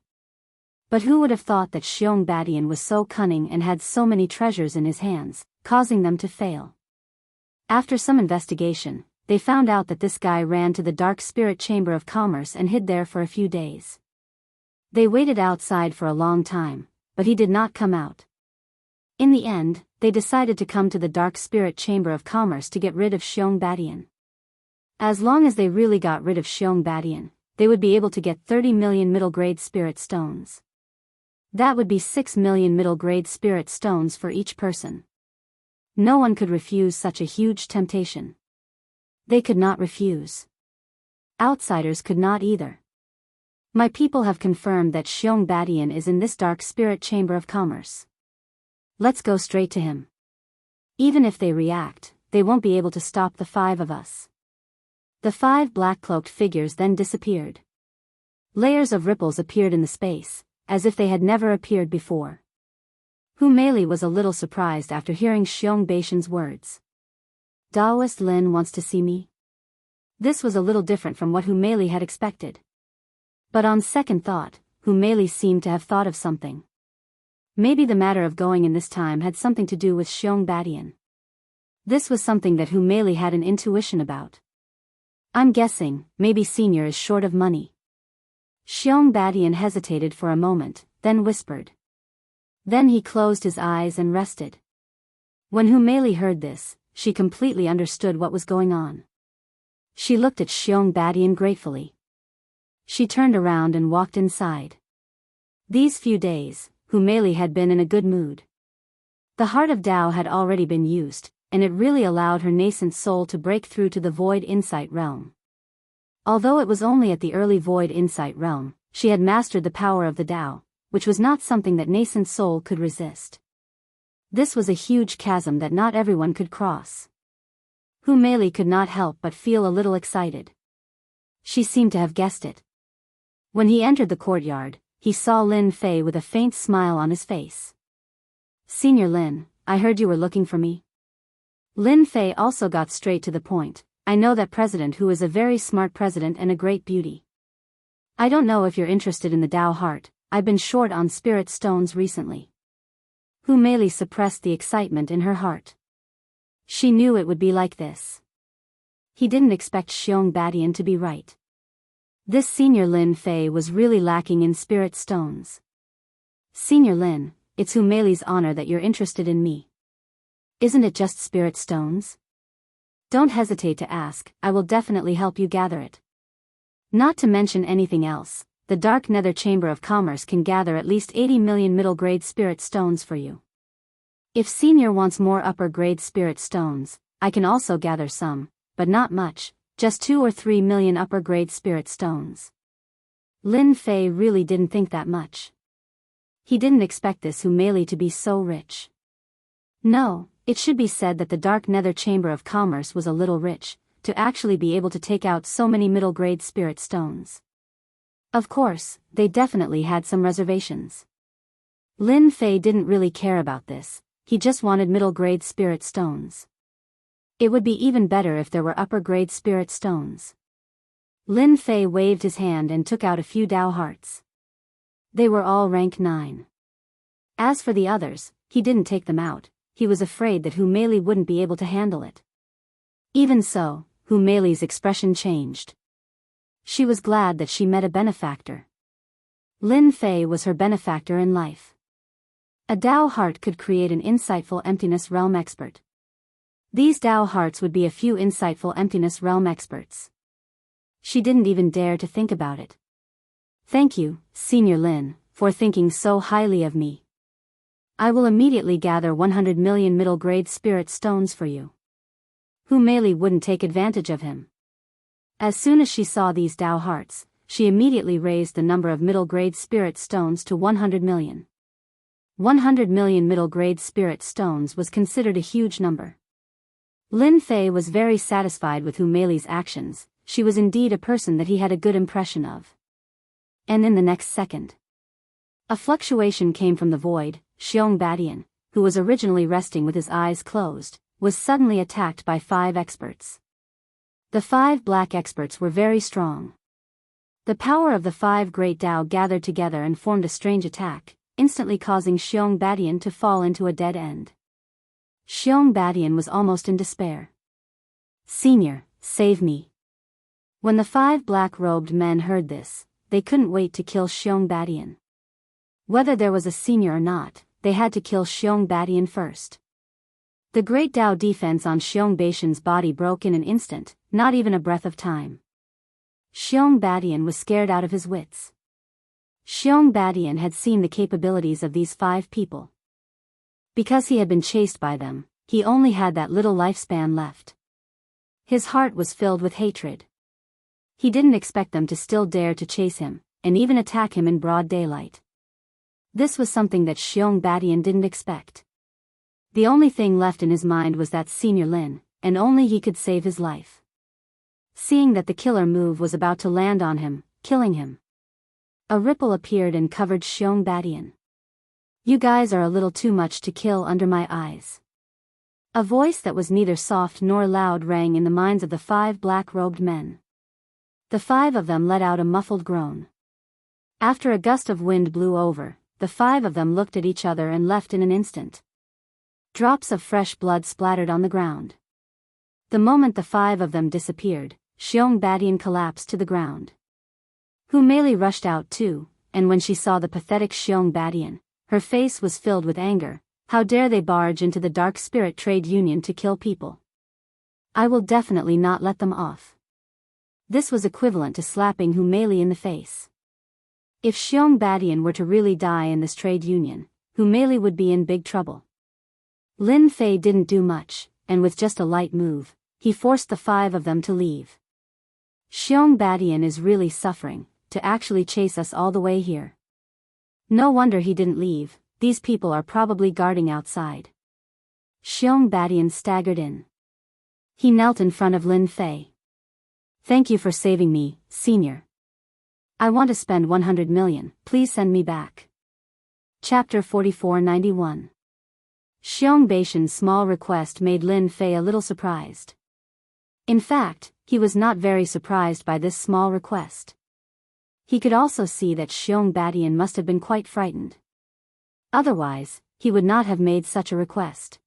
S1: But who would have thought that Xiong Badian was so cunning and had so many treasures in his hands, causing them to fail? After some investigation, they found out that this guy ran to the Dark Spirit Chamber of Commerce and hid there for a few days. They waited outside for a long time, but he did not come out. In the end, they decided to come to the Dark Spirit Chamber of Commerce to get rid of Xiong Badian. As long as they really got rid of Xiong Badian, they would be able to get 30 million middle-grade spirit stones. That would be 6 million middle-grade spirit stones for each person. No one could refuse such a huge temptation. They could not refuse. Outsiders could not either. My people have confirmed that Xiong Badian is in this Dark Spirit Chamber of Commerce. Let's go straight to him. Even if they react, they won't be able to stop the 5 of us. The 5 black-cloaked figures then disappeared. Layers of ripples appeared in the space, as if they had never appeared before. Hu Meili was a little surprised after hearing Xiong Badian's words. Daoist Lin wants to see me? This was a little different from what Hu Meili had expected. But on second thought, Hu Meili seemed to have thought of something. Maybe the matter of going in this time had something to do with Xiong Badian. This was something that Hu Meili had an intuition about. I'm guessing, maybe Senior is short of money. Xiong Badian hesitated for a moment, then whispered. Then he closed his eyes and rested. When Hu Meili heard this, she completely understood what was going on. She looked at Xiong Badian gratefully. She turned around and walked inside. These few days, Hu Meili had been in a good mood. The heart of Tao had already been used, and it really allowed her nascent soul to break through to the void insight realm. Although it was only at the early void insight realm, she had mastered the power of the Tao, which was not something that nascent soul could resist. This was a huge chasm that not everyone could cross. Hu Meili could not help but feel a little excited. She seemed to have guessed it. When he entered the courtyard, he saw Lin Fei with a faint smile on his face. Senior Lin, I heard you were looking for me. Lin Fei also got straight to the point. I know that president who is a very smart president and a great beauty. I don't know if you're interested in the Tao heart, I've been short on spirit stones recently. Hu Meili suppressed the excitement in her heart. She knew it would be like this. He didn't expect Xiong Badian to be right. This Senior Lin Fei was really lacking in spirit stones. Senior Lin, it's Hu Meili's honor that you're interested in me. Isn't it just spirit stones? Don't hesitate to ask, I will definitely help you gather it. Not to mention anything else, the Dark Nether Chamber of Commerce can gather at least 80 million middle-grade spirit stones for you. If Senior wants more upper-grade spirit stones, I can also gather some, but not much, just 2 or 3 million upper-grade spirit stones. Lin Fei really didn't think that much. He didn't expect this Hu Meili to be so rich. No, it should be said that the Dark Nether Chamber of Commerce was a little rich, to actually be able to take out so many middle-grade spirit stones. Of course, they definitely had some reservations. Lin Fei didn't really care about this, he just wanted middle-grade spirit stones. It would be even better if there were upper-grade spirit stones. Lin Fei waved his hand and took out a few Tao hearts. They were all rank 9. As for the others, he didn't take them out. He was afraid that Hu Meili wouldn't be able to handle it. Even so, Hu Meili's expression changed. She was glad that she met a benefactor. Lin Fei was her benefactor in life. A Tao heart could create an insightful emptiness realm expert. These Tao hearts would be a few insightful emptiness realm experts. She didn't even dare to think about it. Thank you, Senior Lin, for thinking so highly of me. I will immediately gather 100 million middle-grade spirit stones for you. Hu Meili wouldn't take advantage of him. As soon as she saw these Tao hearts, she immediately raised the number of middle-grade spirit stones to 100 million. 100 million middle-grade spirit stones was considered a huge number. Lin Fei was very satisfied with Hu Meili's actions. She was indeed a person that he had a good impression of. And in the next second, a fluctuation came from the void. Xiong Badian, who was originally resting with his eyes closed, was suddenly attacked by 5 experts. The 5 black experts were very strong. The power of the 5 great Tao gathered together and formed a strange attack, instantly causing Xiong Badian to fall into a dead end. Xiong Badian was almost in despair. Senior, save me. When the 5 black-robed men heard this, they couldn't wait to kill Xiong Badian. Whether there was a senior or not, they had to kill Xiong Badian first. The great Tao defense on Xiong Badian's body broke in an instant, not even a breath of time. Xiong Badian was scared out of his wits. Xiong Badian had seen the capabilities of these 5 people. Because he had been chased by them, he only had that little lifespan left. His heart was filled with hatred. He didn't expect them to still dare to chase him, and even attack him in broad daylight. This was something that Xiong Badian didn't expect. The only thing left in his mind was that Senior Lin, and only he could save his life. Seeing that the killer move was about to land on him, killing him, a ripple appeared and covered Xiong Badian. You guys are a little too much to kill under my eyes. A voice that was neither soft nor loud rang in the minds of the 5 black-robed men. The 5 of them let out a muffled groan. After a gust of wind blew over, the 5 of them looked at each other and left in an instant. Drops of fresh blood splattered on the ground. The moment the 5 of them disappeared, Xiong Badian collapsed to the ground. Hu Meili rushed out too, and when she saw the pathetic Xiong Badian, her face was filled with anger. How dare they barge into the dark spirit trade union to kill people? I will definitely not let them off. This was equivalent to slapping Hu Meili in the face. If Xiong Badian were to really die in this trade union, Hu Meili would be in big trouble. Lin Fei didn't do much, and with just a light move, he forced the 5 of them to leave. Xiong Badian is really suffering, to actually chase us all the way here. No wonder he didn't leave, these people are probably guarding outside. Xiong Badian staggered in. He knelt in front of Lin Fei. Thank you for saving me, senior. I want to spend 100 million, please send me back. Chapter 4491. Xiong Baishan's small request made Lin Fei a little surprised. In fact, he was not very surprised by this small request. He could also see that Xiong Badian must have been quite frightened. Otherwise, he would not have made such a request.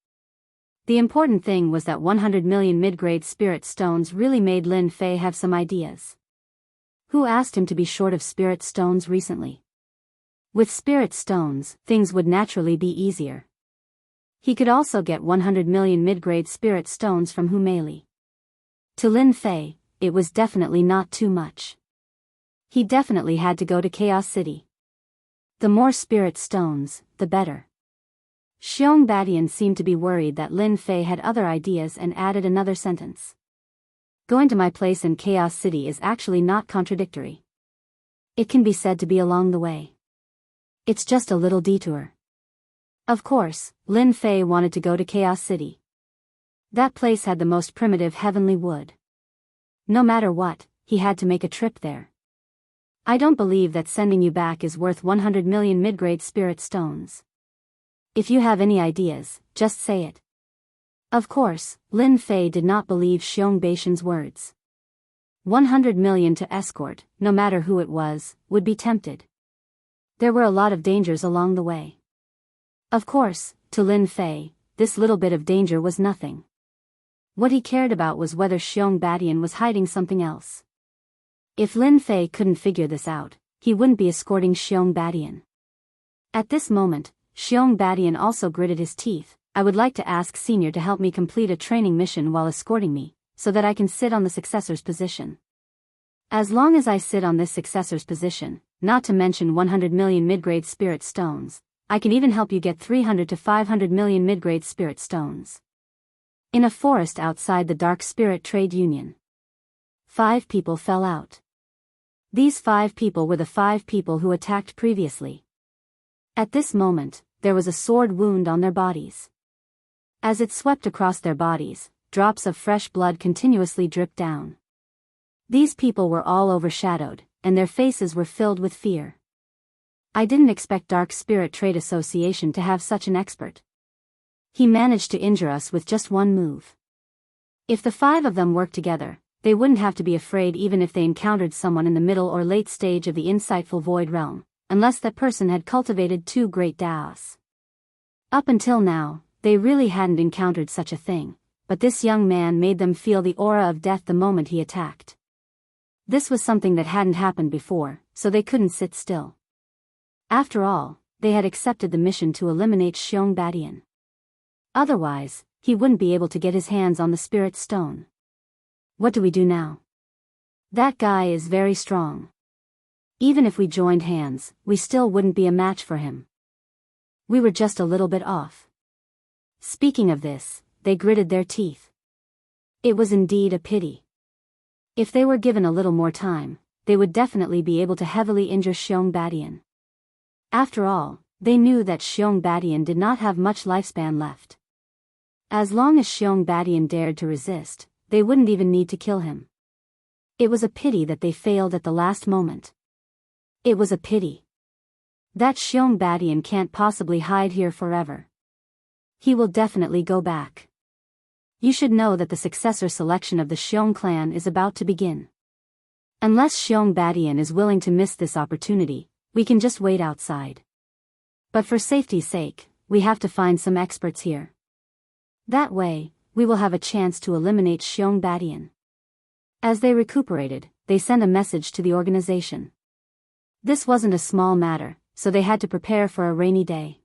S1: The important thing was that 100 million mid-grade spirit stones really made Lin Fei have some ideas. Who asked him to be short of spirit stones recently? With spirit stones, things would naturally be easier. He could also get 100 million mid-grade spirit stones from Hu Meili. To Lin Fei, it was definitely not too much. He definitely had to go to Chaos City. The more spirit stones, the better. Xiong Badian seemed to be worried that Lin Fei had other ideas and added another sentence. Going to my place in Chaos City is actually not contradictory. It can be said to be along the way. It's just a little detour. Of course, Lin Fei wanted to go to Chaos City. That place had the most primitive heavenly wood. No matter what, he had to make a trip there. I don't believe that sending you back is worth 100 million mid-grade spirit stones. If you have any ideas, just say it. Of course, Lin Fei did not believe Xiong Baishan's words. 100 million to escort, no matter who it was, would be tempted. There were a lot of dangers along the way. Of course, to Lin Fei, this little bit of danger was nothing. What he cared about was whether Xiong Badian was hiding something else. If Lin Fei couldn't figure this out, he wouldn't be escorting Xiong Badian. At this moment, Xiong Badian also gritted his teeth. I would like to ask Senior to help me complete a training mission while escorting me, so that I can sit on the successor's position. As long as I sit on this successor's position, not to mention 100 million mid-grade spirit stones, I can even help you get 300 to 500 million mid-grade spirit stones. In a forest outside the Dark Spirit Trade Union, 5 people fell out. These 5 people were the 5 people who attacked previously. At this moment, there was a sword wound on their bodies. As it swept across their bodies, drops of fresh blood continuously dripped down. These people were all overshadowed, and their faces were filled with fear. I didn't expect Dark Spirit Trade Association to have such an expert. He managed to injure us with just one move. If the 5 of them worked together, they wouldn't have to be afraid even if they encountered someone in the middle or late stage of the insightful void realm, unless that person had cultivated 2 great Daos. Up until now, they really hadn't encountered such a thing, but this young man made them feel the aura of death the moment he attacked. This was something that hadn't happened before, so they couldn't sit still. After all, they had accepted the mission to eliminate Xiong Badian. Otherwise, he wouldn't be able to get his hands on the spirit stone. What do we do now? That guy is very strong. Even if we joined hands, we still wouldn't be a match for him. We were just a little bit off. Speaking of this, they gritted their teeth. It was indeed a pity. If they were given a little more time, they would definitely be able to heavily injure Xiong Badian. After all, they knew that Xiong Badian did not have much lifespan left. As long as Xiong Badian dared to resist, they wouldn't even need to kill him. It was a pity that they failed at the last moment. It was a pity. That Xiong Badian can't possibly hide here forever. He will definitely go back. You should know that the successor selection of the Xiong clan is about to begin. Unless Xiong Badian is willing to miss this opportunity, we can just wait outside. But for safety's sake, we have to find some experts here. That way, we will have a chance to eliminate Xiong Badian. As they recuperated, they sent a message to the organization. This wasn't a small matter, so they had to prepare for a rainy day.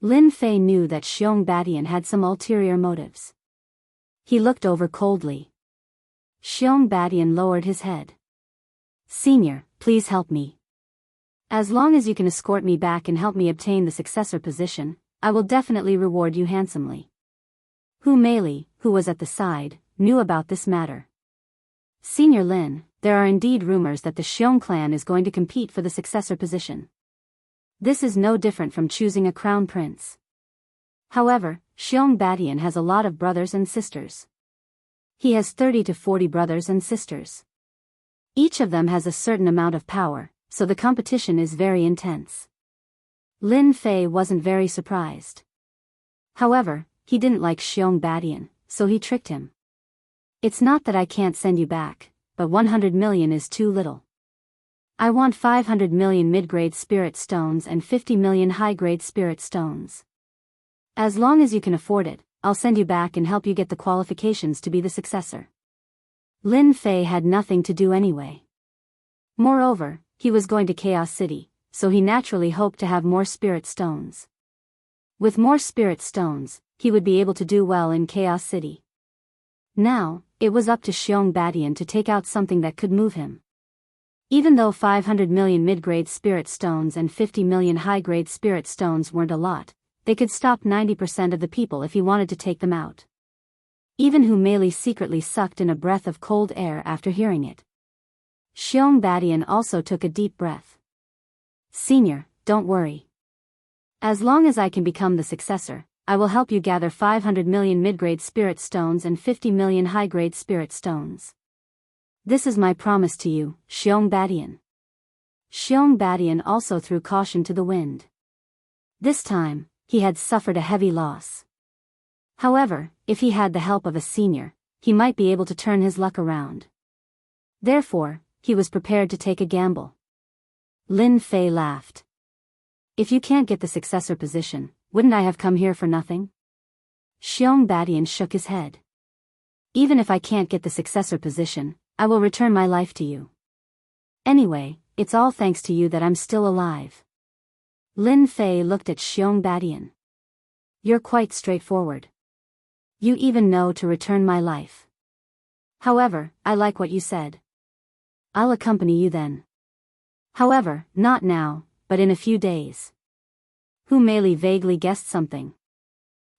S1: Lin Fei knew that Xiong Badian had some ulterior motives. He looked over coldly. Xiong Badian lowered his head. Senior, please help me. As long as you can escort me back and help me obtain the successor position, I will definitely reward you handsomely. Hu Meili, who was at the side, knew about this matter. Senior Lin, there are indeed rumors that the Xiong clan is going to compete for the successor position. This is no different from choosing a crown prince. However, Xiong Badian has a lot of brothers and sisters. He has 30 to 40 brothers and sisters. Each of them has a certain amount of power, so the competition is very intense. Lin Fei wasn't very surprised. However, he didn't like Xiong Badian, so he tricked him. It's not that I can't send you back, but 100 million is too little. I want 500 million mid-grade spirit stones and 50 million high-grade spirit stones. As long as you can afford it, I'll send you back and help you get the qualifications to be the successor. Lin Fei had nothing to do anyway. Moreover, he was going to Chaos City, so he naturally hoped to have more spirit stones. With more spirit stones, he would be able to do well in Chaos City. Now, it was up to Xiong Badian to take out something that could move him. Even though 500 million mid-grade spirit stones and 50 million high-grade spirit stones weren't a lot, they could stop 90% of the people if he wanted to take them out. Even Hu Meili secretly sucked in a breath of cold air after hearing it. Xiong Badian also took a deep breath. Senior, don't worry. As long as I can become the successor, I will help you gather 500 million mid-grade spirit stones and 50 million high-grade spirit stones. This is my promise to you, Xiong Badian. Xiong Badian also threw caution to the wind. This time, he had suffered a heavy loss. However, if he had the help of a senior, he might be able to turn his luck around. Therefore, he was prepared to take a gamble. Lin Fei laughed. If you can't get the successor position, wouldn't I have come here for nothing? Xiong Badian shook his head. Even if I can't get the successor position, I will return my life to you. Anyway, it's all thanks to you that I'm still alive. Lin Fei looked at Xiong Badian. You're quite straightforward. You even know to return my life. However, I like what you said. I'll accompany you then. However, not now, but in a few days. Hu Meili vaguely guessed something.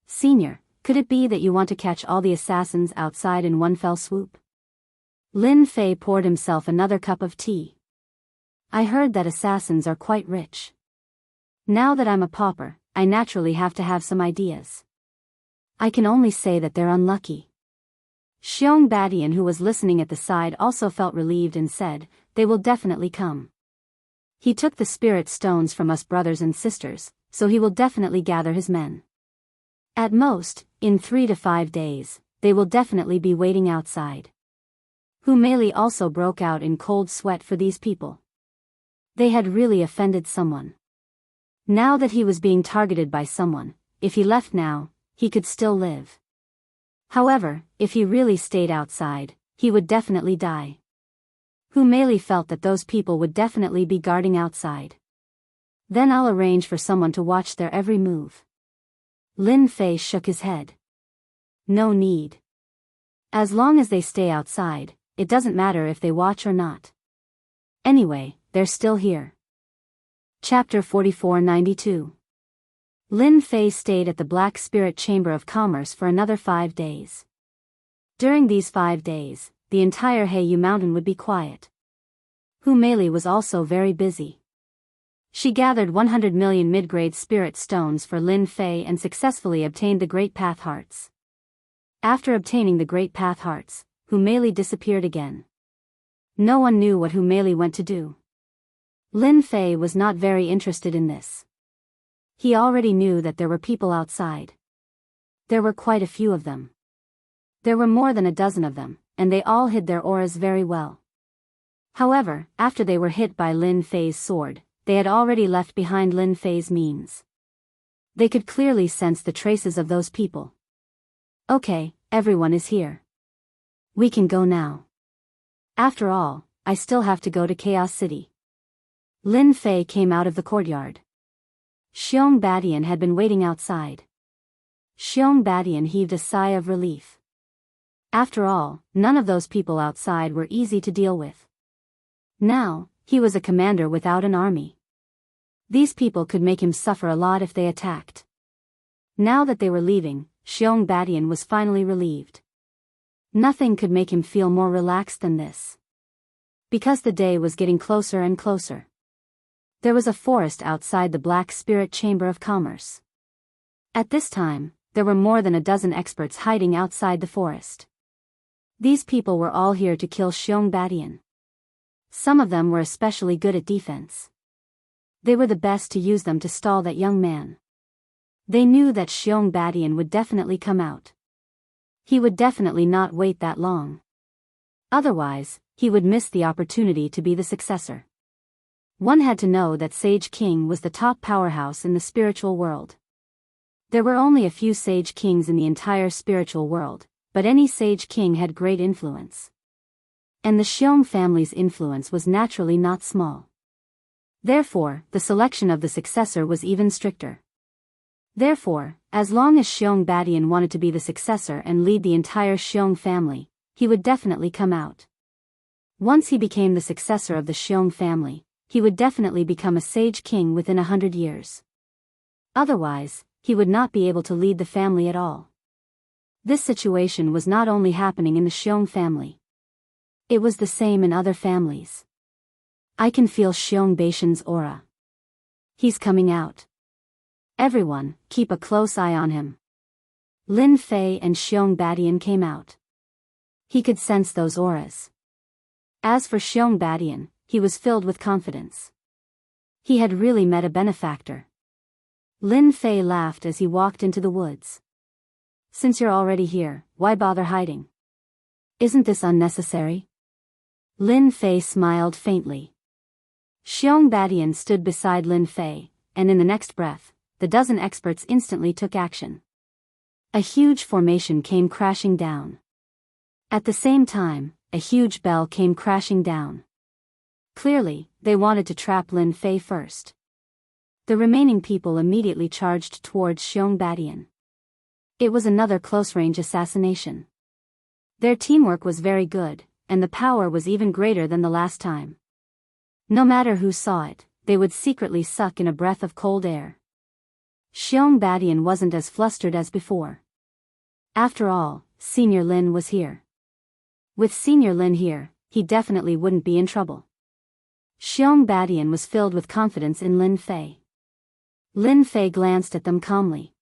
S1: Senior, could it be that you want to catch all the assassins outside in one fell swoop? Lin Fei poured himself another cup of tea. I heard that assassins are quite rich. Now that I'm a pauper, I naturally have to have some ideas. I can only say that they're unlucky. Xiong Badian, who was listening at the side, also felt relieved and said, they will definitely come. He took the spirit stones from us brothers and sisters, so he will definitely gather his men. At most, in 3 to 5 days, they will definitely be waiting outside. Hu Meili also broke out in cold sweat for these people. They had really offended someone. Now that he was being targeted by someone, if he left now, he could still live. However, if he really stayed outside, he would definitely die. Hu Meili felt that those people would definitely be guarding outside. Then I'll arrange for someone to watch their every move. Lin Fei shook his head. No need. As long as they stay outside, it doesn't matter if they watch or not. Anyway, they're still here. Chapter 4492. Lin Fei stayed at the Black Spirit Chamber of Commerce for another 5 days. During these 5 days, the entire Heiyu Mountain would be quiet. Hu Meili was also very busy. She gathered 100 million mid-grade spirit stones for Lin Fei and successfully obtained the Great Path Hearts. After obtaining the Great Path Hearts, Hu Meili disappeared again. No one knew what Hu Meili went to do. Lin Fei was not very interested in this. He already knew that there were people outside. There were quite a few of them. There were more than a dozen of them, and they all hid their auras very well. However, after they were hit by Lin Fei's sword, they had already left behind Lin Fei's means. They could clearly sense the traces of those people. Okay, everyone is here. We can go now. After all, I still have to go to Chaos City. Lin Fei came out of the courtyard. Xiong Badian had been waiting outside. Xiong Badian heaved a sigh of relief. After all, none of those people outside were easy to deal with. Now, he was a commander without an army. These people could make him suffer a lot if they attacked. Now that they were leaving, Xiong Badian was finally relieved. Nothing could make him feel more relaxed than this. Because the day was getting closer and closer. There was a forest outside the Black Spirit Chamber of Commerce. At this time, there were more than a dozen experts hiding outside the forest. These people were all here to kill Xiong Badian. Some of them were especially good at defense. They were the best to use them to stall that young man. They knew that Xiong Badian would definitely come out. He would definitely not wait that long. Otherwise, he would miss the opportunity to be the successor. One had to know that Sage King was the top powerhouse in the spiritual world. There were only a few Sage Kings in the entire spiritual world, but any Sage King had great influence. And the Xiong family's influence was naturally not small. Therefore, the selection of the successor was even stricter. Therefore, as long as Xiong Badian wanted to be the successor and lead the entire Xiong family, he would definitely come out. Once he became the successor of the Xiong family, he would definitely become a Sage King within 100 years. Otherwise, he would not be able to lead the family at all. This situation was not only happening in the Xiong family. It was the same in other families. I can feel Xiong Baishan's aura. He's coming out. Everyone, keep a close eye on him. Lin Fei and Xiong Badian came out. He could sense those auras. As for Xiong Badian, he was filled with confidence. He had really met a benefactor. Lin Fei laughed as he walked into the woods. Since you're already here, why bother hiding? Isn't this unnecessary? Lin Fei smiled faintly. Xiong Badian stood beside Lin Fei, and in the next breath, the dozen experts instantly took action. A huge formation came crashing down. At the same time, a huge bell came crashing down. Clearly, they wanted to trap Lin Fei first. The remaining people immediately charged towards Xiong Badian. It was another close-range assassination. Their teamwork was very good, and the power was even greater than the last time. No matter who saw it, they would secretly suck in a breath of cold air. Xiong Badian wasn't as flustered as before. After all, Senior Lin was here. With Senior Lin here, he definitely wouldn't be in trouble. Xiong Badian was filled with confidence in Lin Fei. Lin Fei glanced at them calmly.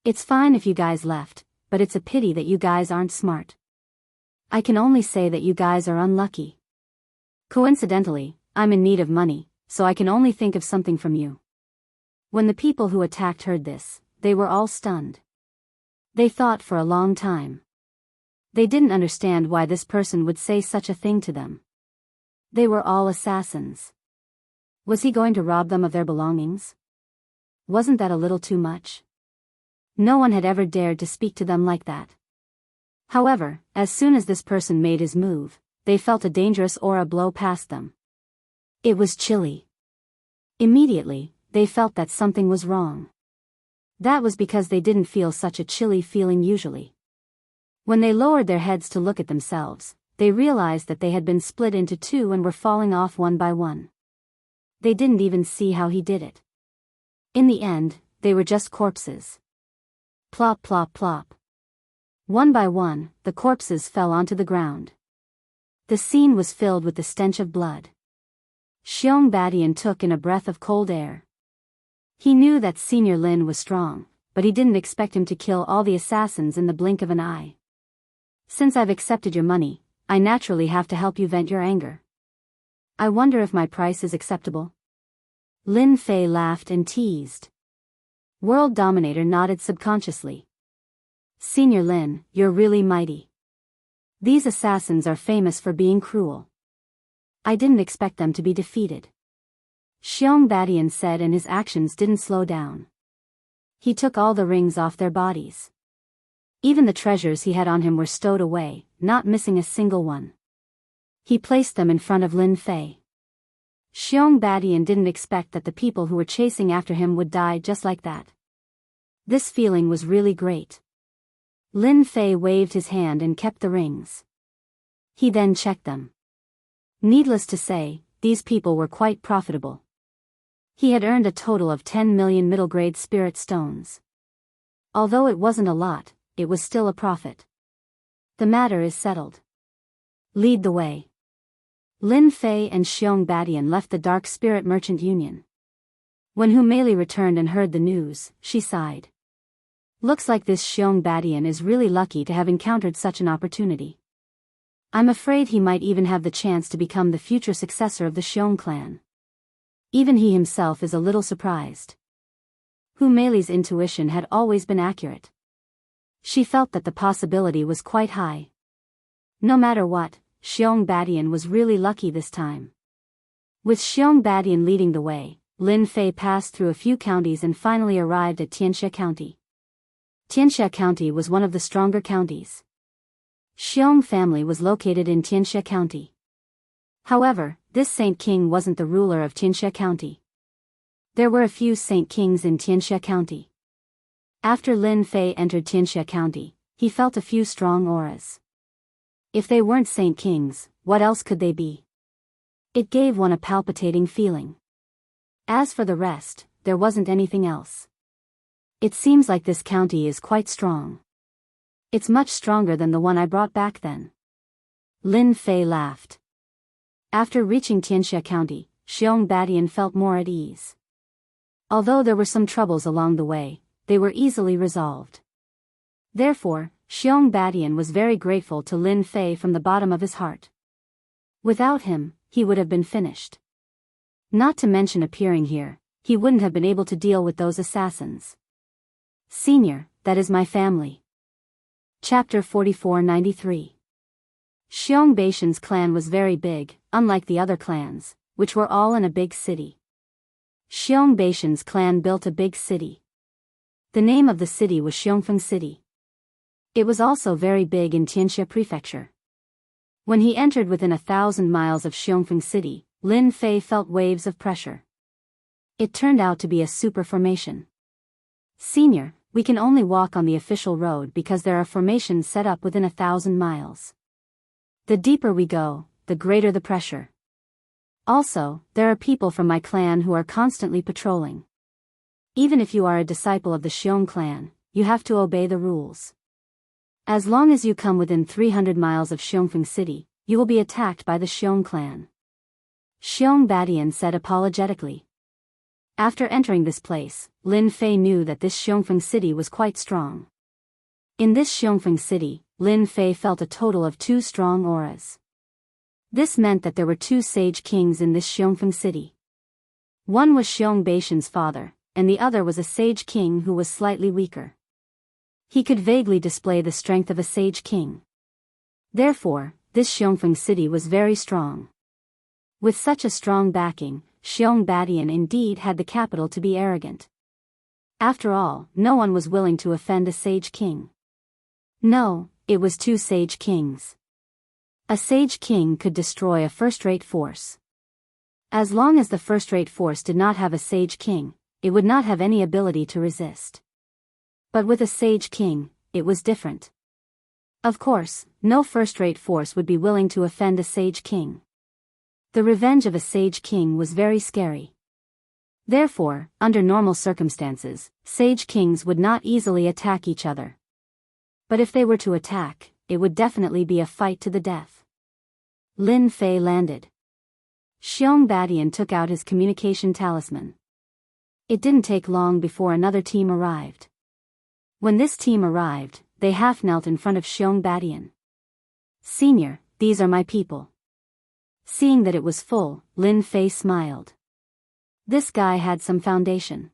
S1: It's fine if you guys left, but it's a pity that you guys aren't smart. I can only say that you guys are unlucky. Coincidentally, I'm in need of money, so I can only think of something from you. When the people who attacked heard this, they were all stunned. They thought for a long time. They didn't understand why this person would say such a thing to them. They were all assassins. Was he going to rob them of their belongings? Wasn't that a little too much? No one had ever dared to speak to them like that. However, as soon as this person made his move, they felt a dangerous aura blow past them. It was chilly. Immediately, they felt that something was wrong. That was because they didn't feel such a chilly feeling usually. When they lowered their heads to look at themselves, they realized that they had been split into two and were falling off one by one. They didn't even see how he did it. In the end, they were just corpses. Plop plop plop. One by one, the corpses fell onto the ground. The scene was filled with the stench of blood. Xiong Badian took in a breath of cold air. He knew that Senior Lin was strong, but he didn't expect him to kill all the assassins in the blink of an eye. Since I've accepted your money, I naturally have to help you vent your anger. I wonder if my price is acceptable? Lin Fei laughed and teased. World Dominator nodded subconsciously. Senior Lin, you're really mighty. These assassins are famous for being cruel. I didn't expect them to be defeated. Xiong Badian said, and his actions didn't slow down. He took all the rings off their bodies. Even the treasures he had on him were stowed away, not missing a single one. He placed them in front of Lin Fei. Xiong Badian didn't expect that the people who were chasing after him would die just like that. This feeling was really great. Lin Fei waved his hand and kept the rings. He then checked them. Needless to say, these people were quite profitable. He had earned a total of 10 million middle-grade spirit stones. Although it wasn't a lot, it was still a profit. The matter is settled. Lead the way. Lin Fei and Xiong Badian left the Dark Spirit Merchant Union. When Hu Meili returned and heard the news, she sighed. Looks like this Xiong Badian is really lucky to have encountered such an opportunity. I'm afraid he might even have the chance to become the future successor of the Xiong clan. Even he himself is a little surprised. Hu Meili's intuition had always been accurate. She felt that the possibility was quite high. No matter what, Xiong Badian was really lucky this time. With Xiong Badian leading the way, Lin Fei passed through a few counties and finally arrived at Tianxia County. Tianxia County was one of the stronger counties. Xiong family was located in Tianxia County. However, this Saint King wasn't the ruler of Tianxia County. There were a few Saint Kings in Tianxia County. After Lin Fei entered Tianxia County, he felt a few strong auras. If they weren't Saint Kings, what else could they be? It gave one a palpitating feeling. As for the rest, there wasn't anything else. It seems like this county is quite strong. It's much stronger than the one I brought back then. Lin Fei laughed. After reaching Tianxia County, Xiong Badian felt more at ease. Although there were some troubles along the way, they were easily resolved. Therefore, Xiong Badian was very grateful to Lin Fei from the bottom of his heart. Without him, he would have been finished. Not to mention appearing here, he wouldn't have been able to deal with those assassins. Senior, that is my family. Chapter 4493. Xiong Baishan's clan was very big, unlike the other clans, which were all in a big city. Xiong Baishan's clan built a big city. The name of the city was Xiongfeng City. It was also very big in Tianxia Prefecture. When he entered within 1,000 miles of Xiongfeng City, Lin Fei felt waves of pressure. It turned out to be a super formation. Senior, we can only walk on the official road because there are formations set up within 1,000 miles. The deeper we go, the greater the pressure. Also, there are people from my clan who are constantly patrolling. Even if you are a disciple of the Xiong clan, you have to obey the rules. As long as you come within 300 miles of Xiongfeng City, you will be attacked by the Xiong clan. Xiong Badian said apologetically. After entering this place, Lin Fei knew that this Xiongfeng City was quite strong. In this Xiongfeng City, Lin Fei felt a total of 2 strong auras. This meant that there were 2 sage kings in this Xiongfeng City. One was Xiong Baishan's father, and the other was a sage king who was slightly weaker. He could vaguely display the strength of a sage king. Therefore, this Xiongfeng City was very strong. With such a strong backing, Xiong Badian indeed had the capital to be arrogant. After all, no one was willing to offend a sage king. No, it was 2 sage kings. A sage king could destroy a first-rate force. As long as the first-rate force did not have a sage king, it would not have any ability to resist. But with a sage king, it was different. Of course, no first-rate force would be willing to offend a sage king. The revenge of a sage king was very scary. Therefore, under normal circumstances, sage kings would not easily attack each other. But if they were to attack, it would definitely be a fight to the death. Lin Fei landed. Xiong Badian took out his communication talisman. It didn't take long before another team arrived. When this team arrived, they half-knelt in front of Xiong Badian. Senior, these are my people. Seeing that it was full, Lin Fei smiled. This guy had some foundation.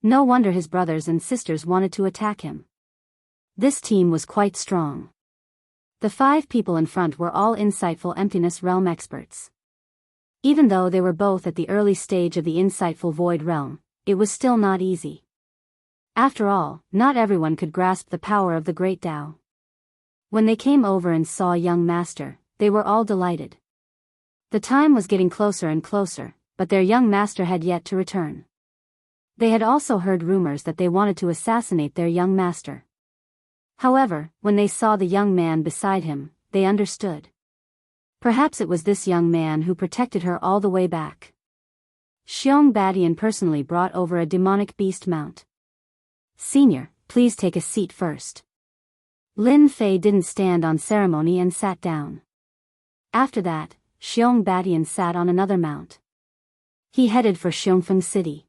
S1: No wonder his brothers and sisters wanted to attack him. This team was quite strong. The 5 people in front were all insightful emptiness realm experts. Even though they were both at the early stage of the insightful void realm, it was still not easy. After all, not everyone could grasp the power of the great Tao. When they came over and saw young master, they were all delighted. The time was getting closer and closer, but their young master had yet to return. They had also heard rumors that they wanted to assassinate their young master. However, when they saw the young man beside him, they understood. Perhaps it was this young man who protected her all the way back. Xiong Badian personally brought over a demonic beast mount. "Senior, please take a seat first." Lin Fei didn't stand on ceremony and sat down. After that, Xiong Badian sat on another mount. He headed for Xiongfeng City.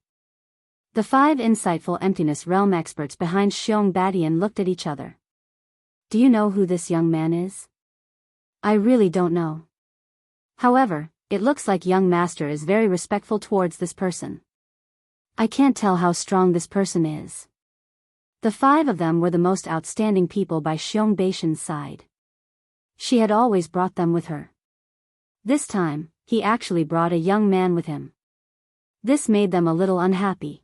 S1: The 5 insightful emptiness realm experts behind Xiong Badian looked at each other. "Do you know who this young man is?" "I really don't know. However, it looks like young master is very respectful towards this person. I can't tell how strong this person is." The 5 of them were the most outstanding people by Xiong Baishan's side. She had always brought them with her. This time, he actually brought a young man with him. This made them a little unhappy.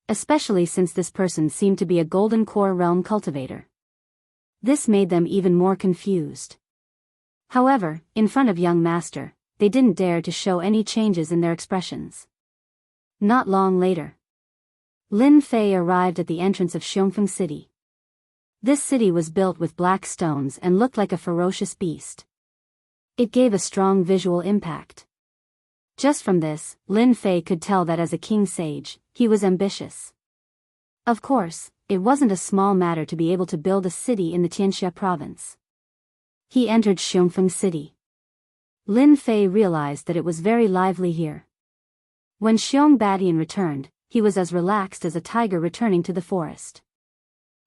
S1: Especially since this person seemed to be a golden core realm cultivator. This made them even more confused. However, in front of young master, they didn't dare to show any changes in their expressions. Not long later, Lin Fei arrived at the entrance of Xiongfeng City. This city was built with black stones and looked like a ferocious beast. It gave a strong visual impact. Just from this, Lin Fei could tell that as a king sage, he was ambitious. Of course, it wasn't a small matter to be able to build a city in the Tianxia province. He entered Xiongfeng City. Lin Fei realized that it was very lively here. When Xiong Badian returned, he was as relaxed as a tiger returning to the forest.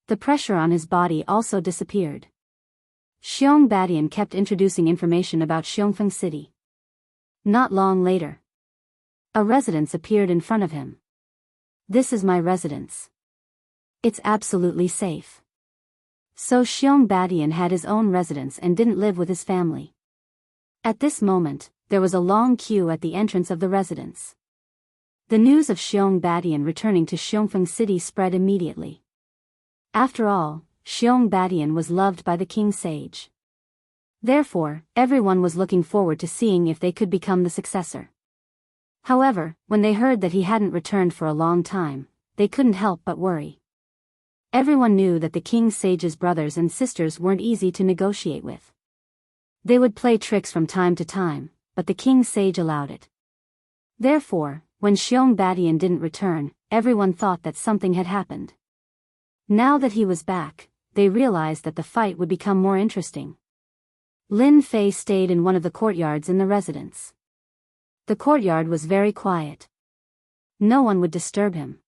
S1: The pressure on his body also disappeared. Xiong Badian kept introducing information about Xiongfeng City. Not long later, a residence appeared in front of him. "This is my residence. It's absolutely safe." So Xiong Badian had his own residence and didn't live with his family. At this moment, there was a long queue at the entrance of the residence. The news of Xiong Badian returning to Xiongfeng City spread immediately. After all, Xiong Badian was loved by the king sage. Therefore, everyone was looking forward to seeing if they could become the successor. However, when they heard that he hadn't returned for a long time, they couldn't help but worry. Everyone knew that the king sage's brothers and sisters weren't easy to negotiate with. They would play tricks from time to time, but the king sage allowed it. Therefore, when Xiong Badian didn't return, everyone thought that something had happened. Now that he was back, they realized that the fight would become more interesting. Lin Fei stayed in one of the courtyards in the residence. The courtyard was very quiet. No one would disturb him.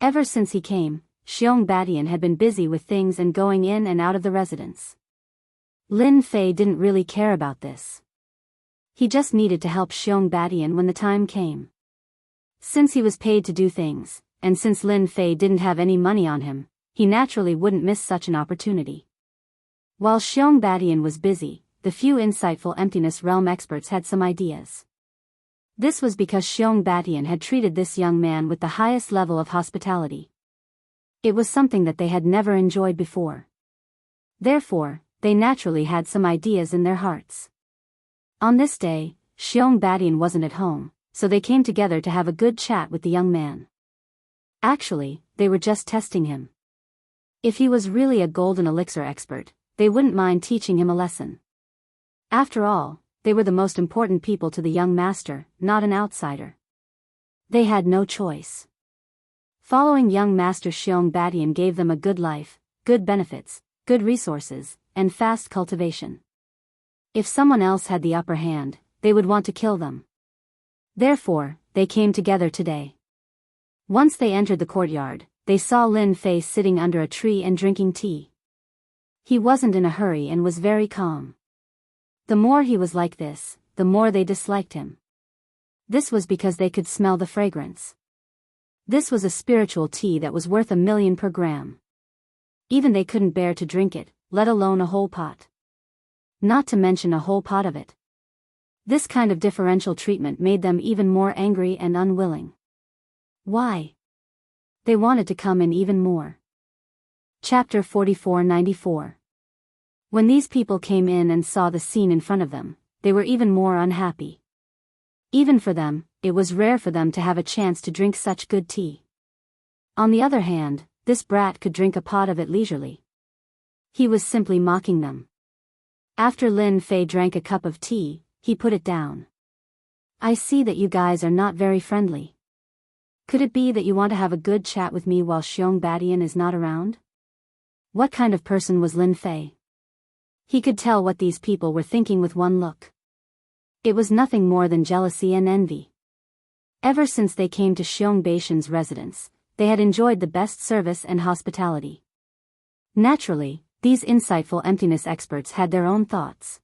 S1: Ever since he came, Xiong Badian had been busy with things and going in and out of the residence. Lin Fei didn't really care about this. He just needed to help Xiong Badian when the time came. Since he was paid to do things, and since Lin Fei didn't have any money on him, he naturally wouldn't miss such an opportunity. While Xiong Badian was busy, the few insightful emptiness realm experts had some ideas. This was because Xiong Badian had treated this young man with the highest level of hospitality. It was something that they had never enjoyed before. Therefore, they naturally had some ideas in their hearts. On this day, Xiong Badian wasn't at home, so they came together to have a good chat with the young man. Actually, they were just testing him. If he was really a golden elixir expert, they wouldn't mind teaching him a lesson. After all, they were the most important people to the young master, not an outsider. They had no choice. Following young master Xiong Badian gave them a good life, good benefits, good resources, and fast cultivation. If someone else had the upper hand, they would want to kill them. Therefore, they came together today. Once they entered the courtyard, they saw Lin Fei sitting under a tree and drinking tea. He wasn't in a hurry and was very calm. The more he was like this, the more they disliked him. This was because they could smell the fragrance. This was a spiritual tea that was worth 1,000,000 per gram. Even they couldn't bear to drink it, let alone a whole pot. Not to mention a whole pot of it. This kind of differential treatment made them even more angry and unwilling. Why? They wanted to come in even more. Chapter 4494. When these people came in and saw the scene in front of them, they were even more unhappy. Even for them, it was rare for them to have a chance to drink such good tea. On the other hand, this brat could drink a pot of it leisurely. He was simply mocking them. After Lin Fei drank a cup of tea, he put it down. I see that you guys are not very friendly. Could it be that you want to have a good chat with me while Xiong Badian is not around? What kind of person was Lin Fei? He could tell what these people were thinking with one look. It was nothing more than jealousy and envy. Ever since they came to Xiong Baishan's residence, they had enjoyed the best service and hospitality. Naturally, these insightful emptiness experts had their own thoughts.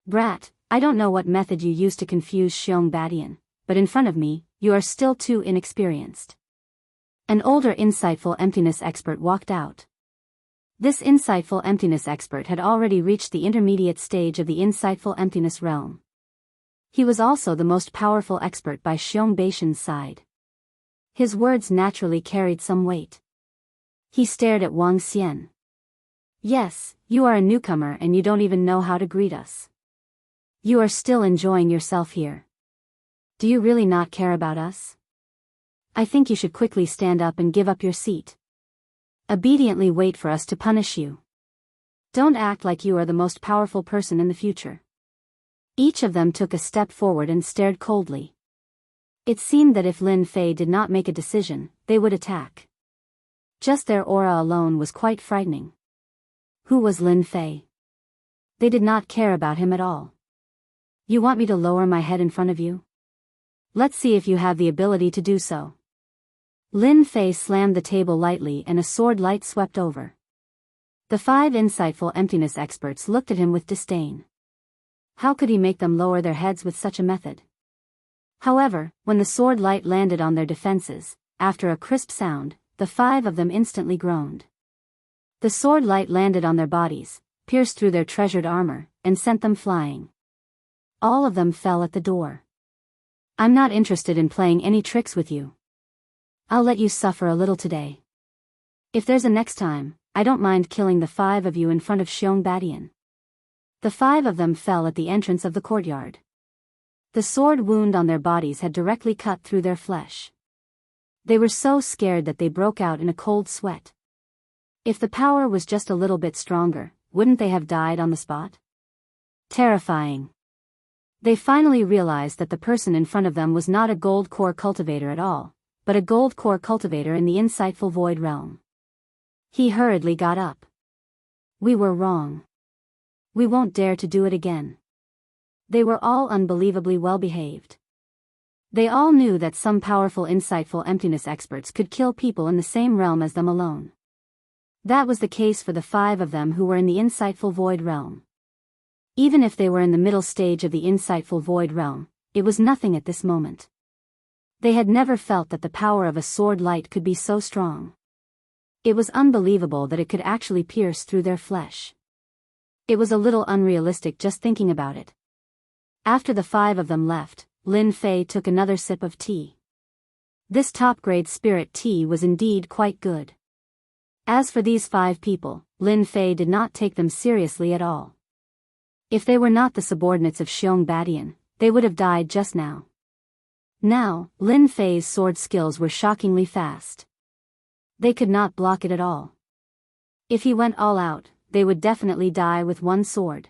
S1: Brat, I don't know what method you used to confuse Xiong Badian, but in front of me, you are still too inexperienced. An older insightful emptiness expert walked out. This insightful emptiness expert had already reached the intermediate stage of the insightful emptiness realm. He was also the most powerful expert by Xiong Baishan's side. His words naturally carried some weight. He stared at Wang Xian. Yes, you are a newcomer and you don't even know how to greet us. You are still enjoying yourself here. Do you really not care about us? I think you should quickly stand up and give up your seat. Obediently wait for us to punish you. Don't act like you are the most powerful person in the future. Each of them took a step forward and stared coldly. It seemed that if Lin Fei did not make a decision, they would attack. Just their aura alone was quite frightening. Who was Lin Fei? They did not care about him at all. You want me to lower my head in front of you? Let's see if you have the ability to do so. Lin Fei slammed the table lightly and a sword light swept over. The 5 insightful emptiness experts looked at him with disdain. How could he make them lower their heads with such a method? However, when the sword light landed on their defenses, after a crisp sound, the 5 of them instantly groaned. The sword light landed on their bodies, pierced through their treasured armor, and sent them flying. All of them fell at the door. I'm not interested in playing any tricks with you. I'll let you suffer a little today. If there's a next time, I don't mind killing the 5 of you in front of Xiong Badian. The 5 of them fell at the entrance of the courtyard. The sword wound on their bodies had directly cut through their flesh. They were so scared that they broke out in a cold sweat. If the power was just a little bit stronger, wouldn't they have died on the spot? Terrifying. They finally realized that the person in front of them was not a gold core cultivator at all, but a gold core cultivator in the insightful void realm. He hurriedly got up. We were wrong. We won't dare to do it again. They were all unbelievably well behaved. They all knew that some powerful insightful emptiness experts could kill people in the same realm as them alone. That was the case for the 5 of them who were in the insightful void realm. Even if they were in the middle stage of the insightful void realm, it was nothing at this moment. They had never felt that the power of a sword light could be so strong. It was unbelievable that it could actually pierce through their flesh. It was a little unrealistic just thinking about it. After the 5 of them left, Lin Fei took another sip of tea. This top-grade spirit tea was indeed quite good. As for these 5 people, Lin Fei did not take them seriously at all. If they were not the subordinates of Xiong Badian, they would have died just now. Now, Lin Fei's sword skills were shockingly fast. They could not block it at all. If he went all out, they would definitely die with one sword.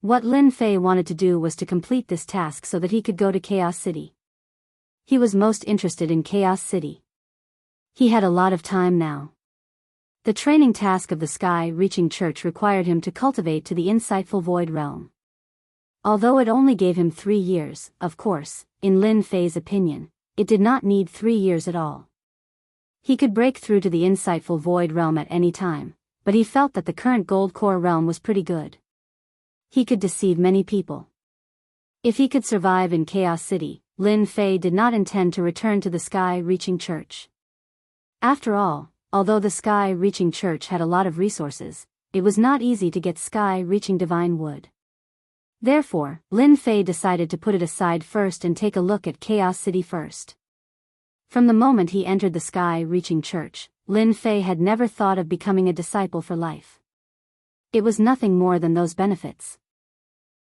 S1: What Lin Fei wanted to do was to complete this task so that he could go to Chaos City. He was most interested in Chaos City. He had a lot of time now. The training task of the sky-reaching church required him to cultivate to the insightful void realm. Although it only gave him 3 years, of course, in Lin Fei's opinion, it did not need 3 years at all. He could break through to the insightful void realm at any time, but he felt that the current gold core realm was pretty good. He could deceive many people. If he could survive in Chaos City, Lin Fei did not intend to return to the sky-reaching church. After all, although the sky-reaching church had a lot of resources, it was not easy to get sky-reaching divine wood. Therefore, Lin Fei decided to put it aside first and take a look at Chaos City first. From the moment he entered the sky-reaching church, Lin Fei had never thought of becoming a disciple for life. It was nothing more than those benefits.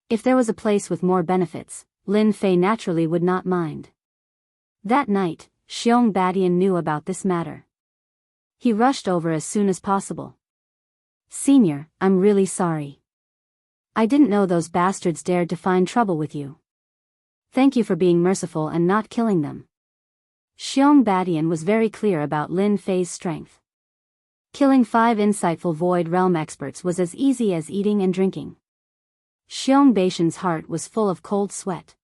S1: If there was a place with more benefits, Lin Fei naturally would not mind. That night, Xiong Badian knew about this matter. He rushed over as soon as possible. "Senior, I'm really sorry. I didn't know those bastards dared to find trouble with you. Thank you for being merciful and not killing them." Xiong Badian was very clear about Lin Fei's strength. Killing 5 insightful Void Realm experts was as easy as eating and drinking. Xiong Badian's heart was full of cold sweat.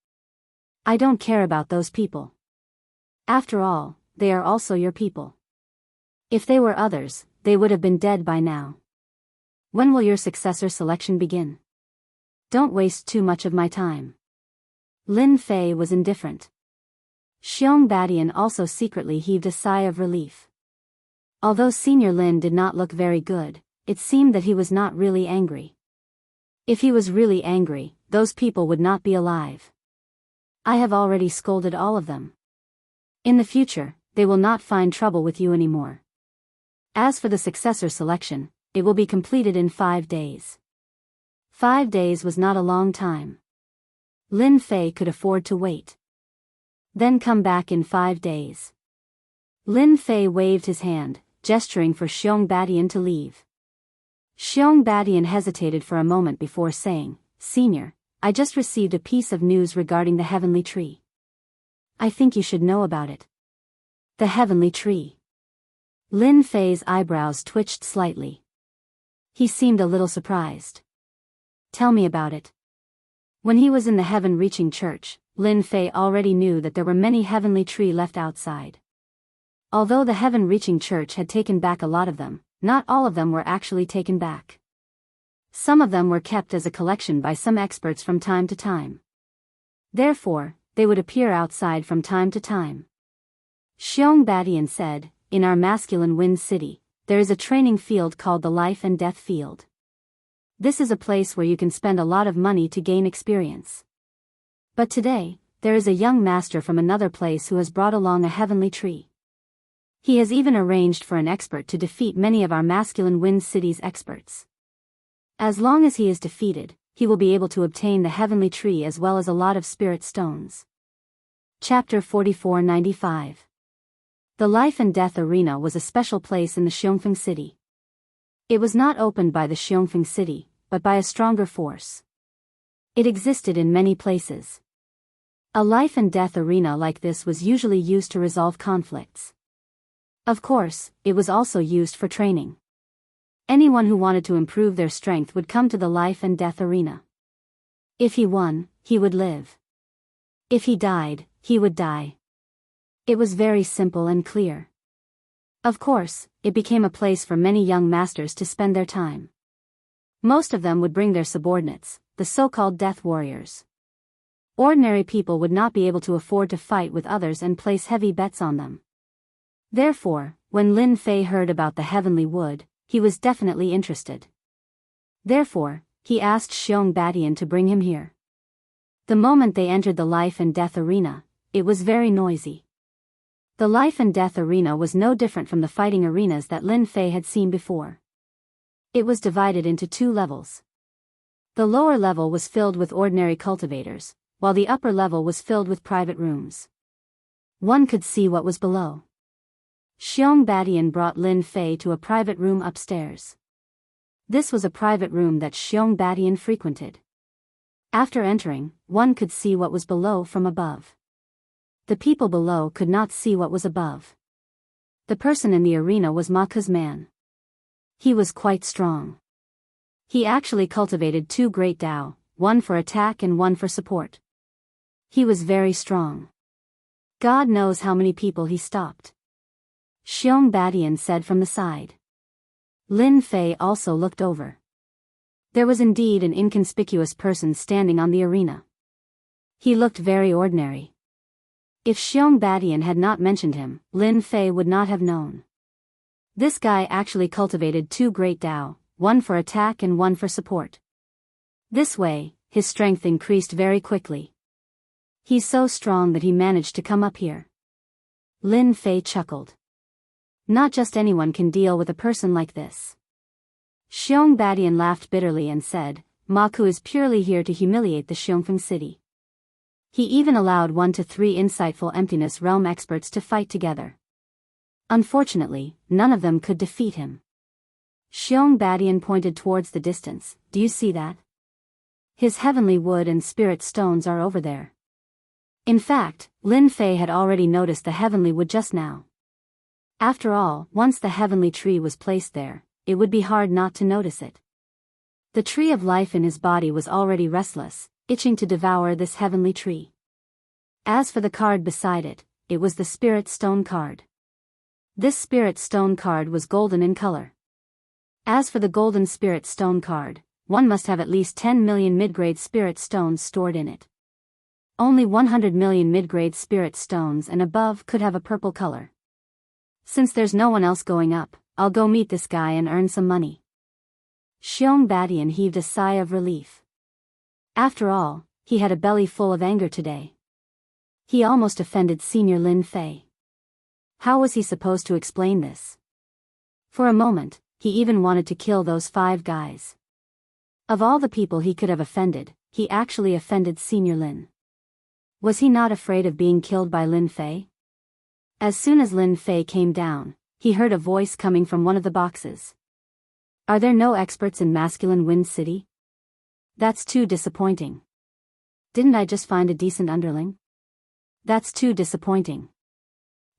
S1: "I don't care about those people. After all, they are also your people. If they were others, they would have been dead by now. When will your successor selection begin? Don't waste too much of my time." Lin Fei was indifferent. Xiong Badian also secretly heaved a sigh of relief. Although Senior Lin did not look very good, it seemed that he was not really angry. If he was really angry, those people would not be alive. "I have already scolded all of them. In the future, they will not find trouble with you anymore. As for the successor selection, it will be completed in 5 days." 5 days was not a long time. Lin Fei could afford to wait. "Then come back in 5 days." Lin Fei waved his hand, gesturing for Xiong Badian to leave. Xiong Badian hesitated for a moment before saying, "Senior, I just received a piece of news regarding the heavenly tree. I think you should know about it." "The heavenly tree?" Lin Fei's eyebrows twitched slightly. He seemed a little surprised. "Tell me about it." When he was in the heaven-reaching church, Lin Fei already knew that there were many heavenly tree left outside. Although the heaven-reaching church had taken back a lot of them, not all of them were actually taken back. Some of them were kept as a collection by some experts from time to time. Therefore, they would appear outside from time to time. Xiong Badian said, "In our masculine wind city, there is a training field called the Life and Death Field. This is a place where you can spend a lot of money to gain experience. But today, there is a young master from another place who has brought along a heavenly tree. He has even arranged for an expert to defeat many of our masculine wind city's experts. As long as he is defeated, he will be able to obtain the heavenly tree as well as a lot of spirit stones." Chapter 4495. The Life and Death Arena was a special place in the Xiongfeng city. It was not opened by the Xiongfeng city, but by a stronger force. It existed in many places. A life and death arena like this was usually used to resolve conflicts. Of course, it was also used for training. Anyone who wanted to improve their strength would come to the life and death arena. If he won, he would live. If he died, he would die. It was very simple and clear. Of course, it became a place for many young masters to spend their time. Most of them would bring their subordinates, the so-called death warriors. Ordinary people would not be able to afford to fight with others and place heavy bets on them. Therefore, when Lin Fei heard about the heavenly wood, he was definitely interested. Therefore, he asked Xiong Badian to bring him here. The moment they entered the life and death arena, it was very noisy. The life and death arena was no different from the fighting arenas that Lin Fei had seen before. It was divided into 2 levels. The lower level was filled with ordinary cultivators, while the upper level was filled with private rooms. One could see what was below. Xiong Badian brought Lin Fei to a private room upstairs. This was a private room that Xiong Badian frequented. After entering, one could see what was below from above. The people below could not see what was above. The person in the arena was Ma Ke's man. He was quite strong. He actually cultivated 2 great Dao, one for attack and one for support. He was very strong. God knows how many people he stopped. Xiong Badian said from the side. Lin Fei also looked over. There was indeed an inconspicuous person standing on the arena. He looked very ordinary. If Xiong Badian had not mentioned him, Lin Fei would not have known. This guy actually cultivated 2 great Dao, one for attack and one for support. This way, his strength increased very quickly. He's so strong that he managed to come up here. Lin Fei chuckled. Not just anyone can deal with a person like this. Xiong Badian laughed bitterly and said, Ma Ku is purely here to humiliate the Xiongfeng city. He even allowed 1 to 3 insightful emptiness realm experts to fight together. Unfortunately, none of them could defeat him. Xiong Badian pointed towards the distance. Do you see that? His heavenly wood and spirit stones are over there. In fact, Lin Fei had already noticed the heavenly wood just now. After all, once the heavenly tree was placed there, it would be hard not to notice it. The tree of life in his body was already restless, itching to devour this heavenly tree. As for the card beside it, it was the spirit stone card. This spirit stone card was golden in color. As for the golden spirit stone card, one must have at least 10 million mid-grade spirit stones stored in it. Only 100 million mid-grade spirit stones and above could have a purple color. Since there's no one else going up, I'll go meet this guy and earn some money. Xiong Badian heaved a sigh of relief. After all, he had a belly full of anger today. He almost offended Senior Lin Fei. How was he supposed to explain this? For a moment, he even wanted to kill those 5 guys. Of all the people he could have offended, he actually offended Senior Lin. Was he not afraid of being killed by Lin Fei? As soon as Lin Fei came down, he heard a voice coming from one of the boxes. Are there no experts in Masculine Wind City? That's too disappointing. Didn't I just find a decent underling? That's too disappointing.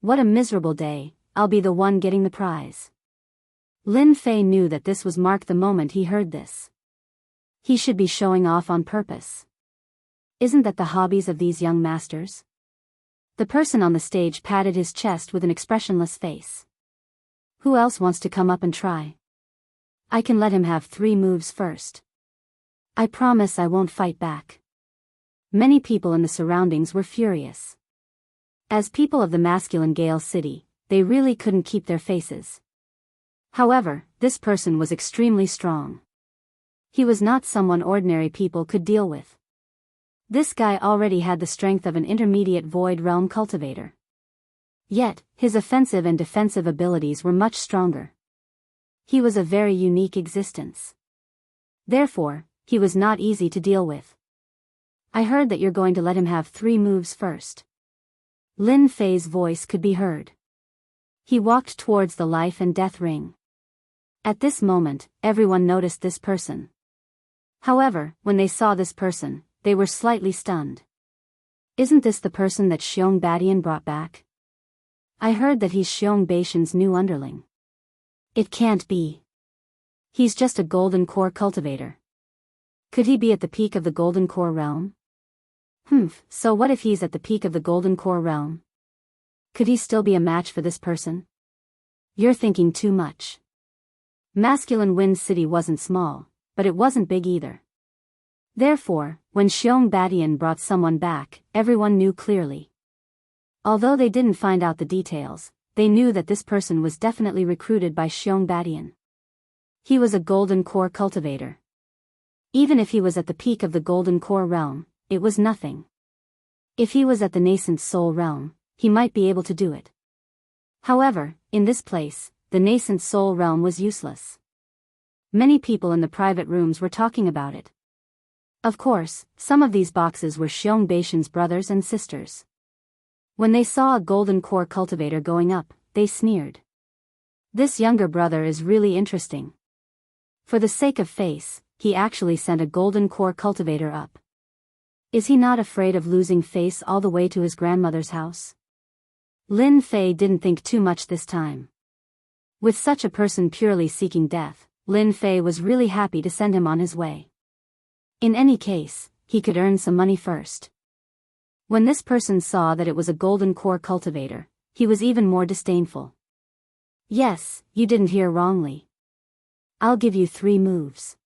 S1: What a miserable day, I'll be the one getting the prize. Lin Fei knew that this was marked the moment he heard this. He should be showing off on purpose. Isn't that the hobbies of these young masters? The person on the stage patted his chest with an expressionless face. Who else wants to come up and try? I can let him have 3 moves first. I promise I won't fight back. Many people in the surroundings were furious. As people of the masculine Gale City, they really couldn't keep their faces. However, this person was extremely strong. He was not someone ordinary people could deal with. This guy already had the strength of an intermediate void realm cultivator. Yet, his offensive and defensive abilities were much stronger. He was a very unique existence. Therefore, he was not easy to deal with. I heard that you're going to let him have 3 moves first. Lin Fei's voice could be heard. He walked towards the life and death ring. At this moment, everyone noticed this person. However, when they saw this person, they were slightly stunned. Isn't this the person that Xiong Badian brought back? I heard that he's Xiong Baishan's new underling. It can't be. He's just a golden core cultivator. Could he be at the peak of the golden core realm? So what if he's at the peak of the golden core realm? Could he still be a match for this person? You're thinking too much. Masculine Wind City wasn't small, but it wasn't big either. Therefore, when Xiong Badian brought someone back, everyone knew clearly. Although they didn't find out the details, they knew that this person was definitely recruited by Xiong Badian. He was a golden core cultivator. Even if he was at the peak of the golden core realm, it was nothing. If he was at the nascent soul realm, he might be able to do it. However, in this place, the nascent soul realm was useless. Many people in the private rooms were talking about it. Of course, some of these boxes were Xiong Baishan's brothers and sisters. When they saw a golden core cultivator going up, they sneered. This younger brother is really interesting. For the sake of face, he actually sent a golden core cultivator up. Is he not afraid of losing face all the way to his grandmother's house? Lin Fei didn't think too much this time. With such a person purely seeking death, Lin Fei was really happy to send him on his way. In any case, he could earn some money first. When this person saw that it was a golden core cultivator, he was even more disdainful. Yes, you didn't hear wrongly. I'll give you 3 moves.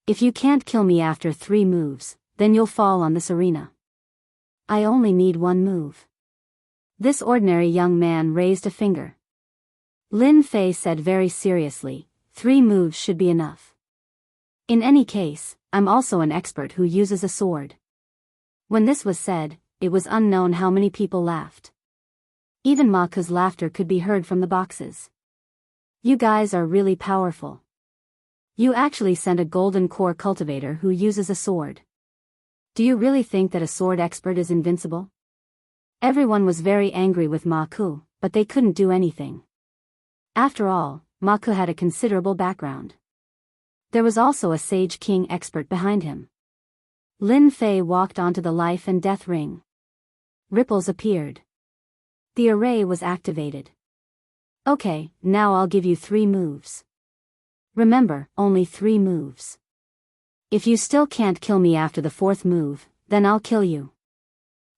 S1: If you can't kill me after 3 moves, then you'll fall on this arena. I only need 1 move. This ordinary young man raised a finger. Lin Fei said very seriously, 3 moves should be enough. In any case, I'm also an expert who uses a sword. When this was said, it was unknown how many people laughed. Even Ma Ke's laughter could be heard from the boxes. You guys are really powerful. You actually sent a golden core cultivator who uses a sword. Do you really think that a sword expert is invincible? Everyone was very angry with Ma Ke, but they couldn't do anything. After all, Ma Ke had a considerable background. There was also a Sage King expert behind him. Lin Fei walked onto the life and death ring. Ripples appeared. The array was activated. Okay, now I'll give you 3 moves. Remember, only 3 moves. If you still can't kill me after the 4th move, then I'll kill you.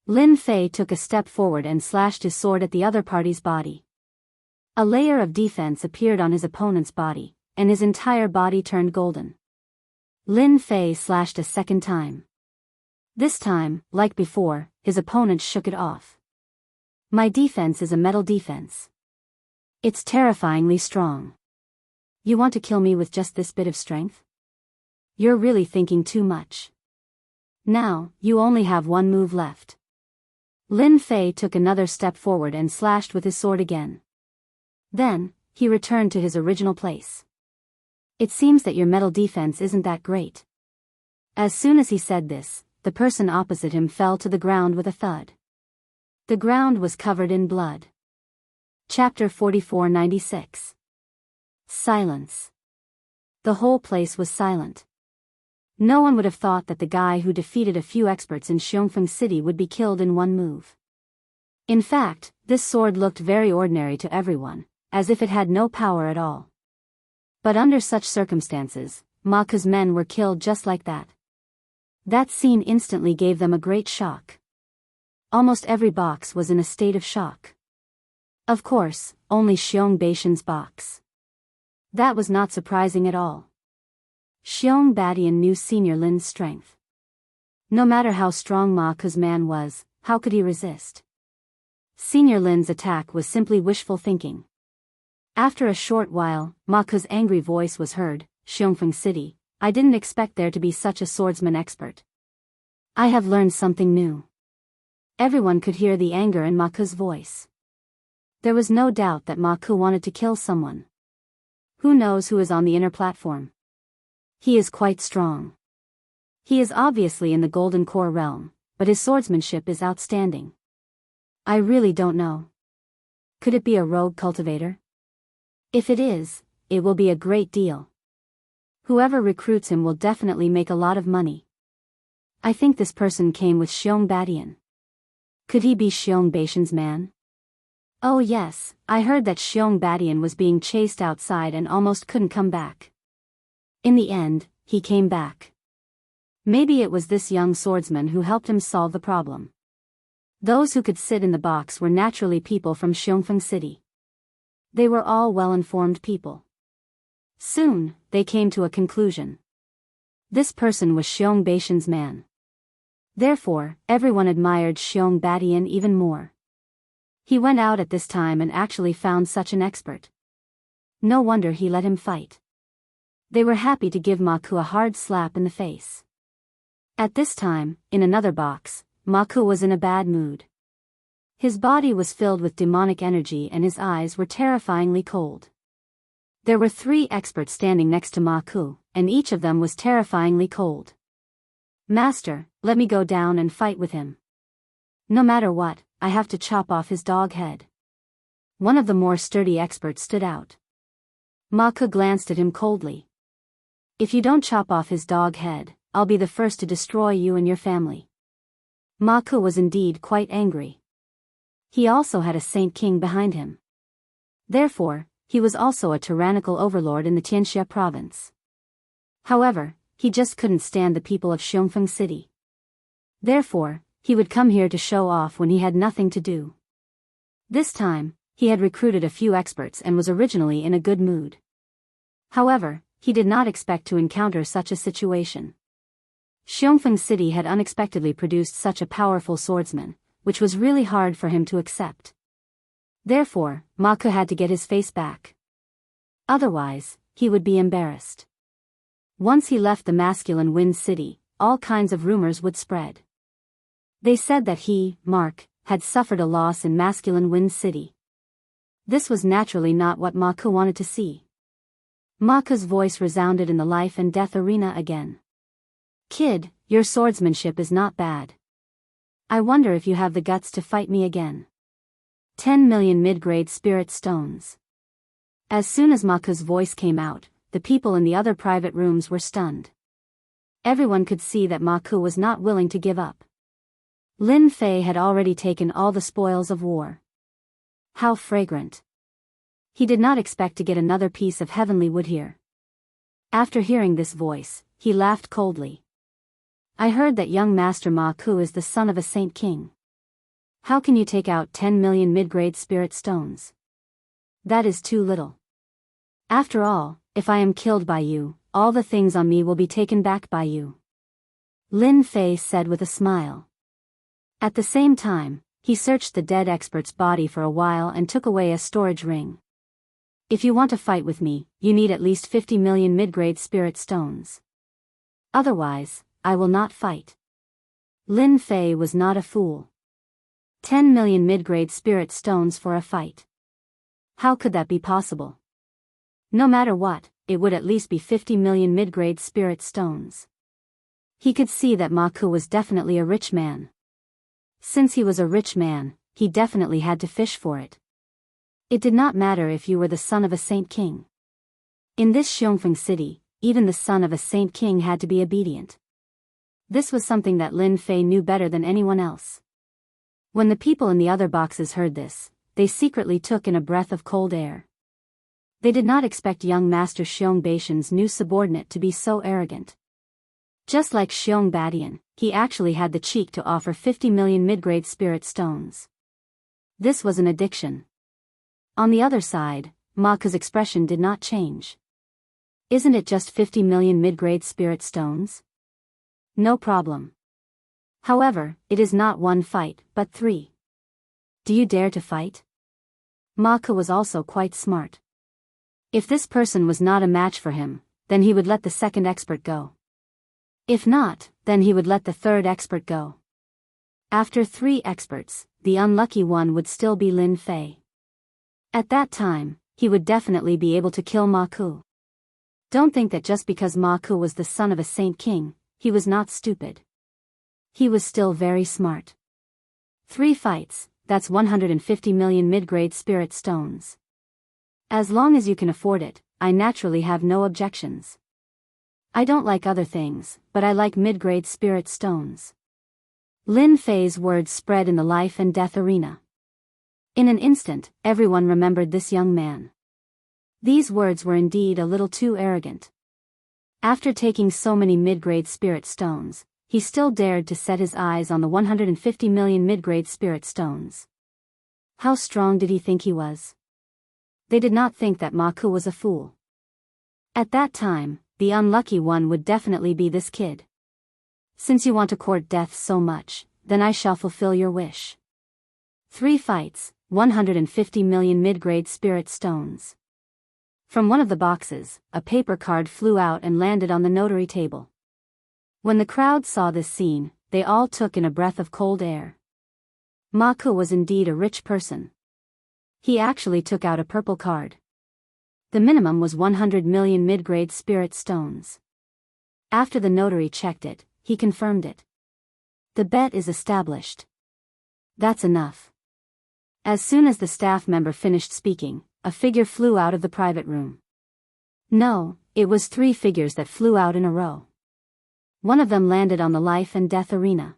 S1: Lin Fei took a step forward and slashed his sword at the other party's body. A layer of defense appeared on his opponent's body, and his entire body turned golden. Lin Fei slashed a second time. This time, like before, his opponent shook it off. My defense is a metal defense. It's terrifyingly strong. You want to kill me with just this bit of strength? You're really thinking too much. Now, you only have 1 move left. Lin Fei took another step forward and slashed with his sword again. Then, he returned to his original place. It seems that your metal defense isn't that great. As soon as he said this, the person opposite him fell to the ground with a thud. The ground was covered in blood. Chapter 4496. Silence. The whole place was silent. No one would have thought that the guy who defeated a few experts in Xiongfeng City would be killed in 1 move. In fact, this sword looked very ordinary to everyone, as if it had no power at all. But under such circumstances, Ma Ke's men were killed just like that. That scene instantly gave them a great shock. Almost every box was in a state of shock. Of course, only Xiong Baishan's box. That was not surprising at all. Xiong Badian knew Senior Lin's strength. No matter how strong Ma Ke's man was, how could he resist? Senior Lin's attack was simply wishful thinking. After a short while, Ma Ke's angry voice was heard. Xiongfeng City, I didn't expect there to be such a swordsman expert. I have learned something new. Everyone could hear the anger in Ma Ke's voice. There was no doubt that Ma Ke wanted to kill someone. Who knows who is on the inner platform? He is quite strong. He is obviously in the Golden Core realm, but his swordsmanship is outstanding. I really don't know. Could it be a rogue cultivator? If it is, it will be a great deal. Whoever recruits him will definitely make a lot of money. I think this person came with Xiong Badian. Could he be Xiong Baishan's man? Oh yes, I heard that Xiong Badian was being chased outside and almost couldn't come back. In the end, he came back. Maybe it was this young swordsman who helped him solve the problem. Those who could sit in the box were naturally people from Xiongfeng City. They were all well-informed people. Soon, they came to a conclusion. This person was Xiong Baishan's man. Therefore, everyone admired Xiong Badian even more. He went out at this time and actually found such an expert. No wonder he let him fight. They were happy to give Ma Ke a hard slap in the face. At this time, in another box, Ma Ke was in a bad mood. His body was filled with demonic energy and his eyes were terrifyingly cold. There were 3 experts standing next to Ma Ke, and each of them was terrifyingly cold. Master, let me go down and fight with him. No matter what, I have to chop off his dog head. One of the more sturdy experts stood out. Ma Ke glanced at him coldly. If you don't chop off his dog head, I'll be the first to destroy you and your family. Ma Ke was indeed quite angry. He also had a Saint King behind him. Therefore, he was also a tyrannical overlord in the Tianxia province. However, he just couldn't stand the people of Xiongfeng City. Therefore, he would come here to show off when he had nothing to do. This time, he had recruited a few experts and was originally in a good mood. However, he did not expect to encounter such a situation. Xiongfeng City had unexpectedly produced such a powerful swordsman, which was really hard for him to accept. Therefore, Ma Ke had to get his face back. Otherwise, he would be embarrassed. Once he left the masculine Wind City, all kinds of rumors would spread. They said that he, Mark, had suffered a loss in masculine Wind City. This was naturally not what Ma Ke wanted to see. Ma Ke's voice resounded in the life and death arena again. Kid, your swordsmanship is not bad. I wonder if you have the guts to fight me again. 10 million mid-grade spirit stones. As soon as Ma Ke's voice came out, the people in the other private rooms were stunned. Everyone could see that Ma Ke was not willing to give up. Lin Fei had already taken all the spoils of war. How fragrant. He did not expect to get another piece of heavenly wood here. After hearing this voice, he laughed coldly. I heard that young Master Ma Ke is the son of a saint king. How can you take out 10 million mid-grade spirit stones? That is too little. After all, if I am killed by you, all the things on me will be taken back by you. Lin Fei said with a smile. At the same time, he searched the dead expert's body for a while and took away a storage ring. If you want to fight with me, you need at least 50 million mid-grade spirit stones. Otherwise, I will not fight. Lin Fei was not a fool. 10 million mid-grade spirit stones for a fight. How could that be possible? No matter what, it would at least be 50 million mid-grade spirit stones. He could see that Ma Ke was definitely a rich man. Since he was a rich man, he definitely had to fish for it. It did not matter if you were the son of a saint king. In this Xiongfeng city, even the son of a saint king had to be obedient. This was something that Lin Fei knew better than anyone else. When the people in the other boxes heard this, they secretly took in a breath of cold air. They did not expect young Master Xiong Baishan's new subordinate to be so arrogant. Just like Xiong Badian, he actually had the cheek to offer 50 million mid-grade spirit stones. This was an addiction. On the other side, Ma Ke's expression did not change. Isn't it just 50 million mid-grade spirit stones? No problem. However, it is not one fight, but 3. Do you dare to fight? Ma Ke was also quite smart. If this person was not a match for him, then he would let the second expert go. If not, then he would let the third expert go. After 3 experts, the unlucky one would still be Lin Fei. At that time, he would definitely be able to kill Ma Ke. Don't think that just because Ma Ke was the son of a saint king, he was not stupid. He was still very smart. 3 fights, that's 150 million mid-grade spirit stones. As long as you can afford it, I naturally have no objections. I don't like other things, but I like mid-grade spirit stones. Lin Fei's words spread in the life and death arena. In an instant, everyone remembered this young man. These words were indeed a little too arrogant. After taking so many mid-grade spirit stones, he still dared to set his eyes on the 150 million mid-grade spirit stones. How strong did he think he was? They did not think that Ma Ke was a fool. At that time, the unlucky one would definitely be this kid. Since you want to court death so much, then I shall fulfill your wish. 3 fights, 150 million mid-grade spirit stones. From one of the boxes, a paper card flew out and landed on the notary table. When the crowd saw this scene, they all took in a breath of cold air. Ma Ke was indeed a rich person. He actually took out a purple card. The minimum was 100 million mid-grade spirit stones. After the notary checked it, he confirmed it. The bet is established. That's enough. As soon as the staff member finished speaking, a figure flew out of the private room. No, it was 3 figures that flew out in a row. One of them landed on the life and death arena.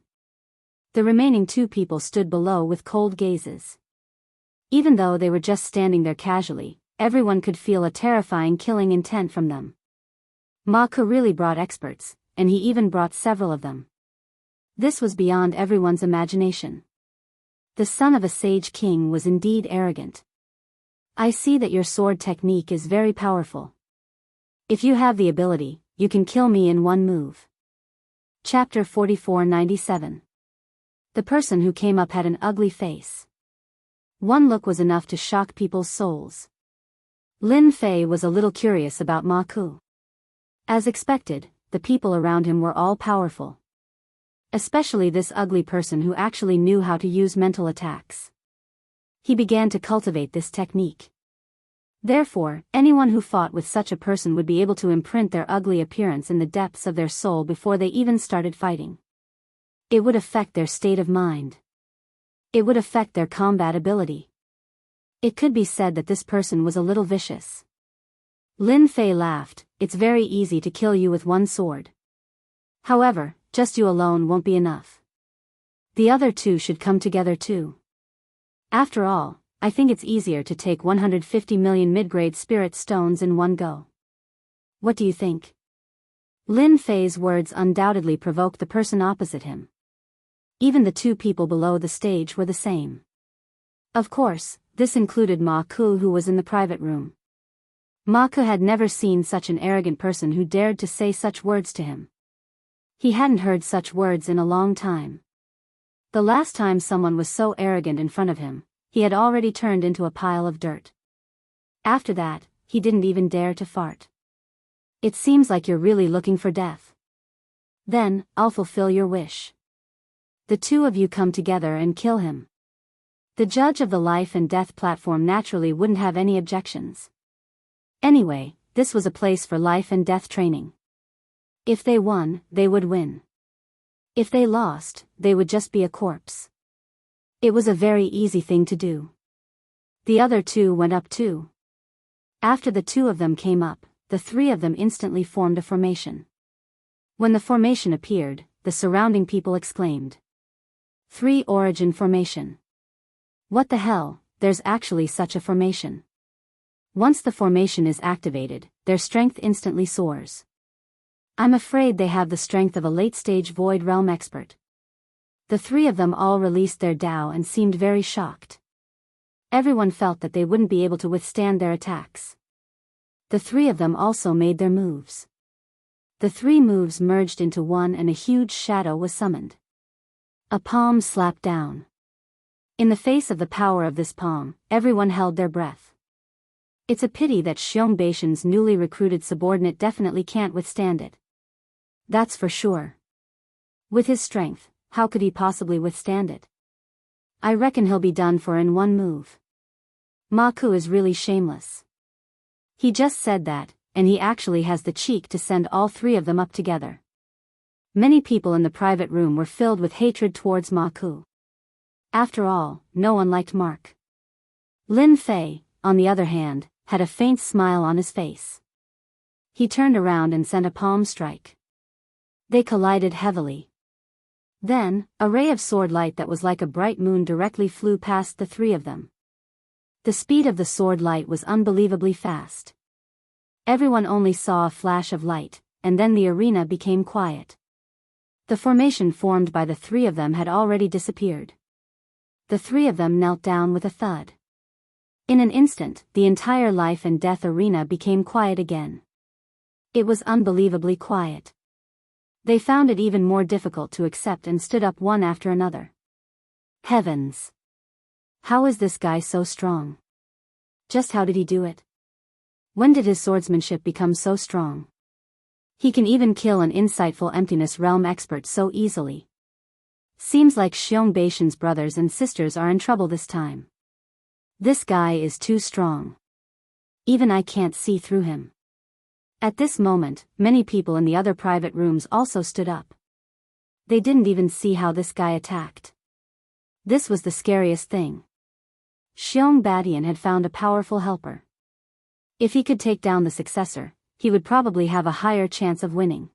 S1: The remaining 2 people stood below with cold gazes. Even though they were just standing there casually, everyone could feel a terrifying killing intent from them. Ma Ke really brought experts, and he even brought several of them. This was beyond everyone's imagination. The son of a sage king was indeed arrogant. I see that your sword technique is very powerful. If you have the ability, you can kill me in one move. Chapter 4497. The person who came up had an ugly face. One look was enough to shock people's souls. Lin Fei was a little curious about Ma Ke. As expected, the people around him were all powerful. Especially this ugly person who actually knew how to use mental attacks. He began to cultivate this technique. Therefore, anyone who fought with such a person would be able to imprint their ugly appearance in the depths of their soul before they even started fighting. It would affect their state of mind. It would affect their combat ability. It could be said that this person was a little vicious. Lin Fei laughed. It's very easy to kill you with one sword. However, just you alone won't be enough. The other two should come together too. After all, I think it's easier to take 150 million mid-grade spirit stones in one go. What do you think? Lin Fei's words undoubtedly provoked the person opposite him. Even the two people below the stage were the same. Of course, this included Ma Ku, who was in the private room. Ma Ku had never seen such an arrogant person who dared to say such words to him. He hadn't heard such words in a long time. The last time someone was so arrogant in front of him, he had already turned into a pile of dirt. After that, he didn't even dare to fart. It seems like you're really looking for death. Then, I'll fulfill your wish. The two of you come together and kill him. The judge of the life and death platform naturally wouldn't have any objections. Anyway, this was a place for life and death training. If they won, they would win. If they lost, they would just be a corpse. It was a very easy thing to do. The other two went up too. After the two of them came up, the three of them instantly formed a formation. When the formation appeared, the surrounding people exclaimed. 3 Origin Formation. What the hell, there's actually such a formation. Once the formation is activated, their strength instantly soars. I'm afraid they have the strength of a late-stage Void Realm expert. The three of them all released their Dao and seemed very shocked. Everyone felt that they wouldn't be able to withstand their attacks. The three of them also made their moves. The 3 moves merged into one and a huge shadow was summoned. A palm slapped down. In the face of the power of this palm, everyone held their breath. It's a pity that Xiong Beishan's newly recruited subordinate definitely can't withstand it. That's for sure. With his strength, how could he possibly withstand it? I reckon he'll be done for in one move. Ma Ku is really shameless. He just said that, and he actually has the cheek to send all 3 of them up together. Many people in the private room were filled with hatred towards Ma Ku. After all, no one liked Mark. Lin Fei, on the other hand, had a faint smile on his face. He turned around and sent a palm strike. They collided heavily. Then, a ray of sword light that was like a bright moon directly flew past the 3 of them. The speed of the sword light was unbelievably fast. Everyone only saw a flash of light, and then the arena became quiet. The formation formed by the 3 of them had already disappeared. The 3 of them knelt down with a thud. In an instant, the entire life and death arena became quiet again. It was unbelievably quiet. They found it even more difficult to accept and stood up one after another. Heavens! How is this guy so strong? Just how did he do it? When did his swordsmanship become so strong? He can even kill an insightful emptiness realm expert so easily. Seems like Xiong Beishan's brothers and sisters are in trouble this time. This guy is too strong. Even I can't see through him. At this moment, many people in the other private rooms also stood up. They didn't even see how this guy attacked. This was the scariest thing. Xiong Badian had found a powerful helper. If he could take down the successor, he would probably have a higher chance of winning.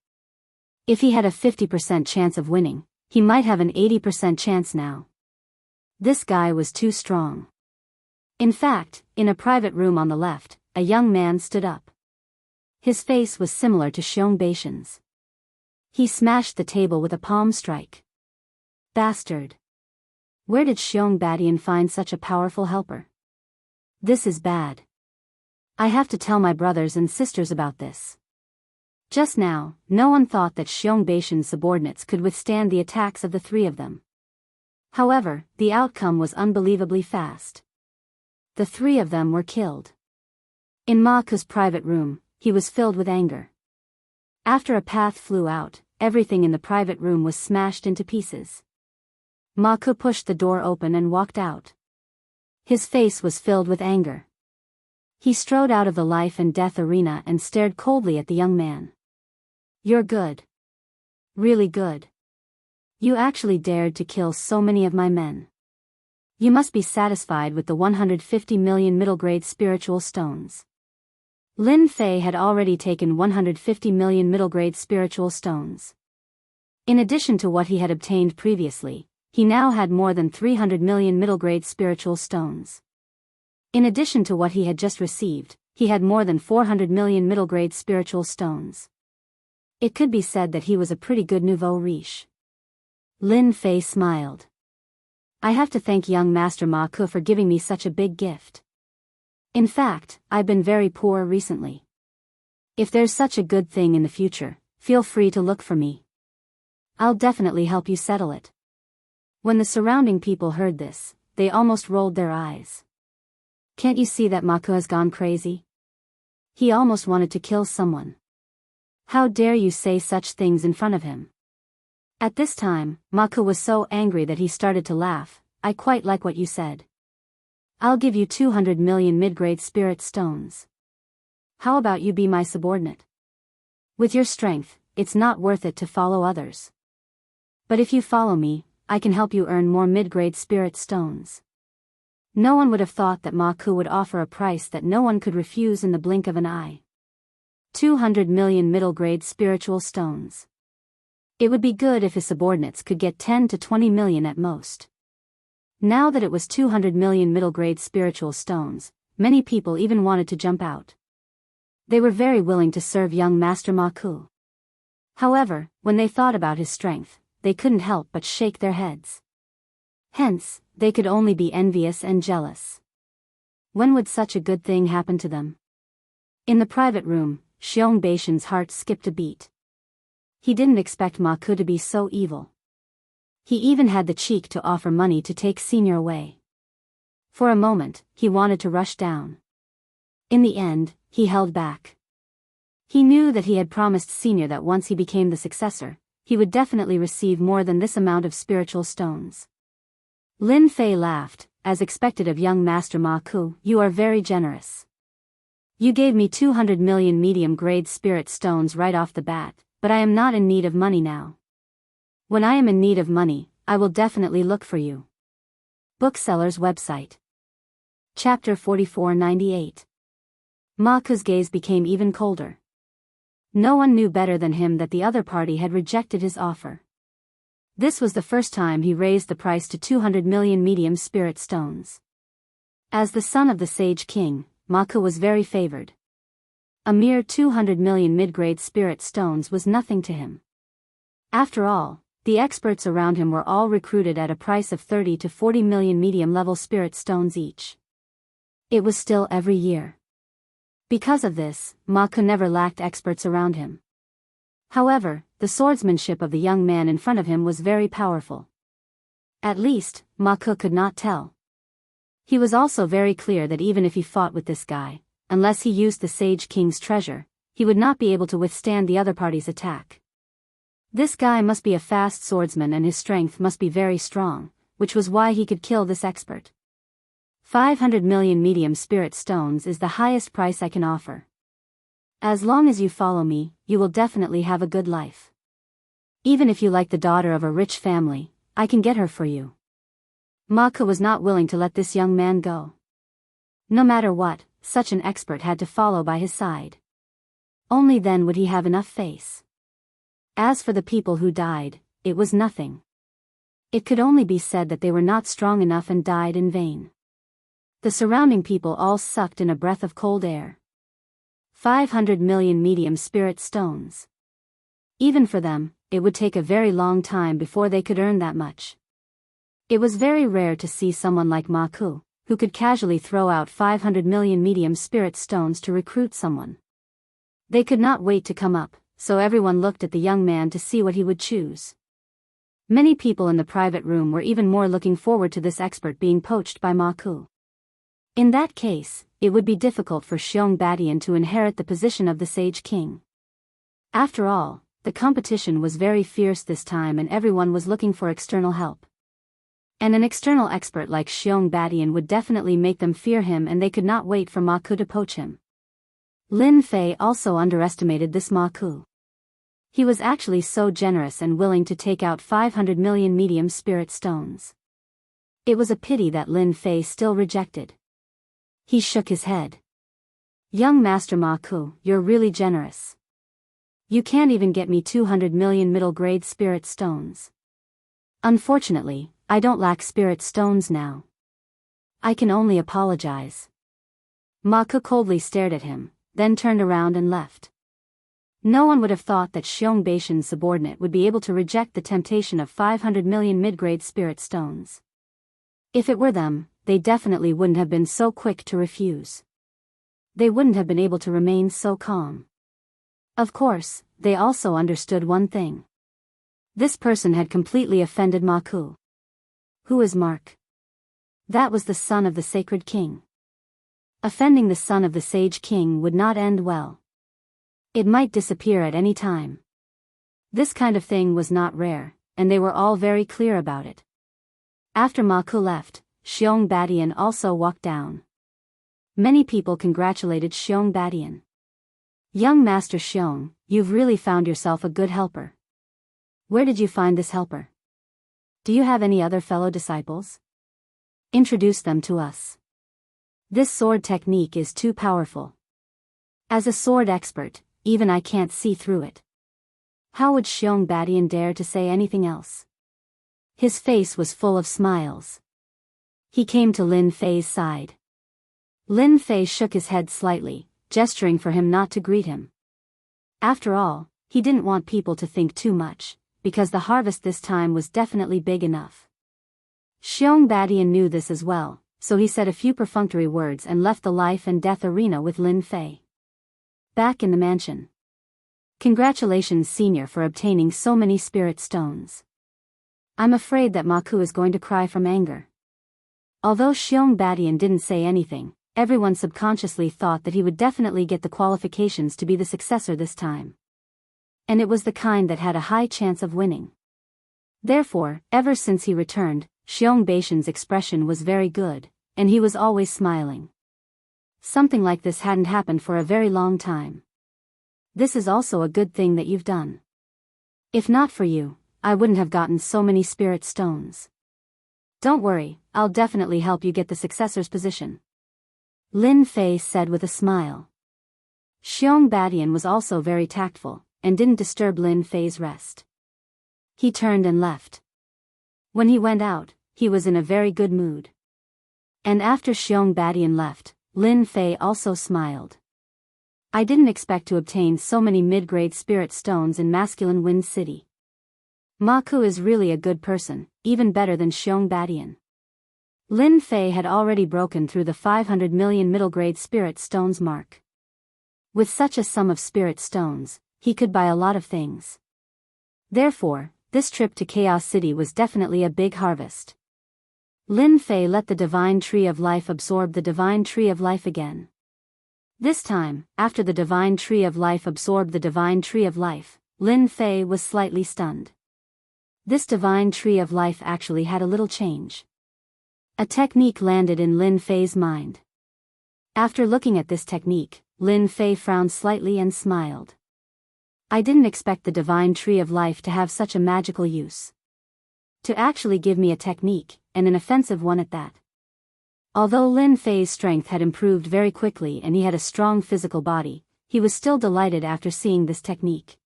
S1: If he had a 50% chance of winning, he might have an 80% chance now. This guy was too strong. In fact, in a private room on the left, a young man stood up. His face was similar to Xiong Beishan's. He smashed the table with a palm strike. Bastard! Where did Xiong Badian find such a powerful helper? This is bad. I have to tell my brothers and sisters about this. Just now, no one thought that Xiong Beishan's subordinates could withstand the attacks of the 3 of them. However, the outcome was unbelievably fast. The 3 of them were killed. In Ma Ku's private room, he was filled with anger. After a path flew out, everything in the private room was smashed into pieces. Ma Ke pushed the door open and walked out. His face was filled with anger. He strode out of the life and death arena and stared coldly at the young man. "You're good. Really good. You actually dared to kill so many of my men. You must be satisfied with the 150 million middle-grade spiritual stones." Lin Fei had already taken 150 million middle-grade spiritual stones. In addition to what he had obtained previously, he now had more than 300 million middle-grade spiritual stones. In addition to what he had just received, he had more than 400 million middle-grade spiritual stones. It could be said that he was a pretty good nouveau riche. Lin Fei smiled. "I have to thank young Master Ma Ke for giving me such a big gift. In fact, I've been very poor recently. If there's such a good thing in the future, feel free to look for me. I'll definitely help you settle it." When the surrounding people heard this, they almost rolled their eyes. "Can't you see that Ma Ke has gone crazy? He almost wanted to kill someone. How dare you say such things in front of him?" At this time, Ma Ke was so angry that he started to laugh. "I quite like what you said. I'll give you 200 million mid-grade spirit stones. How about you be my subordinate? With your strength, it's not worth it to follow others. But if you follow me, I can help you earn more mid-grade spirit stones." No one would have thought that Ma Ke would offer a price that no one could refuse in the blink of an eye. 200 million middle-grade spiritual stones. It would be good if his subordinates could get 10 to 20 million at most. Now that it was 200 million middle-grade spiritual stones, many people even wanted to jump out. They were very willing to serve young Master Ma Ke. However, when they thought about his strength, they couldn't help but shake their heads. Hence, they could only be envious and jealous. When would such a good thing happen to them? In the private room, Xiong Baishan's heart skipped a beat. He didn't expect Ma Ke to be so evil. He even had the cheek to offer money to take Senior away. For a moment, he wanted to rush down. In the end, he held back. He knew that he had promised Senior that once he became the successor, he would definitely receive more than this amount of spiritual stones. Lin Fei laughed, as expected of young Master Ma Ke. "You are very generous. You gave me 200 million medium-grade spirit stones right off the bat, but I am not in need of money now. When I am in need of money, I will definitely look for you." Bookseller's website. Chapter 4498. Ma Ke's gaze became even colder. No one knew better than him that the other party had rejected his offer. This was the first time he raised the price to 200 million medium spirit stones. As the son of the Sage King, Ma Ke was very favored. A mere 200 million mid-grade spirit stones was nothing to him. After all, the experts around him were all recruited at a price of 30 to 40 million medium-level spirit stones each. It was still every year. Because of this, Ma Ke never lacked experts around him. However, the swordsmanship of the young man in front of him was very powerful. At least, Ma Ke could not tell. He was also very clear that even if he fought with this guy, unless he used the Sage King's treasure, he would not be able to withstand the other party's attack. This guy must be a fast swordsman and his strength must be very strong, which was why he could kill this expert. 500 million medium spirit stones is the highest price I can offer. As long as you follow me, you will definitely have a good life. Even if you like the daughter of a rich family, I can get her for you. Ma Ke was not willing to let this young man go. No matter what, such an expert had to follow by his side. Only then would he have enough face. As for the people who died, it was nothing. It could only be said that they were not strong enough and died in vain. The surrounding people all sucked in a breath of cold air. 500 million medium spirit stones. Even for them, it would take a very long time before they could earn that much. It was very rare to see someone like Ma Ke, who could casually throw out 500 million medium spirit stones to recruit someone. They could not wait to come up, so everyone looked at the young man to see what he would choose. Many people in the private room were even more looking forward to this expert being poached by Ma Ke. In that case, it would be difficult for Xiong Batian to inherit the position of the Sage King. After all, the competition was very fierce this time and everyone was looking for external help. And an external expert like Xiong Badian would definitely make them fear him, and they could not wait for Ma Ku to poach him. Lin Fei also underestimated this Ma Ku. He was actually so generous and willing to take out 500 million medium spirit stones. It was a pity that Lin Fei still rejected. He shook his head. Young Master Ma Ku, you're really generous. You can't even get me 200 million middle-grade spirit stones. Unfortunately, I don't lack spirit stones now. I can only apologize. Ma Ku coldly stared at him, then turned around and left. No one would have thought that Xiong Beishan's subordinate would be able to reject the temptation of 500 million mid-grade spirit stones. If it were them, they definitely wouldn't have been so quick to refuse. They wouldn't have been able to remain so calm. Of course, they also understood one thing. This person had completely offended Ma Ku. Who is Mark? That was the son of the sacred king. Offending the son of the sage king would not end well. It might disappear at any time. This kind of thing was not rare, and they were all very clear about it. After Ma Ku left, Xiong Badian also walked down. Many people congratulated Xiong Badian. Young Master Xiong, you've really found yourself a good helper. Where did you find this helper? Do you have any other fellow disciples? Introduce them to us. This sword technique is too powerful. As a sword expert, even I can't see through it. How would Xiong Badian dare to say anything else? His face was full of smiles. He came to Lin Fei's side. Lin Fei shook his head slightly, gesturing for him not to greet him. After all, he didn't want people to think too much, because the harvest this time was definitely big enough. Xiong Badian knew this as well, so he said a few perfunctory words and left the life and death arena with Lin Fei. Back in the mansion. Congratulations, Senior, for obtaining so many spirit stones. I'm afraid that Ma Ku is going to cry from anger. Although Xiong Badian didn't say anything, everyone subconsciously thought that he would definitely get the qualifications to be the successor this time. And it was the kind that had a high chance of winning. Therefore, ever since he returned, Xiong Beishan's expression was very good, and he was always smiling. Something like this hadn't happened for a very long time. This is also a good thing that you've done. If not for you, I wouldn't have gotten so many spirit stones. Don't worry, I'll definitely help you get the successor's position. Lin Fei said with a smile. Xiong Badian was also very tactful, and didn't disturb Lin Fei's rest. He turned and left. When he went out, he was in a very good mood. And after Xiong Badian left, Lin Fei also smiled. I didn't expect to obtain so many mid-grade spirit stones in Masculine Wind City. Ma Ku is really a good person, even better than Xiong Badian. Lin Fei had already broken through the 500 million middle-grade spirit stones mark. With such a sum of spirit stones, he could buy a lot of things. Therefore, this trip to Chaos City was definitely a big harvest. Lin Fei let the Divine Tree of Life absorb the Divine Tree of Life again. This time, after the Divine Tree of Life absorbed the Divine Tree of Life, Lin Fei was slightly stunned. This Divine Tree of Life actually had a little change. A technique landed in Lin Fei's mind. After looking at this technique, Lin Fei frowned slightly and smiled. I didn't expect the Divine Tree of Life to have such a magical use. To actually give me a technique, and an offensive one at that. Although Lin Fei's strength had improved very quickly and he had a strong physical body, he was still delighted after seeing this technique.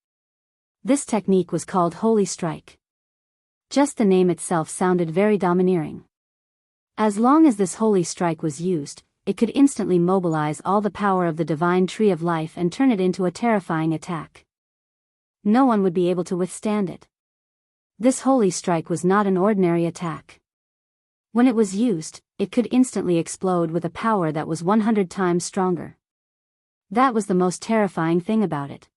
S1: This technique was called Holy Strike. Just the name itself sounded very domineering. As long as this Holy Strike was used, it could instantly mobilize all the power of the Divine Tree of Life and turn it into a terrifying attack. No one would be able to withstand it. This Holy Strike was not an ordinary attack. When it was used, it could instantly explode with a power that was 100 times stronger. That was the most terrifying thing about it.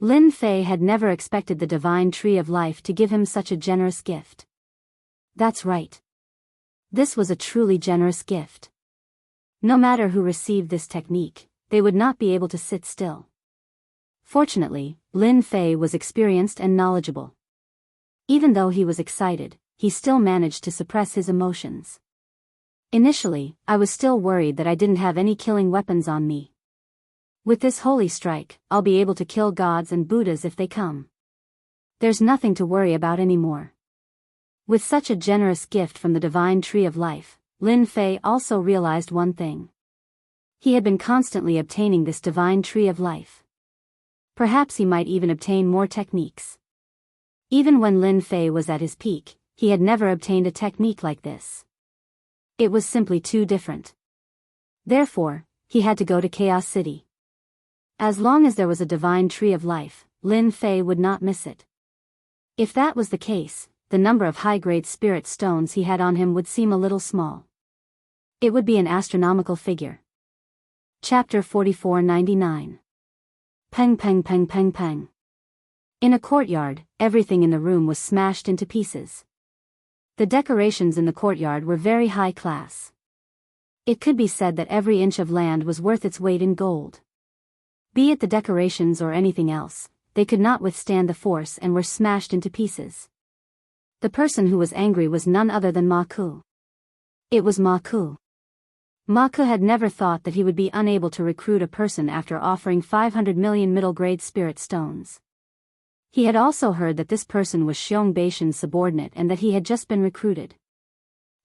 S1: Lin Fei had never expected the Divine Tree of Life to give him such a generous gift. That's right. This was a truly generous gift. No matter who received this technique, they would not be able to sit still. Fortunately, Lin Fei was experienced and knowledgeable. Even though he was excited, he still managed to suppress his emotions. Initially, I was still worried that I didn't have any killing weapons on me. With this holy strike, I'll be able to kill gods and Buddhas if they come. There's nothing to worry about anymore. With such a generous gift from the divine tree of life, Lin Fei also realized one thing. He had been constantly obtaining this divine tree of life. Perhaps he might even obtain more techniques. Even when Lin Fei was at his peak, he had never obtained a technique like this. It was simply too different. Therefore, he had to go to Chaos City. As long as there was a divine tree of life, Lin Fei would not miss it. If that was the case, the number of high-grade spirit stones he had on him would seem a little small. It would be an astronomical figure. Chapter 4499. Peng peng peng peng peng. In a courtyard, everything in the room was smashed into pieces. The decorations in the courtyard were very high class. It could be said that every inch of land was worth its weight in gold. Be it the decorations or anything else, they could not withstand the force and were smashed into pieces. The person who was angry was none other than Ma Ku. It was Ma Ku. Ma Ku had never thought that he would be unable to recruit a person after offering 500 million middle-grade spirit stones. He had also heard that this person was Xiong Baishan's subordinate and that he had just been recruited.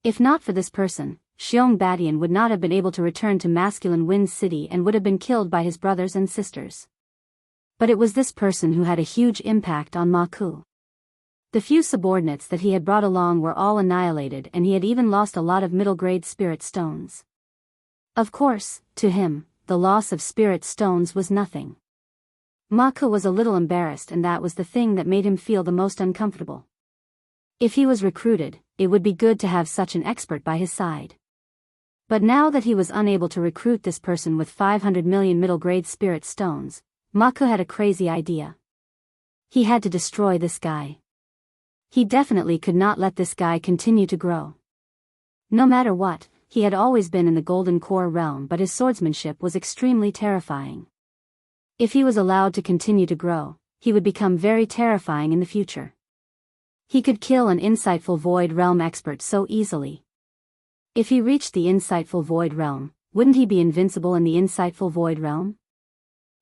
S1: If not for this person, Xiong Badian would not have been able to return to Masculine Wind City and would have been killed by his brothers and sisters. But it was this person who had a huge impact on Ma Ku. The few subordinates that he had brought along were all annihilated and he had even lost a lot of middle-grade spirit stones. Of course, to him, the loss of spirit stones was nothing. Ma Ku was a little embarrassed and that was the thing that made him feel the most uncomfortable. If he was recruited, it would be good to have such an expert by his side. But now that he was unable to recruit this person with 500 million middle-grade spirit stones, Ma Ku had a crazy idea. He had to destroy this guy. He definitely could not let this guy continue to grow. No matter what, he had always been in the Golden Core realm but his swordsmanship was extremely terrifying. If he was allowed to continue to grow, he would become very terrifying in the future. He could kill an insightful Void Realm expert so easily. If he reached the insightful Void Realm, wouldn't he be invincible in the insightful Void Realm?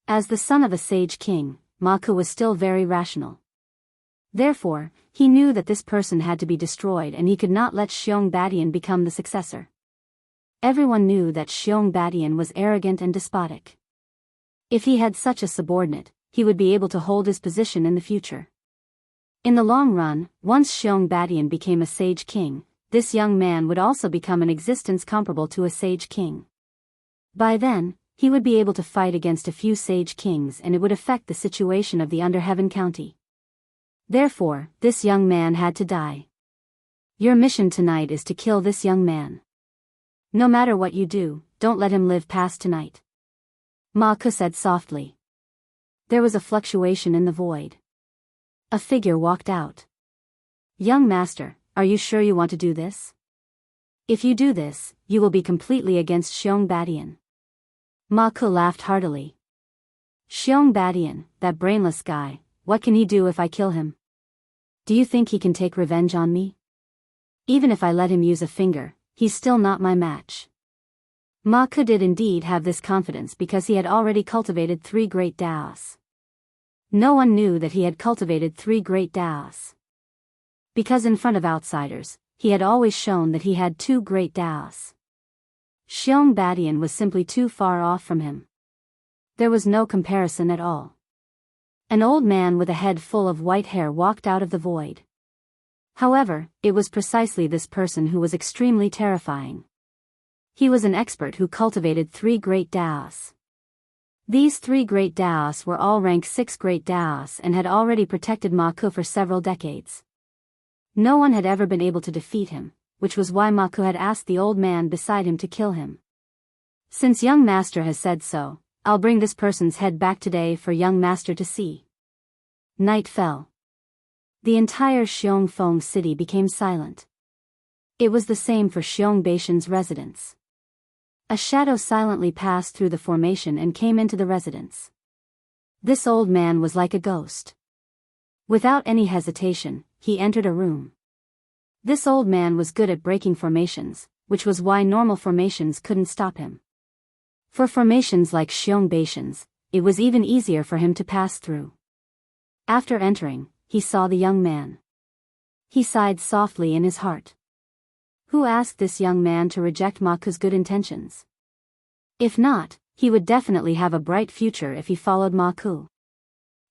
S1: As the son of a sage king, Ma Ku was still very rational. Therefore, he knew that this person had to be destroyed and he could not let Xiong Badian become the successor. Everyone knew that Xiong Badian was arrogant and despotic. If he had such a subordinate, he would be able to hold his position in the future. In the long run, once Xiong Badian became a sage king, this young man would also become an existence comparable to a sage king. By then, he would be able to fight against a few sage kings and it would affect the situation of the Underheaven County. Therefore, this young man had to die. Your mission tonight is to kill this young man. No matter what you do, don't let him live past tonight. Ma Ku said softly. There was a fluctuation in the void. A figure walked out. Young master, are you sure you want to do this? If you do this, you will be completely against Xiong Badian. Ma Ku laughed heartily. Xiong Badian, that brainless guy, what can he do if I kill him? Do you think he can take revenge on me? Even if I let him use a finger, he's still not my match. Ma Ku did indeed have this confidence because he had already cultivated 3 great Daos. No one knew that he had cultivated 3 great Daos. Because in front of outsiders, he had always shown that he had 2 great Daos. Xiong Badian was simply too far off from him. There was no comparison at all. An old man with a head full of white hair walked out of the void. However, it was precisely this person who was extremely terrifying. He was an expert who cultivated 3 great Daos. These 3 great Daos were all rank 6 great Daos and had already protected Ma Ku for several decades. No one had ever been able to defeat him, which was why Ma Ku had asked the old man beside him to kill him. Since young master has said so, I'll bring this person's head back today for young master to see. Night fell. The entire Xiong Feng city became silent. It was the same for Xiong Baishan's residence. A shadow silently passed through the formation and came into the residence. This old man was like a ghost. Without any hesitation, he entered a room. This old man was good at breaking formations, which was why normal formations couldn't stop him. For formations like Xiongbations, it was even easier for him to pass through. After entering, he saw the young man. He sighed softly in his heart. Who asked this young man to reject Ma Ku's good intentions? If not, he would definitely have a bright future if he followed Ma Ku.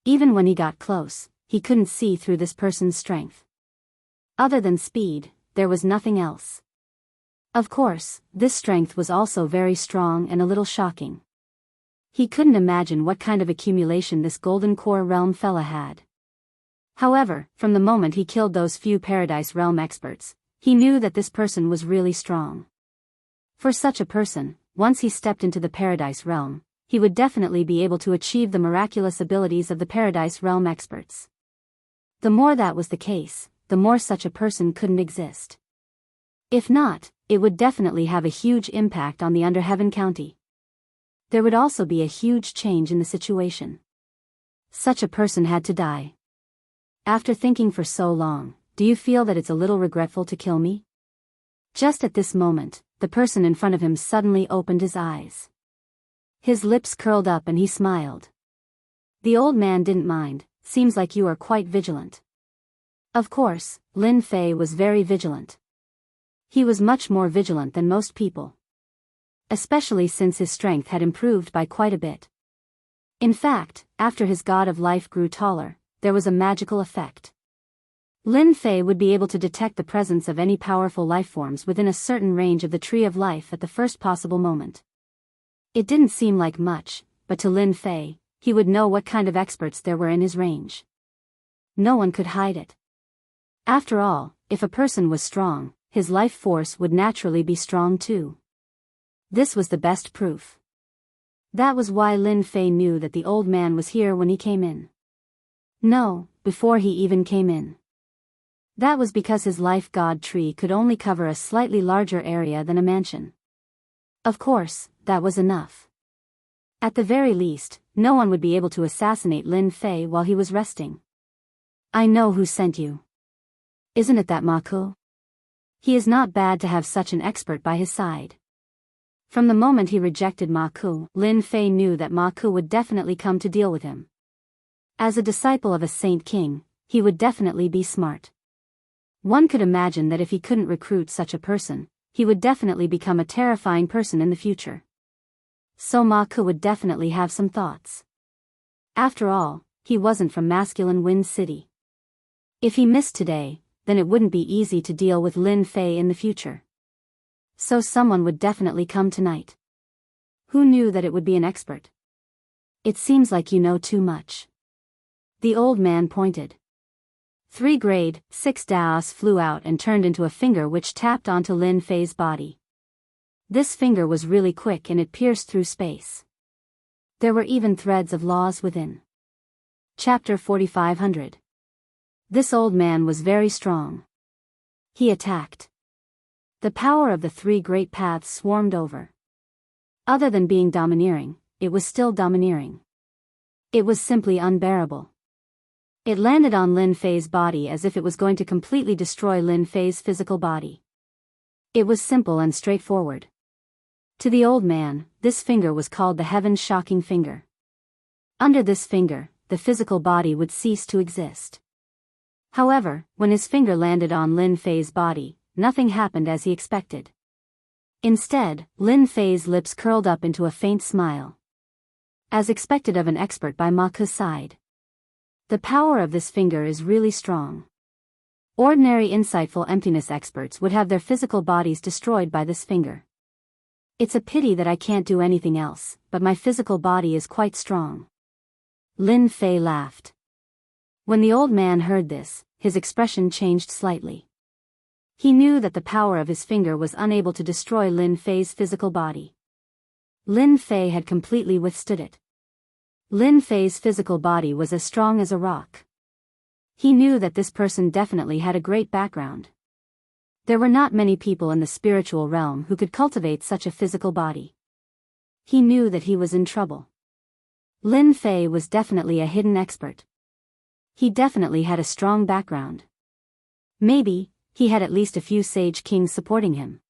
S1: Even when he got close, he couldn't see through this person's strength. Other than speed, there was nothing else. Of course, this strength was also very strong and a little shocking. He couldn't imagine what kind of accumulation this Golden Core Realm fella had. However, from the moment he killed those few Paradise Realm experts, he knew that this person was really strong. For such a person, once he stepped into the Paradise Realm, he would definitely be able to achieve the miraculous abilities of the Paradise Realm experts. The more that was the case, the more such a person couldn't exist. If not, it would definitely have a huge impact on the Underheaven County. There would also be a huge change in the situation. Such a person had to die. After thinking for so long, do you feel that it's a little regretful to kill me? Just at this moment, the person in front of him suddenly opened his eyes. His lips curled up and he smiled. The old man didn't mind. Seems like you are quite vigilant. Of course, Lin Fei was very vigilant. He was much more vigilant than most people. Especially since his strength had improved by quite a bit. In fact, after his god of life grew taller, there was a magical effect. Lin Fei would be able to detect the presence of any powerful lifeforms within a certain range of the tree of life at the first possible moment. It didn't seem like much, but to Lin Fei, he would know what kind of experts there were in his range. No one could hide it. After all, if a person was strong, his life force would naturally be strong too. This was the best proof. That was why Lin Fei knew that the old man was here when he came in. No, before he even came in. That was because his life god tree could only cover a slightly larger area than a mansion. Of course, that was enough. At the very least, no one would be able to assassinate Lin Fei while he was resting. I know who sent you. Isn't it that Ma Ku? He is not bad to have such an expert by his side. From the moment he rejected Ma Ku, Lin Fei knew that Ma Ku would definitely come to deal with him. As a disciple of a saint king, he would definitely be smart. One could imagine that if he couldn't recruit such a person, he would definitely become a terrifying person in the future. So Ma Ku would definitely have some thoughts. After all, he wasn't from masculine Wind City. If he missed today, then it wouldn't be easy to deal with Lin Fei in the future. So someone would definitely come tonight. Who knew that it would be an expert? It seems like you know too much. The old man pointed. 3 grade 6 Daos flew out and turned into a finger which tapped onto Lin Fei's body. This finger was really quick and it pierced through space. There were even threads of laws within. Chapter 4500. This old man was very strong. He attacked. The power of the 3 great paths swarmed over. Other than being domineering, it was still domineering. It was simply unbearable. It landed on Lin Fei's body as if it was going to completely destroy Lin Fei's physical body. It was simple and straightforward. To the old man, this finger was called the Heaven's Shocking Finger. Under this finger, the physical body would cease to exist. However, when his finger landed on Lin Fei's body, nothing happened as he expected. Instead, Lin Fei's lips curled up into a faint smile. As expected of an expert by Ma Ku's side. The power of this finger is really strong. Ordinary insightful emptiness experts would have their physical bodies destroyed by this finger. It's a pity that I can't do anything else, but my physical body is quite strong. Lin Fei laughed. When the old man heard this, his expression changed slightly. He knew that the power of his finger was unable to destroy Lin Fei's physical body. Lin Fei had completely withstood it. Lin Fei's physical body was as strong as a rock. He knew that this person definitely had a great background. There were not many people in the spiritual realm who could cultivate such a physical body. He knew that he was in trouble. Lin Fei was definitely a hidden expert. He definitely had a strong background. Maybe, he had at least a few sage kings supporting him.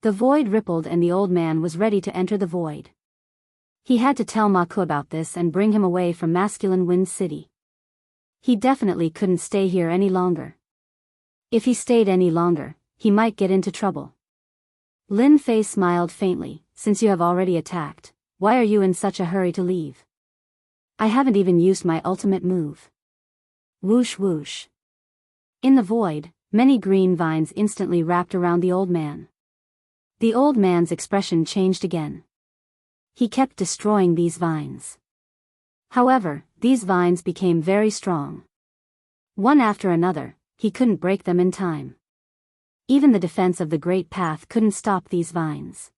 S1: The void rippled and the old man was ready to enter the void. He had to tell Ma Ku about this and bring him away from Masculine Wind City. He definitely couldn't stay here any longer. If he stayed any longer, he might get into trouble. Lin Fei smiled faintly. Since you have already attacked, why are you in such a hurry to leave? I haven't even used my ultimate move. Whoosh whoosh. In the void, many green vines instantly wrapped around the old man. The old man's expression changed again. He kept destroying these vines. However, these vines became very strong. One after another, he couldn't break them in time. Even the defense of the Great Path couldn't stop these vines.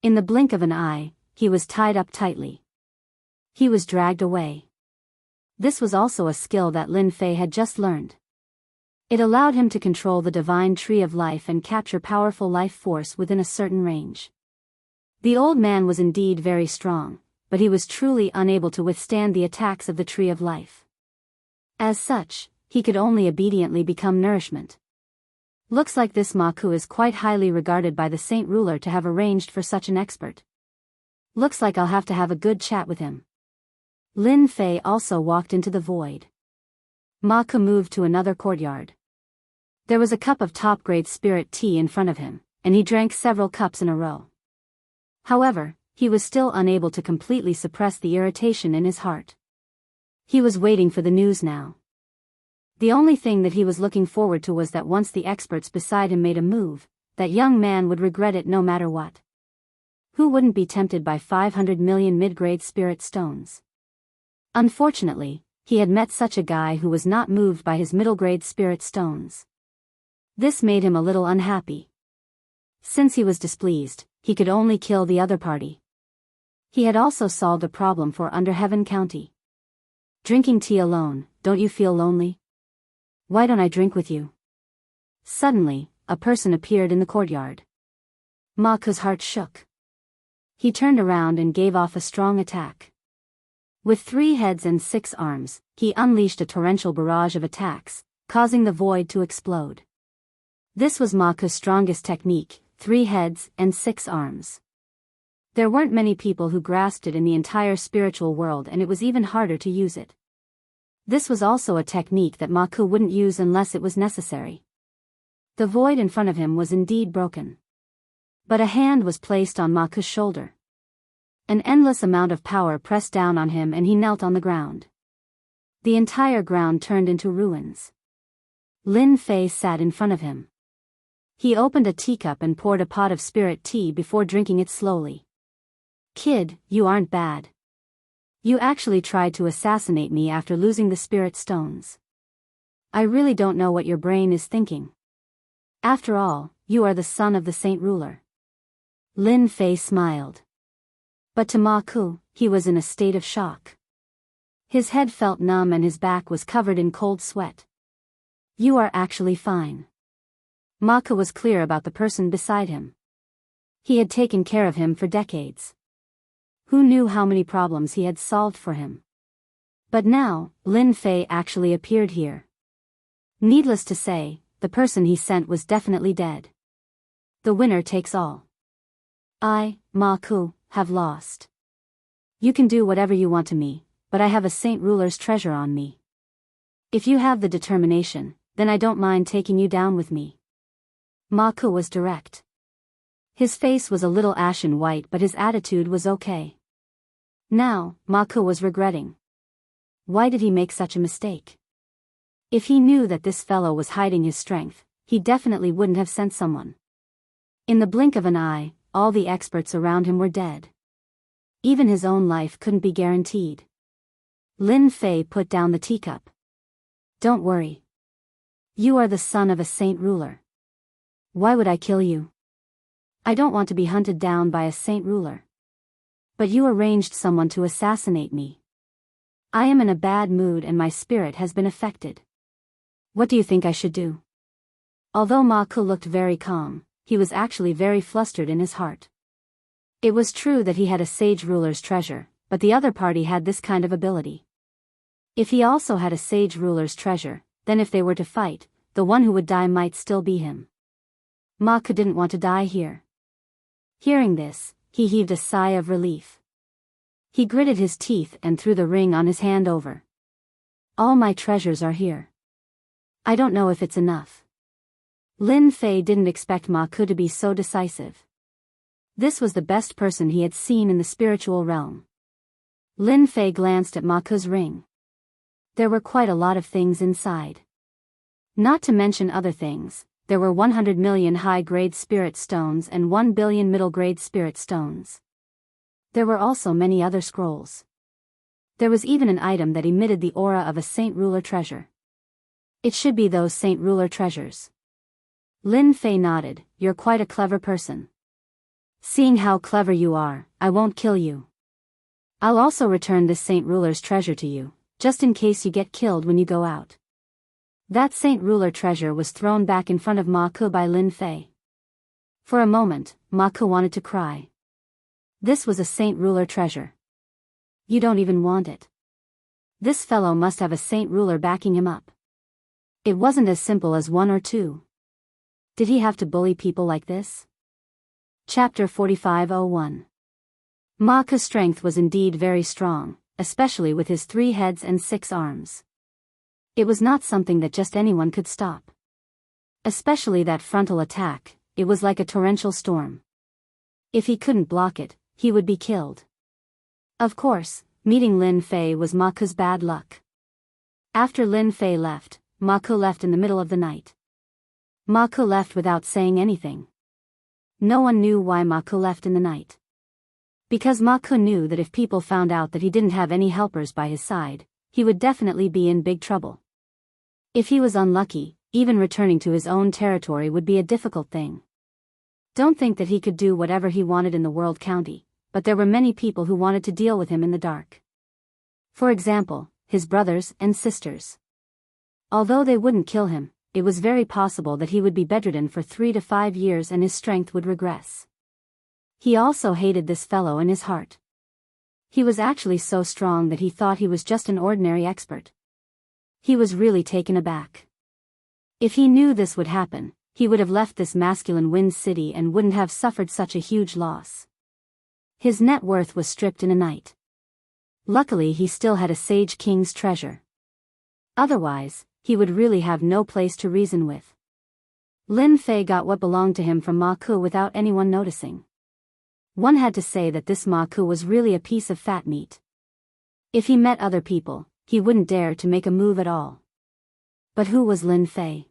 S1: In the blink of an eye, he was tied up tightly. He was dragged away. This was also a skill that Lin Fei had just learned. It allowed him to control the divine tree of life and capture powerful life force within a certain range. The old man was indeed very strong, but he was truly unable to withstand the attacks of the tree of life. As such, he could only obediently become nourishment. Looks like this Ma Ku is quite highly regarded by the Saint Ruler to have arranged for such an expert. Looks like I'll have to have a good chat with him. Lin Fei also walked into the void. Ma Ku moved to another courtyard. There was a cup of top-grade spirit tea in front of him, and he drank several cups in a row. However, he was still unable to completely suppress the irritation in his heart. He was waiting for the news now. The only thing that he was looking forward to was that once the experts beside him made a move, that young man would regret it no matter what. Who wouldn't be tempted by 500 million mid-grade spirit stones? Unfortunately, he had met such a guy who was not moved by his middle-grade spirit stones. This made him a little unhappy. Since he was displeased, he could only kill the other party. He had also solved a problem for Underheaven County. Drinking tea alone, don't you feel lonely? Why don't I drink with you? Suddenly, a person appeared in the courtyard. Ma Ku's heart shook. He turned around and gave off a strong attack. With 3 heads and 6 arms, he unleashed a torrential barrage of attacks, causing the void to explode. This was Ma Ku's strongest technique, 3 heads and 6 arms. There weren't many people who grasped it in the entire spiritual world, and it was even harder to use it. This was also a technique that Ma Ku wouldn't use unless it was necessary. The void in front of him was indeed broken. But a hand was placed on Ma Ku's shoulder. An endless amount of power pressed down on him and he knelt on the ground. The entire ground turned into ruins. Lin Fei sat in front of him. He opened a teacup and poured a pot of spirit tea before drinking it slowly. Kid, you aren't bad. You actually tried to assassinate me after losing the spirit stones. I really don't know what your brain is thinking. After all, you are the son of the Saint Ruler. Lin Fei smiled. But to Ma Ku, he was in a state of shock. His head felt numb and his back was covered in cold sweat. You are actually fine. Ma Ku was clear about the person beside him. He had taken care of him for decades. Who knew how many problems he had solved for him? But now, Lin Fei actually appeared here. Needless to say, the person he sent was definitely dead. The winner takes all. I, Ma Ku, have lost. You can do whatever you want to me, but I have a Saint Ruler's treasure on me. If you have the determination, then I don't mind taking you down with me. Ma Ku was direct. His face was a little ashen white, but his attitude was okay. Now, Ma Ku was regretting. Why did he make such a mistake? If he knew that this fellow was hiding his strength, he definitely wouldn't have sent someone. In the blink of an eye, all the experts around him were dead. Even his own life couldn't be guaranteed. Lin Fei put down the teacup. Don't worry. You are the son of a Saint Ruler. Why would I kill you? I don't want to be hunted down by a Saint Ruler. But you arranged someone to assassinate me. I am in a bad mood and my spirit has been affected. What do you think I should do? Although Ma Ku looked very calm, he was actually very flustered in his heart. It was true that he had a sage ruler's treasure, but the other party had this kind of ability. If he also had a sage ruler's treasure, then if they were to fight, the one who would die might still be him. Ma Ke didn't want to die here. Hearing this, he heaved a sigh of relief. He gritted his teeth and threw the ring on his hand over. All my treasures are here. I don't know if it's enough. Lin Fei didn't expect Ma Ke to be so decisive. This was the best person he had seen in the spiritual realm. Lin Fei glanced at Ma Ke's ring. There were quite a lot of things inside. Not to mention other things, there were 100 million high-grade spirit stones and 1 billion middle-grade spirit stones. There were also many other scrolls. There was even an item that emitted the aura of a Saint Ruler treasure. It should be those Saint Ruler treasures. Lin Fei nodded. You're quite a clever person. Seeing how clever you are, I won't kill you. I'll also return this Saint Ruler's treasure to you, just in case you get killed when you go out. That Saint Ruler treasure was thrown back in front of Ma Ke by Lin Fei. For a moment, Ma Ke wanted to cry. This was a Saint Ruler treasure. You don't even want it. This fellow must have a Saint Ruler backing him up. It wasn't as simple as 1 or 2. Did he have to bully people like this? Chapter 45:01. Ma Ke's strength was indeed very strong, especially with his 3 heads and 6 arms. It was not something that just anyone could stop. Especially that frontal attack, it was like a torrential storm. If he couldn't block it, he would be killed. Of course, meeting Lin Fei was Ma Ke's bad luck. After Lin Fei left, Ma Ke left in the middle of the night. Ma Ke left without saying anything. No one knew why Ma Ke left in the night. Because Ma Ke knew that if people found out that he didn't have any helpers by his side, he would definitely be in big trouble. If he was unlucky, even returning to his own territory would be a difficult thing. Don't think that he could do whatever he wanted in the World County, but there were many people who wanted to deal with him in the dark. For example, his brothers and sisters. Although they wouldn't kill him, it was very possible that he would be bedridden for 3 to 5 years and his strength would regress. He also hated this fellow in his heart. He was actually so strong that he thought he was just an ordinary expert. He was really taken aback. If he knew this would happen, he would have left this masculine wind city and wouldn't have suffered such a huge loss. His net worth was stripped in a night. Luckily he still had a Sage King's treasure. Otherwise, he would really have no place to reason with. Lin Fei got what belonged to him from Ma Ke without anyone noticing. One had to say that this Ma Ke was really a piece of fat meat. If he met other people, he wouldn't dare to make a move at all. But who was Lin Fei?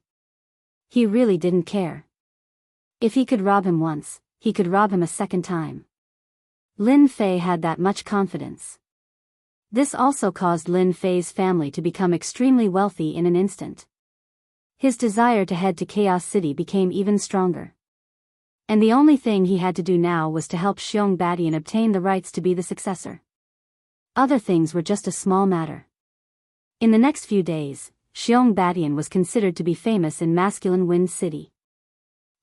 S1: He really didn't care. If he could rob him once, he could rob him a second time. Lin Fei had that much confidence. This also caused Lin Fei's family to become extremely wealthy in an instant. His desire to head to Chaos City became even stronger. And the only thing he had to do now was to help Xiong Badian obtain the rights to be the successor. Other things were just a small matter. In the next few days, Xiong Badian was considered to be famous in masculine Wind City.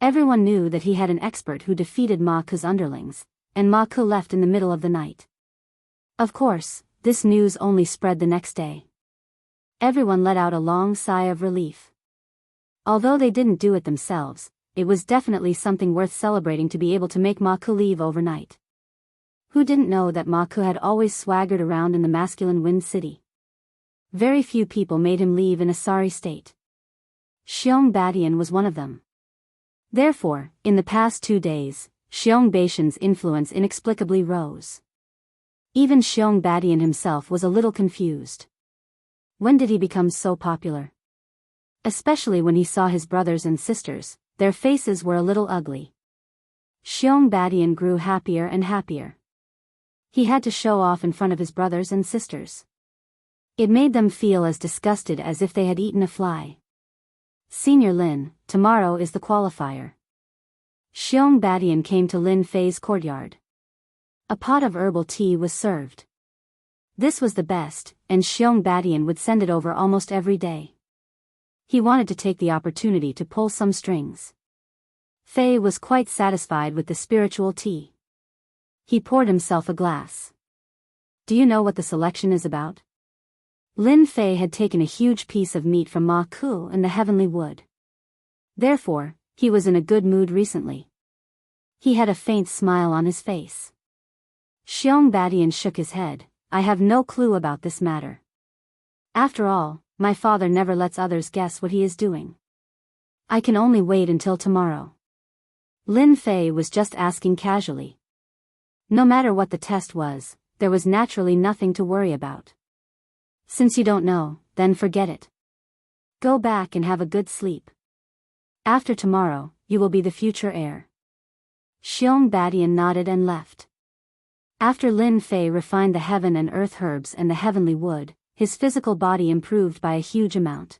S1: Everyone knew that he had an expert who defeated Ma Ke's underlings, and Ma Ke left in the middle of the night. Of course, this news only spread the next day. Everyone let out a long sigh of relief. Although they didn't do it themselves, it was definitely something worth celebrating to be able to make Ma Ke leave overnight. Who didn't know that Ma Ke had always swaggered around in the masculine Wind City? Very few people made him leave in a sorry state. Xiong Badian was one of them. Therefore, in the past 2 days, Xiong Badian's influence inexplicably rose. Even Xiong Badian himself was a little confused. When did he become so popular? Especially when he saw his brothers and sisters, their faces were a little ugly. Xiong Badian grew happier and happier. He had to show off in front of his brothers and sisters. It made them feel as disgusted as if they had eaten a fly. Senior Lin, tomorrow is the qualifier. Xiong Badian came to Lin Fei's courtyard. A pot of herbal tea was served. This was the best, and Xiong Badian would send it over almost every day. He wanted to take the opportunity to pull some strings. Fei was quite satisfied with the spiritual tea. He poured himself a glass. Do you know what the selection is about? Lin Fei had taken a huge piece of meat from Ma Ku in the heavenly wood. Therefore, he was in a good mood recently. He had a faint smile on his face. Xiong Badian shook his head. I have no clue about this matter. After all, my father never lets others guess what he is doing. I can only wait until tomorrow. Lin Fei was just asking casually. No matter what the test was, there was naturally nothing to worry about. Since you don't know, then forget it. Go back and have a good sleep. After tomorrow, you will be the future heir. Xiong Badian nodded and left. After Lin Fei refined the heaven and earth herbs and the heavenly wood, his physical body improved by a huge amount.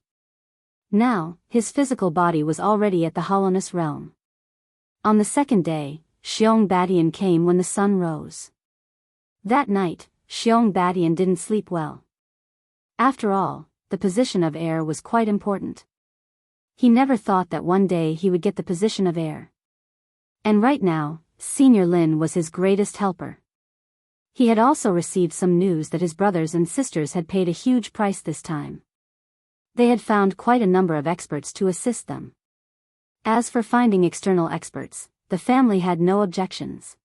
S1: Now, his physical body was already at the hollowness realm. On the second day, Xiong Badian came when the sun rose. That night, Xiong Badian didn't sleep well. After all, the position of heir was quite important. He never thought that one day he would get the position of heir. And right now, Senior Lin was his greatest helper. He had also received some news that his brothers and sisters had paid a huge price this time. They had found quite a number of experts to assist them. As for finding external experts, the family had no objections.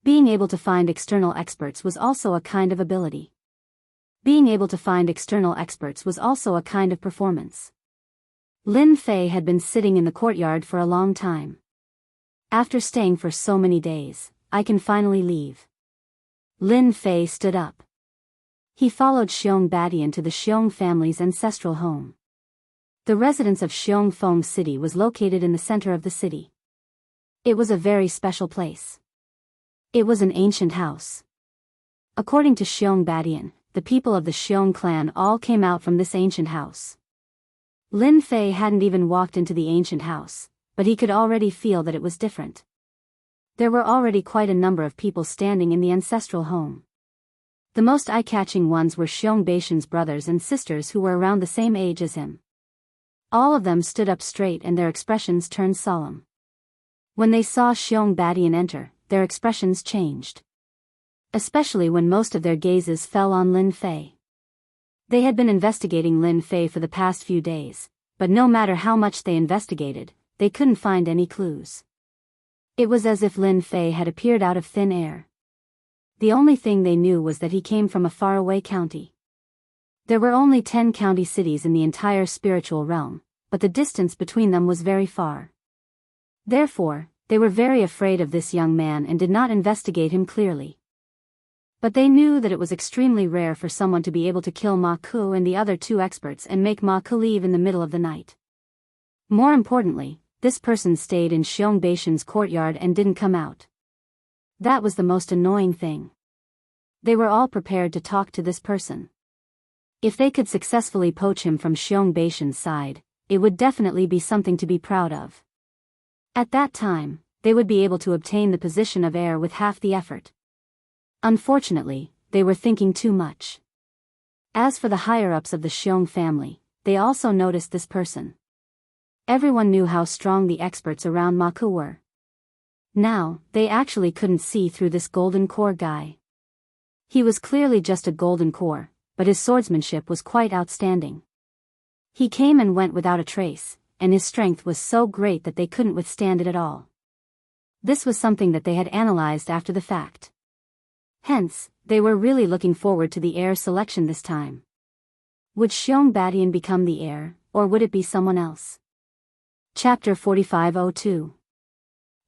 S1: Being able to find external experts was also a kind of ability. Being able to find external experts was also a kind of performance. Lin Fei had been sitting in the courtyard for a long time. After staying for so many days, I can finally leave. Lin Fei stood up. He followed Xiong Badian to the Xiong family's ancestral home. The residence of Xiong Feng City was located in the center of the city. It was a very special place. It was an ancient house. According to Xiong Badian, the people of the Xiong clan all came out from this ancient house. Lin Fei hadn't even walked into the ancient house, but he could already feel that it was different. There were already quite a number of people standing in the ancestral home. The most eye-catching ones were Xiong Beishan's brothers and sisters who were around the same age as him. All of them stood up straight and their expressions turned solemn. When they saw Xiong Badian enter, their expressions changed. Especially when most of their gazes fell on Lin Fei. They had been investigating Lin Fei for the past few days, but no matter how much they investigated, they couldn't find any clues. It was as if Lin Fei had appeared out of thin air. The only thing they knew was that he came from a faraway county. There were only 10 county cities in the entire spiritual realm, but the distance between them was very far. Therefore, they were very afraid of this young man and did not investigate him clearly. But they knew that it was extremely rare for someone to be able to kill Ma Ku and the other 2 experts and make Ma Ku leave in the middle of the night. More importantly, this person stayed in Xiong Beishan's courtyard and didn't come out. That was the most annoying thing. They were all prepared to talk to this person. If they could successfully poach him from Xiong Beishan's side, it would definitely be something to be proud of. At that time, they would be able to obtain the position of heir with half the effort. Unfortunately, they were thinking too much. As for the higher-ups of the Xiong family, they also noticed this person. Everyone knew how strong the experts around Ma Ku were. Now, they actually couldn't see through this golden core guy. He was clearly just a golden core, but his swordsmanship was quite outstanding. He came and went without a trace, and his strength was so great that they couldn't withstand it at all. This was something that they had analyzed after the fact. Hence, they were really looking forward to the heir selection this time. Would Xiong Badian become the heir, or would it be someone else? Chapter 4502.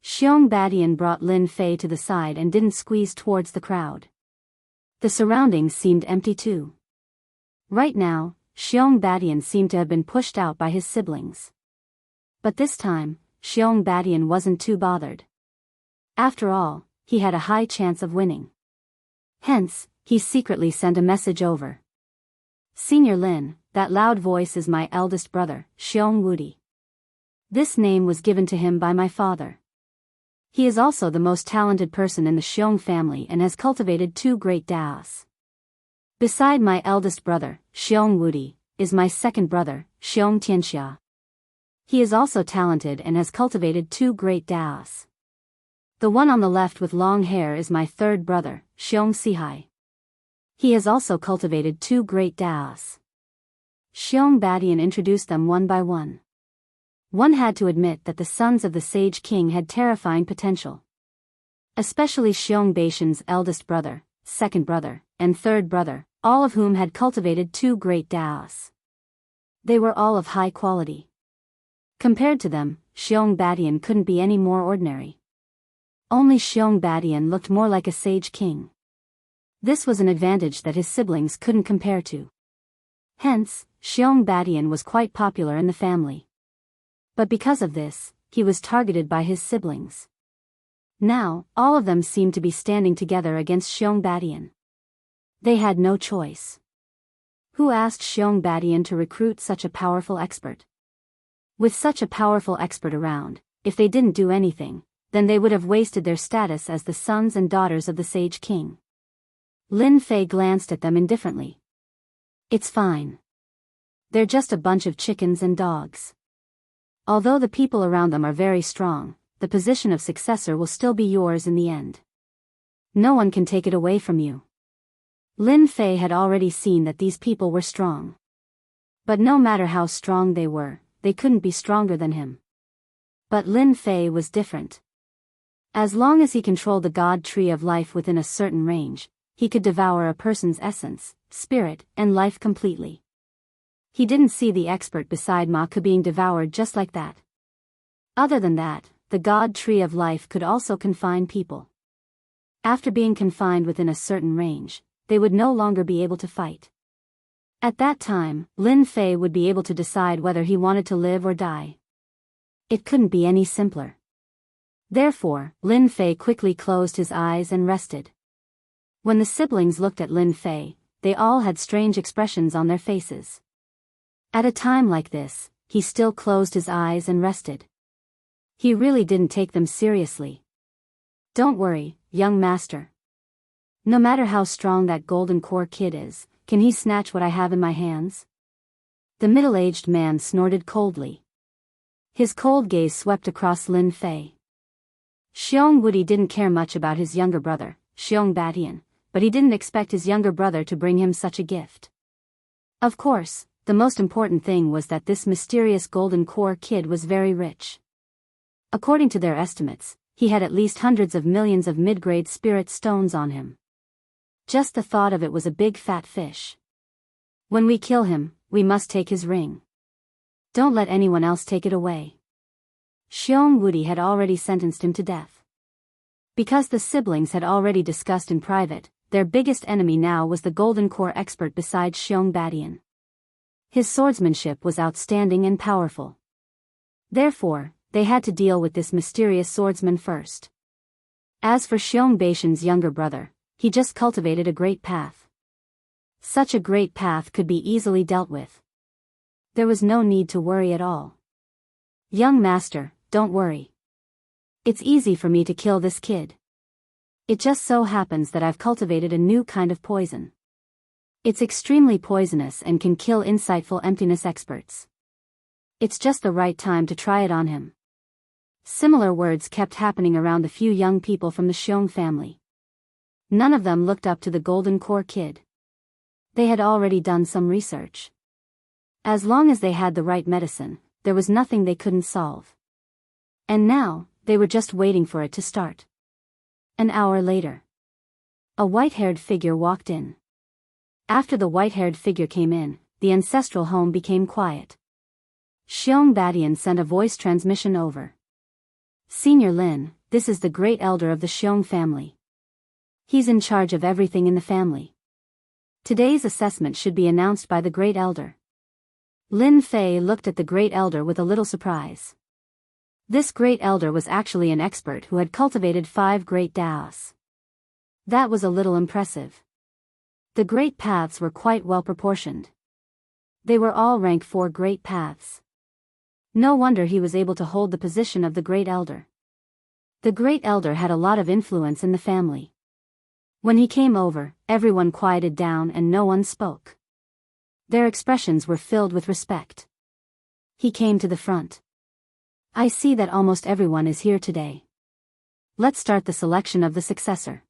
S1: Xiong Badian brought Lin Fei to the side and didn't squeeze towards the crowd. The surroundings seemed empty too. Right now, Xiong Badian seemed to have been pushed out by his siblings. But this time, Xiong Badian wasn't too bothered. After all, he had a high chance of winning. Hence, he secretly sent a message over. Senior Lin, that loud voice is my eldest brother, Xiong Wudi. This name was given to him by my father. He is also the most talented person in the Xiong family and has cultivated 2 great daos. Beside my eldest brother, Xiong Wudi, is my second brother, Xiong Tianxia. He is also talented and has cultivated 2 great daos. The one on the left with long hair is my third brother, Xiong Sihai. He has also cultivated 2 great Daos. Xiong Badian introduced them one by one. One had to admit that the sons of the sage king had terrifying potential. Especially Xiong Beishan's eldest brother, second brother, and third brother, all of whom had cultivated 2 great Daos. They were all of high quality. Compared to them, Xiong Badian couldn't be any more ordinary. Only Xiong Badian looked more like a sage king. This was an advantage that his siblings couldn't compare to. Hence, Xiong Badian was quite popular in the family. But because of this, he was targeted by his siblings. Now, all of them seemed to be standing together against Xiong Badian. They had no choice. Who asked Xiong Badian to recruit such a powerful expert? With such a powerful expert around, if they didn't do anything, then they would have wasted their status as the sons and daughters of the sage king. Lin Fei glanced at them indifferently. It's fine. They're just a bunch of chickens and dogs. Although the people around them are very strong, the position of successor will still be yours in the end. No one can take it away from you. Lin Fei had already seen that these people were strong. But no matter how strong they were, they couldn't be stronger than him. But Lin Fei was different. As long as he controlled the God tree of life within a certain range, he could devour a person's essence, spirit, and life completely. He didn't see the expert beside Maka being devoured just like that. Other than that, the God tree of life could also confine people. After being confined within a certain range, they would no longer be able to fight. At that time, Lin Fei would be able to decide whether he wanted to live or die. It couldn't be any simpler. Therefore, Lin Fei quickly closed his eyes and rested. When the siblings looked at Lin Fei, they all had strange expressions on their faces. At a time like this, he still closed his eyes and rested. He really didn't take them seriously. Don't worry, young master. No matter how strong that golden core kid is, can he snatch what I have in my hands? The middle-aged man snorted coldly. His cold gaze swept across Lin Fei. Xiong Wudi didn't care much about his younger brother, Xiong Badian, but he didn't expect his younger brother to bring him such a gift. Of course, the most important thing was that this mysterious golden core kid was very rich. According to their estimates, he had at least hundreds of millions of mid-grade spirit stones on him. Just the thought of it was a big fat fish. When we kill him, we must take his ring. Don't let anyone else take it away. Xiong Wudi had already sentenced him to death. Because the siblings had already discussed in private, their biggest enemy now was the golden core expert besides Xiong Badian. His swordsmanship was outstanding and powerful. Therefore, they had to deal with this mysterious swordsman first. As for Xiong Beishan's younger brother, he just cultivated a great path. Such a great path could be easily dealt with. There was no need to worry at all. Young master, don't worry. It's easy for me to kill this kid. It just so happens that I've cultivated a new kind of poison. It's extremely poisonous and can kill insightful emptiness experts. It's just the right time to try it on him. Similar words kept happening around the few young people from the Xiong family. None of them looked up to the golden core kid. They had already done some research. As long as they had the right medicine, there was nothing they couldn't solve. And now, they were just waiting for it to start. An hour later, a white-haired figure walked in. After the white-haired figure came in, the ancestral home became quiet. Xiong Badian sent a voice transmission over. Senior Lin, this is the great elder of the Xiong family. He's in charge of everything in the family. Today's assessment should be announced by the great elder. Lin Fei looked at the great elder with a little surprise. This great elder was actually an expert who had cultivated 5 great Daos. That was a little impressive. The great paths were quite well proportioned. They were all rank 4 great paths. No wonder he was able to hold the position of the great elder. The great elder had a lot of influence in the family. When he came over, everyone quieted down and no one spoke. Their expressions were filled with respect. He came to the front. I see that almost everyone is here today. Let's start the selection of the successor.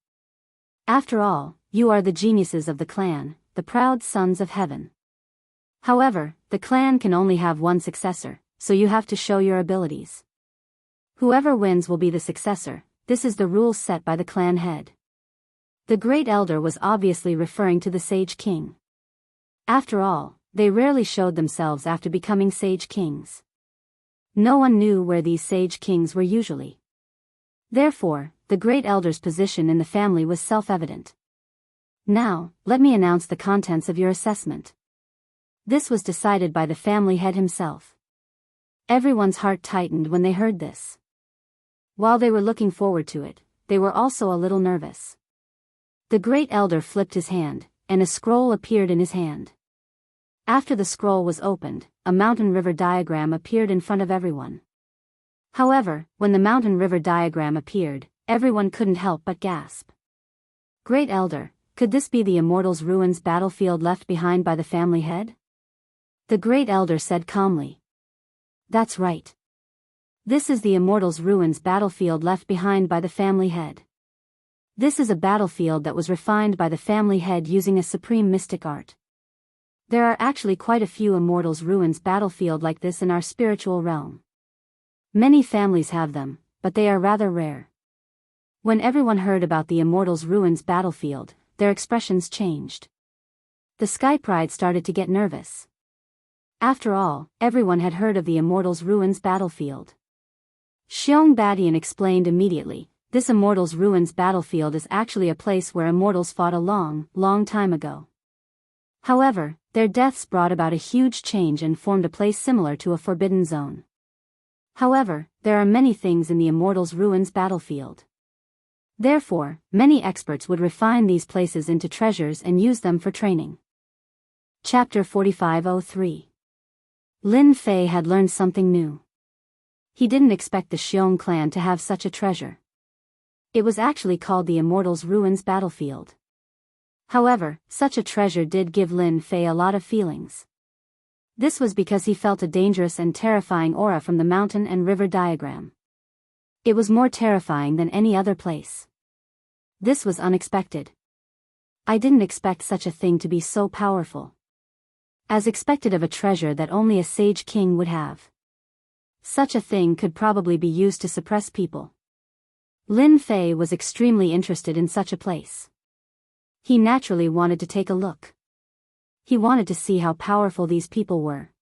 S1: After all, you are the geniuses of the clan, the proud sons of heaven. However, the clan can only have one successor, so you have to show your abilities. Whoever wins will be the successor. This is the rule set by the clan head. The great elder was obviously referring to the sage king. After all, they rarely showed themselves after becoming sage kings. No one knew where these sage kings were usually. Therefore, the great elder's position in the family was self-evident. Now, let me announce the contents of your assessment. This was decided by the family head himself. Everyone's heart tightened when they heard this. While they were looking forward to it, they were also a little nervous. The great elder flipped his hand, and a scroll appeared in his hand. After the scroll was opened, a mountain river diagram appeared in front of everyone. However, when the mountain river diagram appeared, everyone couldn't help but gasp. Great elder, could this be the Immortals' Ruins battlefield left behind by the family head? The great elder said calmly. That's right. This is the Immortals' Ruins battlefield left behind by the family head. This is a battlefield that was refined by the family head using a supreme mystic art. There are actually quite a few Immortals' Ruins battlefield like this in our spiritual realm. Many families have them, but they are rather rare. When everyone heard about the Immortals' Ruins battlefield, their expressions changed. The Sky Pride started to get nervous. After all, everyone had heard of the Immortals' Ruins battlefield. Xiong Badian explained immediately, this Immortals' Ruins battlefield is actually a place where immortals fought a long, long time ago. However, their deaths brought about a huge change and formed a place similar to a forbidden zone. However, there are many things in the Immortals' Ruins battlefield. Therefore, many experts would refine these places into treasures and use them for training. Chapter 4503. Lin Fei had learned something new. He didn't expect the Xiong clan to have such a treasure. It was actually called the Immortals' Ruins battlefield. However, such a treasure did give Lin Fei a lot of feelings. This was because he felt a dangerous and terrifying aura from the mountain and river diagram. It was more terrifying than any other place. This was unexpected. I didn't expect such a thing to be so powerful. As expected of a treasure that only a sage king would have. Such a thing could probably be used to suppress people. Lin Fei was extremely interested in such a place. He naturally wanted to take a look. He wanted to see how powerful these people were.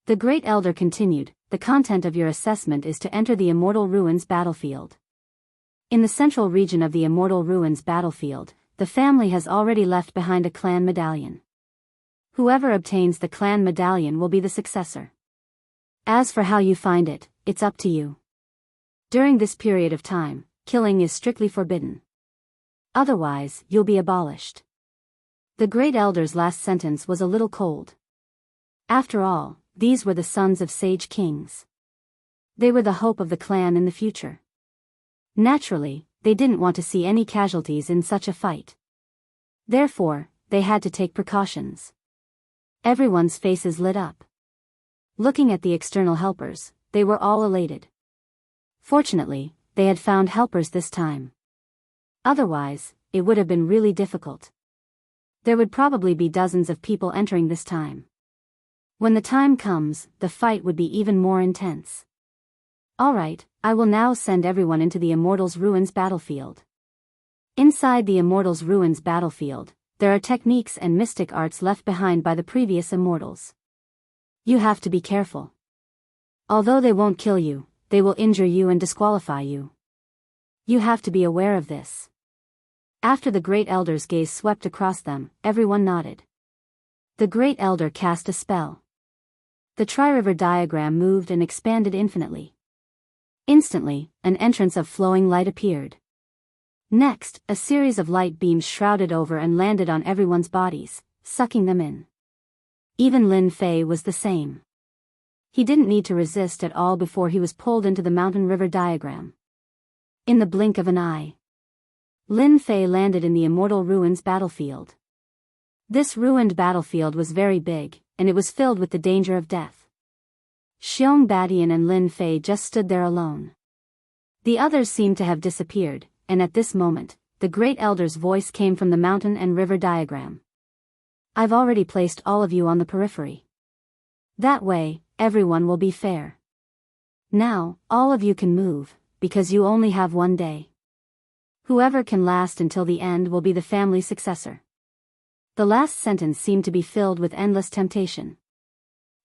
S1: The great elder continued, the content of your assessment is to enter the Immortal Ruins battlefield. In the central region of the Immortal Ruins battlefield, the family has already left behind a clan medallion. Whoever obtains the clan medallion will be the successor. As for how you find it, it's up to you. During this period of time, killing is strictly forbidden. Otherwise, you'll be abolished. The great elder's last sentence was a little cold. After all, these were the sons of sage kings. They were the hope of the clan in the future. Naturally, they didn't want to see any casualties in such a fight. Therefore, they had to take precautions. Everyone's faces lit up. Looking at the external helpers, they were all elated. Fortunately, they had found helpers this time. Otherwise, it would have been really difficult. There would probably be dozens of people entering this time. When the time comes, the fight would be even more intense. Alright, I will now send everyone into the Immortals' Ruins battlefield. Inside the Immortals' Ruins battlefield, there are techniques and mystic arts left behind by the previous immortals. You have to be careful. Although they won't kill you, they will injure you and disqualify you. You have to be aware of this. After the great elder's gaze swept across them, everyone nodded. The great elder cast a spell. The tri-river diagram moved and expanded infinitely. Instantly, an entrance of flowing light appeared. Next, a series of light beams shrouded over and landed on everyone's bodies, sucking them in. Even Lin Fei was the same. He didn't need to resist at all before he was pulled into the mountain river diagram. In the blink of an eye, Lin Fei landed in the Immortal Ruins battlefield. This ruined battlefield was very big, and it was filled with the danger of death. Xiong Badian and Lin Fei just stood there alone. The others seemed to have disappeared, and at this moment, the great elder's voice came from the mountain and river diagram. I've already placed all of you on the periphery. That way, everyone will be fair. Now, all of you can move, because you only have 1 day. Whoever can last until the end will be the family successor. The last sentence seemed to be filled with endless temptation.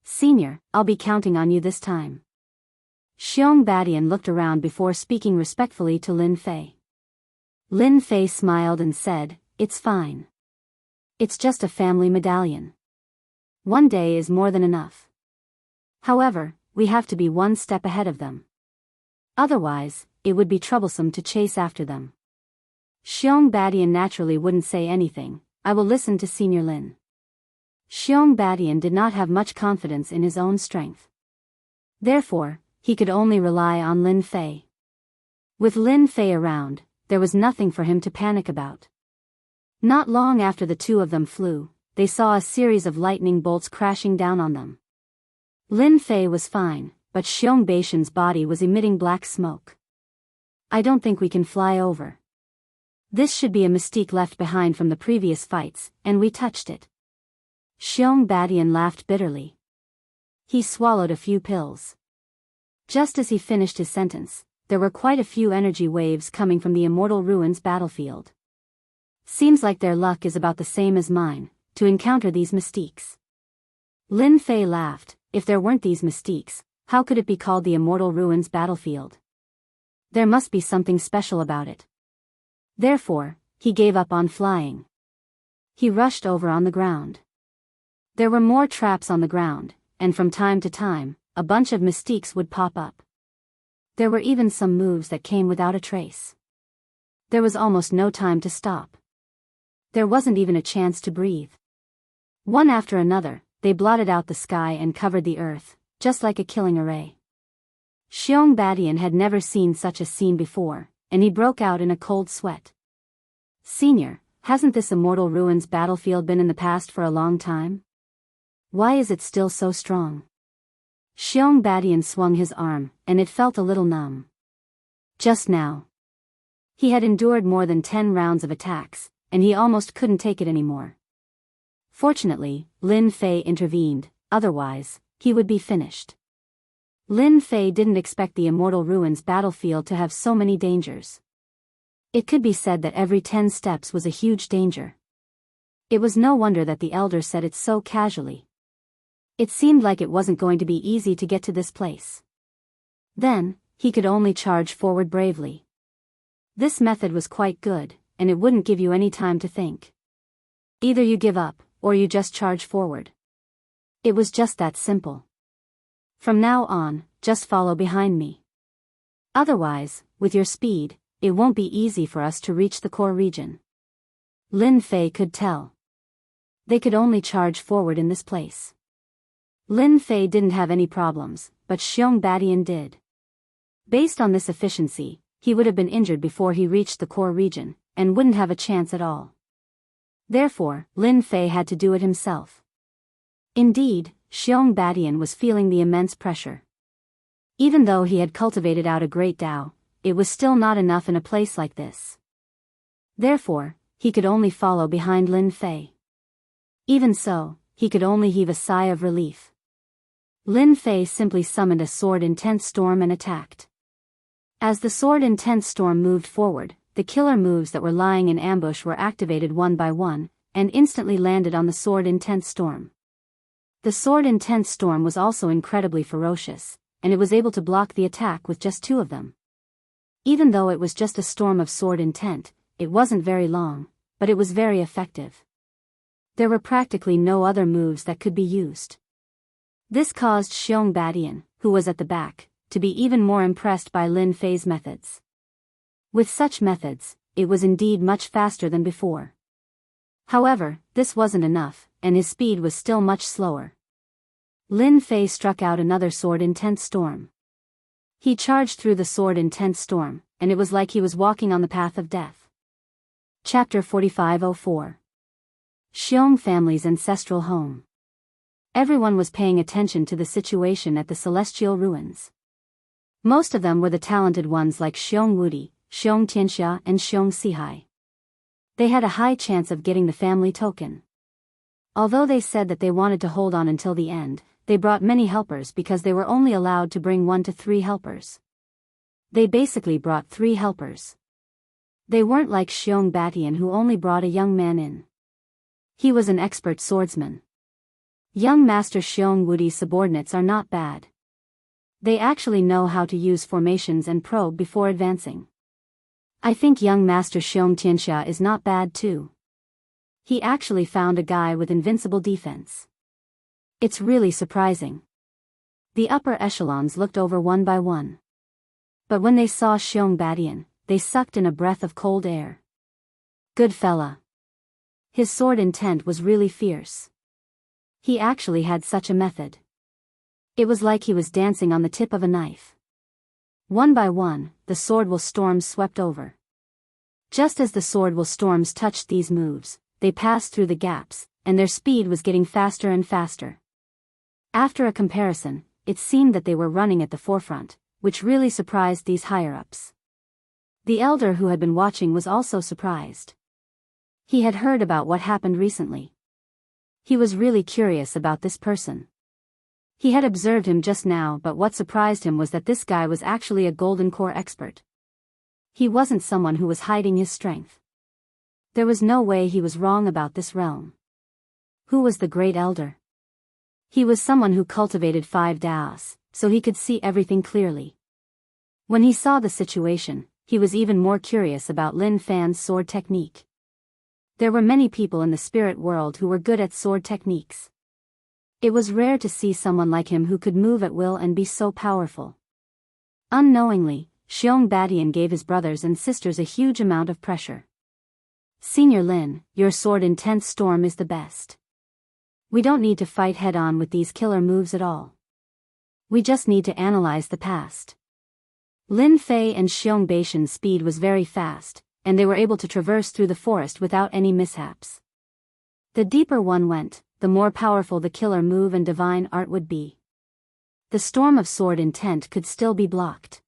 S1: Senior, I'll be counting on you this time. Xiong Badian looked around before speaking respectfully to Lin Fei. Lin Fei smiled and said, "It's fine. It's just a family medallion. 1 day is more than enough. However, we have to be 1 step ahead of them. Otherwise, it would be troublesome to chase after them." Xiong Badian naturally wouldn't say anything. "I will listen to Senior Lin." Xiong Badian did not have much confidence in his own strength. Therefore, he could only rely on Lin Fei. With Lin Fei around, there was nothing for him to panic about. Not long after the two of them flew, they saw a series of lightning bolts crashing down on them. Lin Fei was fine, but Xiong Baishan's body was emitting black smoke. "I don't think we can fly over. This should be a mystique left behind from the previous fights, and we touched it." Xiong Badian laughed bitterly. He swallowed a few pills. Just as he finished his sentence, there were quite a few energy waves coming from the Immortal Ruins battlefield. "Seems like their luck is about the same as mine, to encounter these mystiques." Lin Fei laughed. If there weren't these mystiques, how could it be called the Immortal Ruins battlefield? There must be something special about it. Therefore, he gave up on flying. He rushed over on the ground. There were more traps on the ground, and from time to time, a bunch of mystiques would pop up. There were even some moves that came without a trace. There was almost no time to stop. There wasn't even a chance to breathe. One after another, they blotted out the sky and covered the earth, just like a killing array. Xiong Badian had never seen such a scene before, and he broke out in a cold sweat. "Senior, hasn't this Immortal Ruins battlefield been in the past for a long time? Why is it still so strong?" Xiong Badian swung his arm, and it felt a little numb. Just now. He had endured more than 10 rounds of attacks, and he almost couldn't take it anymore. Fortunately, Lin Fei intervened, otherwise, he would be finished. Lin Fei didn't expect the Immortal Ruins battlefield to have so many dangers. It could be said that every 10 steps was a huge danger. It was no wonder that the elder said it so casually. It seemed like it wasn't going to be easy to get to this place. Then, he could only charge forward bravely. This method was quite good, and it wouldn't give you any time to think. Either you give up, or you just charge forward. It was just that simple. From now on, just follow behind me. Otherwise, with your speed, it won't be easy for us to reach the core region. Lin Fei could tell. They could only charge forward in this place. Lin Fei didn't have any problems, but Xiong Badian did. Based on this efficiency, he would have been injured before he reached the core region, and wouldn't have a chance at all. Therefore, Lin Fei had to do it himself. Indeed, Xiong Badian was feeling the immense pressure. Even though he had cultivated out a great Tao, it was still not enough in a place like this. Therefore, he could only follow behind Lin Fei. Even so, he could only heave a sigh of relief. Lin Fei simply summoned a sword intense storm and attacked. As the sword intense storm moved forward, the killer moves that were lying in ambush were activated one by one, and instantly landed on the sword intense storm. The sword intense storm was also incredibly ferocious, and it was able to block the attack with just 2 of them. Even though it was just a storm of sword intent, it wasn't very long, but it was very effective. There were practically no other moves that could be used. This caused Xiong Badian, who was at the back, to be even more impressed by Lin Fei's methods. With such methods, it was indeed much faster than before. However, this wasn't enough, and his speed was still much slower. Lin Fei struck out another sword intense storm. He charged through the sword intense storm, and it was like he was walking on the path of death. Chapter 4504. Xiong family's ancestral home. Everyone was paying attention to the situation at the celestial ruins. Most of them were the talented ones like Xiong Wudi, Xiong Tianxia and Xiong Sihai. They had a high chance of getting the family token. Although they said that they wanted to hold on until the end, they brought many helpers because they were only allowed to bring 1 to 3 helpers. They basically brought 3 helpers. They weren't like Xiong Batian, who only brought a young man in. He was an expert swordsman. Young Master Xiong Wudi's subordinates are not bad. They actually know how to use formations and probe before advancing. I think young Master Xiong Tianxia is not bad too. He actually found a guy with invincible defense. It's really surprising. The upper echelons looked over one by one. But when they saw Xiong Batian, they sucked in a breath of cold air. Good fella. His sword intent was really fierce. He actually had such a method. It was like he was dancing on the tip of a knife. One by one, the swordwell storms swept over. Just as the swordwell storms touched these moves, they passed through the gaps, and their speed was getting faster and faster. After a comparison, it seemed that they were running at the forefront, which really surprised these higher-ups. The elder who had been watching was also surprised. He had heard about what happened recently. He was really curious about this person. He had observed him just now, but what surprised him was that this guy was actually a golden core expert. He wasn't someone who was hiding his strength. There was no way he was wrong about this realm. Who was the great elder? He was someone who cultivated 5 daos, so he could see everything clearly. When he saw the situation, he was even more curious about Lin Fan's sword technique. There were many people in the spirit world who were good at sword techniques. It was rare to see someone like him who could move at will and be so powerful. Unknowingly, Xiong Batian gave his brothers and sisters a huge amount of pressure. Senior Lin, your sword intense storm is the best. We don't need to fight head-on with these killer moves at all. We just need to analyze the past. Lin Fei and Xiong Batian's speed was very fast, and they were able to traverse through the forest without any mishaps. The deeper one went, the more powerful the killer move and divine art would be. The storm of sword intent could still be blocked.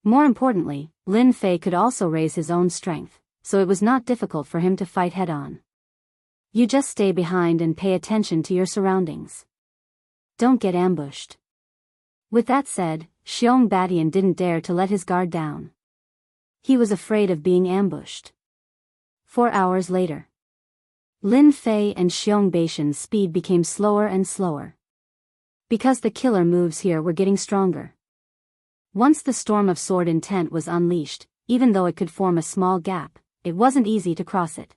S1: More importantly, Lin Fei could also raise his own strength, so it was not difficult for him to fight head-on. You just stay behind and pay attention to your surroundings. Don't get ambushed. With that said, Xiong Batian didn't dare to let his guard down. He was afraid of being ambushed. 4 hours later. Lin Fei and Xiong Batian's speed became slower and slower. Because the killer moves here were getting stronger. Once the storm of sword intent was unleashed, even though it could form a small gap, it wasn't easy to cross it.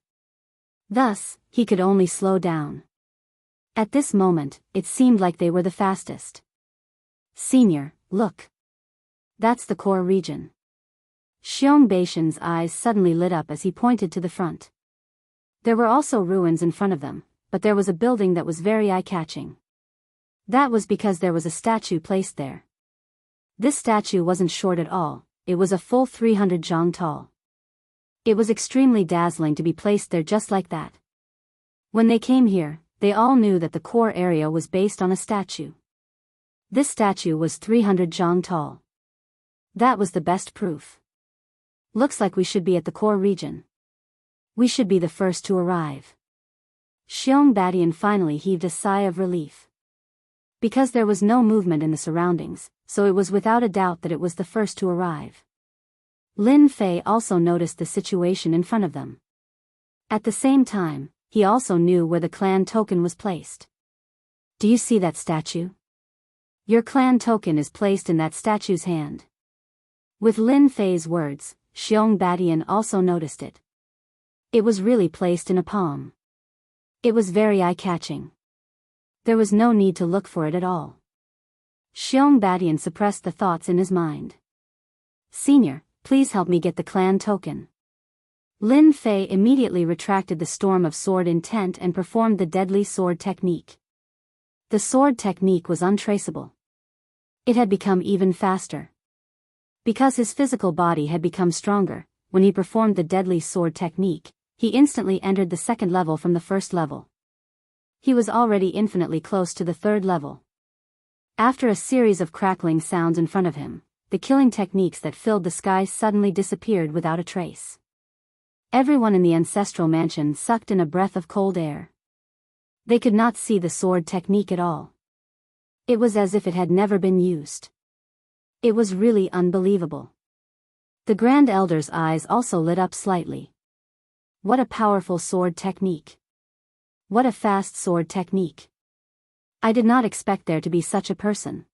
S1: Thus, he could only slow down. At this moment, it seemed like they were the fastest. Senior, look. That's the core region. Xiong Batian's eyes suddenly lit up as he pointed to the front. There were also ruins in front of them, but there was a building that was very eye-catching. That was because there was a statue placed there. This statue wasn't short at all, it was a full 300 zhang tall. It was extremely dazzling to be placed there just like that. When they came here, they all knew that the core area was based on a statue. This statue was 300 zhang tall. That was the best proof. Looks like we should be at the core region. We should be the first to arrive. Xiong Batian finally heaved a sigh of relief. Because there was no movement in the surroundings, so it was without a doubt that it was the first to arrive. Lin Fei also noticed the situation in front of them. At the same time, he also knew where the clan token was placed. Do you see that statue? Your clan token is placed in that statue's hand. With Lin Fei's words, Xiong Batian also noticed it. It was really placed in a palm. It was very eye-catching. There was no need to look for it at all. Xiong Batian suppressed the thoughts in his mind. Senior, please help me get the clan token. Lin Fei immediately retracted the storm of sword intent and performed the deadly sword technique. The sword technique was untraceable. It had become even faster. Because his physical body had become stronger, when he performed the deadly sword technique, he instantly entered the second level from the first level. He was already infinitely close to the third level. After a series of crackling sounds in front of him, the killing techniques that filled the sky suddenly disappeared without a trace. Everyone in the ancestral mansion sucked in a breath of cold air. They could not see the sword technique at all. It was as if it had never been used. It was really unbelievable. The Grand Elder's eyes also lit up slightly. What a powerful sword technique. What a fast sword technique. I did not expect there to be such a person.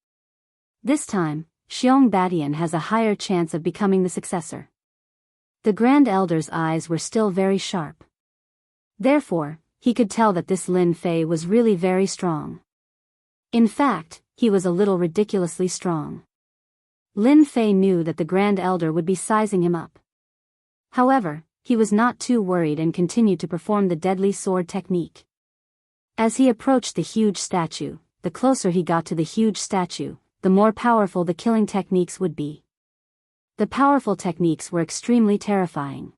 S1: This time, Xiong Badian has a higher chance of becoming the successor. The Grand Elder's eyes were still very sharp. Therefore, he could tell that this Lin Fei was really very strong. In fact, he was a little ridiculously strong. Lin Fei knew that the Grand Elder would be sizing him up. However, he was not too worried and continued to perform the deadly sword technique. As he approached the huge statue, the closer he got to the huge statue, the more powerful the killing techniques would be. The powerful techniques were extremely terrifying.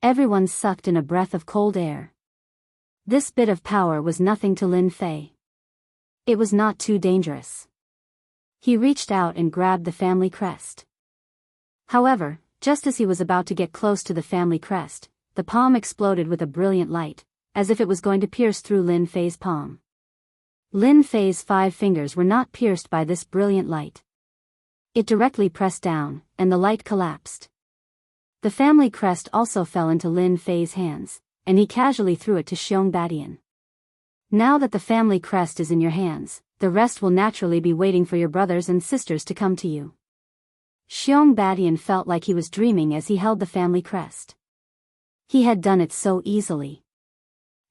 S1: Everyone sucked in a breath of cold air. This bit of power was nothing to Lin Fei. It was not too dangerous. He reached out and grabbed the family crest. However, just as he was about to get close to the family crest, the palm exploded with a brilliant light, as if it was going to pierce through Lin Fei's palm. Lin Fei's 5 fingers were not pierced by this brilliant light. It directly pressed down, and the light collapsed. The family crest also fell into Lin Fei's hands, and he casually threw it to Xiong Badian. Now that the family crest is in your hands, the rest will naturally be waiting for your brothers and sisters to come to you. Xiong Badian felt like he was dreaming as he held the family crest. He had done it so easily.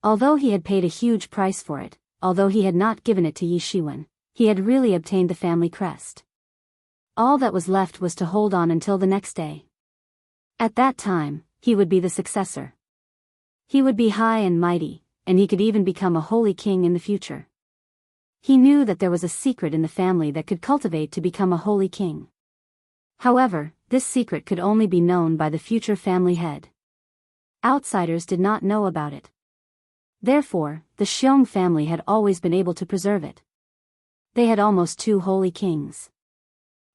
S1: Although he had paid a huge price for it, although he had not given it to Yi Shiwen, he had really obtained the family crest. All that was left was to hold on until the next day. At that time, he would be the successor. He would be high and mighty, and he could even become a holy king in the future. He knew that there was a secret in the family that could cultivate to become a holy king. However, this secret could only be known by the future family head. Outsiders did not know about it. Therefore, the Xiong family had always been able to preserve it. They had almost 2 holy kings.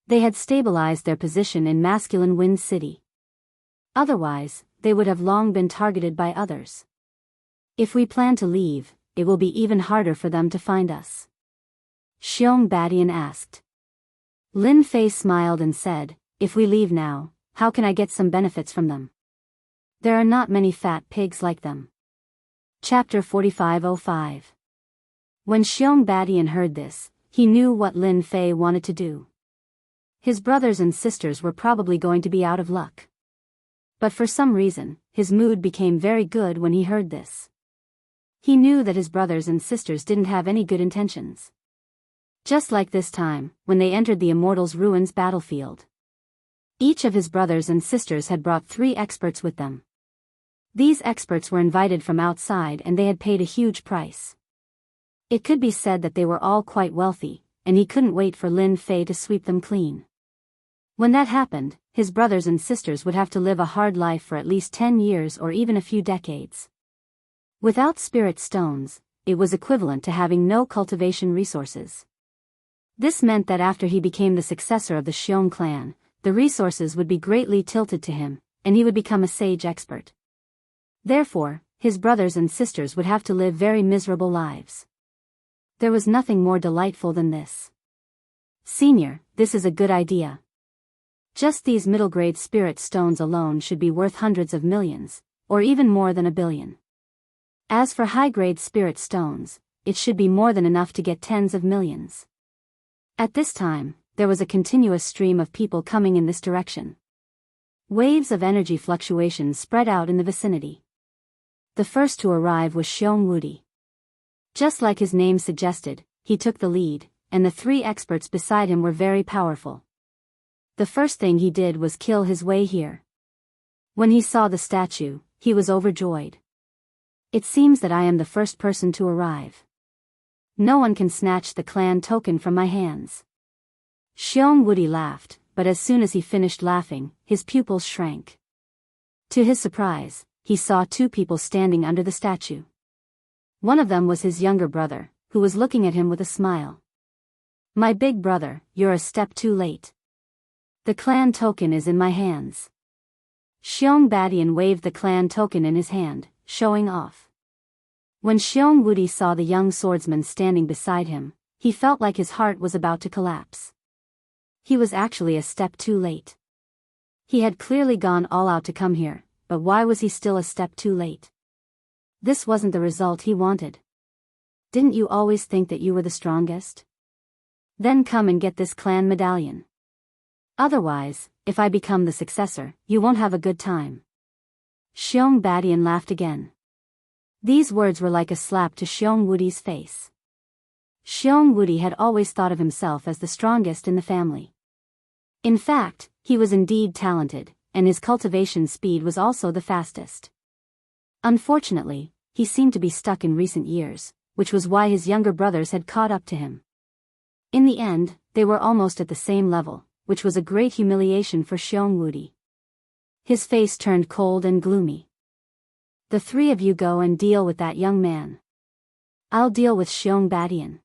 S1: They had stabilized their position in masculine Wind City. Otherwise, they would have long been targeted by others. If we plan to leave, it will be even harder for them to find us. Xiong Badian asked. Lin Fei smiled and said, if we leave now, how can I get some benefits from them? There are not many fat pigs like them. Chapter 4505. When Xiong Badian heard this, he knew what Lin Fei wanted to do. His brothers and sisters were probably going to be out of luck. But for some reason, his mood became very good when he heard this. He knew that his brothers and sisters didn't have any good intentions. Just like this time, when they entered the Immortals' Ruins battlefield. Each of his brothers and sisters had brought 3 experts with them. These experts were invited from outside and they had paid a huge price. It could be said that they were all quite wealthy, and he couldn't wait for Lin Fei to sweep them clean. When that happened, his brothers and sisters would have to live a hard life for at least 10 years or even a few decades. Without spirit stones, it was equivalent to having no cultivation resources. This meant that after he became the successor of the Xiong clan, the resources would be greatly tilted to him, and he would become a sage expert. Therefore, his brothers and sisters would have to live very miserable lives. There was nothing more delightful than this. Senior, this is a good idea. Just these middle-grade spirit stones alone should be worth hundreds of millions, or even more than 1 billion. As for high-grade spirit stones, it should be more than enough to get tens of millions. At this time, there was a continuous stream of people coming in this direction. Waves of energy fluctuations spread out in the vicinity. The first to arrive was Xiong Wudi. Just like his name suggested, he took the lead, and the 3 experts beside him were very powerful. The first thing he did was kill his way here. When he saw the statue, he was overjoyed. It seems that I am the first person to arrive. No one can snatch the clan token from my hands. Xiong Wudi laughed, but as soon as he finished laughing, his pupils shrank. To his surprise, he saw 2 people standing under the statue. One of them was his younger brother, who was looking at him with a smile. My big brother, you're a step too late. The clan token is in my hands. Xiong Badian waved the clan token in his hand, showing off. When Xiong Wudi saw the young swordsman standing beside him, he felt like his heart was about to collapse. He was actually a step too late. He had clearly gone all out to come here, but why was he still a step too late? This wasn't the result he wanted. Didn't you always think that you were the strongest? Then come and get this clan medallion. Otherwise, if I become the successor, you won't have a good time. Xiong Badian laughed again. These words were like a slap to Xiong Wudi's face. Xiong Wudi had always thought of himself as the strongest in the family. In fact, he was indeed talented, and his cultivation speed was also the fastest. Unfortunately, he seemed to be stuck in recent years, which was why his younger brothers had caught up to him. In the end, they were almost at the same level, which was a great humiliation for Xiong Wudi. His face turned cold and gloomy. The three of you go and deal with that young man. I'll deal with Xiong Badian.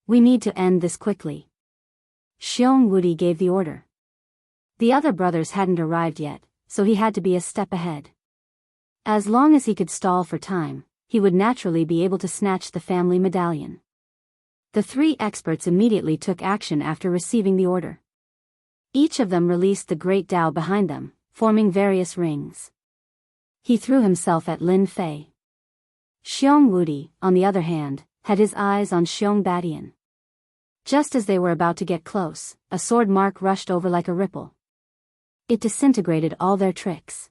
S1: We need to end this quickly. Xiong Wudi gave the order. The other brothers hadn't arrived yet, so he had to be a step ahead. As long as he could stall for time, he would naturally be able to snatch the family medallion. The three experts immediately took action after receiving the order. Each of them released the great Tao behind them, forming various rings. He threw himself at Lin Fei. Xiong Wudi, on the other hand, had his eyes on Xiong Badian. Just as they were about to get close, a sword mark rushed over like a ripple. It disintegrated all their tricks.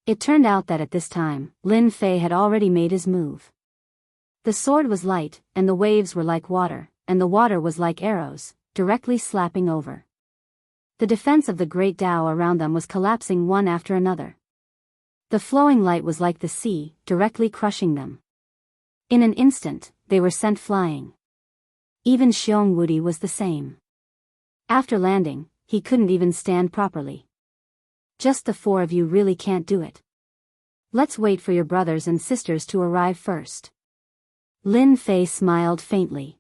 S1: It turned out that at this time, Lin Fei had already made his move. The sword was light, and the waves were like water, and the water was like arrows, directly slapping over. The defense of the great Tao around them was collapsing one after another. The flowing light was like the sea, directly crushing them. In an instant, they were sent flying. Even Xiong Wudi was the same. After landing, he couldn't even stand properly. Just the four of you really can't do it. Let's wait for your brothers and sisters to arrive first. Lin Fei smiled faintly.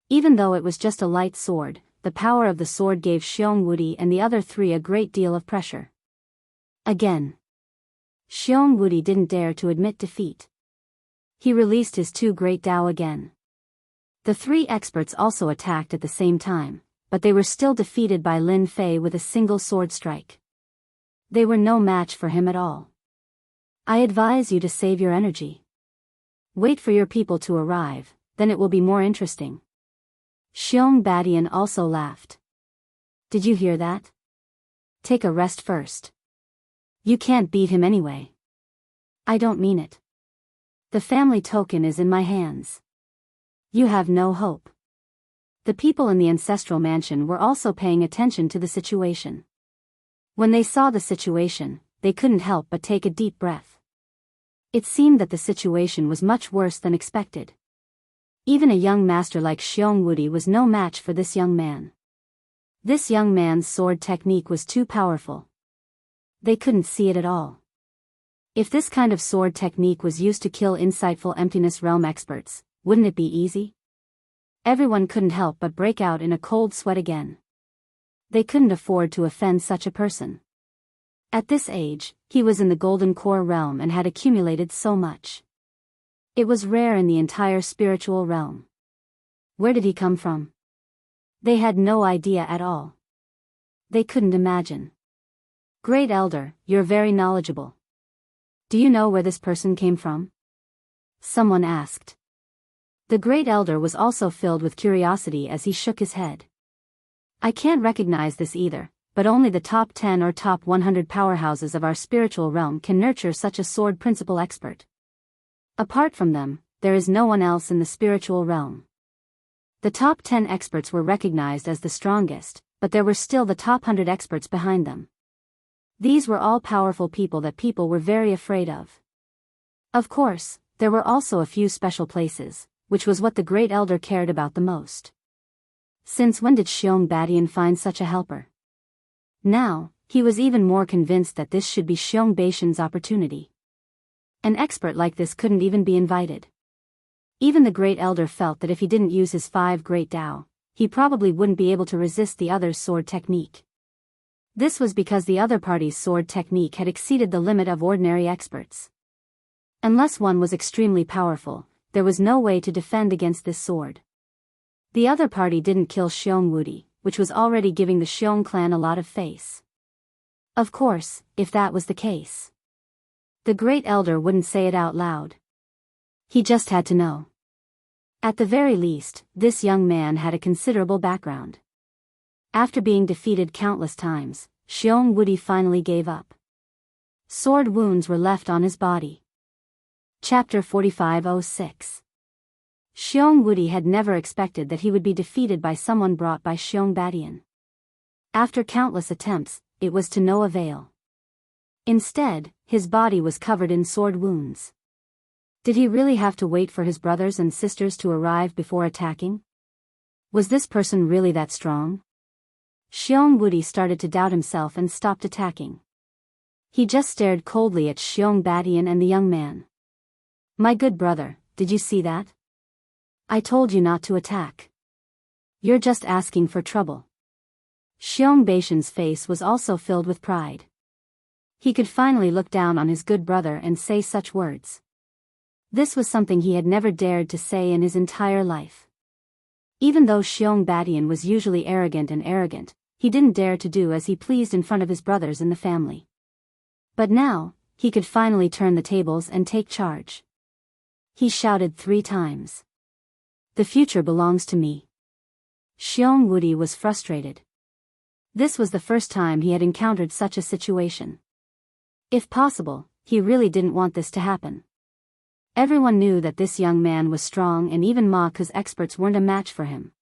S1: Even though it was just a light sword, the power of the sword gave Xiong Wudi and the other three a great deal of pressure. Again. Xiong Wudi didn't dare to admit defeat. He released his two great Tao again. The three experts also attacked at the same time, but they were still defeated by Lin Fei with a single sword strike. They were no match for him at all. I advise you to save your energy. Wait for your people to arrive, then it will be more interesting. Xiong Badian also laughed. Did you hear that? Take a rest first. You can't beat him anyway. I don't mean it. The family token is in my hands. You have no hope. The people in the ancestral mansion were also paying attention to the situation. When they saw the situation, they couldn't help but take a deep breath. It seemed that the situation was much worse than expected. Even a young master like Xiong Wudi was no match for this young man. This young man's sword technique was too powerful. They couldn't see it at all. If this kind of sword technique was used to kill insightful emptiness realm experts, wouldn't it be easy? Everyone couldn't help but break out in a cold sweat again. They couldn't afford to offend such a person. At this age, he was in the Golden Core realm and had accumulated so much. It was rare in the entire spiritual realm. Where did he come from? They had no idea at all. They couldn't imagine. Great Elder, you're very knowledgeable. Do you know where this person came from? Someone asked. The Great Elder was also filled with curiosity as he shook his head. I can't recognize this either, but only the top 10 or top 100 powerhouses of our spiritual realm can nurture such a sword principle expert. Apart from them, there is no one else in the spiritual realm. The top 10 experts were recognized as the strongest, but there were still the top 100 experts behind them. These were all powerful people that people were very afraid of. Of course, there were also a few special places, which was what the Great Elder cared about the most. Since when did Xiong Badian find such a helper? Now, he was even more convinced that this should be Xiong Baishan's opportunity. An expert like this couldn't even be invited. Even the Great Elder felt that if he didn't use his 5 Great Tao, he probably wouldn't be able to resist the other's sword technique. This was because the other party's sword technique had exceeded the limit of ordinary experts. Unless one was extremely powerful, there was no way to defend against this sword. The other party didn't kill Xiong Wudi, which was already giving the Xiong clan a lot of face. Of course, if that was the case, the Great Elder wouldn't say it out loud. He just had to know. At the very least, this young man had a considerable background. After being defeated countless times, Xiong Wudi finally gave up. Sword wounds were left on his body. Chapter 4506. Xiong Wudi had never expected that he would be defeated by someone brought by Xiong Badian. After countless attempts, it was to no avail. Instead, his body was covered in sword wounds. Did he really have to wait for his brothers and sisters to arrive before attacking? Was this person really that strong? Xiong Wudi started to doubt himself and stopped attacking. He just stared coldly at Xiong Badian and the young man. "My good brother, did you see that? I told you not to attack. You're just asking for trouble." Xiong Badian's face was also filled with pride. He could finally look down on his good brother and say such words. This was something he had never dared to say in his entire life. Even though Xiong Badian was usually arrogant, he didn't dare to do as he pleased in front of his brothers in the family. But now, he could finally turn the tables and take charge. He shouted 3 times. "The future belongs to me." Xiong Wudi was frustrated. This was the first time he had encountered such a situation. If possible, he really didn't want this to happen. Everyone knew that this young man was strong, and even Ma Ke's experts weren't a match for him.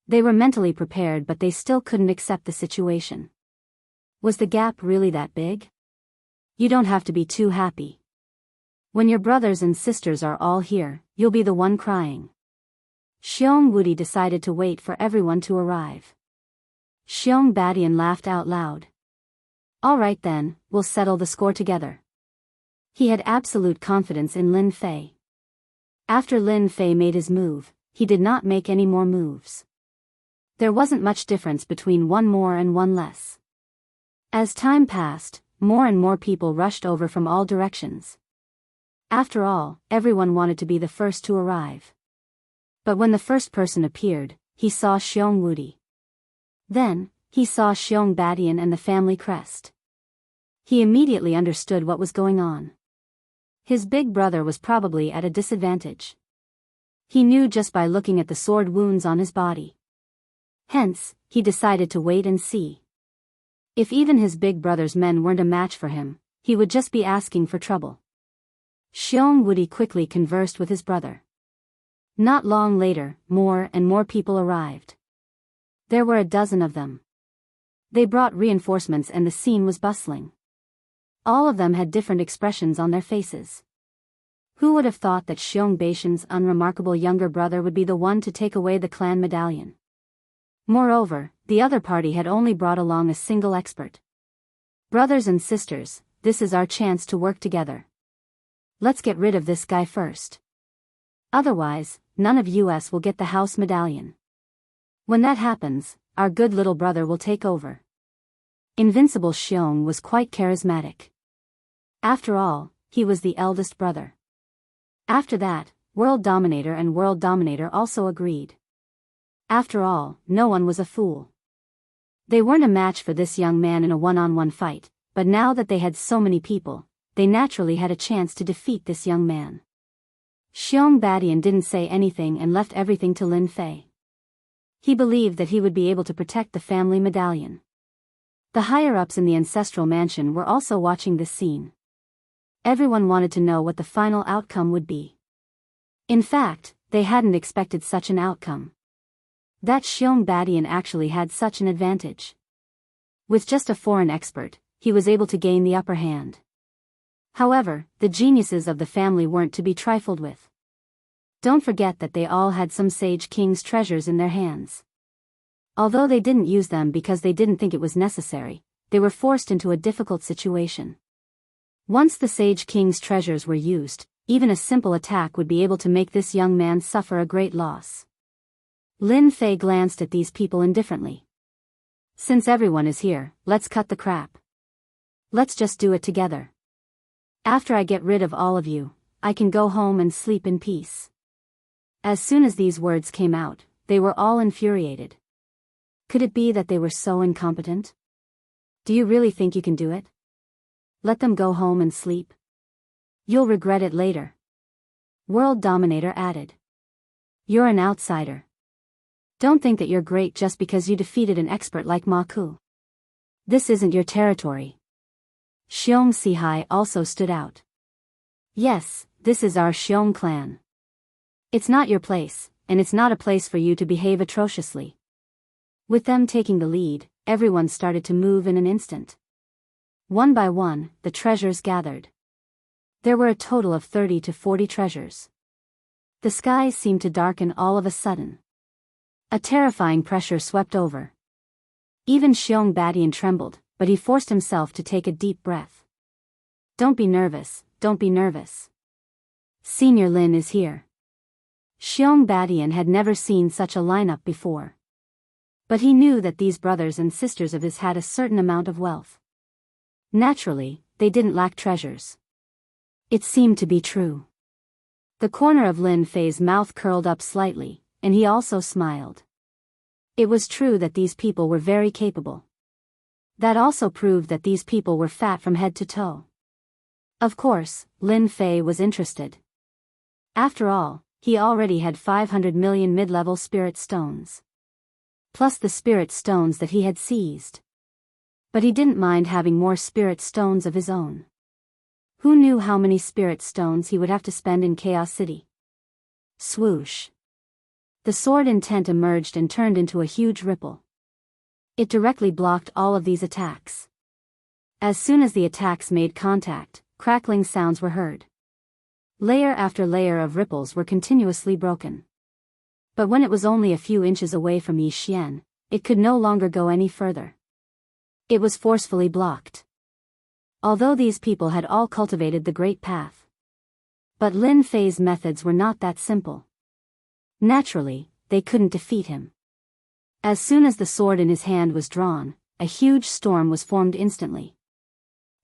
S1: They were mentally prepared, but they still couldn't accept the situation. Was the gap really that big? You don't have to be too happy. When your brothers and sisters are all here, you'll be the one crying. Xiong Wudi decided to wait for everyone to arrive. Xiong Badian laughed out loud. "All right then, we'll settle the score together." He had absolute confidence in Lin Fei. After Lin Fei made his move, he did not make any more moves. There wasn't much difference between one more and one less. As time passed, more and more people rushed over from all directions. After all, everyone wanted to be the first to arrive. But when the first person appeared, he saw Xiong Wudi. Then, he saw Xiong Badian and the family crest. He immediately understood what was going on. His big brother was probably at a disadvantage. He knew just by looking at the sword wounds on his body. Hence, he decided to wait and see. If even his big brother's men weren't a match for him, he would just be asking for trouble. Xiong Wudi quickly conversed with his brother. Not long later, more and more people arrived. There were a dozen of them. They brought reinforcements and the scene was bustling. All of them had different expressions on their faces. Who would have thought that Xiong Badian's unremarkable younger brother would be the one to take away the clan medallion? Moreover, the other party had only brought along a single expert. "Brothers and sisters, this is our chance to work together. Let's get rid of this guy first. Otherwise, none of us will get the house medallion. When that happens, our good little brother will take over." Invincible Xiong was quite charismatic. After all, he was the eldest brother. After that, World Dominator and World Dominator also agreed. After all, no one was a fool. They weren't a match for this young man in a one-on-one fight, but now that they had so many people, they naturally had a chance to defeat this young man. Xiong Badian didn't say anything and left everything to Lin Fei. He believed that he would be able to protect the family medallion. The higher-ups in the ancestral mansion were also watching this scene. Everyone wanted to know what the final outcome would be. In fact, they hadn't expected such an outcome. That Xiong Badian actually had such an advantage. With just a foreign expert, he was able to gain the upper hand. However, the geniuses of the family weren't to be trifled with. Don't forget that they all had some Sage King's treasures in their hands. Although they didn't use them because they didn't think it was necessary, they were forced into a difficult situation. Once the Sage King's treasures were used, even a simple attack would be able to make this young man suffer a great loss. Lin Fei glanced at these people indifferently. Since everyone is here, let's cut the crap. Let's just do it together. After I get rid of all of you, I can go home and sleep in peace. As soon as these words came out, they were all infuriated. Could it be that they were so incompetent? Do you really think you can do it? Let them go home and sleep. You'll regret it later. World Dominator added. You're an outsider. Don't think that you're great just because you defeated an expert like Ma Ku. This isn't your territory. Xiong Sihai also stood out. Yes, this is our Xiong clan. It's not your place, and it's not a place for you to behave atrociously. With them taking the lead, everyone started to move in an instant. One by one, the treasures gathered. There were a total of 30 to 40 treasures. The skies seemed to darken all of a sudden. A terrifying pressure swept over. Even Xiong Badian trembled, but he forced himself to take a deep breath. Don't be nervous, don't be nervous. Senior Lin is here. Xiong Badian had never seen such a lineup before. But he knew that these brothers and sisters of his had a certain amount of wealth. Naturally, they didn't lack treasures. It seemed to be true. The corner of Lin Fei's mouth curled up slightly, and he also smiled. It was true that these people were very capable. That also proved that these people were fat from head to toe. Of course, Lin Fei was interested. After all, he already had 500 million mid-level spirit stones. Plus the spirit stones that he had seized. But he didn't mind having more spirit stones of his own. Who knew how many spirit stones he would have to spend in Chaos City? Swoosh. The sword intent emerged and turned into a huge ripple. It directly blocked all of these attacks. As soon as the attacks made contact, crackling sounds were heard. Layer after layer of ripples were continuously broken. But when it was only a few inches away from Yi Xian, it could no longer go any further. It was forcefully blocked. Although these people had all cultivated the Great Path. But Lin Fei's methods were not that simple. Naturally, they couldn't defeat him. As soon as the sword in his hand was drawn, a huge storm was formed instantly.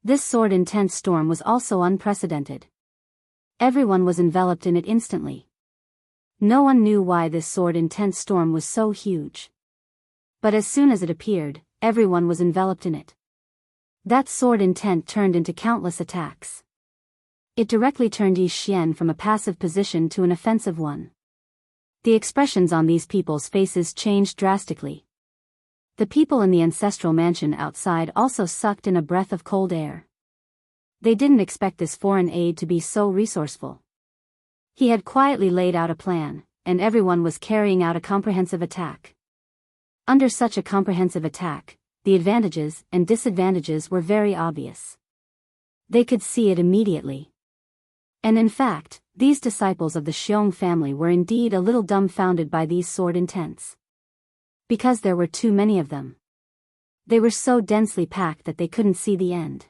S1: This sword-intense storm was also unprecedented. Everyone was enveloped in it instantly. No one knew why this sword-intense storm was so huge. But as soon as it appeared, everyone was enveloped in it. That sword intent turned into countless attacks. It directly turned Yi Xian from a passive position to an offensive one. The expressions on these people's faces changed drastically. The people in the ancestral mansion outside also sucked in a breath of cold air. They didn't expect this foreign aide to be so resourceful. He had quietly laid out a plan, and everyone was carrying out a comprehensive attack. Under such a comprehensive attack, the advantages and disadvantages were very obvious. They could see it immediately. And in fact, these disciples of the Xiong family were indeed a little dumbfounded by these sword intents. Because there were too many of them. They were so densely packed that they couldn't see the end.